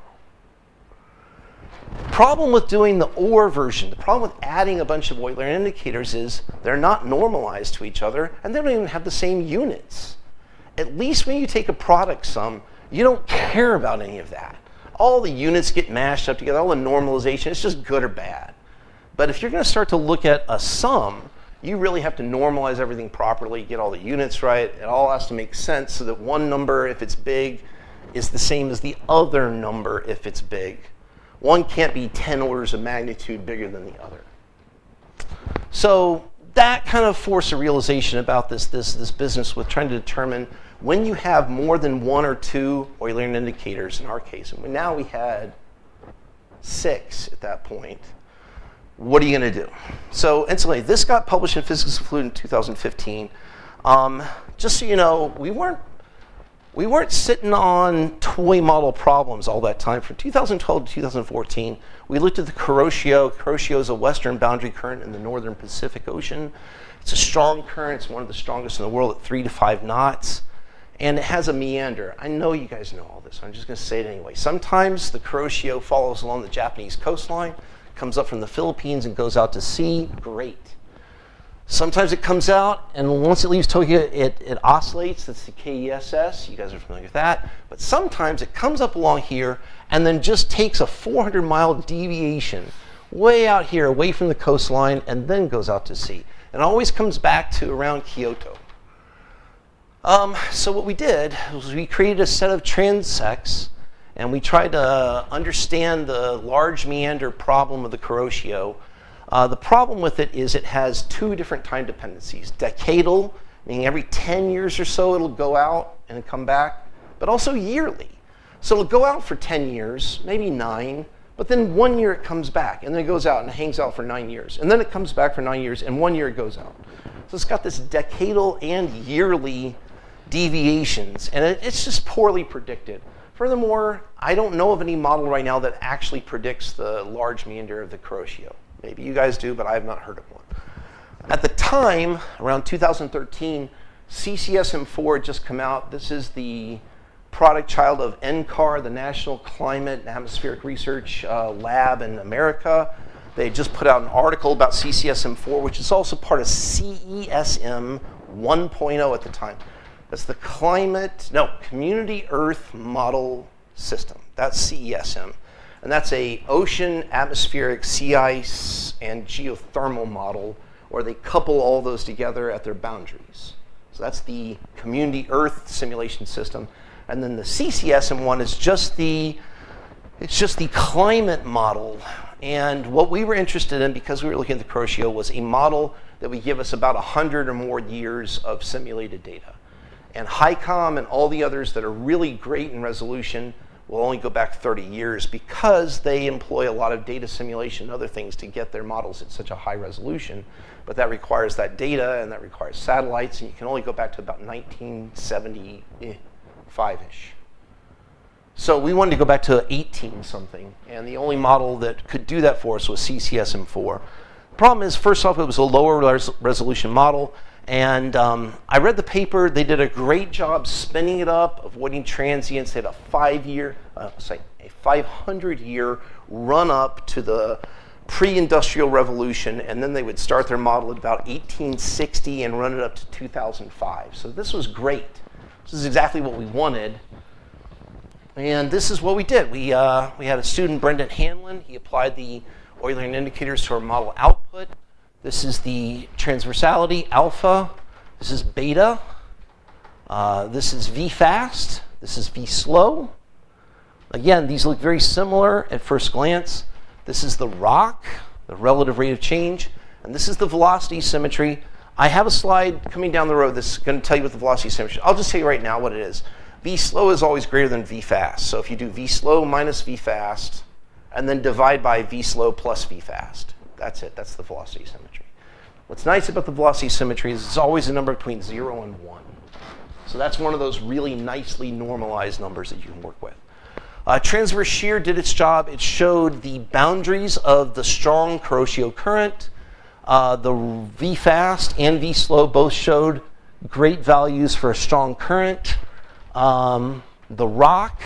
Problem with doing the or version, the problem with adding a bunch of Eulerian indicators is they're not normalized to each other, and they don't even have the same units. At least when you take a product sum, you don't care about any of that. All the units get mashed up together, all the normalization, it's just good or bad. But if you're going to start to look at a sum, you really have to normalize everything properly, get all the units right. It all has to make sense so that one number, if it's big, is the same as the other number if it's big. One can't be 10 orders of magnitude bigger than the other. So that kind of forced a realization about this business with trying to determine when you have more than one or two Eulerian indicators, in our case, and now we had 6 at that point, what are you going to do? So incidentally, this got published in Physics of Fluid in 2015. Just so you know, we weren't sitting on toy model problems all that time. From 2012 to 2014, we looked at the Kuroshio. Kuroshio is a western boundary current in the northern Pacific Ocean. It's a strong current. It's one of the strongest in the world at 3 to 5 knots. And it has a meander. I know you guys know all this. I'm just going to say it anyway. Sometimes the Kuroshio follows along the Japanese coastline, comes up from the Philippines and goes out to sea. Great. Sometimes it comes out, and once it leaves Tokyo, it oscillates. That's the KESS. You guys are familiar with that. But sometimes it comes up along here and then just takes a 400-mile deviation way out here, away from the coastline, and then goes out to sea. And always comes back to around Kyoto. So what we did was we created a set of transects, and we tried to understand the large meander problem of the Kuroshio. The problem with it is it has 2 different time dependencies. Decadal, meaning every 10 years or so it'll go out and come back, but also yearly. So it'll go out for 10 years, maybe 9, but then 1 year it comes back, and then it goes out and it hangs out for 9 years. And then it comes back for 9 years, and 1 year it goes out. So it's got this decadal and yearly deviations, and it's just poorly predicted. Furthermore, I don't know of any model right now that actually predicts the large meander of the Kuroshio. Maybe you guys do, but I have not heard of one. At the time, around 2013, CCSM4 had just come out. This is the product child of NCAR, the National Climate and Atmospheric Research Lab in America. They just put out an article about CCSM4, which is also part of CESM 1.0 at the time. That's the Community Earth Model System. That's CESM. And that's a ocean, atmospheric, sea ice, and geothermal model where they couple all those together at their boundaries. So that's the Community Earth Simulation System. And then the CCSM one is just the climate model. And what we were interested in, because we were looking at the Kuroshio, was a model that would give us about 100 or more years of simulated data. And HICOM and all the others that are really great in resolution will only go back 30 years because they employ a lot of data simulation and other things to get their models at such a high resolution. But that requires that data, and that requires satellites, and you can only go back to about 1975-ish. So we wanted to go back to 18-something, and the only model that could do that for us was CCSM4. The problem is, first off, it was a lower resolution model. And I read the paper. They did a great job spinning it up, avoiding transients. They had a 500-year run-up to the pre-industrial revolution, and then they would start their model at about 1860 and run it up to 2005. So this was great. This is exactly what we wanted. And this is what we did. We had a student, Brendan Hanlon. He applied the Eulerian indicators to our model output. This is the transversality, alpha. This is beta. This is V fast. This is V slow. Again, these look very similar at first glance. This is the rock, the relative rate of change, and this is the velocity symmetry. I have a slide coming down the road that's going to tell you what the velocity symmetry is. I'll just tell you right now what it is. V slow is always greater than V fast. So if you do V slow minus V fast, and then divide by V slow plus V fast, that's it. That's the velocity symmetry. What's nice about the velocity symmetry is it's always a number between 0 and 1. So that's one of those really nicely normalized numbers that you can work with. Transverse shear did its job. It showed the boundaries of the strong Kuroshio current. The V fast and V slow both showed great values for a strong current. The rock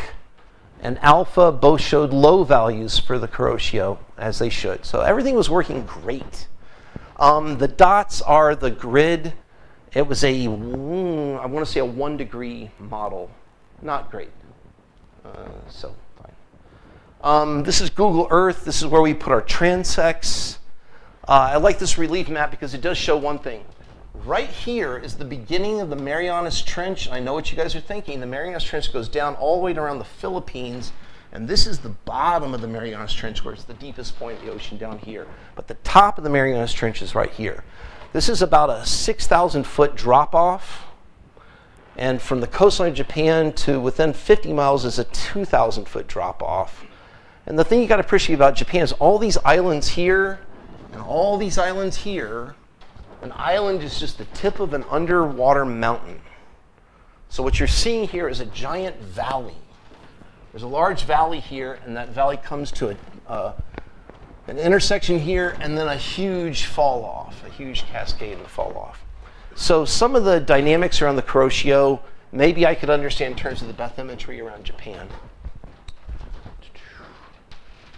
and alpha both showed low values for the Kuroshio, as they should. So everything was working great. The dots are the grid. It was I want to say a 1 degree model. Not great. So fine. This is Google Earth. This is where we put our transects. I like this relief map because it does show one thing. Right here is the beginning of the Marianas Trench. I know what you guys are thinking. The Marianas Trench goes down all the way around the Philippines. And this is the bottom of the Marianas Trench, where it's the deepest point of the ocean down here. But the top of the Marianas Trench is right here. This is about a 6,000-foot drop-off. And from the coastline of Japan to within 50 miles is a 2,000-foot drop-off. And the thing you got to appreciate about Japan is all these islands here and all these islands here. An island is just the tip of an underwater mountain. So what you're seeing here is a giant valley. There's a large valley here, and that valley comes to an intersection here, and then a huge fall-off, a huge cascade and fall-off. So some of the dynamics around the Kuroshio, maybe I could understand in terms of the bathymetry around Japan.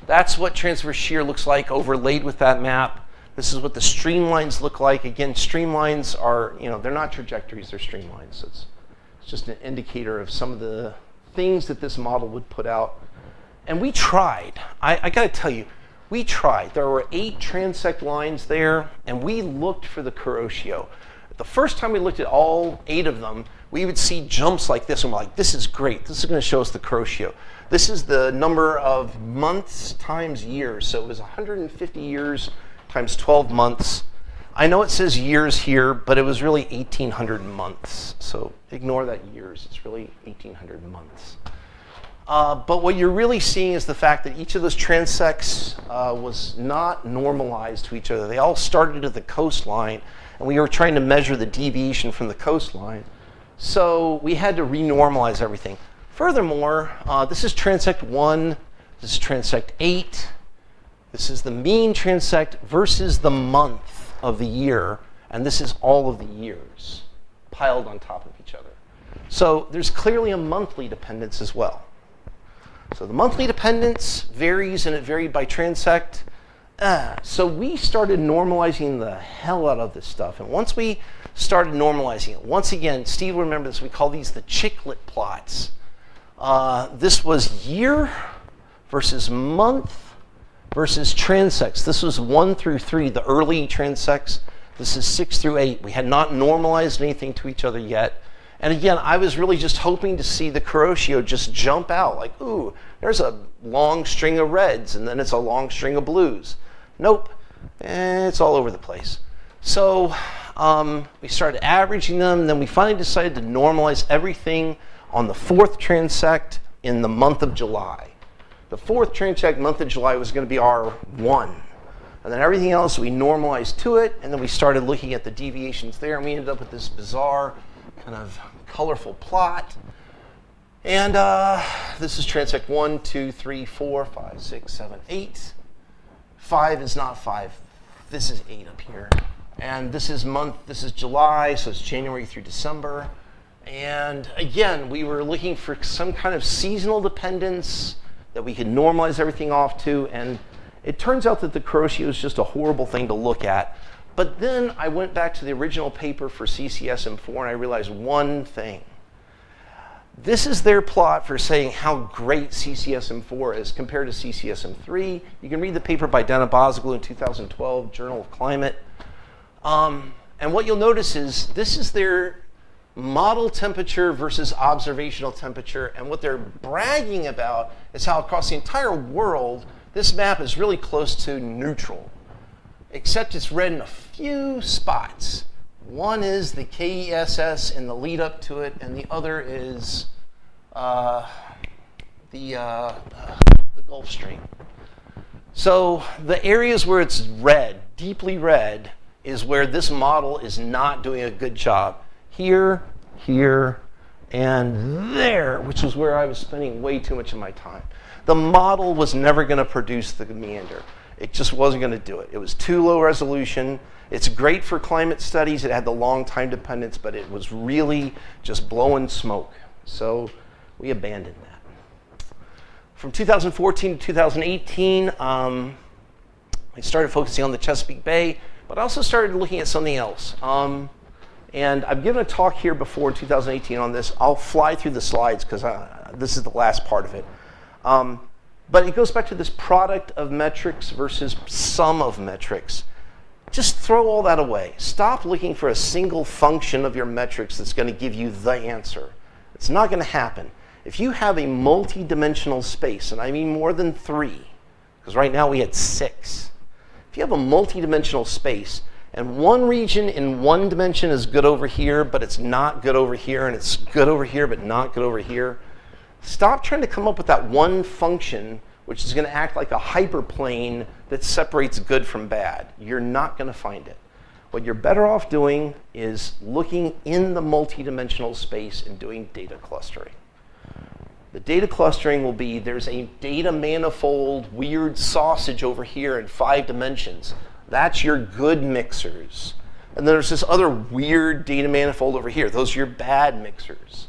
That's what transverse shear looks like overlaid with that map. This is what the streamlines look like. Again, streamlines are, they're not trajectories, they're streamlines. It's just an indicator of some of the things that this model would put out. And we tried. I got to tell you, we tried. There were 8 transect lines there, and we looked for the Kuroshio. The first time we looked at all 8 of them, we would see jumps like this, and we're like, this is great. This is going to show us the Kuroshio. This is the number of months times years. So it was 150 years times 12 months. I know it says years here, but it was really 1,800 months. So ignore that years. It's really 1,800 months. But what you're really seeing is the fact that each of those transects was not normalized to each other. They all started at the coastline, and we were trying to measure the deviation from the coastline. So we had to renormalize everything. Furthermore, this is transect 1, this is transect 8. This is the mean transect versus the month of the year, and this is all of the years piled on top of each other. So there's clearly a monthly dependence as well. So the monthly dependence varies, and it varied by transect. So we started normalizing the hell out of this stuff. And once we started normalizing it, once again, Steve will remember this, we call these the chiclet plots. This was year versus month versus transects. This was 1 through 3, the early transects. This is 6 through 8. We had not normalized anything to each other yet. And again, I was really just hoping to see the Kuroshio just jump out. Like, ooh, there's a long string of reds, and then it's a long string of blues. Nope, it's all over the place. So we started averaging them, and then we finally decided to normalize everything on the 4th transect in the month of July. The 4th transect month of July was going to be our 1. And then everything else we normalized to it, and then we started looking at the deviations there, and we ended up with this bizarre kind of colorful plot. And this is transect 1, 2, 3, 4, 5, 6, 7, 8. 5 is not 5. This is 8 up here. And this is July, so it's January through December. And again, we were looking for some kind of seasonal dependence that we could normalize everything off to. And it turns out that the Kuroshio is just a horrible thing to look at. But then I went back to the original paper for CCSM4, and I realized one thing. This is their plot for saying how great CCSM4 is compared to CCSM3. You can read the paper by Dana Bozoglu in 2012, Journal of Climate. And what you'll notice is this is their model temperature versus observational temperature. And what they're bragging about is how across the entire world, this map is really close to neutral, except it's red in a few spots. One is the KESS in the lead up to it, and the other is the Gulf Stream. So the areas where it's red, deeply red, is where this model is not doing a good job. Here, here, and there, which is where I was spending way too much of my time. The model was never going to produce the meander. It just wasn't going to do it. It was too low resolution. It's great for climate studies. It had the long time dependence, but it was really just blowing smoke. So we abandoned that. From 2014 to 2018, I started focusing on the Chesapeake Bay, but I also started looking at something else. And I've given a talk here before in 2018 on this. I'll fly through the slides because this is the last part of it. But it goes back to this product of metrics versus sum of metrics. Just throw all that away. Stop looking for a single function of your metrics that's going to give you the answer. It's not going to happen. If you have a multi-dimensional space, and I mean more than 3, because right now we had 6. If you have a multi-dimensional space, and one region in one dimension is good over here, but it's not good over here, and it's good over here, but not good over here, stop trying to come up with that one function which is going to act like a hyperplane that separates good from bad. You're not going to find it. What you're better off doing is looking in the multi-dimensional space and doing data clustering. The data clustering will be, there's a data manifold weird sausage over here in 5 dimensions. That's your good mixers. And then there's this other weird data manifold over here. Those are your bad mixers.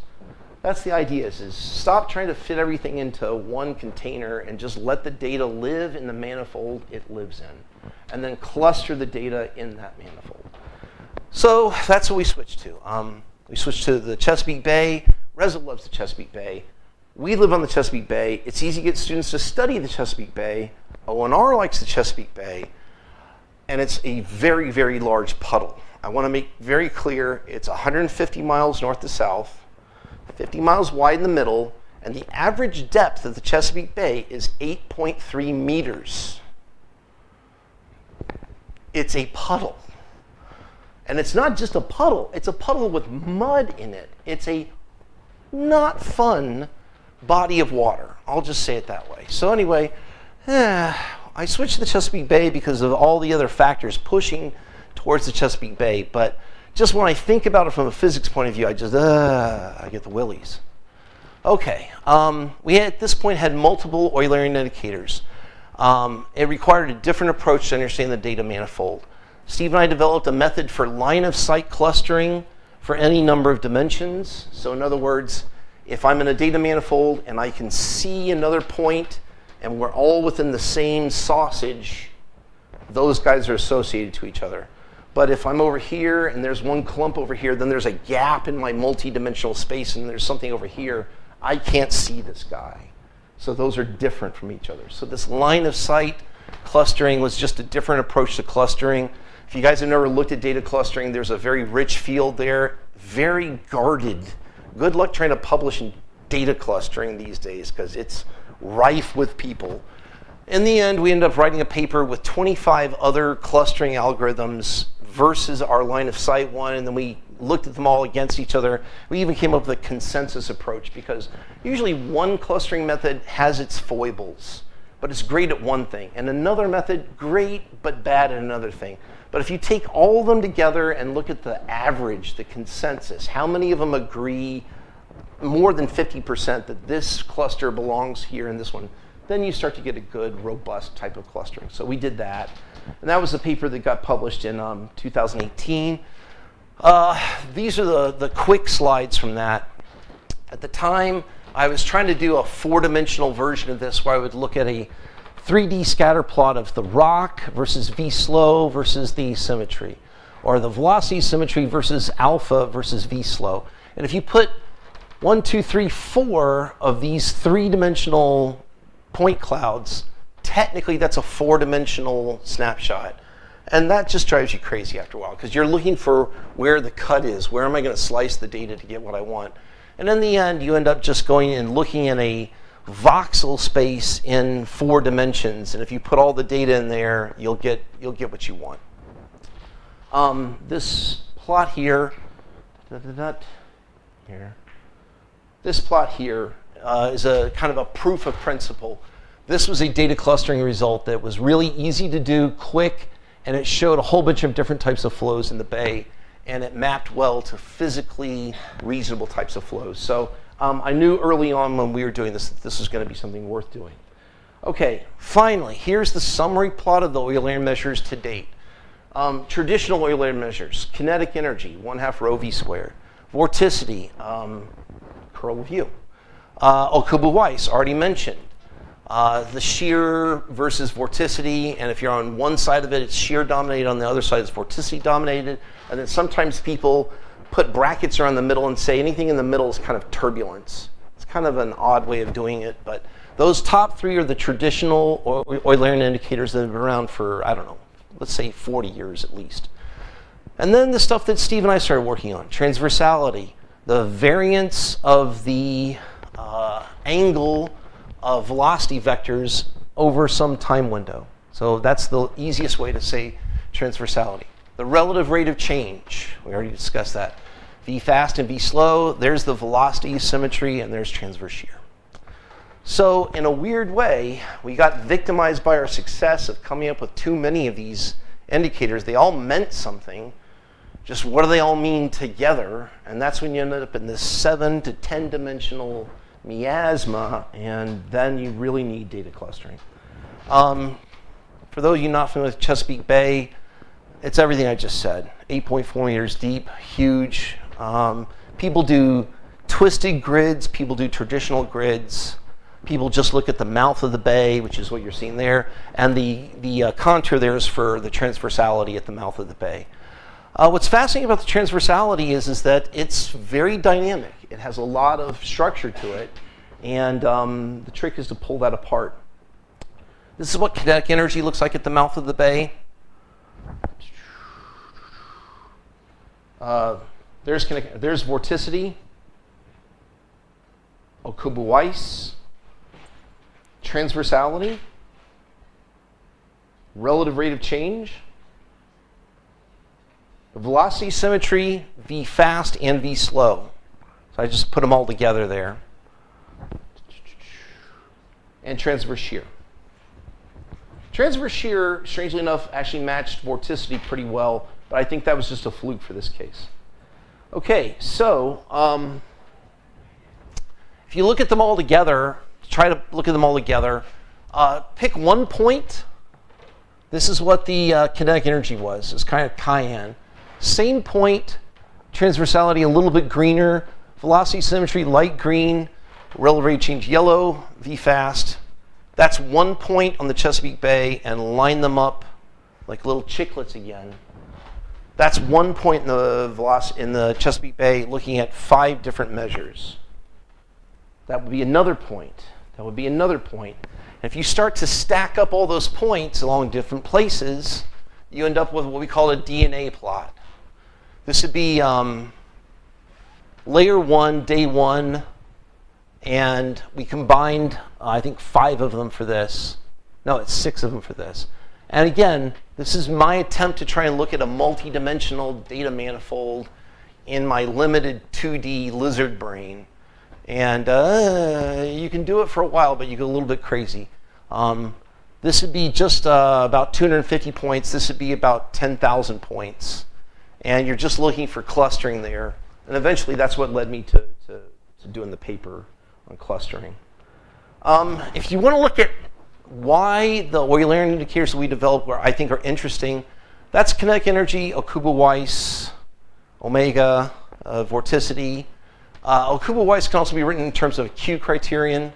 That's the idea, is stop trying to fit everything into one container and just let the data live in the manifold it lives in. And then cluster the data in that manifold. So that's what we switched to. We switched to the Chesapeake Bay. Reza loves the Chesapeake Bay. We live on the Chesapeake Bay. It's easy to get students to study the Chesapeake Bay. ONR likes the Chesapeake Bay. And it's a very, very large puddle. I want to make very clear, it's 150 miles north to south, 50 miles wide in the middle, and the average depth of the Chesapeake Bay is 8.3 meters. It's a puddle. And it's not just a puddle, it's a puddle with mud in it. It's a not fun body of water. I'll just say it that way. So anyway, I switched to the Chesapeake Bay because of all the other factors pushing towards the Chesapeake Bay, but just when I think about it from a physics point of view, I get the willies. Okay, we at this point had multiple Eulerian indicators. It required a different approach to understand the data manifold. Steve and I developed a method for line of sight clustering for any number of dimensions. So in other words, if I'm in a data manifold and I can see another point and we're all within the same sausage, those guys are associated to each other. But if I'm over here and there's one clump over here, then there's a gap in my multi-dimensional space and there's something over here, I can't see this guy. So those are different from each other. So this line of sight clustering was just a different approach to clustering. If you guys have never looked at data clustering, there's a very rich field there, very guarded. Good luck trying to publish in data clustering these days because it's rife with people. In the end, we ended up writing a paper with 25 other clustering algorithms versus our line of sight one, and then we looked at them all against each other. We even came up with a consensus approach because usually one clustering method has its foibles, but it's great at one thing. And another method, great but bad at another thing. But if you take all of them together and look at the average, the consensus, how many of them agree more than 50% that this cluster belongs here and this one, then you start to get a good, robust type of clustering. So we did that. And that was the paper that got published in 2018. These are the quick slides from that. At the time, I was trying to do a 4-dimensional version of this where I would look at a 3D scatter plot of the rock versus v slow versus the symmetry, or the velocity symmetry versus alpha versus v slow. And if you put 1, 2, 3, 4 of these 3-dimensional point clouds, technically that's a 4-dimensional snapshot. And that just drives you crazy after a while, because you're looking for where the cut is. Where am I going to slice the data to get what I want? And in the end, you end up just going and looking in a voxel space in 4 dimensions. And if you put all the data in there, you'll get what you want. This plot here, this plot here is a kind of a proof of principle. This was a data clustering result that was really easy to do, quick, and it showed a whole bunch of different types of flows in the bay, and it mapped well to physically reasonable types of flows. So I knew early on when we were doing this that this was going to be something worth doing. Okay, finally, here's the summary plot of the Eulerian measures to date. Traditional Eulerian measures: kinetic energy, 1/2 rho v squared; vorticity, curl of U; Okubo-Weiss, already mentioned. The shear versus vorticity, and if you're on one side of it, it's shear dominated, on the other side it's vorticity dominated. And then sometimes people put brackets around the middle and say anything in the middle is kind of turbulence. It's kind of an odd way of doing it, but those top 3 are the traditional Eulerian indicators that have been around for, I don't know, let's say 40 years at least. And then the stuff that Steve and I started working on: transversality, the variance of the angle of velocity vectors over some time window. So that's the easiest way to say transversality. The relative rate of change, we already discussed that. V fast and V slow, there's the velocity symmetry, and there's transverse shear. So in a weird way, we got victimized by our success of coming up with too many of these indicators. They all meant something. Just what do they all mean together? And that's when you ended up in this 7 to 10 dimensional miasma, and then you really need data clustering. For those of you not familiar with Chesapeake Bay, it's everything I just said. 8.4 meters deep, huge. People do twisted grids, people do traditional grids. People just look at the mouth of the bay, which is what you're seeing there, and the contour there is for the transversality at the mouth of the bay. What's fascinating about the transversality is that it's very dynamic. It has a lot of structure to it, and the trick is to pull that apart. This is what kinetic energy looks like at the mouth of the bay. There's vorticity, Okubo-Weiss, transversality, relative rate of change, the velocity symmetry, V fast and V slow. So I just put them all together there. And transverse shear. Transverse shear, strangely enough, actually matched vorticity pretty well, but I think that was just a fluke for this case. Okay, so if you look at them all together, try to look at them all together, pick one point. This is what the kinetic energy was. It's kind of cayenne. Same point, transversality a little bit greener, velocity symmetry light green, relative rate change yellow, V fast. That's one point on the Chesapeake Bay, and line them up like little chiclets again. That's one point in the Chesapeake Bay, looking at 5 different measures. That would be another point. That would be another point. And if you start to stack up all those points along different places, you end up with what we call a DNA plot. This would be layer 1, day 1, and we combined, I think, 5 of them for this. No, it's 6 of them for this. And again, this is my attempt to try and look at a multi-dimensional data manifold in my limited 2D lizard brain. And you can do it for a while, but you get a little bit crazy. This would be just about 250 points. This would be about 10,000 points. And you're just looking for clustering there. And eventually, that's what led me to doing the paper on clustering. If you want to look at why the Eulerian indicators that we developed where I think are interesting, that's kinetic energy, Okubo-Weiss, omega, vorticity. Okubo-Weiss can also be written in terms of a Q criterion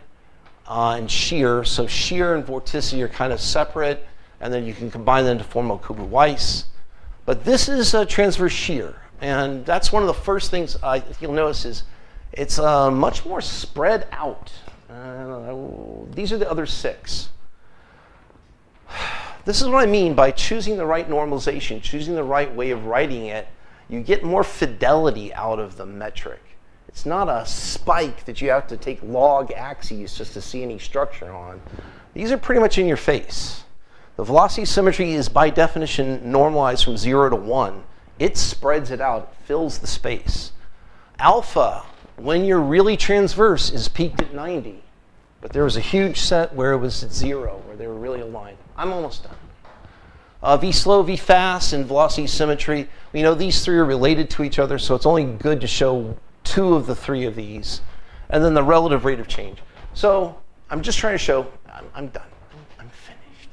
and shear. So shear and vorticity are kind of separate, and then you can combine them to form Okubo-Weiss. But this is transverse shear, and that's one of the first things you'll notice is it's much more spread out. These are the other 6. This is what I mean by choosing the right normalization, choosing the right way of writing it. You get more fidelity out of the metric. It's not a spike that you have to take log axes just to see any structure on. These are pretty much in your face. The velocity symmetry is by definition normalized from 0 to 1. It spreads it out, it fills the space. Alpha, when you're really transverse, is peaked at 90. But there was a huge set where it was at 0, where they were really aligned. I'm almost done. V slow, V fast, and velocity symmetry. We know these three are related to each other, so it's only good to show 2 of the 3 of these. And then the relative rate of change. So I'm just trying to show, I'm done. I'm finished.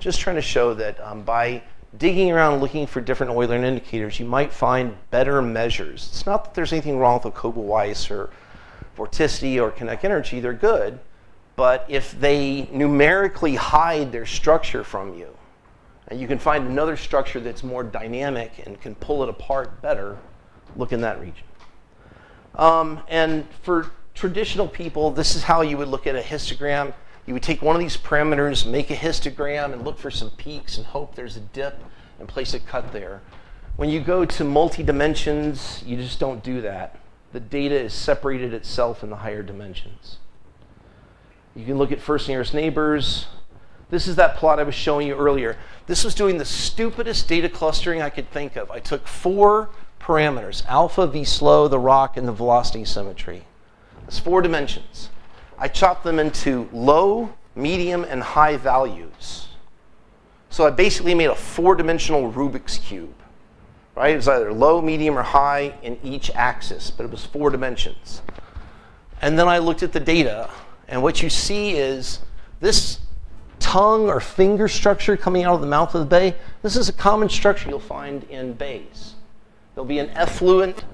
Just trying to show that by digging around looking for different Eulerian indicators, you might find better measures. It's not that there's anything wrong with Jacobi-Weiss or vorticity or kinetic energy. They're good. But if they numerically hide their structure from you, and you can find another structure that's more dynamic and can pull it apart better, look in that region. And for traditional people, this is how you would look at a histogram. You would take one of these parameters, make a histogram, and look for some peaks and hope there's a dip and place a cut there. When you go to multi-dimensions, you just don't do that. The data is separated itself in the higher dimensions. You can look at first nearest neighbors. This is that plot I was showing you earlier. This was doing the stupidest data clustering I could think of. I took 4 parameters, alpha, V slow, the rock, and the velocity symmetry. That's 4 dimensions. I chopped them into low, medium, and high values. So I basically made a 4-dimensional Rubik's Cube. Right? It was either low, medium, or high in each axis, but it was 4 dimensions. And then I looked at the data, and what you see is this tongue or finger structure coming out of the mouth of the bay. This is a common structure you'll find in bays. There'll be an effluent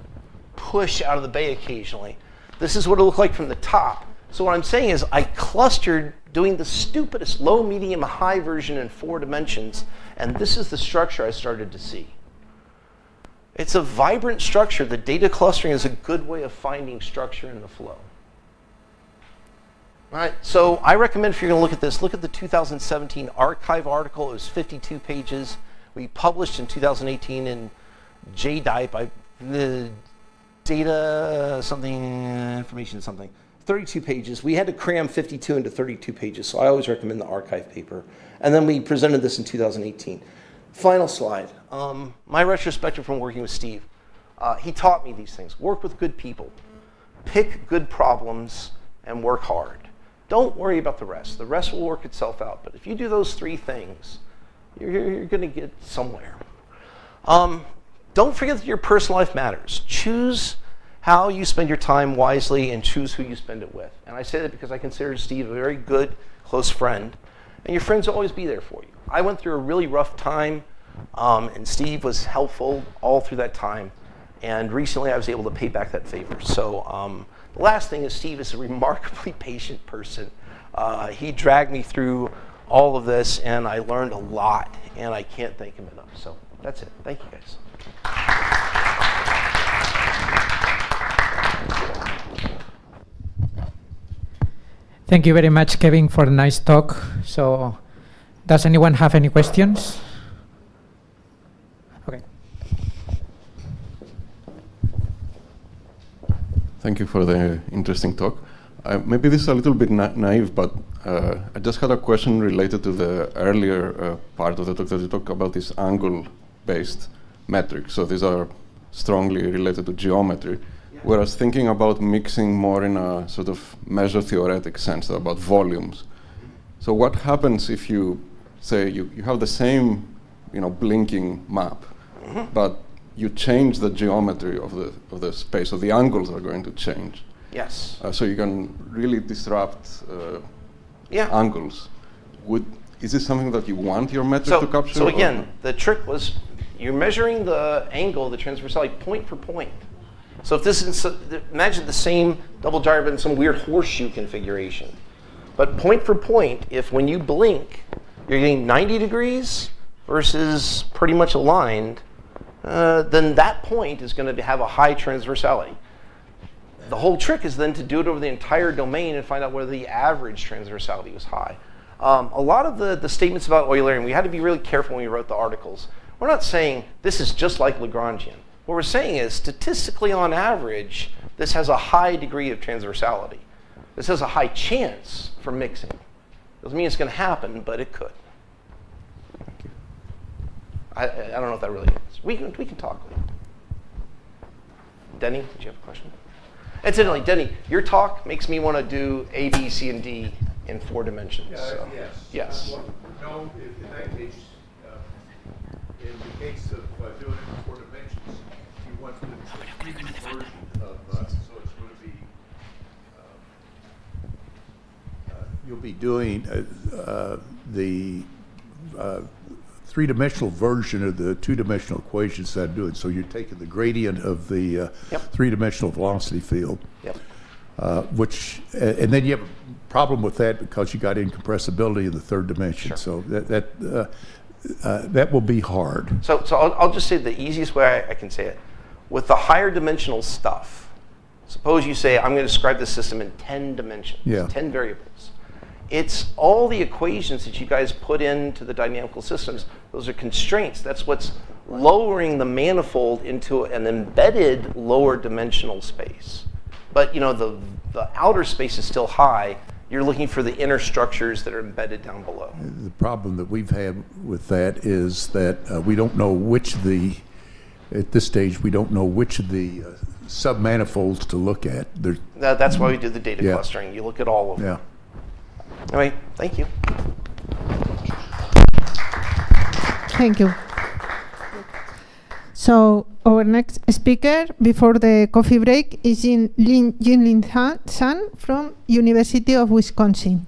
push out of the bay occasionally. This is what it looked like from the top. So what I'm saying is I clustered doing the stupidest low, medium, high version in 4 dimensions, and this is the structure I started to see. It's a vibrant structure. The data clustering is a good way of finding structure in the flow. All right, so I recommend if you're going to look at this, look at the 2017 archive article. It was 52 pages. We published in 2018 in JDIPE, the data something, information something, 32 pages. We had to cram 52 into 32 pages, so I always recommend the archive paper. And then we presented this in 2018. Final slide. My retrospective from working with Steve. He taught me these things. Work with good people. Pick good problems and work hard. Don't worry about the rest. The rest will work itself out. But if you do those 3 things, you're going to get somewhere. Don't forget that your personal life matters. Choose how you spend your time wisely and choose who you spend it with. And I say that because I consider Steve a very good, close friend. And your friends will always be there for you. I went through a really rough time, and Steve was helpful all through that time. And recently I was able to pay back that favor. So the last thing is Steve is a remarkably patient person. He dragged me through all of this, and I learned a lot, and I can't thank him enough. So that's it. Thank you, guys. Thank you very much, Kevin, for a nice talk. So, does anyone have any questions? Okay. Thank you for the interesting talk. Maybe this is a little bit naive, but I just had a question related to the earlier part of the talk that you talked about this angle-based metrics. So these are strongly related to geometry. Whereas thinking about mixing more in a sort of measure theoretic sense about volumes. So what happens if you say you have the same blinking map, but you change the geometry of the space, so the angles are going to change. Yes. So you can really disrupt angles. Is this something that you want your metric to capture? So again, the trick was you're measuring the angle, the transversality, point for point. So if this is, imagine the same double gyre but in some weird horseshoe configuration. But point for point, if when you blink, you're getting 90 degrees versus pretty much aligned, then that point is going to have a high transversality. The whole trick is then to do it over the entire domain and find out whether the average transversality was high. A lot of the statements about Eulerian, we had to be really careful when we wrote the articles. We're not saying this is just like Lagrangian. What we're saying is, statistically on average, this has a high degree of transversality. This has a high chance for mixing. Doesn't mean it's going to happen, but it could. I don't know if that really is. We can talk. Denny, did you have a question? Incidentally, Denny, your talk makes me want to do A, B, C, and D in 4 dimensions. So. Yes. Yes. No, in that case, in the case of doing it in 4 dimensions, you want the 3D version of, so it's going to be, you'll be doing the 3-dimensional version of the 2-dimensional equations that I'm doing. So you're taking the gradient of the 3-dimensional velocity field, which, and then you have a problem with that because you got incompressibility in the 3rd dimension. Sure. So that will be hard. So I'll just say the easiest way I can say it. With the higher dimensional stuff, suppose you say, I'm going to describe the system in 10 dimensions, 10 variables. It's all the equations that you guys put into the dynamical systems. Those are constraints. That's what's lowering the manifold into an embedded lower dimensional space. But you know, the outer space is still high. You're looking for the inner structures that are embedded down below. The problem that we've had with that is that we don't know which at this stage, we don't know which of the submanifolds to look at. That's why we did the data clustering. You look at all of them. All right, thank you. Thank you. So our next speaker before the coffee break is Jinlin San from University of Wisconsin.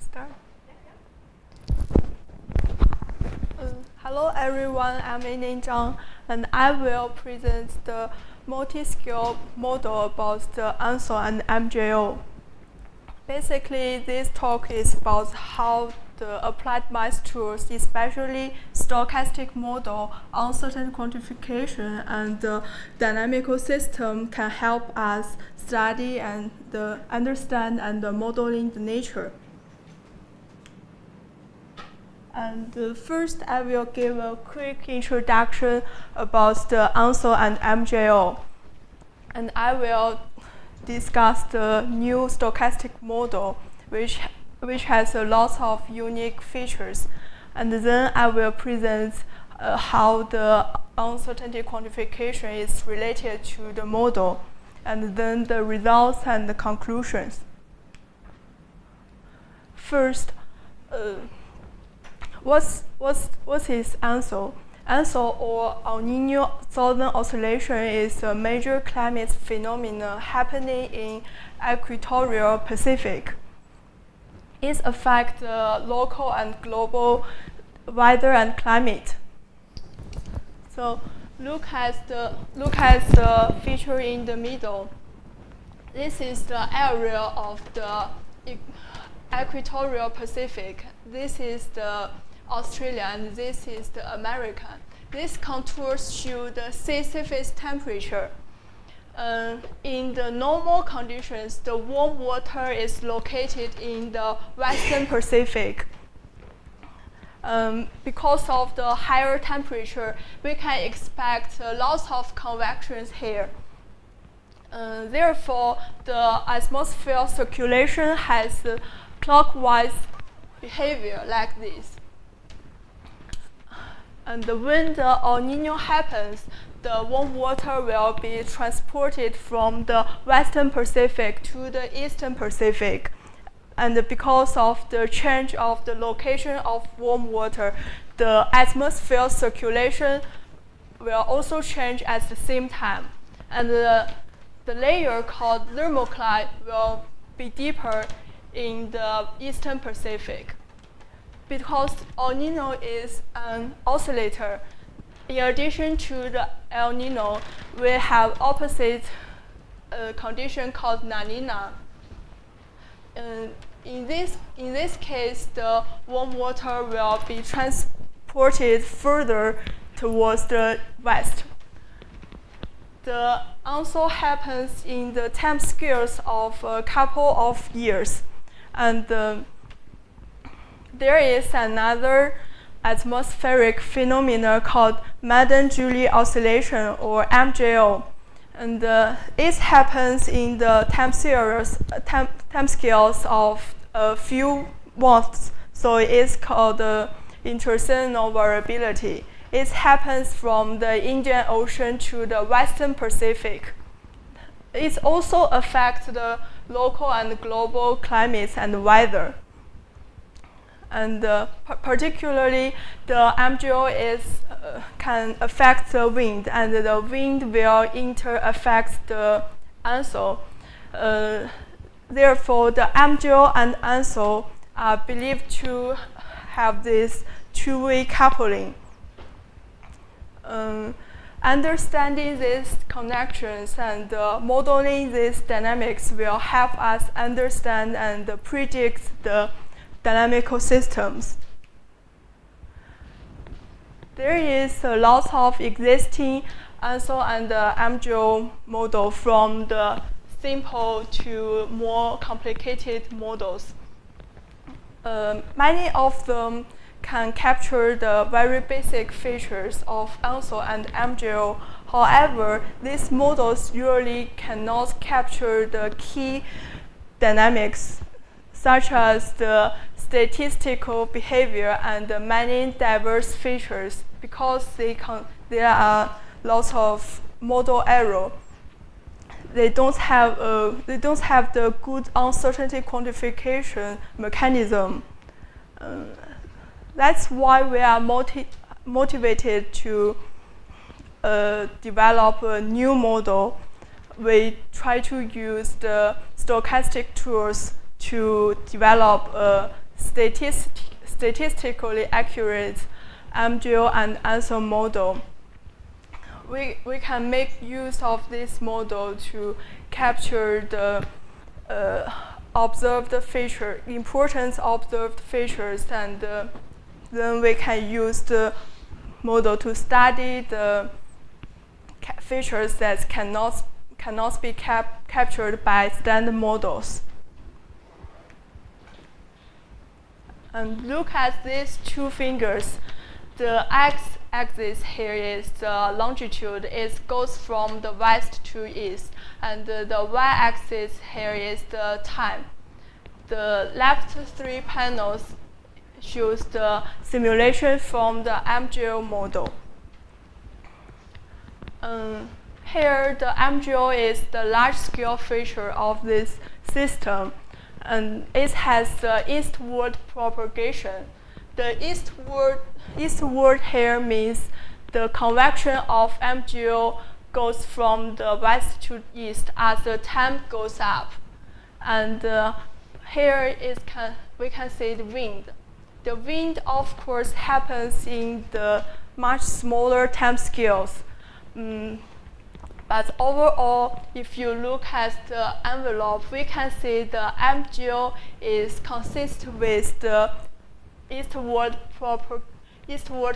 Start. Hello everyone, I'm Ning Zhang, and I will present the multi-scale model about the ANSO and MJO. Basically, this talk is about how the applied math tools, especially stochastic model, uncertain quantification, and the dynamical system can help us study and understand and modeling the nature. And first, I will give a quick introduction about the ANSO and MJO. And I will discuss the new stochastic model, which has a lot of unique features. And then I will present how the uncertainty quantification is related to the model, and then the results and the conclusions. First, what is ANSO? ANSO, or El Niño Southern Oscillation, is a major climate phenomenon happening in equatorial Pacific. It affects the local and global weather and climate. So look at the feature in the middle. This is the area of the equatorial Pacific. This is the Australia, and this is the American. These contours show the sea surface temperature. In the normal conditions, the warm water is located in the Western Pacific. Because of the higher temperature, we can expect lots of convections here. Therefore, the atmosphere circulation has clockwise behavior like this. And when the El Niño happens, the warm water will be transported from the Western Pacific to the Eastern Pacific. And because of the change of the location of warm water, the atmosphere circulation will also change at the same time. And the layer called thermocline will be deeper in the Eastern Pacific. Because El Nino is an oscillator, in addition to the El Nino, we have opposite condition called Nonlinear. In this case, the warm water will be transported further towards the west. The also happens in the time scales of a couple of years. And there is another atmospheric phenomena called Madden-Julie oscillation, or MJO. And it happens in the time scales of a few months. So it's called interseasonal variability. It happens from the Indian Ocean to the Western Pacific. It also affects the local and global climates and weather. And particularly, the MJO can affect the wind, and the wind will affect the ANSO. Therefore, the MJO and ANSO are believed to have this two-way coupling. Understanding these connections and modeling these dynamics will help us understand and predict the dynamical systems. There is a lot of existing ANSO and MJO model, from the simple to more complicated models. Many of them can capture the very basic features of ANSO and MJO. However, these models usually cannot capture the key dynamics, such as the statistical behavior and many diverse features, because there are lots of model error. They don't have the good uncertainty quantification mechanism. That's why we are motivated to develop a new model. We try to use the stochastic tools to develop a statistically accurate MJO and ANSO model. We can make use of this model to capture the important observed features, and then we can use the model to study the features that cannot be captured by standard models. And look at these two fingers. The x-axis here is the longitude. It goes from the west to east. And the y-axis here is the time. The left three panels shows the simulation from the MJO model. Here, the MJO is the large-scale feature of this system, and it has the eastward propagation. The eastward here means the convection of MJO goes from the west to east as the time goes up. And here we can see the wind. The wind, of course, happens in the much smaller time scales. But overall, if you look at the envelope, we can see the MJO is consistent with the eastward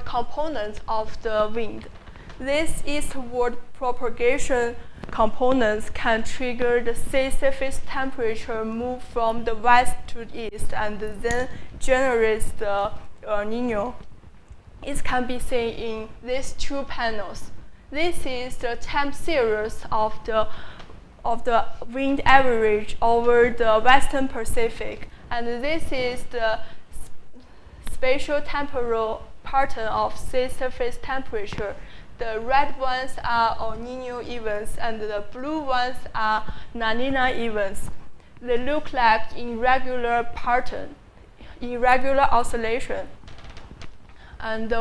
component of the wind. These eastward propagation components can trigger the sea surface temperature move from the west to east, and then generates the El Nino. It can be seen in these two panels. This is the time series of the wind average over the Western Pacific, and this is the spatial temporal pattern of sea surface temperature. The red ones are El Nino events, and the blue ones are Nonlinear events. They look like irregular pattern, irregular oscillation. And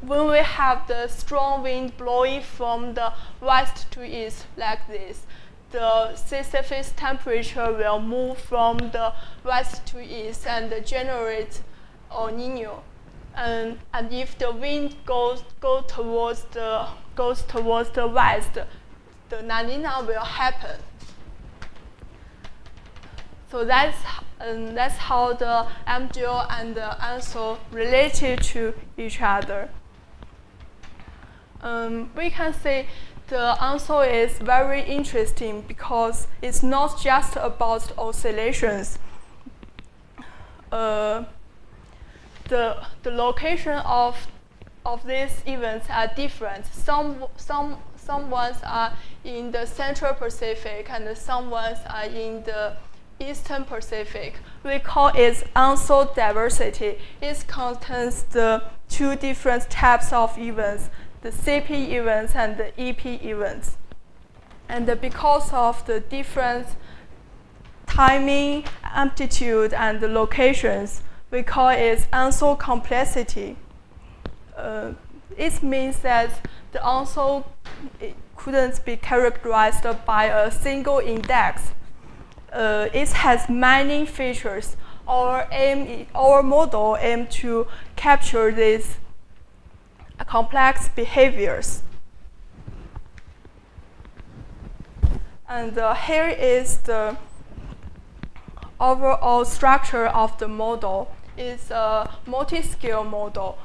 when we have the strong wind blowing from the west to east like this, the sea surface temperature will move from the west to east and generate El Nino. And if the wind goes towards the west, the Nonlinear will happen. So that's how the MGO and the ANSO related to each other. We can say the ANSO is very interesting because it's not just about oscillations. The location of these events are different. Some ones are in the Central Pacific and some ones are in the Eastern Pacific. We call it ANSO diversity. It contains the two different types of events, the CP events and the EP events. And because of the different timing, amplitude, and the locations, we call it ANSO complexity. It means that the ANSO couldn't be characterized by a single index. It has many features. Our model aims to capture these complex behaviors. And here is the overall structure of the model. It's a multi-scale model.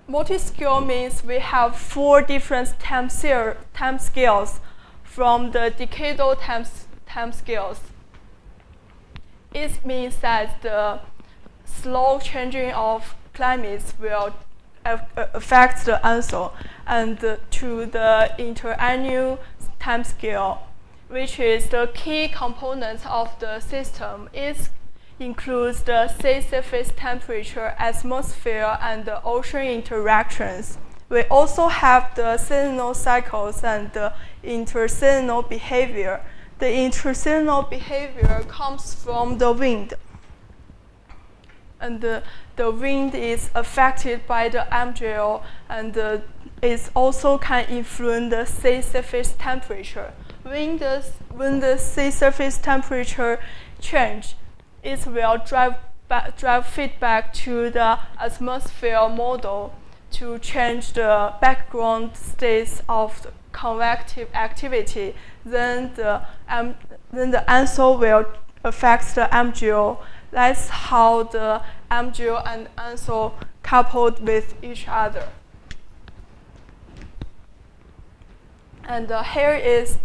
Multi-scale means we have 4 different time scales from the decadal time scales. It means that the slow changing of climates will affect the ANSO, and to the interannual time scale, which is the key component of the system. It includes the sea surface temperature, atmosphere, and the ocean interactions. We also have the seasonal cycles and the interseasonal behavior. The interseasonal behavior comes from the wind. And the wind is affected by the MGO, and it also can influence the sea surface temperature. When the sea surface temperature change, it will drive feedback to the atmosphere model to change the background states of the convective activity. Then the ANSO will affect the MGO. That's how the MGO and ANSO coupled with each other. And here is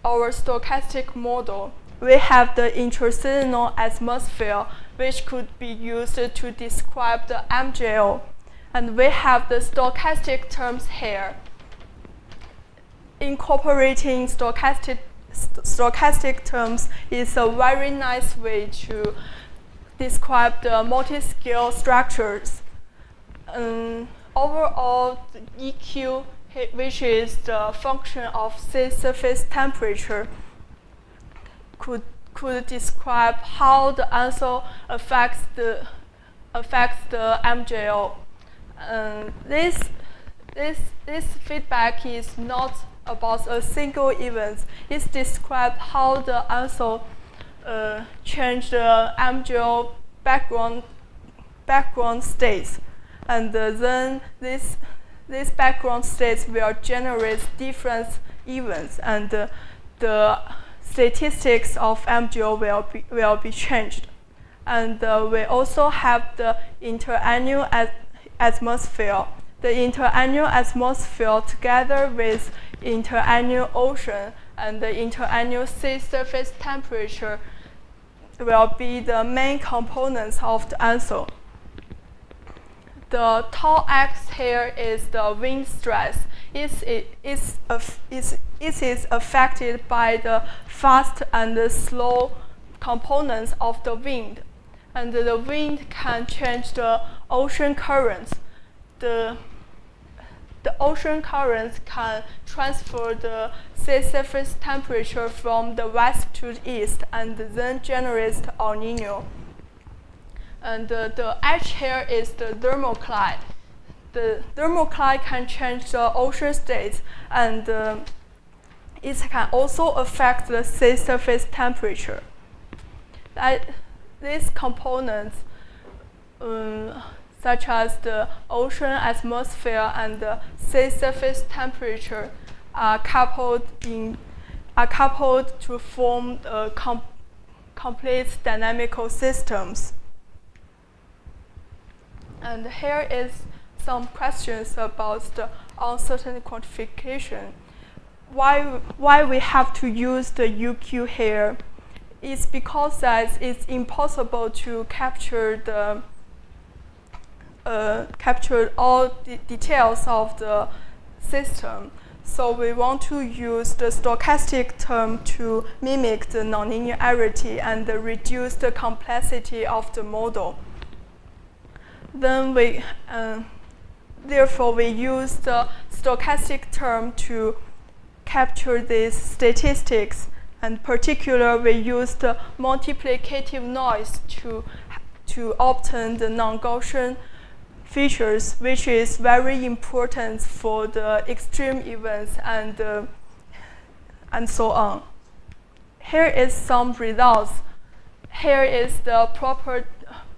our stochastic model. We have the interseasonal atmosphere, which could be used to describe the MGO. And we have the stochastic terms here. Incorporating stochastic terms is a very nice way to describe the multi-scale structures. Overall, the EQ, which is the function of sea surface temperature, could describe how the ANSO affects the MGO. This feedback is not about a single event. It describes how the ANSO change the MGO background states, and then this background states will generate different events, and the statistics of MGO will be changed. And we also have the interannual atmosphere. The interannual atmosphere together with interannual ocean and the interannual sea surface temperature will be the main components of the ANSO. The tall X here is the wind stress. It is affected by the fast and the slow components of the wind. And the wind can change the ocean currents. The the ocean currents can transfer the sea surface temperature from the west to the east and then generates the El Nino. And the edge here is the thermocline. The thermocline can change the ocean state, and it can also affect the sea surface temperature. These components, such as the ocean atmosphere and the sea surface temperature, are coupled to form complete dynamical systems. And here is some questions about the uncertain quantification. Why we have to use the UQ here? It's because that it's impossible to capture all the details of the system. So we want to use the stochastic term to mimic the nonlinearity and reduce the complexity of the model. Then therefore we use the stochastic term to capture these statistics, and particularly we use the multiplicative noise to obtain the non-Gaussian features, which is very important for the extreme events and so on. Here is some results. Here is the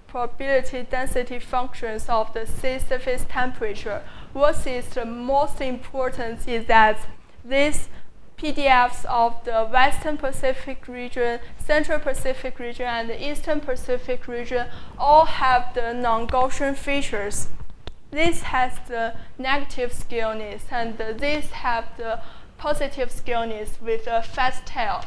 probability density functions of the sea surface temperature. What is the most important is that these PDFs of the Western Pacific region, Central Pacific region, and the Eastern Pacific region all have the non-Gaussian features. This has the negative skewness, and these have the positive skewness with a fast tail.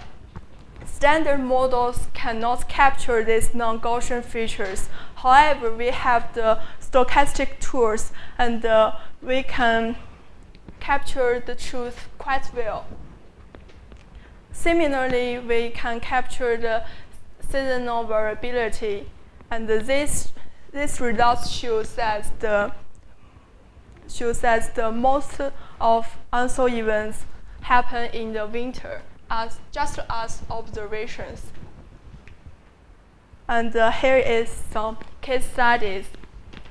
Standard models cannot capture these non-Gaussian features. However, we have the stochastic tools, and we can capture the truth quite well. Similarly, we can capture the seasonal variability, and this result shows that the most of UNSO events happen in the winter, just as observations. And here is some case studies.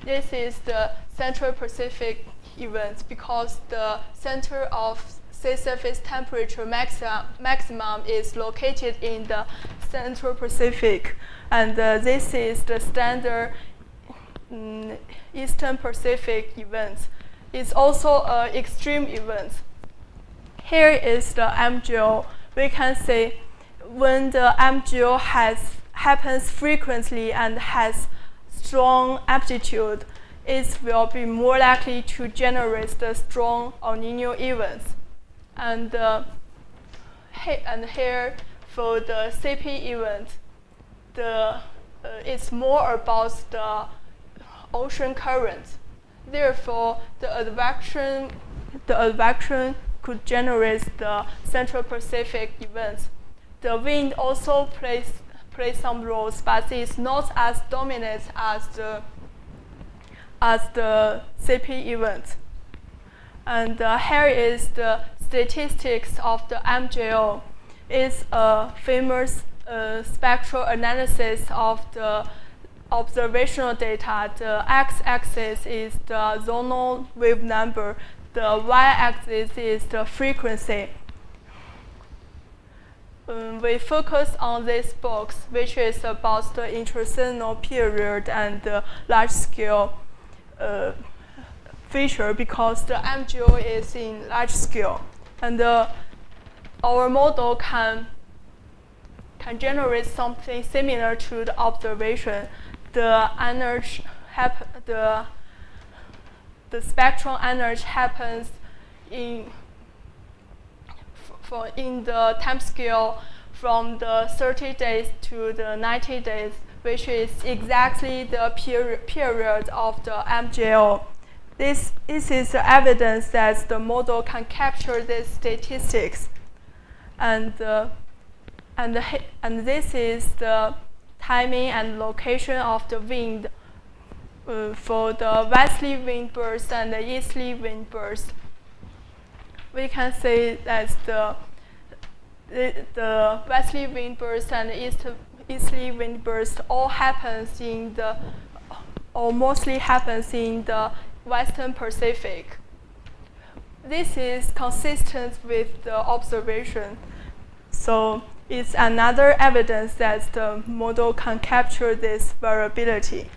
This is the Central Pacific events because the center of sea surface temperature maximum is located in the Central Pacific, and this is the standard Eastern Pacific events. It's also an extreme event. Here is the MGO. We can say when the MGO happens frequently and has strong amplitude, it will be more likely to generate the strong El Nino events. And here for the CP event, it's more about the ocean current. Therefore, the advection could generate the Central Pacific events. The wind also plays some roles, but it's not as dominant as the CP event. And here is the statistics of the MJO. It's a famous spectral analysis of the observational data. The x-axis is the zonal wave number. The y-axis is the frequency. We focus on this box, which is about the intraseasonal period and the large-scale feature, because the MGO is in large scale, and our model can generate something similar to the observation. The energy the spectral energy happens in the time scale from the 30 days to the 90 days, which is exactly the period of the MGO. This is the evidence that the model can capture these statistics, and this is the timing and location of the wind for the westerly wind burst and the easterly wind burst. we can say that the westerly wind burst and easterly wind burst all happens in the, or mostly happens in the Western Pacific. This is consistent with the observation. So it's another evidence that the model can capture this variability.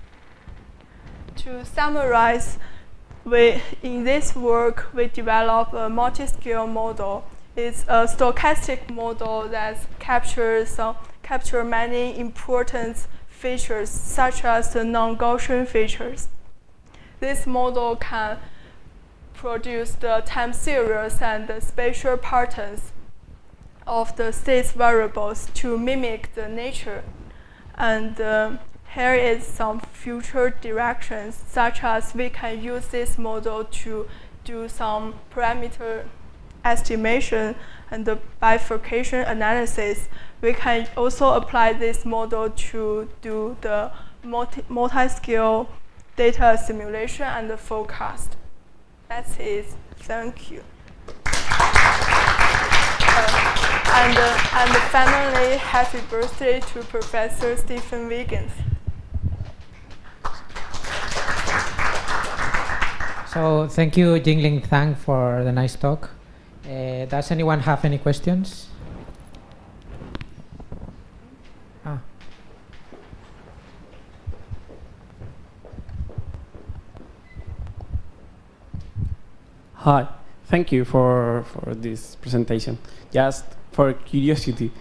To summarize, in this work, we develop a multi-scale model. It's a stochastic model that captures many important features, such as the non-Gaussian features. This model can produce the time series and the spatial patterns of the state variables to mimic the nature. And here is some future directions, such as we can use this model to do some parameter estimation and the bifurcation analysis. We can also apply this model to do the multi-scale data simulation and the forecast. That's it. Thank you. And finally, happy birthday to Professor Stephen Wiggins. So thank you, Jingling Thang, for the nice talk. Does anyone have any questions? Hi, thank you for this presentation. Just for curiosity,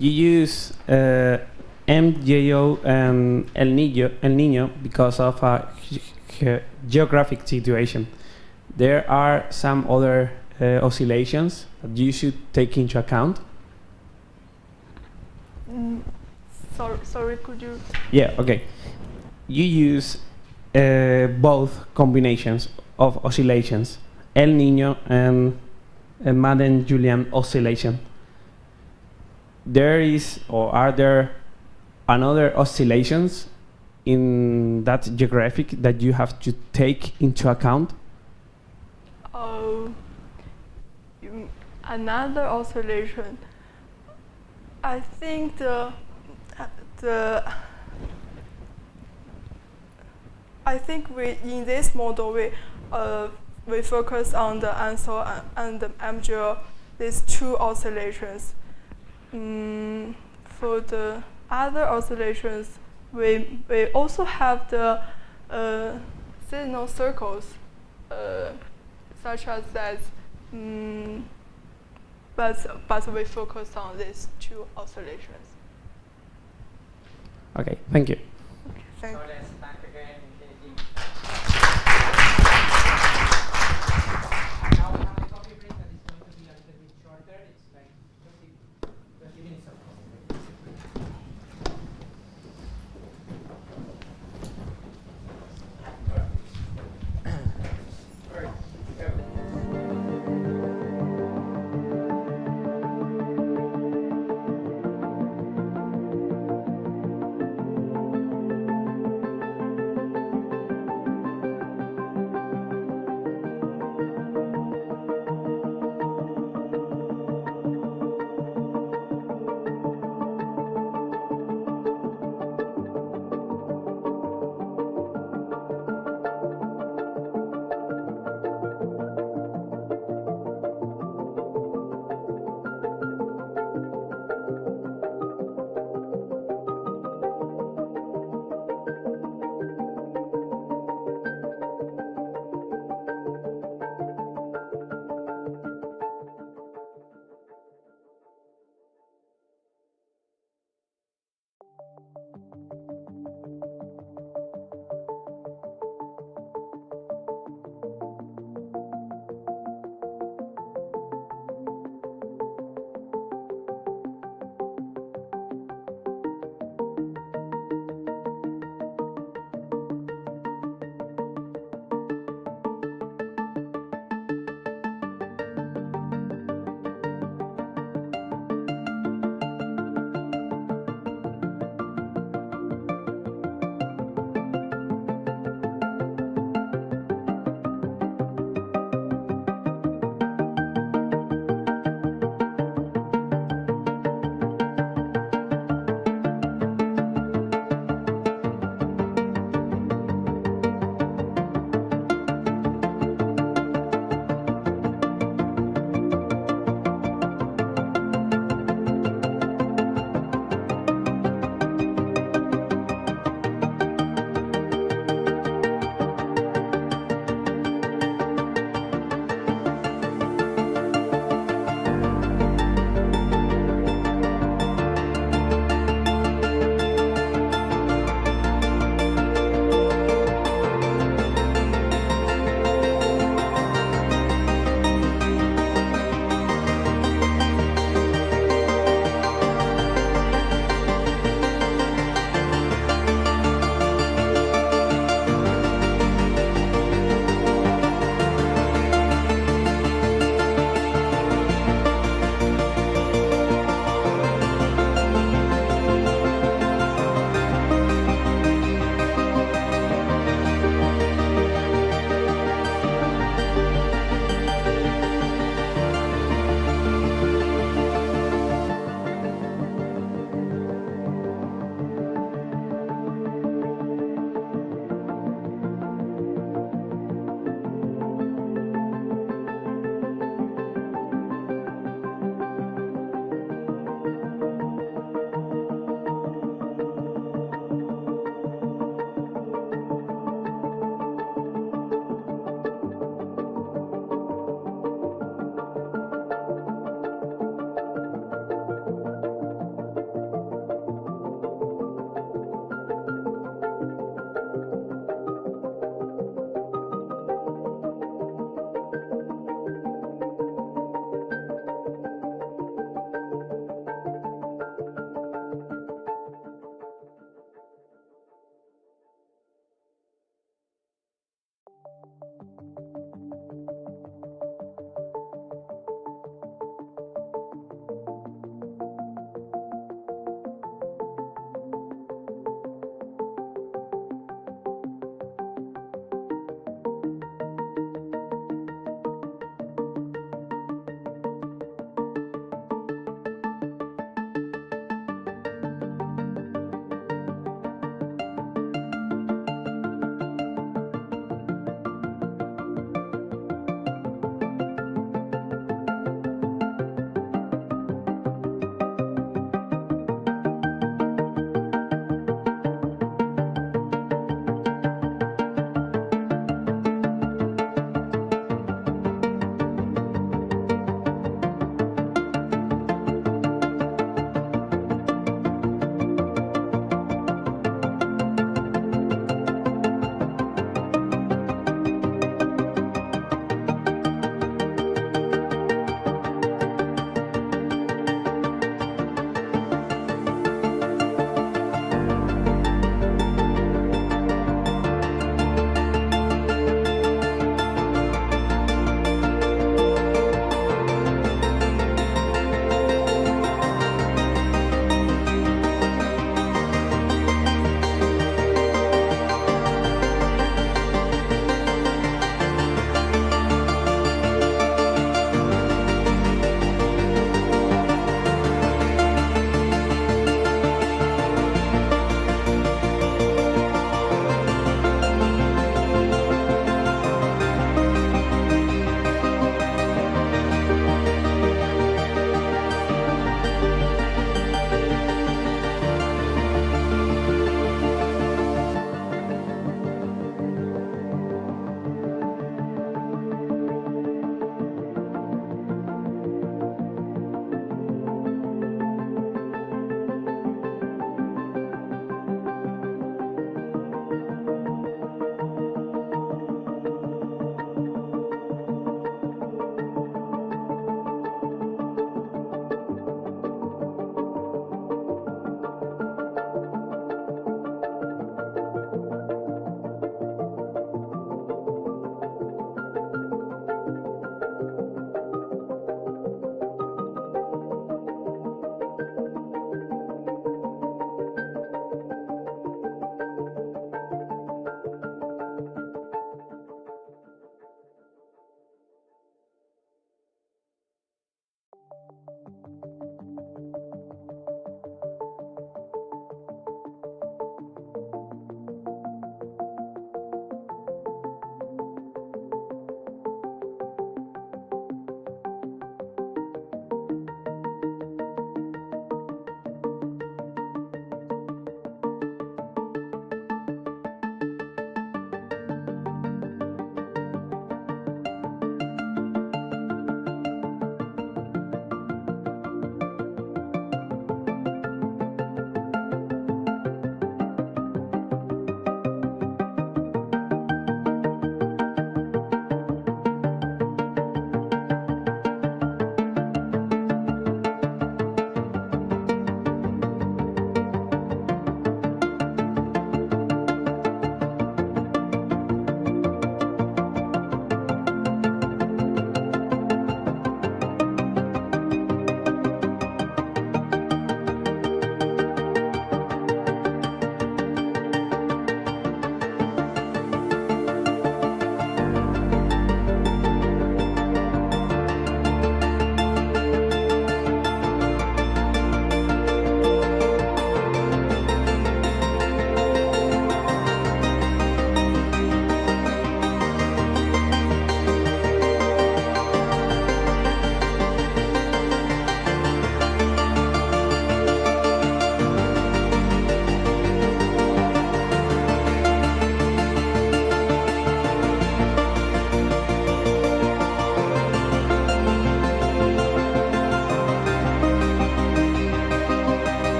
you use MJO and El Niño because of a geographic situation. There are some other oscillations that you should take into account. Sorry, could you? Yeah, okay. You use both combinations of oscillations, El Niño and Madden-Julian oscillation. There is, or are there another oscillations in that geographic that you have to take into account? Another oscillation. I think in this model we focus on the ANSO and the MGL, these two oscillations. For the other oscillations, we also have the signal circles, such as that. But we focus on these two oscillations. Okay, thank you. Okay, thank you. Let's thank again Jing. Now we have a coffee break that is going to be a little bit shorter. It's like 20 minutes of coffee break.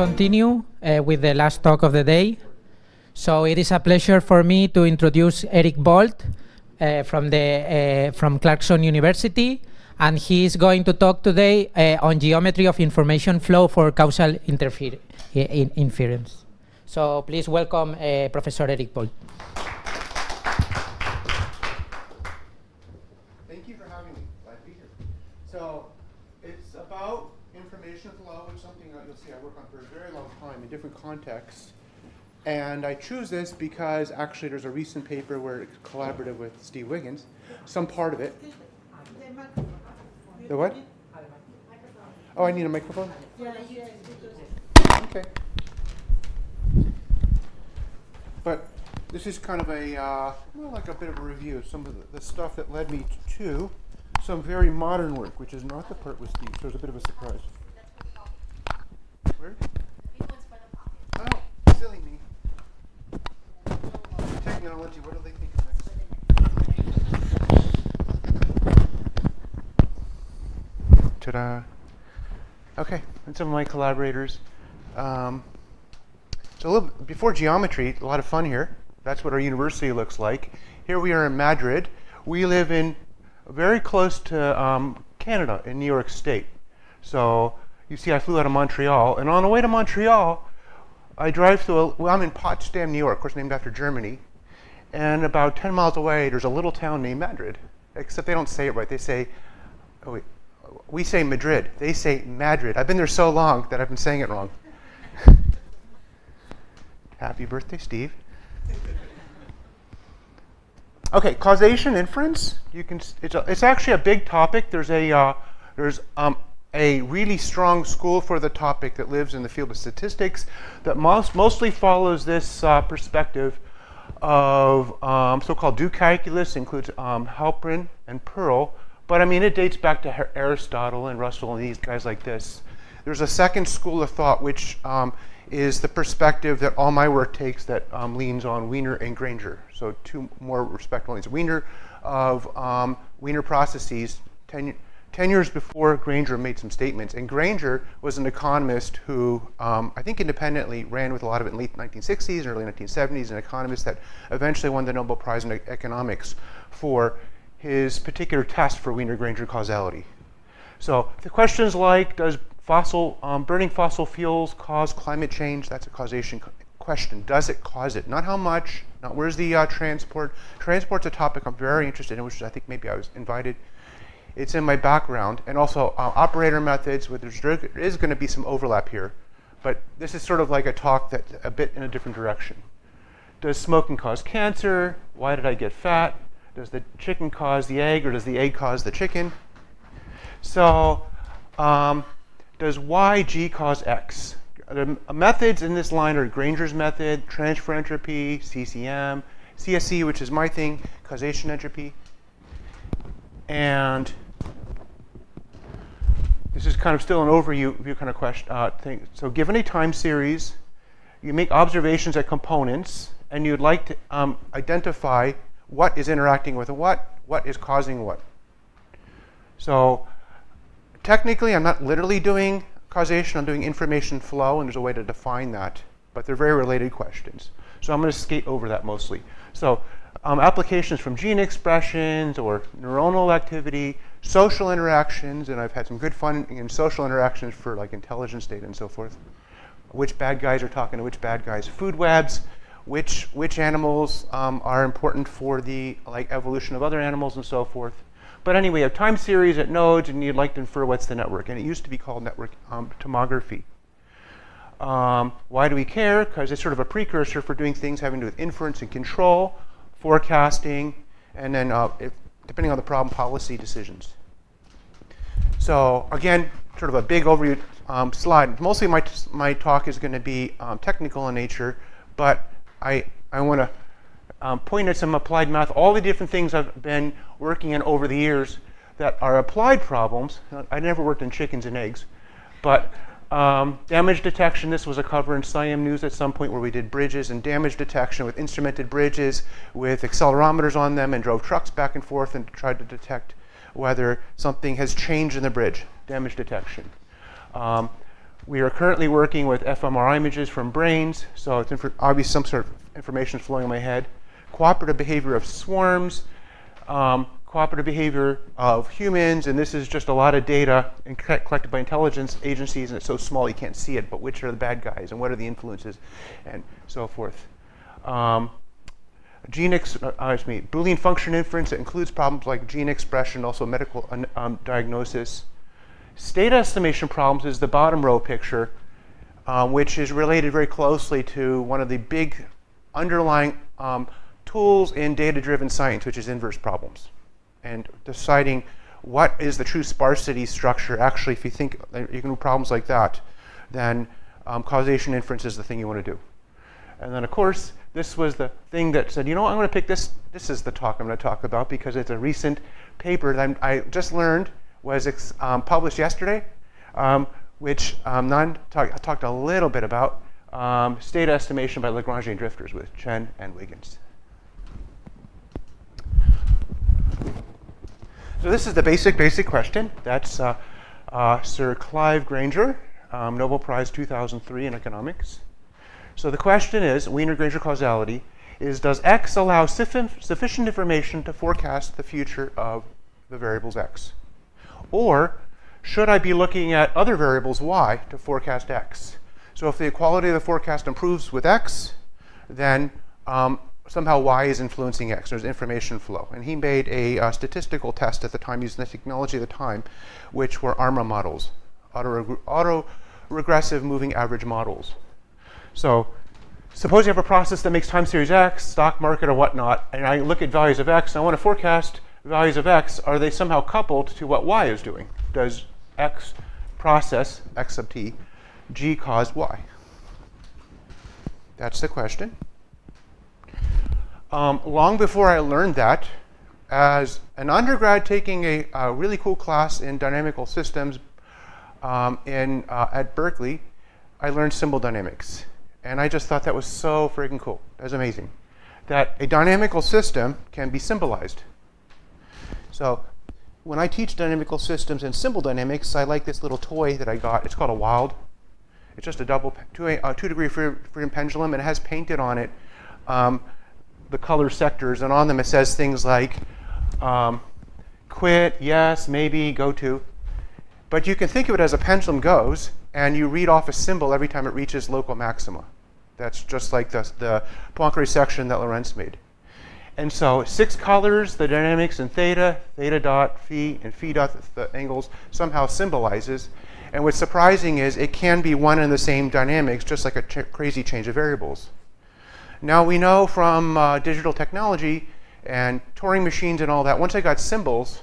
continue with the last talk of the day. So it is a pleasure for me to introduce Eric Bolt from Clarkson University, and he is going to talk today on geometry of information flow for causal inference. So please welcome Professor Eric Bolt. Thank you for having me. Glad to be here. So it's about information flow, which is something that you'll see I work on for a very long time in different contexts. And I choose this because actually there's a recent paper where it's collaborative with Steve Wiggins, some part of it. The what? Oh, I need a microphone? Okay. But this is kind of a, well, like a bit of a review of some of the stuff that led me to some very modern work, which is not the part with Steve, so it's a bit of a surprise. Where? Oh, silly me. Technology, what do they think next? Ta-da. Okay, and some of my collaborators. So a little before geometry, a lot of fun here. That's what our university looks like. Here we are in Madrid. We live in very close to Canada in New York State. So you see I flew out of Montreal, and on the way to Montreal, I drive through, well, I'm in Potsdam, New York, of course named after Germany. And about 10 miles away, there's a little town named Madrid. Except they don't say it right. They say, oh wait, we say Madrid. They say Madrid. I've been there so long that I've been saying it wrong. Happy birthday, Steve. Okay, causation inference. You can. It's actually a big topic. There's a really strong school for the topic that lives in the field of statistics that mostly follows this perspective of so-called do calculus, includes Halperin and Pearl, but I mean it dates back to Aristotle and Russell and these guys like this. There's a second school of thought which is the perspective that all my work takes that leans on Wiener and Granger. So two more respectable names. Wiener of Wiener processes, 10 years before Granger made some statements. And Granger was an economist who I think independently ran with a lot of it in the late 1960s and early 1970s, an economist that eventually won the Nobel Prize in economics for his particular test for Wiener-Granger causality. So the questions like, does burning fossil fuels cause climate change? That's a causation question. Does it cause it? Not how much, not where's the transport. Transport's a topic I'm very interested in, which I think maybe I was invited. It's in my background. And also operator methods, where there is going to be some overlap here. But this is sort of like a talk that's a bit in a different direction. Does smoking cause cancer? Why did I get fat? Does the chicken cause the egg, or does the egg cause the chicken? So does YG cause X? The methods in this line are Granger's method, transfer entropy, CCM, CSE, which is my thing, causation entropy. And this is kind of still an overview kind of question thing. So given a time series, you make observations at components, and you'd like to identify what is interacting with what is causing what. So technically, I'm not literally doing causation, I'm doing information flow, and there's a way to define that, but they're very related questions. So I'm going to skate over that mostly. So applications from gene expressions or neuronal activity, social interactions, and I've had some good fun in social interactions for like intelligence data and so forth. Which bad guys are talking to which bad guys. Food webs, which animals are important for the evolution of other animals and so forth. But anyway, you have time series at nodes, and you'd like to infer what's the network. And it used to be called network tomography. Why do we care? Because it's sort of a precursor for doing things having to do with inference and control, forecasting, and then, depending on the problem, policy decisions. So again, sort of a big overview slide. Mostly my talk is going to be technical in nature, but I want to point at some applied math, all the different things I've been working in over the years that are applied problems. I never worked in chickens and eggs, but damage detection, this was a cover in Siam News at some point where we did bridges and damage detection with instrumented bridges with accelerometers on them and drove trucks back and forth and tried to detect whether something has changed in the bridge, damage detection. We are currently working with fMRI images from brains, so it's obviously some sort of information is flowing in my head. Cooperative behavior of swarms, cooperative behavior of humans, and this is just a lot of data collected by intelligence agencies, and it's so small you can't see it, but which are the bad guys, and what are the influences, and so forth. Boolean function inference that includes problems like gene expression, also medical diagnosis. State estimation problems is the bottom row picture, which is related very closely to one of the big underlying tools in data-driven science, which is inverse problems. And deciding what is the true sparsity structure. Actually, if you think you can do problems like that, then causation inference is the thing you want to do. And then, of course, this was the thing that said, you know what, I'm going to pick this. This is the talk I'm going to talk about because it's a recent paper that I just learned was published yesterday, which I talked a little bit about, state estimation by Lagrangian drifters with Chen and Wiggins. So this is the basic question. That's Sir Clive Granger, Nobel Prize 2003 in economics. So the question is, Wiener-Granger causality, is does X allow sufficient information to forecast the future of the variables X? Or should I be looking at other variables Y to forecast X? So if the quality of the forecast improves with X, then somehow Y is influencing X. There's information flow. And he made a statistical test at the time, using the technology at the time, which were ARMA models, auto-regressive moving average models. So suppose you have a process that makes time series X, stock market or whatnot, and I look at values of X, and I want to forecast values of X. Are they somehow coupled to what Y is doing? Does X process, X sub t, G cause Y? That's the question. Long before I learned that, as an undergrad taking a really cool class in dynamical systems at Berkeley, I learned symbol dynamics. And I just thought that was so freaking cool. That's amazing. That a dynamical system can be symbolized. So when I teach dynamical systems and symbol dynamics, I like this little toy that I got. It's called a Wild. It's just a double 2-degree freedom pendulum, and it has painted on it the color sectors, and on them it says things like quit, yes, maybe, go to. But you can think of it as a pendulum goes, and you read off a symbol every time it reaches local maxima. That's just like the Poincare section that Lorentz made. And so 6 colors, the dynamics in theta, theta dot, phi, and phi dot, the angles, somehow symbolizes. And what's surprising is it can be one and the same dynamics, just like a crazy change of variables. Now we know from digital technology and Turing machines and all that, once I got symbols,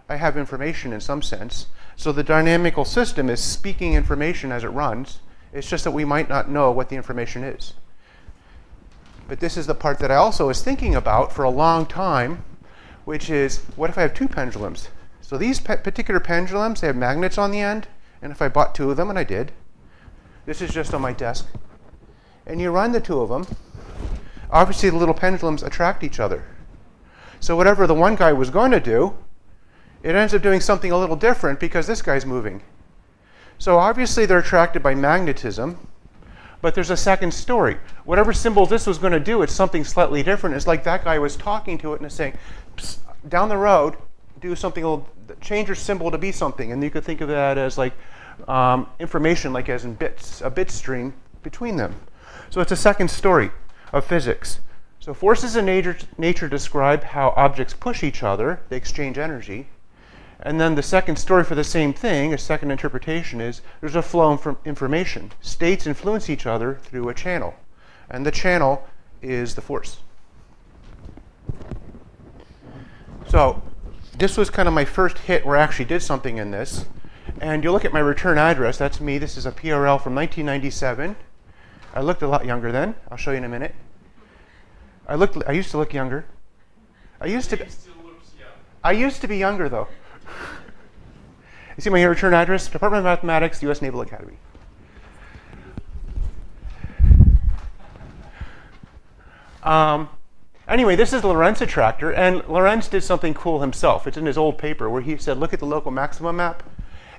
I have information in some sense. So the dynamical system is speaking information as it runs. It's just that we might not know what the information is. But this is the part that I also was thinking about for a long time, which is, what if I have 2 pendulums? So these particular pendulums, they have magnets on the end, and if I bought 2 of them, and I did, this is just on my desk, and you run the 2 of them, obviously the little pendulums attract each other. So whatever the one guy was going to do, it ends up doing something a little different because this guy's moving. So obviously they're attracted by magnetism, but there's a second story. Whatever symbol this was going to do, it's something slightly different. It's like that guy was talking to it and is saying, down the road, do something, change your symbol to be something. And you could think of that as like information, like as in bits, a bit stream between them. So it's a second story of physics. So forces in nature describe how objects push each other, they exchange energy. And then the second story for the same thing, a second interpretation, is there's a flow of information. States influence each other through a channel. And the channel is the force. So this was kind of my first hit where I actually did something in this. And you look at my return address, that's me. This is a PRL from 1997. I looked a lot younger then. I'll show you in a minute. I used to look younger. I used to be younger though. You see my return address? Department of Mathematics, U.S. Naval Academy. Anyway, this is the Lorentz attractor, and Lorentz did something cool himself. It's in his old paper where he said, look at the local maxima map.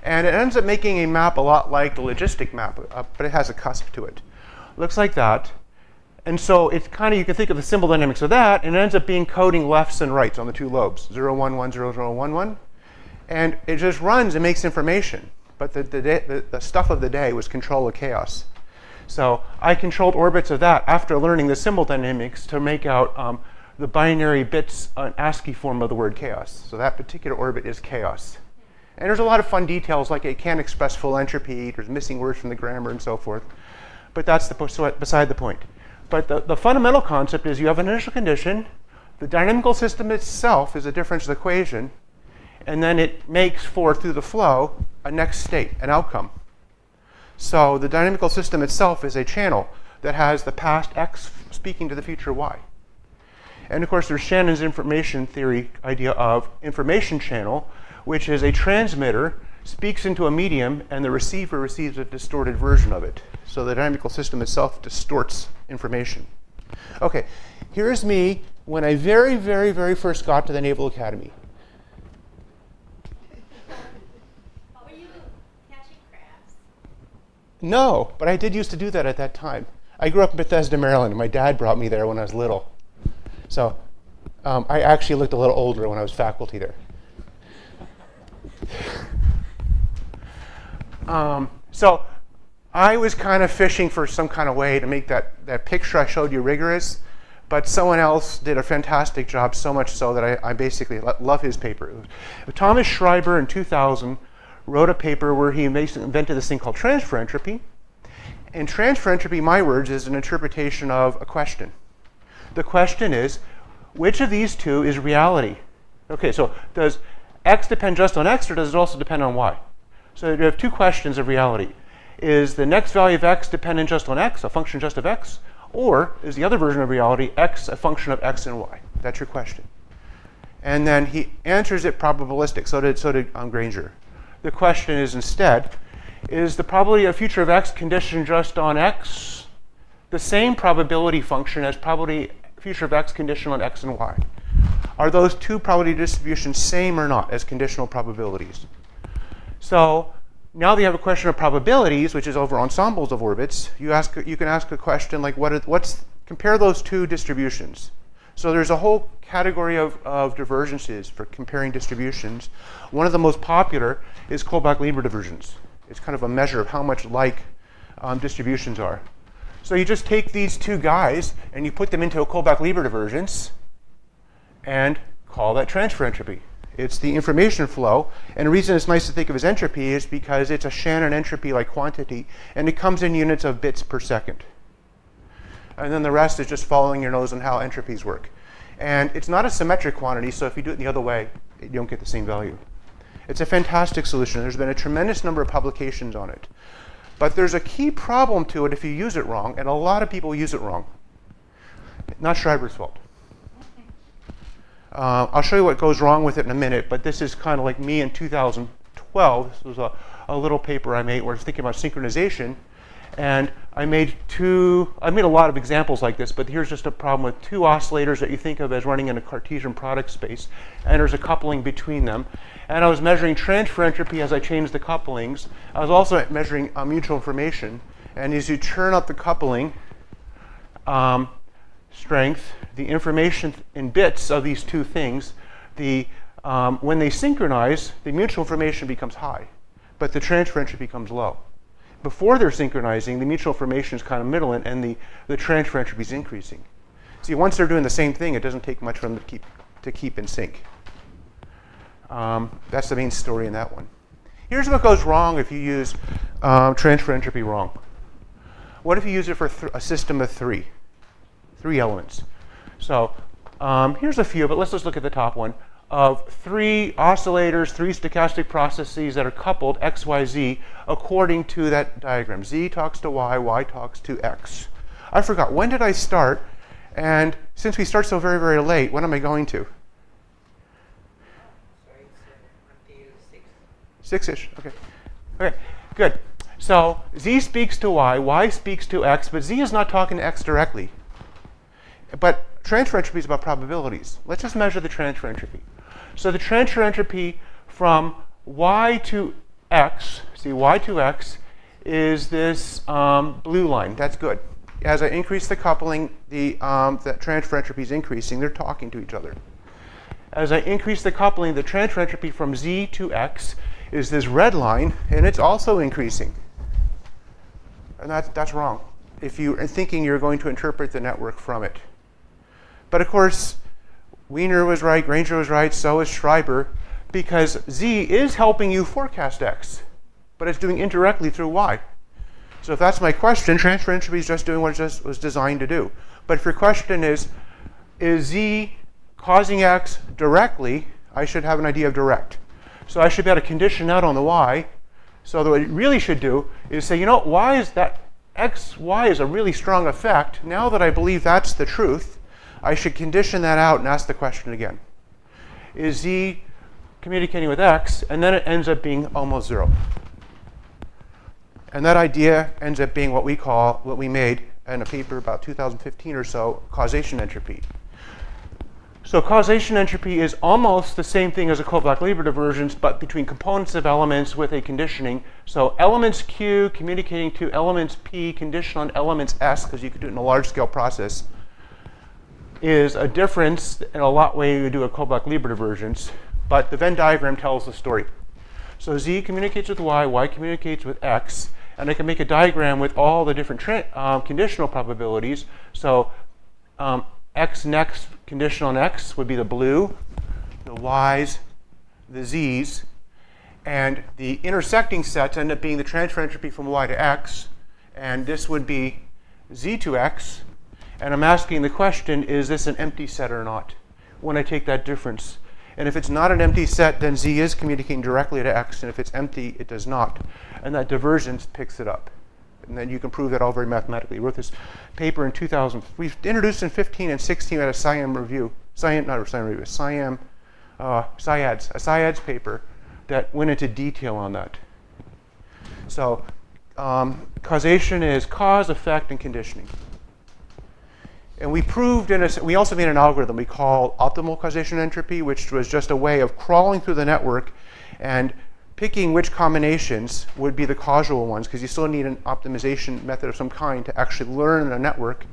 And it ends up making a map a lot like the logistic map, but it has a cusp to it. Looks like that. And so it's kind of, you can think of the symbol dynamics of that, and it ends up being coding lefts and rights on the two lobes, 0, 1, 1, 0, 0, 1, 1. And it just runs and makes information. But the stuff of the day was control of chaos. So I controlled orbits of that after learning the symbol dynamics to make out the binary bits, an ASCII form of the word chaos. So that particular orbit is chaos. And there's a lot of fun details, like it can't express full entropy, there's missing words from the grammar and so forth. But that's beside the point. But the fundamental concept is you have an initial condition, the dynamical system itself is a differential equation, and then it makes for, through the flow, a next state, an outcome. So the dynamical system itself is a channel that has the past x speaking to the future y. And of course, there's Shannon's information theory idea of information channel, which is a transmitter speaks into a medium and the receiver receives a distorted version of it. So the dynamical system itself distorts information. Okay, here's me when I very, very, very first got to the Naval Academy. Were you catching crabs? No, but I did used to do that at that time. I grew up in Bethesda, Maryland, and my dad brought me there when I was little. So I actually looked a little older when I was faculty there. So I was kind of fishing for some kind of way to make that picture I showed you rigorous, but someone else did a fantastic job, so much so that I basically love his paper. Thomas Schreiber in 2000 wrote a paper where he invented this thing called transfer entropy. And transfer entropy, my words, is an interpretation of a question. The question is, which of these two is reality? Okay, so does x depend just on x, or does it also depend on y? So you have two questions of reality. Is the next value of x dependent just on x, a function just of x? Or is the other version of reality x a function of x and y? That's your question. And then he answers it probabilistic, so did Granger. The question is instead, is the probability of future of x conditioned just on x the same probability function as probability future of x conditional on x and y? Are those two probability distributions same or not as conditional probabilities? So now that you have a question of probabilities, which is over ensembles of orbits, you can ask a question like, compare those two distributions. So there's a whole category of divergences for comparing distributions. One of the most popular is Kullback-Leibler divergence. It's kind of a measure of how much like distributions are. So you just take these two guys and you put them into a Kullback-Leibler divergence and call that transfer entropy. It's the information flow. And the reason it's nice to think of as entropy is because it's a Shannon entropy-like quantity, and it comes in units of bits per second. And then the rest is just following your nose on how entropies work. And it's not a symmetric quantity, so if you do it the other way, you don't get the same value. It's a fantastic solution. There's been a tremendous number of publications on it. But there's a key problem to it if you use it wrong, and a lot of people use it wrong. Not Schreiber's fault. I'll show you what goes wrong with it in a minute, but this is kind of like me in 2012. This was a little paper I made where I was thinking about synchronization. And I made a lot of examples like this, but here's just a problem with two oscillators that you think of as running in a Cartesian product space, and there's a coupling between them. And I was measuring transfer entropy as I changed the couplings. I was also measuring mutual information. And as you turn up the coupling strength, the information in bits of these two things, when they synchronize, the mutual information becomes high, but the transfer entropy becomes low. Before they're synchronizing, the mutual information is kind of middle, and the transfer entropy is increasing. See, once they're doing the same thing, it doesn't take much for them to keep in sync. That's the main story in that one. Here's what goes wrong if you use transfer entropy wrong. What if you use it for a system of three elements? So here's a few, but let's just look at the top one. Of three oscillators, three stochastic processes that are coupled, x, y, z, according to that diagram. Z talks to y, y talks to x. I forgot, when did I start? And since we start so very, very late, when am I going to? 6-ish, okay. Okay, good. So z speaks to y speaks to x, but z is not talking to x directly. But transfer entropy is about probabilities. Let's just measure the transfer entropy. So the transfer entropy from y to x, see y2x is this blue line. That's good. As I increase the coupling, the transfer entropy is increasing. They're talking to each other. As I increase the coupling, the transfer entropy from z to x is this red line, and it's also increasing. And that's wrong if you're thinking you're going to interpret the network from it. But of course, Wiener was right, Granger was right, so is Schreiber, because z is helping you forecast x, but it's doing indirectly through y. So if that's my question, transfer entropy is just doing what it was designed to do. But if your question is z causing x directly, I should have an idea of direct. So I should be able to condition that on the y. So what it really should do is say, you know, y is that y is a really strong effect. Now that I believe that's the truth, I should condition that out and ask the question again. Is z communicating with x? And then it ends up being almost 0. And that idea ends up being what we made in a paper about 2015 or so, causation entropy. So causation entropy is almost the same thing as a Kovac-Lieber divergence, but between components of elements with a conditioning. So elements Q communicating to elements P, condition on elements S, because you could do it in a large-scale process, is a difference in a lot way you do a Kovac-Lieber divergence. But the Venn diagram tells the story. So Z communicates with Y, Y communicates with X, and I can make a diagram with all the different conditional probabilities. So X next condition on X would be the blue, the Y's, the Z's, and the intersecting sets end up being the transfer entropy from Y to X, and this would be Z to X, and I'm asking the question, is this an empty set or not, when I take that difference? And if it's not an empty set, then Z is communicating directly to X, and if it's empty, it does not. And that divergence picks it up. And then you can prove that all very mathematically. We wrote this paper in 2000. We introduced in 15 and 16 at a SIAM review. SIADS paper that went into detail on that. So causation is cause, effect, and conditioning. And we proved we also made an algorithm we call optimal causation entropy, which was just a way of crawling through the network and picking which combinations would be the causal ones, because you still need an optimization method of some kind to actually learn a network.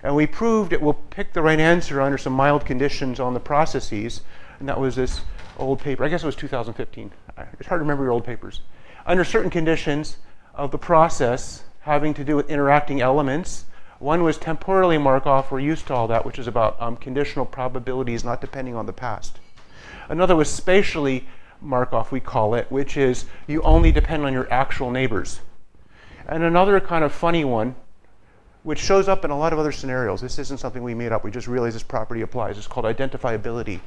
And we proved it will pick the right answer under some mild conditions on the processes. And that was this old paper. I guess it was 2015. It's hard to remember your old papers. Under certain conditions of the process having to do with interacting elements, one was temporally Markov. We're used to all that, which is about conditional probabilities not depending on the past. Another was spatially Markov, we call it, which is you only depend on your actual neighbors. And another kind of funny one, which shows up in a lot of other scenarios. This isn't something we made up. We just realized this property applies. It's called identifiability.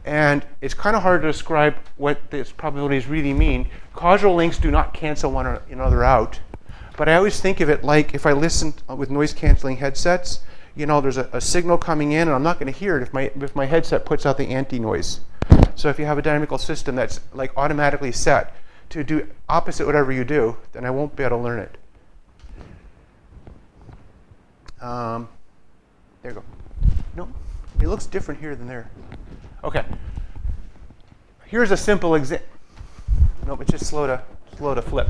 And it's kind of hard to describe what these probabilities really mean. Causal links do not cancel one another out. But I always think of it like if I listen with noise-canceling headsets, you know, there's a signal coming in, and I'm not going to hear it if my headset puts out the anti-noise. So if you have a dynamical system that's like automatically set to do opposite whatever you do, then I won't be able to learn it. There you go. No, it looks different here than there. Okay. Here's a simple example. Nope, it's just slow to flip.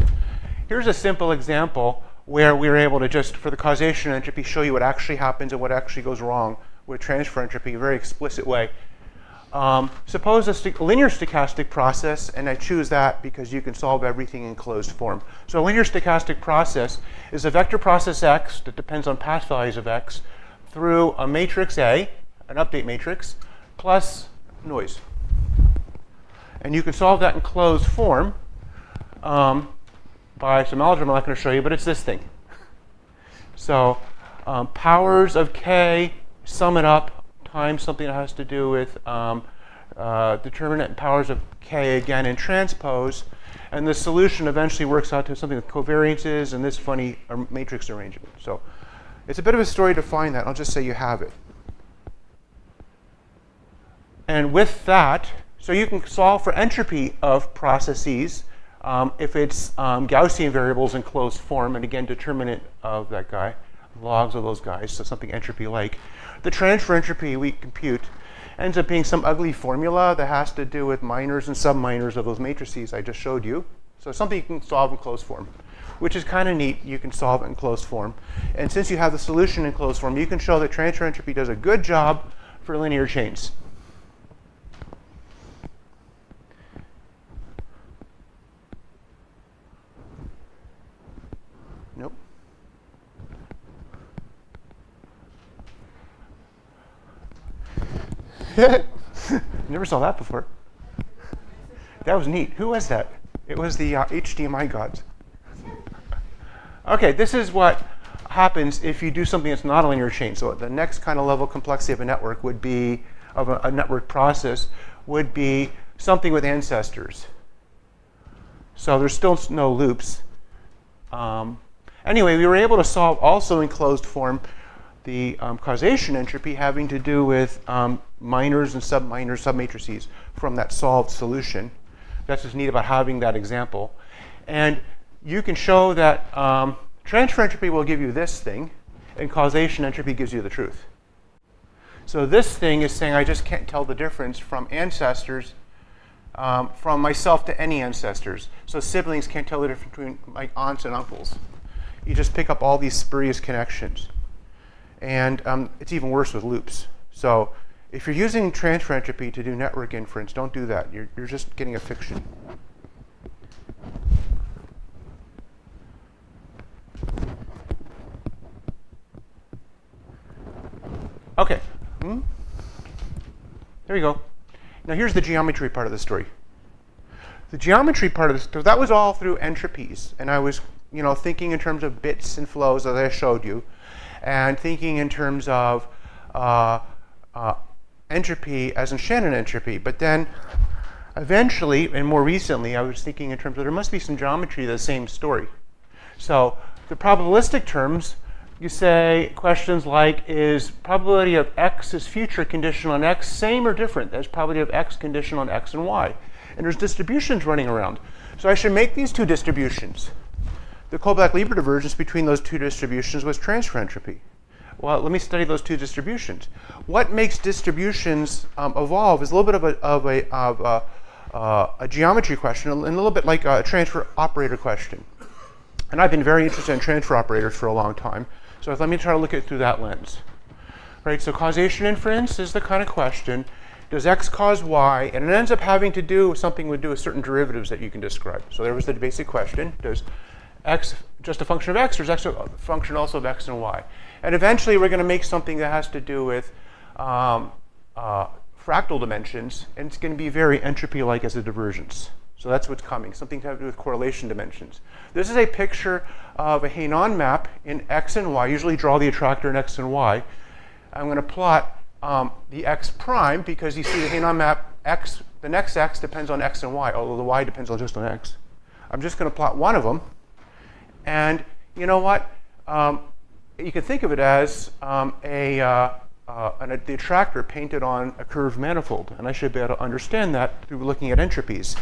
Here's a simple example where we were able to just, for the causation entropy, show you what actually happens and what actually goes wrong with transfer entropy in a very explicit way. Suppose a linear stochastic process, and I choose that because you can solve everything in closed form. So a linear stochastic process is a vector process X that depends on path values of X through a matrix A, an update matrix, plus noise. And you can solve that in closed form by some algebra I'm not going to show you, but it's this thing. So powers of K, sum it up, times something that has to do with determinant and powers of K again in transpose. And the solution eventually works out to something with covariances and this funny matrix arrangement. So it's a bit of a story to find that. I'll just say you have it. And with that, so you can solve for entropy of processes if it's Gaussian variables in closed form, and again, determinant of that guy, logs of those guys, so something entropy-like. The transfer entropy we compute ends up being some ugly formula that has to do with minors and subminors of those matrices I just showed you. So something you can solve in closed form, which is kind of neat. You can solve it in closed form. And since you have the solution in closed form, you can show that transfer entropy does a good job for linear chains. Nope. Never saw that before. That was neat. Who was that? It was the HDMI gods. Okay, this is what happens if you do something that's not a linear chain. So the next kind of level of complexity of a network would be, of a network process, would be something with ancestors. So there's still no loops. Anyway, we were able to solve also in closed form the causation entropy having to do with minors and subminors, submatrices from that solved solution. That's what's neat about having that example. And you can show that transfer entropy will give you this thing, and causation entropy gives you the truth. So this thing is saying I just can't tell the difference from ancestors, from myself to any ancestors. So siblings can't tell the difference between my aunts and uncles. You just pick up all these spurious connections. And it's even worse with loops. So if you're using transfer entropy to do network inference, don't do that. You're just getting a fiction. Okay. There we go. Now here's the geometry part of the story. The geometry part of this, so that was all through entropies. And I was thinking in terms of bits and flows, as I showed you, and thinking in terms of entropy as in Shannon entropy. But then eventually, and more recently, I was thinking in terms of there must be some geometry to the same story. So the probabilistic terms, you say questions like, is probability of x's future conditional on x same or different as probability of x conditional on x and y? And there's distributions running around. So I should make these two distributions. The Kolbach-Lieber divergence between those two distributions was transfer entropy. Well, let me study those two distributions. What makes distributions evolve is a little bit of a geometry question, and a little bit like a transfer operator question. And I've been very interested in transfer operators for a long time. So let me try to look at it through that lens. Right, so causation inference is the kind of question, does x cause y? And it ends up having to do with something with certain derivatives that you can describe. So there was the basic question, does x just a function of x, or is x a function also of x and y? And eventually we're going to make something that has to do with fractal dimensions, and it's going to be very entropy-like as a divergence. So that's what's coming, something to have to do with correlation dimensions. This is a picture of a Hainan map in x and y. I usually draw the attractor in x and y. I'm going to plot the x prime, because you see the Hainan map, x, the next x depends on x and y, although the y depends on just on x. I'm just going to plot one of them. And you know what? You can think of it as the attractor painted on a curved manifold. And I should be able to understand that through looking at entropies.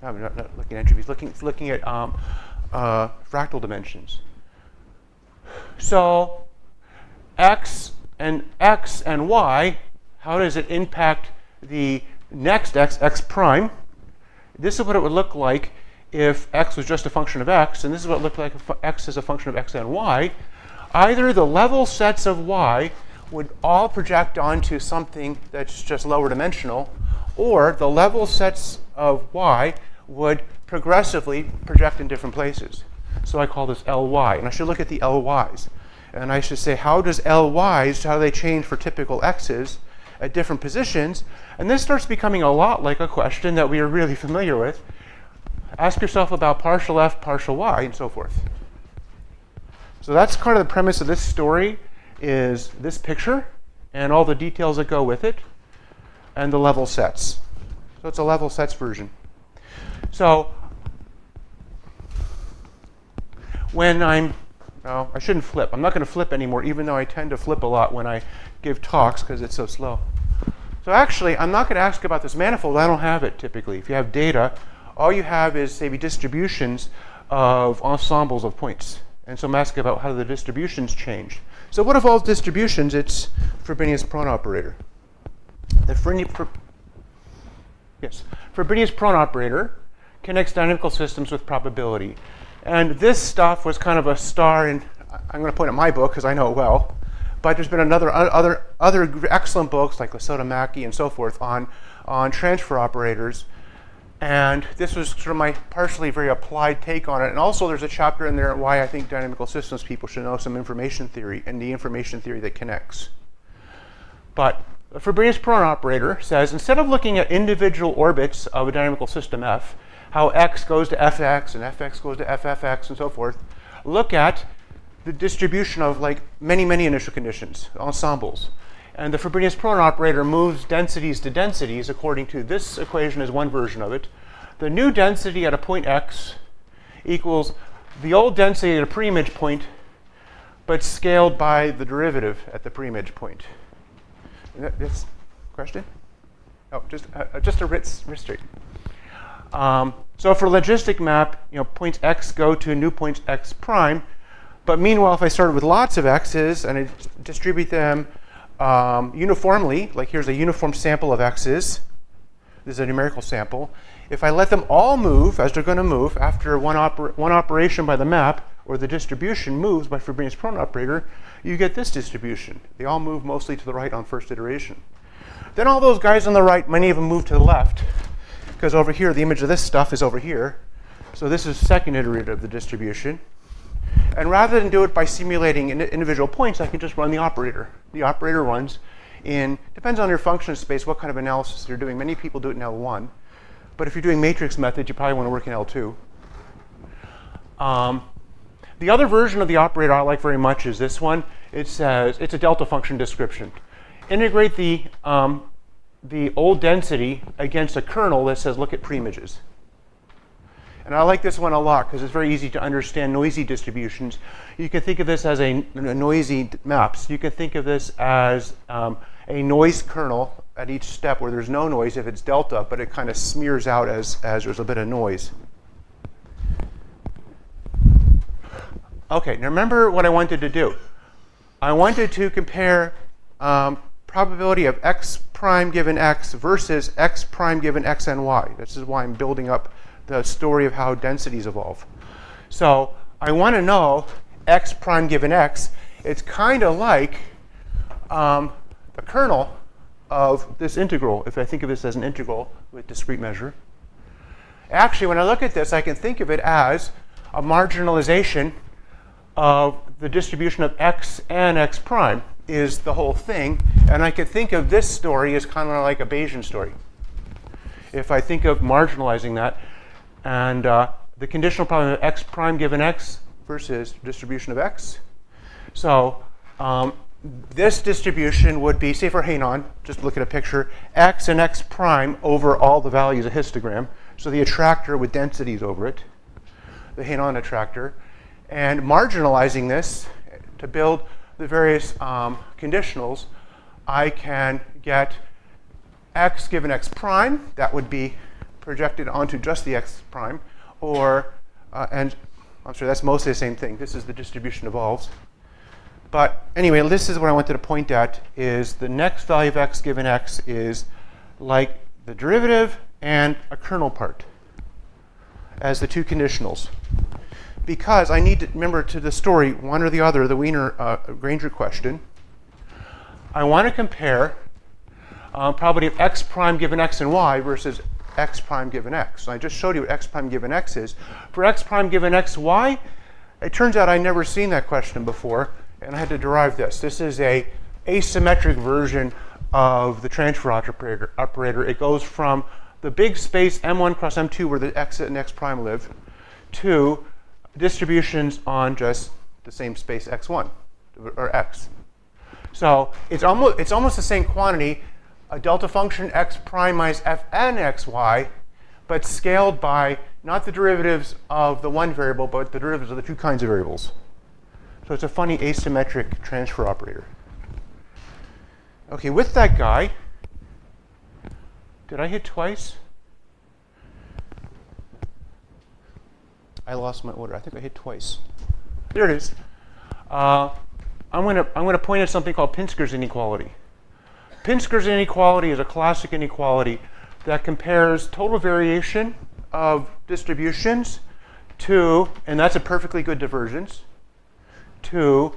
I'm not looking at entropies, looking at fractal dimensions. So x and y, how does it impact the next x prime? This is what it would look like if x was just a function of x, and this is what it looked like if x is a function of x and y. Either the level sets of y would all project onto something that's just lower dimensional, or the level sets of y would progressively project in different places. So I call this Ly, and I should look at the Lys. And I should say, how do they change for typical x's at different positions? And this starts becoming a lot like a question that we are really familiar with. Ask yourself about partial f, partial y, and so forth. So that's kind of the premise of this story, is this picture and all the details that go with it, and the level sets. So it's a level sets version. So when I shouldn't flip. I'm not going to flip anymore, even though I tend to flip a lot when I give talks because it's so slow. So actually, I'm not going to ask about this manifold. I don't have it typically. If you have data, all you have is maybe distributions of ensembles of points. And so I'm asking about how the distributions change. So what involves distributions? It's Frobenius-Perron operator. The Frobenius-Perron operator connects dynamical systems with probability. And this stuff was kind of a star in, I'm going to point at my book because I know it well, but there's been other excellent books like Lasota Mackey and so forth on transfer operators. And this was sort of my partially very applied take on it. And also there's a chapter in there on why I think dynamical systems people should know some information theory and the information theory that connects. But the Frobenius-Perron operator says instead of looking at individual orbits of a dynamical system F, how x goes to fx and fx goes to ffx and so forth, look at the distribution of like many initial conditions, ensembles. And the Frobenius-Perron operator moves densities to densities according to this equation is one version of it. The new density at a point x equals the old density at a pre-image point, but scaled by the derivative at the pre-image point. This question? Oh, just a risk. So for logistic map, points x go to new points x prime. But meanwhile, if I started with lots of x's and I distribute them uniformly, like here's a uniform sample of x's. This is a numerical sample. If I let them all move, as they're going to move, after one operation by the map, or the distribution moves by Frobenius-Perron operator, you get this distribution. They all move mostly to the right on first iteration. Then all those guys on the right, many of them move to the left, because over here, the image of this stuff is over here. So this is second iterative of the distribution. And rather than do it by simulating individual points, I can just run the operator. The operator runs in, depends on your function space, what kind of analysis you're doing. Many people do it in L1. But if you're doing matrix method, you probably want to work in L2. The other version of the operator I like very much is this one. It says, it's a delta function description. Integrate the old density against a kernel that says, look at pre-images. And I like this one a lot because it's very easy to understand noisy distributions. You can think of this as a noisy maps. You can think of this as a noise kernel at each step where there's no noise if it's delta, but it kind of smears out as there's a bit of noise. Okay, now remember what I wanted to do. I wanted to compare probability of x prime given x versus x prime given x and y. This is why I'm building up the story of how densities evolve. So I want to know x prime given x. It's kind of like the kernel of this integral, if I think of this as an integral with discrete measure. Actually, when I look at this, I can think of it as a marginalization of the distribution of x and x prime is the whole thing. And I could think of this story as kind of like a Bayesian story. If I think of marginalizing that, and the conditional problem of x prime given x versus distribution of x. So this distribution would be, say for Hainan, just look at a picture, x and x prime over all the values of histogram. So the attractor with densities over it, the Hainan attractor. And marginalizing this to build the various conditionals, I can get x given x prime. That would be projected onto just the x prime. Or, and I'm sorry, that's mostly the same thing. This is the distribution evolves. But anyway, this is what I wanted to point at, is the next value of x given x is like the derivative and a kernel part as the two conditionals. Because I need to remember to the story, one or the other, the Wiener-Granger question. I want to compare probability of x prime given x and y versus x prime given x. So I just showed you what x prime given x is. For x prime given x, y, it turns out I'd never seen that question before, and I had to derive this. This is a asymmetric version of the transfer operator. It goes from the big space M1 cross M2 where the x and x prime live to distributions on just the same space x1 or x. So it's almost the same quantity, a delta function x prime minus fn xy, but scaled by not the derivatives of the one variable, but the derivatives of the two kinds of variables. So it's a funny asymmetric transfer operator. Okay, with that guy, did I hit twice? I lost my order. I think I hit twice. There it is. I'm going to point at something called Pinsker's inequality. Pinsker's inequality is a classic inequality that compares total variation of distributions to, and that's a perfectly good divergence, to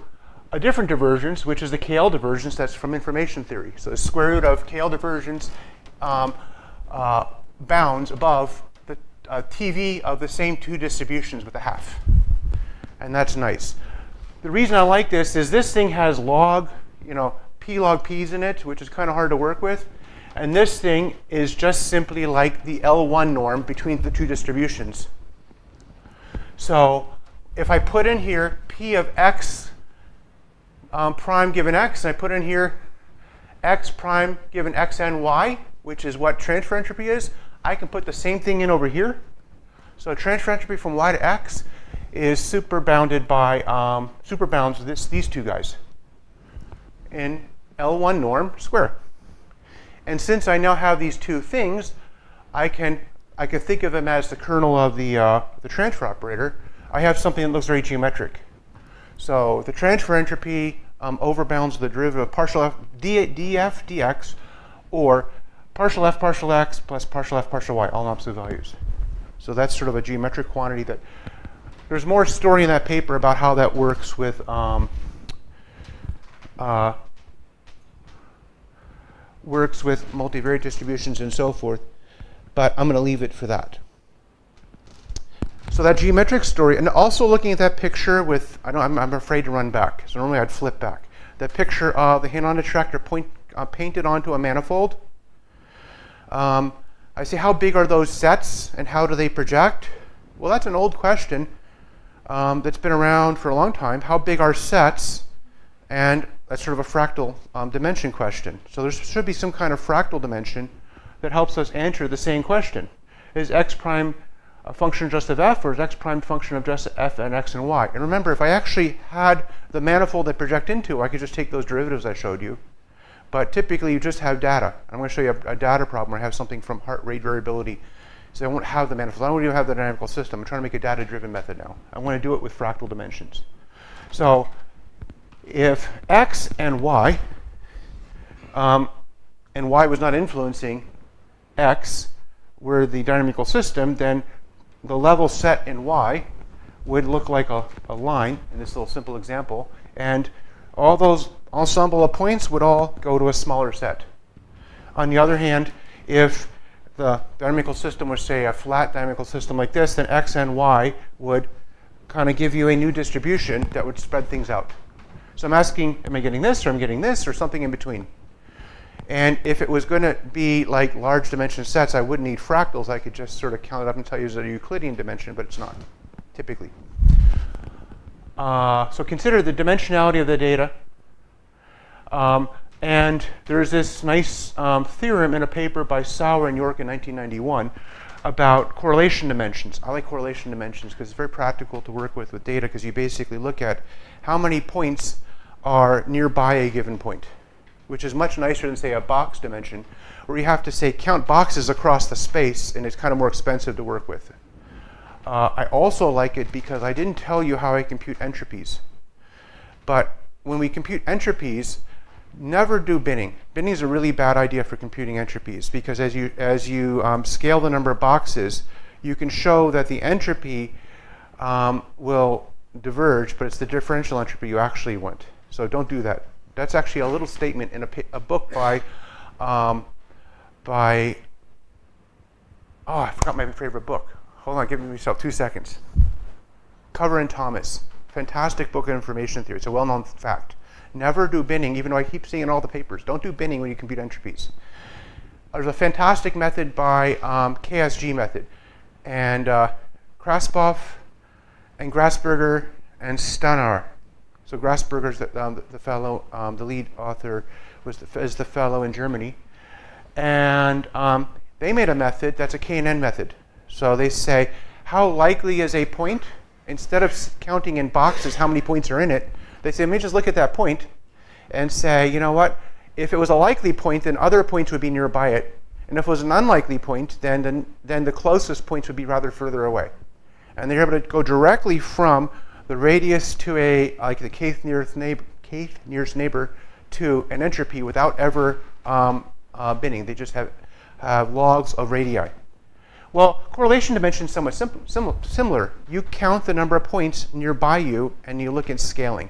a different divergence, which is the KL divergence that's from information theory. So the square root of KL divergence bounds above the TV of the same two distributions with a half. And that's nice. The reason I like this is this thing has log, p log p's in it, which is kind of hard to work with. And this thing is just simply like the L1 norm between the two distributions. So if I put in here p of x prime given x, and I put in here x prime given x and y, which is what transfer entropy is, I can put the same thing in over here. So transfer entropy from y to x is superbounded by superbounds these two guys in L1 norm square. And since I now have these two things, I can think of them as the kernel of the transfer operator. I have something that looks very geometric. So the transfer entropy overbounds the derivative of partial f df dx, or partial f partial x plus partial f partial y, all in absolute values. So that's sort of a geometric quantity that there's more story in that paper about how that works with multivariate distributions and so forth, but I'm going to leave it for that. So that geometric story, and also looking at that picture with, I'm afraid to run back, so normally I'd flip back. That picture of the hand-on attractor painted onto a manifold. I say, how big are those sets and how do they project? Well, that's an old question that's been around for a long time. How big are sets? And that's sort of a fractal dimension question. So there should be some kind of fractal dimension that helps us answer the same question. Is x prime a function just of f, or is x prime a function of just f and x and y? And remember, if I actually had the manifold that project into, I could just take those derivatives I showed you. But typically, you just have data. I'm going to show you a data problem where I have something from heart rate variability. So I won't have the manifold. I don't even have the dynamical system. I'm trying to make a data-driven method now. I want to do it with fractal dimensions. So if x and y was not influencing x, were the dynamical system, then the level set in y would look like a line in this little simple example, and all those ensemble of points would all go to a smaller set. On the other hand, if the dynamical system was, say, a flat dynamical system like this, then x and y would kind of give you a new distribution that would spread things out. So I'm asking, am I getting this, or am I getting this, or something in between? And if it was going to be like large dimension sets, I wouldn't need fractals. I could just sort of count it up and tell you it's a Euclidean dimension, but it's not, typically. So consider the dimensionality of the data. And there's this nice theorem in a paper by Sauer and York in 1991 about correlation dimensions. I like correlation dimensions because it's very practical to work with data, because you basically look at how many points are nearby a given point, which is much nicer than, say, a box dimension, where you have to, say, count boxes across the space, and it's kind of more expensive to work with. I also like it because I didn't tell you how I compute entropies. But when we compute entropies, never do binning. Binning is a really bad idea for computing entropies, because as you scale the number of boxes, you can show that the entropy will diverge, but it's the differential entropy you actually want. So don't do that. That's actually a little statement in a book by oh, I forgot my favorite book. Hold on, give me myself 2 seconds. Cover and Thomas. Fantastic book on information theory. It's a well-known fact. Never do binning, even though I keep seeing in all the papers. Don't do binning when you compute entropies. There's a fantastic method by KSG method. And Kraspoff and Grasberger and Stanar. So Grasberger's the fellow, the lead author is the fellow in Germany. And they made a method that's a KNN method. So they say, how likely is a point? Instead of counting in boxes how many points are in it, they say, let me just look at that point and say, you know what? If it was a likely point, then other points would be nearby it. And if it was an unlikely point, then the closest points would be rather further away. And they're able to go directly from the radius to like the kth nearest neighbor to an entropy without ever binning. They just have logs of radii. Well, correlation dimension is somewhat similar. You count the number of points nearby you, and you look at scaling.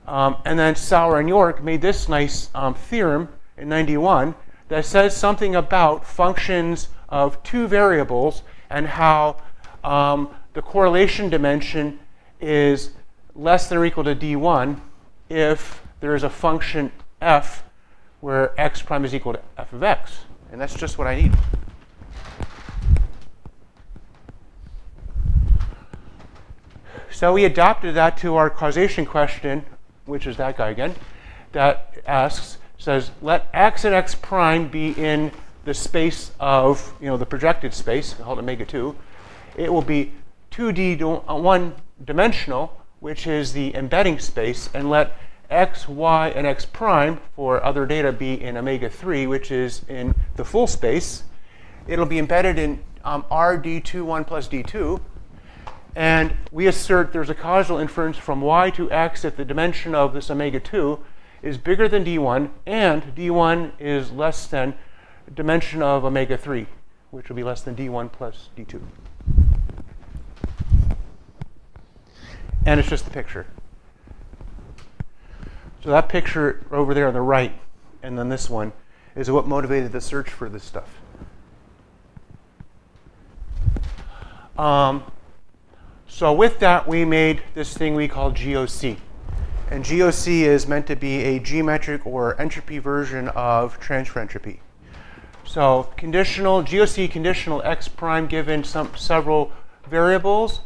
And then Sauer and York made this nice theorem in 91 that says something about functions of two variables and how the correlation dimension is less than or equal to d1 if there is a function f where x prime is equal to f of x. And that's just what I need. So we adapted that to our causation question, which is that guy again, that says, let x and x prime be in the space of, the projected space, called omega 2. It will be 2D one-dimensional, which is the embedding space, and let x, y, and x prime for other data be in omega 3, which is in the full space. It'll be embedded in R d21 plus d2. And we assert there's a causal inference from y to x if the dimension of this omega 2 is bigger than d1, and d1 is less than the dimension of omega 3, which will be less than d1 plus d2. And it's just the picture. So that picture over there on the right, and then this one, is what motivated the search for this stuff. So with that, we made this thing we call GOC. And GOC is meant to be a geometric or entropy version of transfer entropy. So GOC conditional x prime given several variables.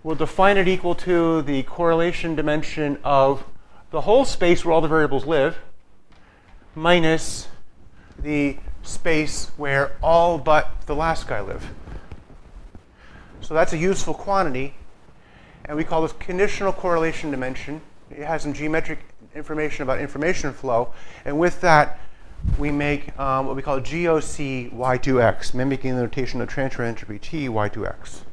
We'll define it equal to the correlation dimension of the whole space where all the variables live minus the space where all but the last guy live. So that's a useful quantity. And we call this conditional correlation dimension. It has some geometric information about information flow. And with that, we make what we call GOC y2x, mimicking the notation of transfer entropy T y2x.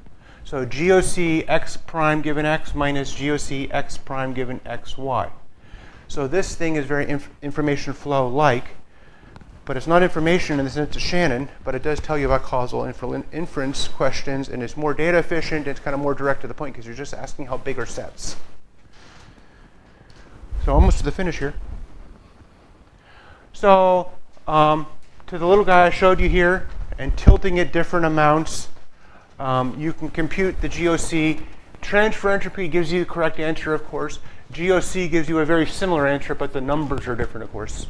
So GOC x prime given x minus GOC x prime given xy. So this thing is very information flow-like, but it's not information in the sense of Shannon, but it does tell you about causal inference questions, and it's more data efficient. It's kind of more direct to the point because you're just asking how big are sets. So almost to the finish here. So to the little guy I showed you here, and tilting it different amounts, you can compute the GOC. Transfer entropy gives you the correct answer, of course. GOC gives you a very similar answer, but the numbers are different, of course.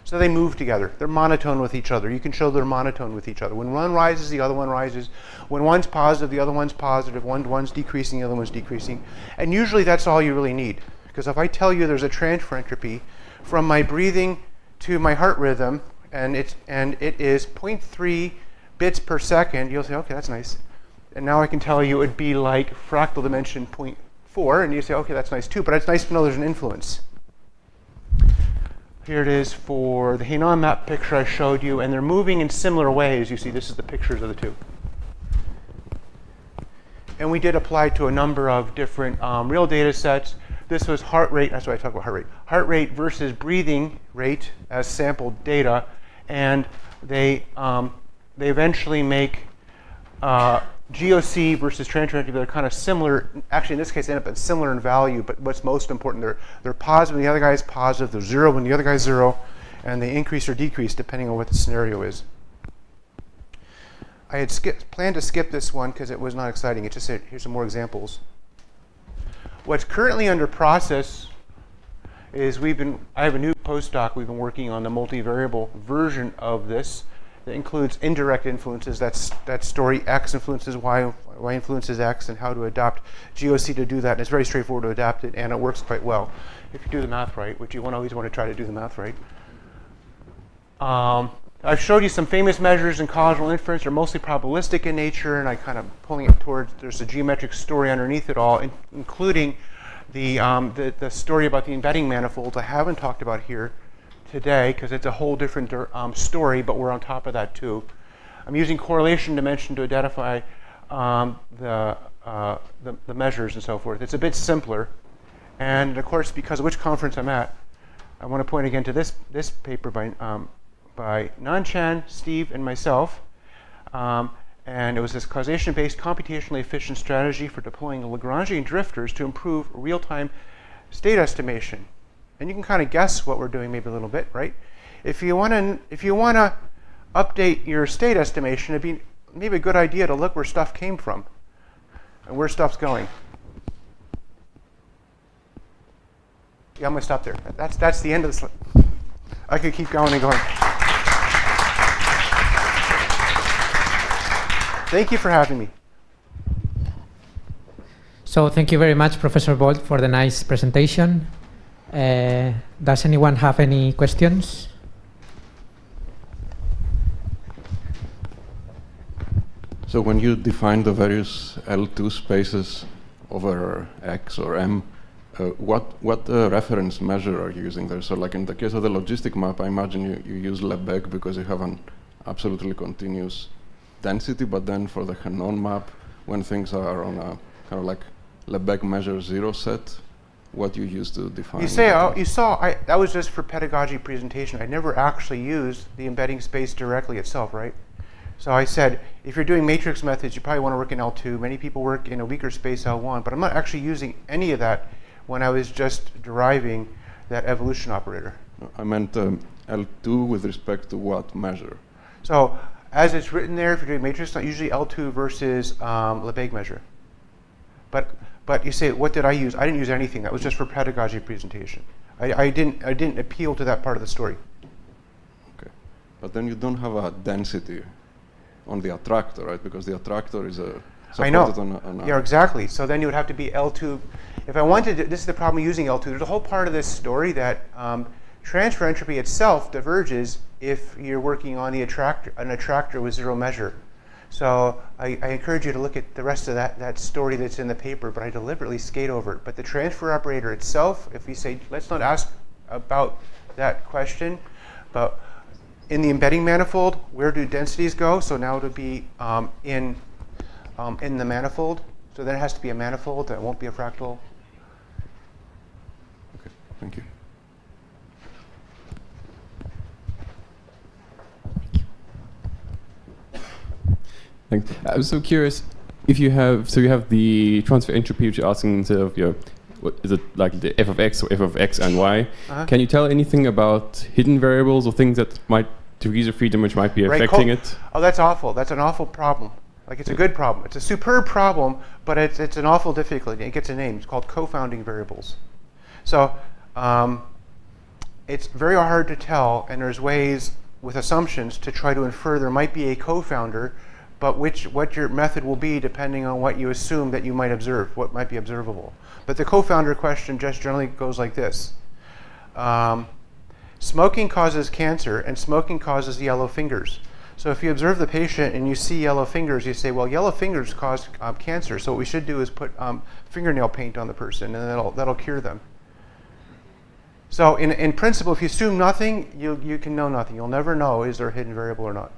So they move together. They're monotone with each other. You can show they're monotone with each other. When one rises, the other one rises. When one's positive, the other one's positive. One's decreasing, the other one's decreasing. And usually that's all you really need. Because if I tell you there's a transfer entropy from my breathing to my heart rhythm, and it is 0.3 bits per second, you'll say, okay, that's nice. And now I can tell you it would be like fractal dimension 0.4, and you say, okay, that's nice too, but it's nice to know there's an influence. Here it is for the Hainan map picture I showed you, and they're moving in similar ways. You see, this is the pictures of the two. And we did apply to a number of different real data sets. This was heart rate, that's why I talk about heart rate. Heart rate versus breathing rate as sampled data, and they eventually make GOC versus transfer entropy. They're kind of similar. Actually, in this case, they end up similar in value. But what's most important, they're positive when the other guy is positive. They're zero when the other guy is zero, and they increase or decrease depending on what the scenario is. I had planned to skip this one because it was not exciting. It just said, here's some more examples. What's currently under process is I have a new postdoc. We've been working on the multivariable version of this. That includes indirect influences. That story X influences Y, Y influences X, and how to adopt GOC to do that. And it's very straightforward to adapt it, and it works quite well if you do the math right, which you won't always want to try to do the math right. I've showed you some famous measures in causal inference. They're mostly probabilistic in nature, and I kind of pulling it towards, there's a geometric story underneath it all, including the story about the embedding manifolds I haven't talked about here today because it's a whole different story, but we're on top of that too. I'm using correlation dimension to identify the measures and so forth. It's a bit simpler, and of course, because of which conference I'm at, I want to point again to this paper by by Nanchan, Steve, and myself. And it was this causation-based computationally efficient strategy for deploying Lagrangian drifters to improve real-time state estimation. And you can kind of guess what we're doing maybe a little bit, right? If you want to update your state estimation, it'd be maybe a good idea to look where stuff came from and where stuff's going. Yeah, I'm going to stop there. That's the end of the slide. I could keep going and going. Thank you for having me. So thank you very much, Professor Bolt, for the nice presentation. Does anyone have any questions? So when you define the various L2 spaces over X or M, what reference measure are you using there? So like in the case of the logistic map, I imagine you use Lebesgue because you have an absolutely continuous density, but then for the Henon map, when things are on a kind of like Lebesgue measure 0 set, what you use to define? You saw that was just for pedagogy presentation. I never actually used the embedding space directly itself, right? So I said, if you're doing matrix methods, you probably want to work in L2. Many people work in a weaker space L1, but I'm not actually using any of that when I was just deriving that evolution operator. I meant L2 with respect to what measure? So as it's written there, if you're doing matrix, it's not usually L2 versus Lebesgue measure. But you say, what did I use? I didn't use anything. That was just for pedagogy presentation. I didn't appeal to that part of the story. Okay, but then you don't have a density on the attractor, right? Because the attractor is I know. on Yeah, exactly. So then you would have to be L2. If I wanted to, this is the problem using L2. There's a whole part of this story that transfer entropy itself diverges if you're working on an attractor with 0 measure. So I encourage you to look at the rest of that story that's in the paper, but I deliberately skate over it. But the transfer operator itself, if you say, let's not ask about that question, but in the embedding manifold, where do densities go? So now it'll be in the manifold. So then it has to be a manifold. That won't be a fractal. Okay, thank you. Thanks. I'm so curious if you have the transfer entropy, which you're asking instead of what is it like the f of x or f of x and y? Can you tell anything about hidden variables or things that might degrees of freedom which might be affecting it? Oh, that's awful. That's an awful problem. Like it's a good problem. It's a superb problem, but it's an awful difficulty. It gets a name. It's called co-founding variables. So it's very hard to tell, and there's ways with assumptions to try to infer there might be a co-founder, but what your method will be depending on what you assume that you might observe, what might be observable. But the co-founder question just generally goes like this. Smoking causes cancer, and smoking causes yellow fingers. So if you observe the patient and you see yellow fingers, you say, well, yellow fingers cause cancer, so what we should do is put fingernail paint on the person, and that'll cure them. So in principle, if you assume nothing, you can know nothing. You'll never know is there a hidden variable or not.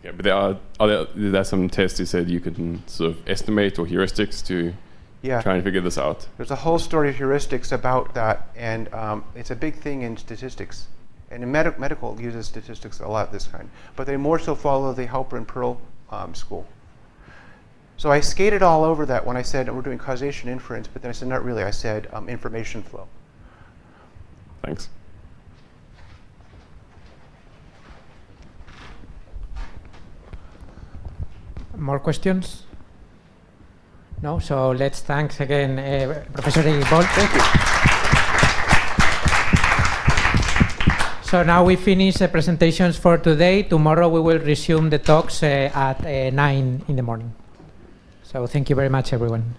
Yeah, but there are some tests you said you can sort of estimate or heuristics to try and figure this out. There's a whole story of heuristics about that, and it's a big thing in statistics. And in medical uses statistics a lot, this kind. But they more so follow the Halper and Pearl school. So I skated all over that when I said we're doing causation inference, but then I said not really. I said information flow. Thanks. More questions? No? So let's thank again Professor Bolt. Thank you. So now we finish the presentations for today. Tomorrow we will resume the talks at 9 in the morning. So thank you very much, everyone.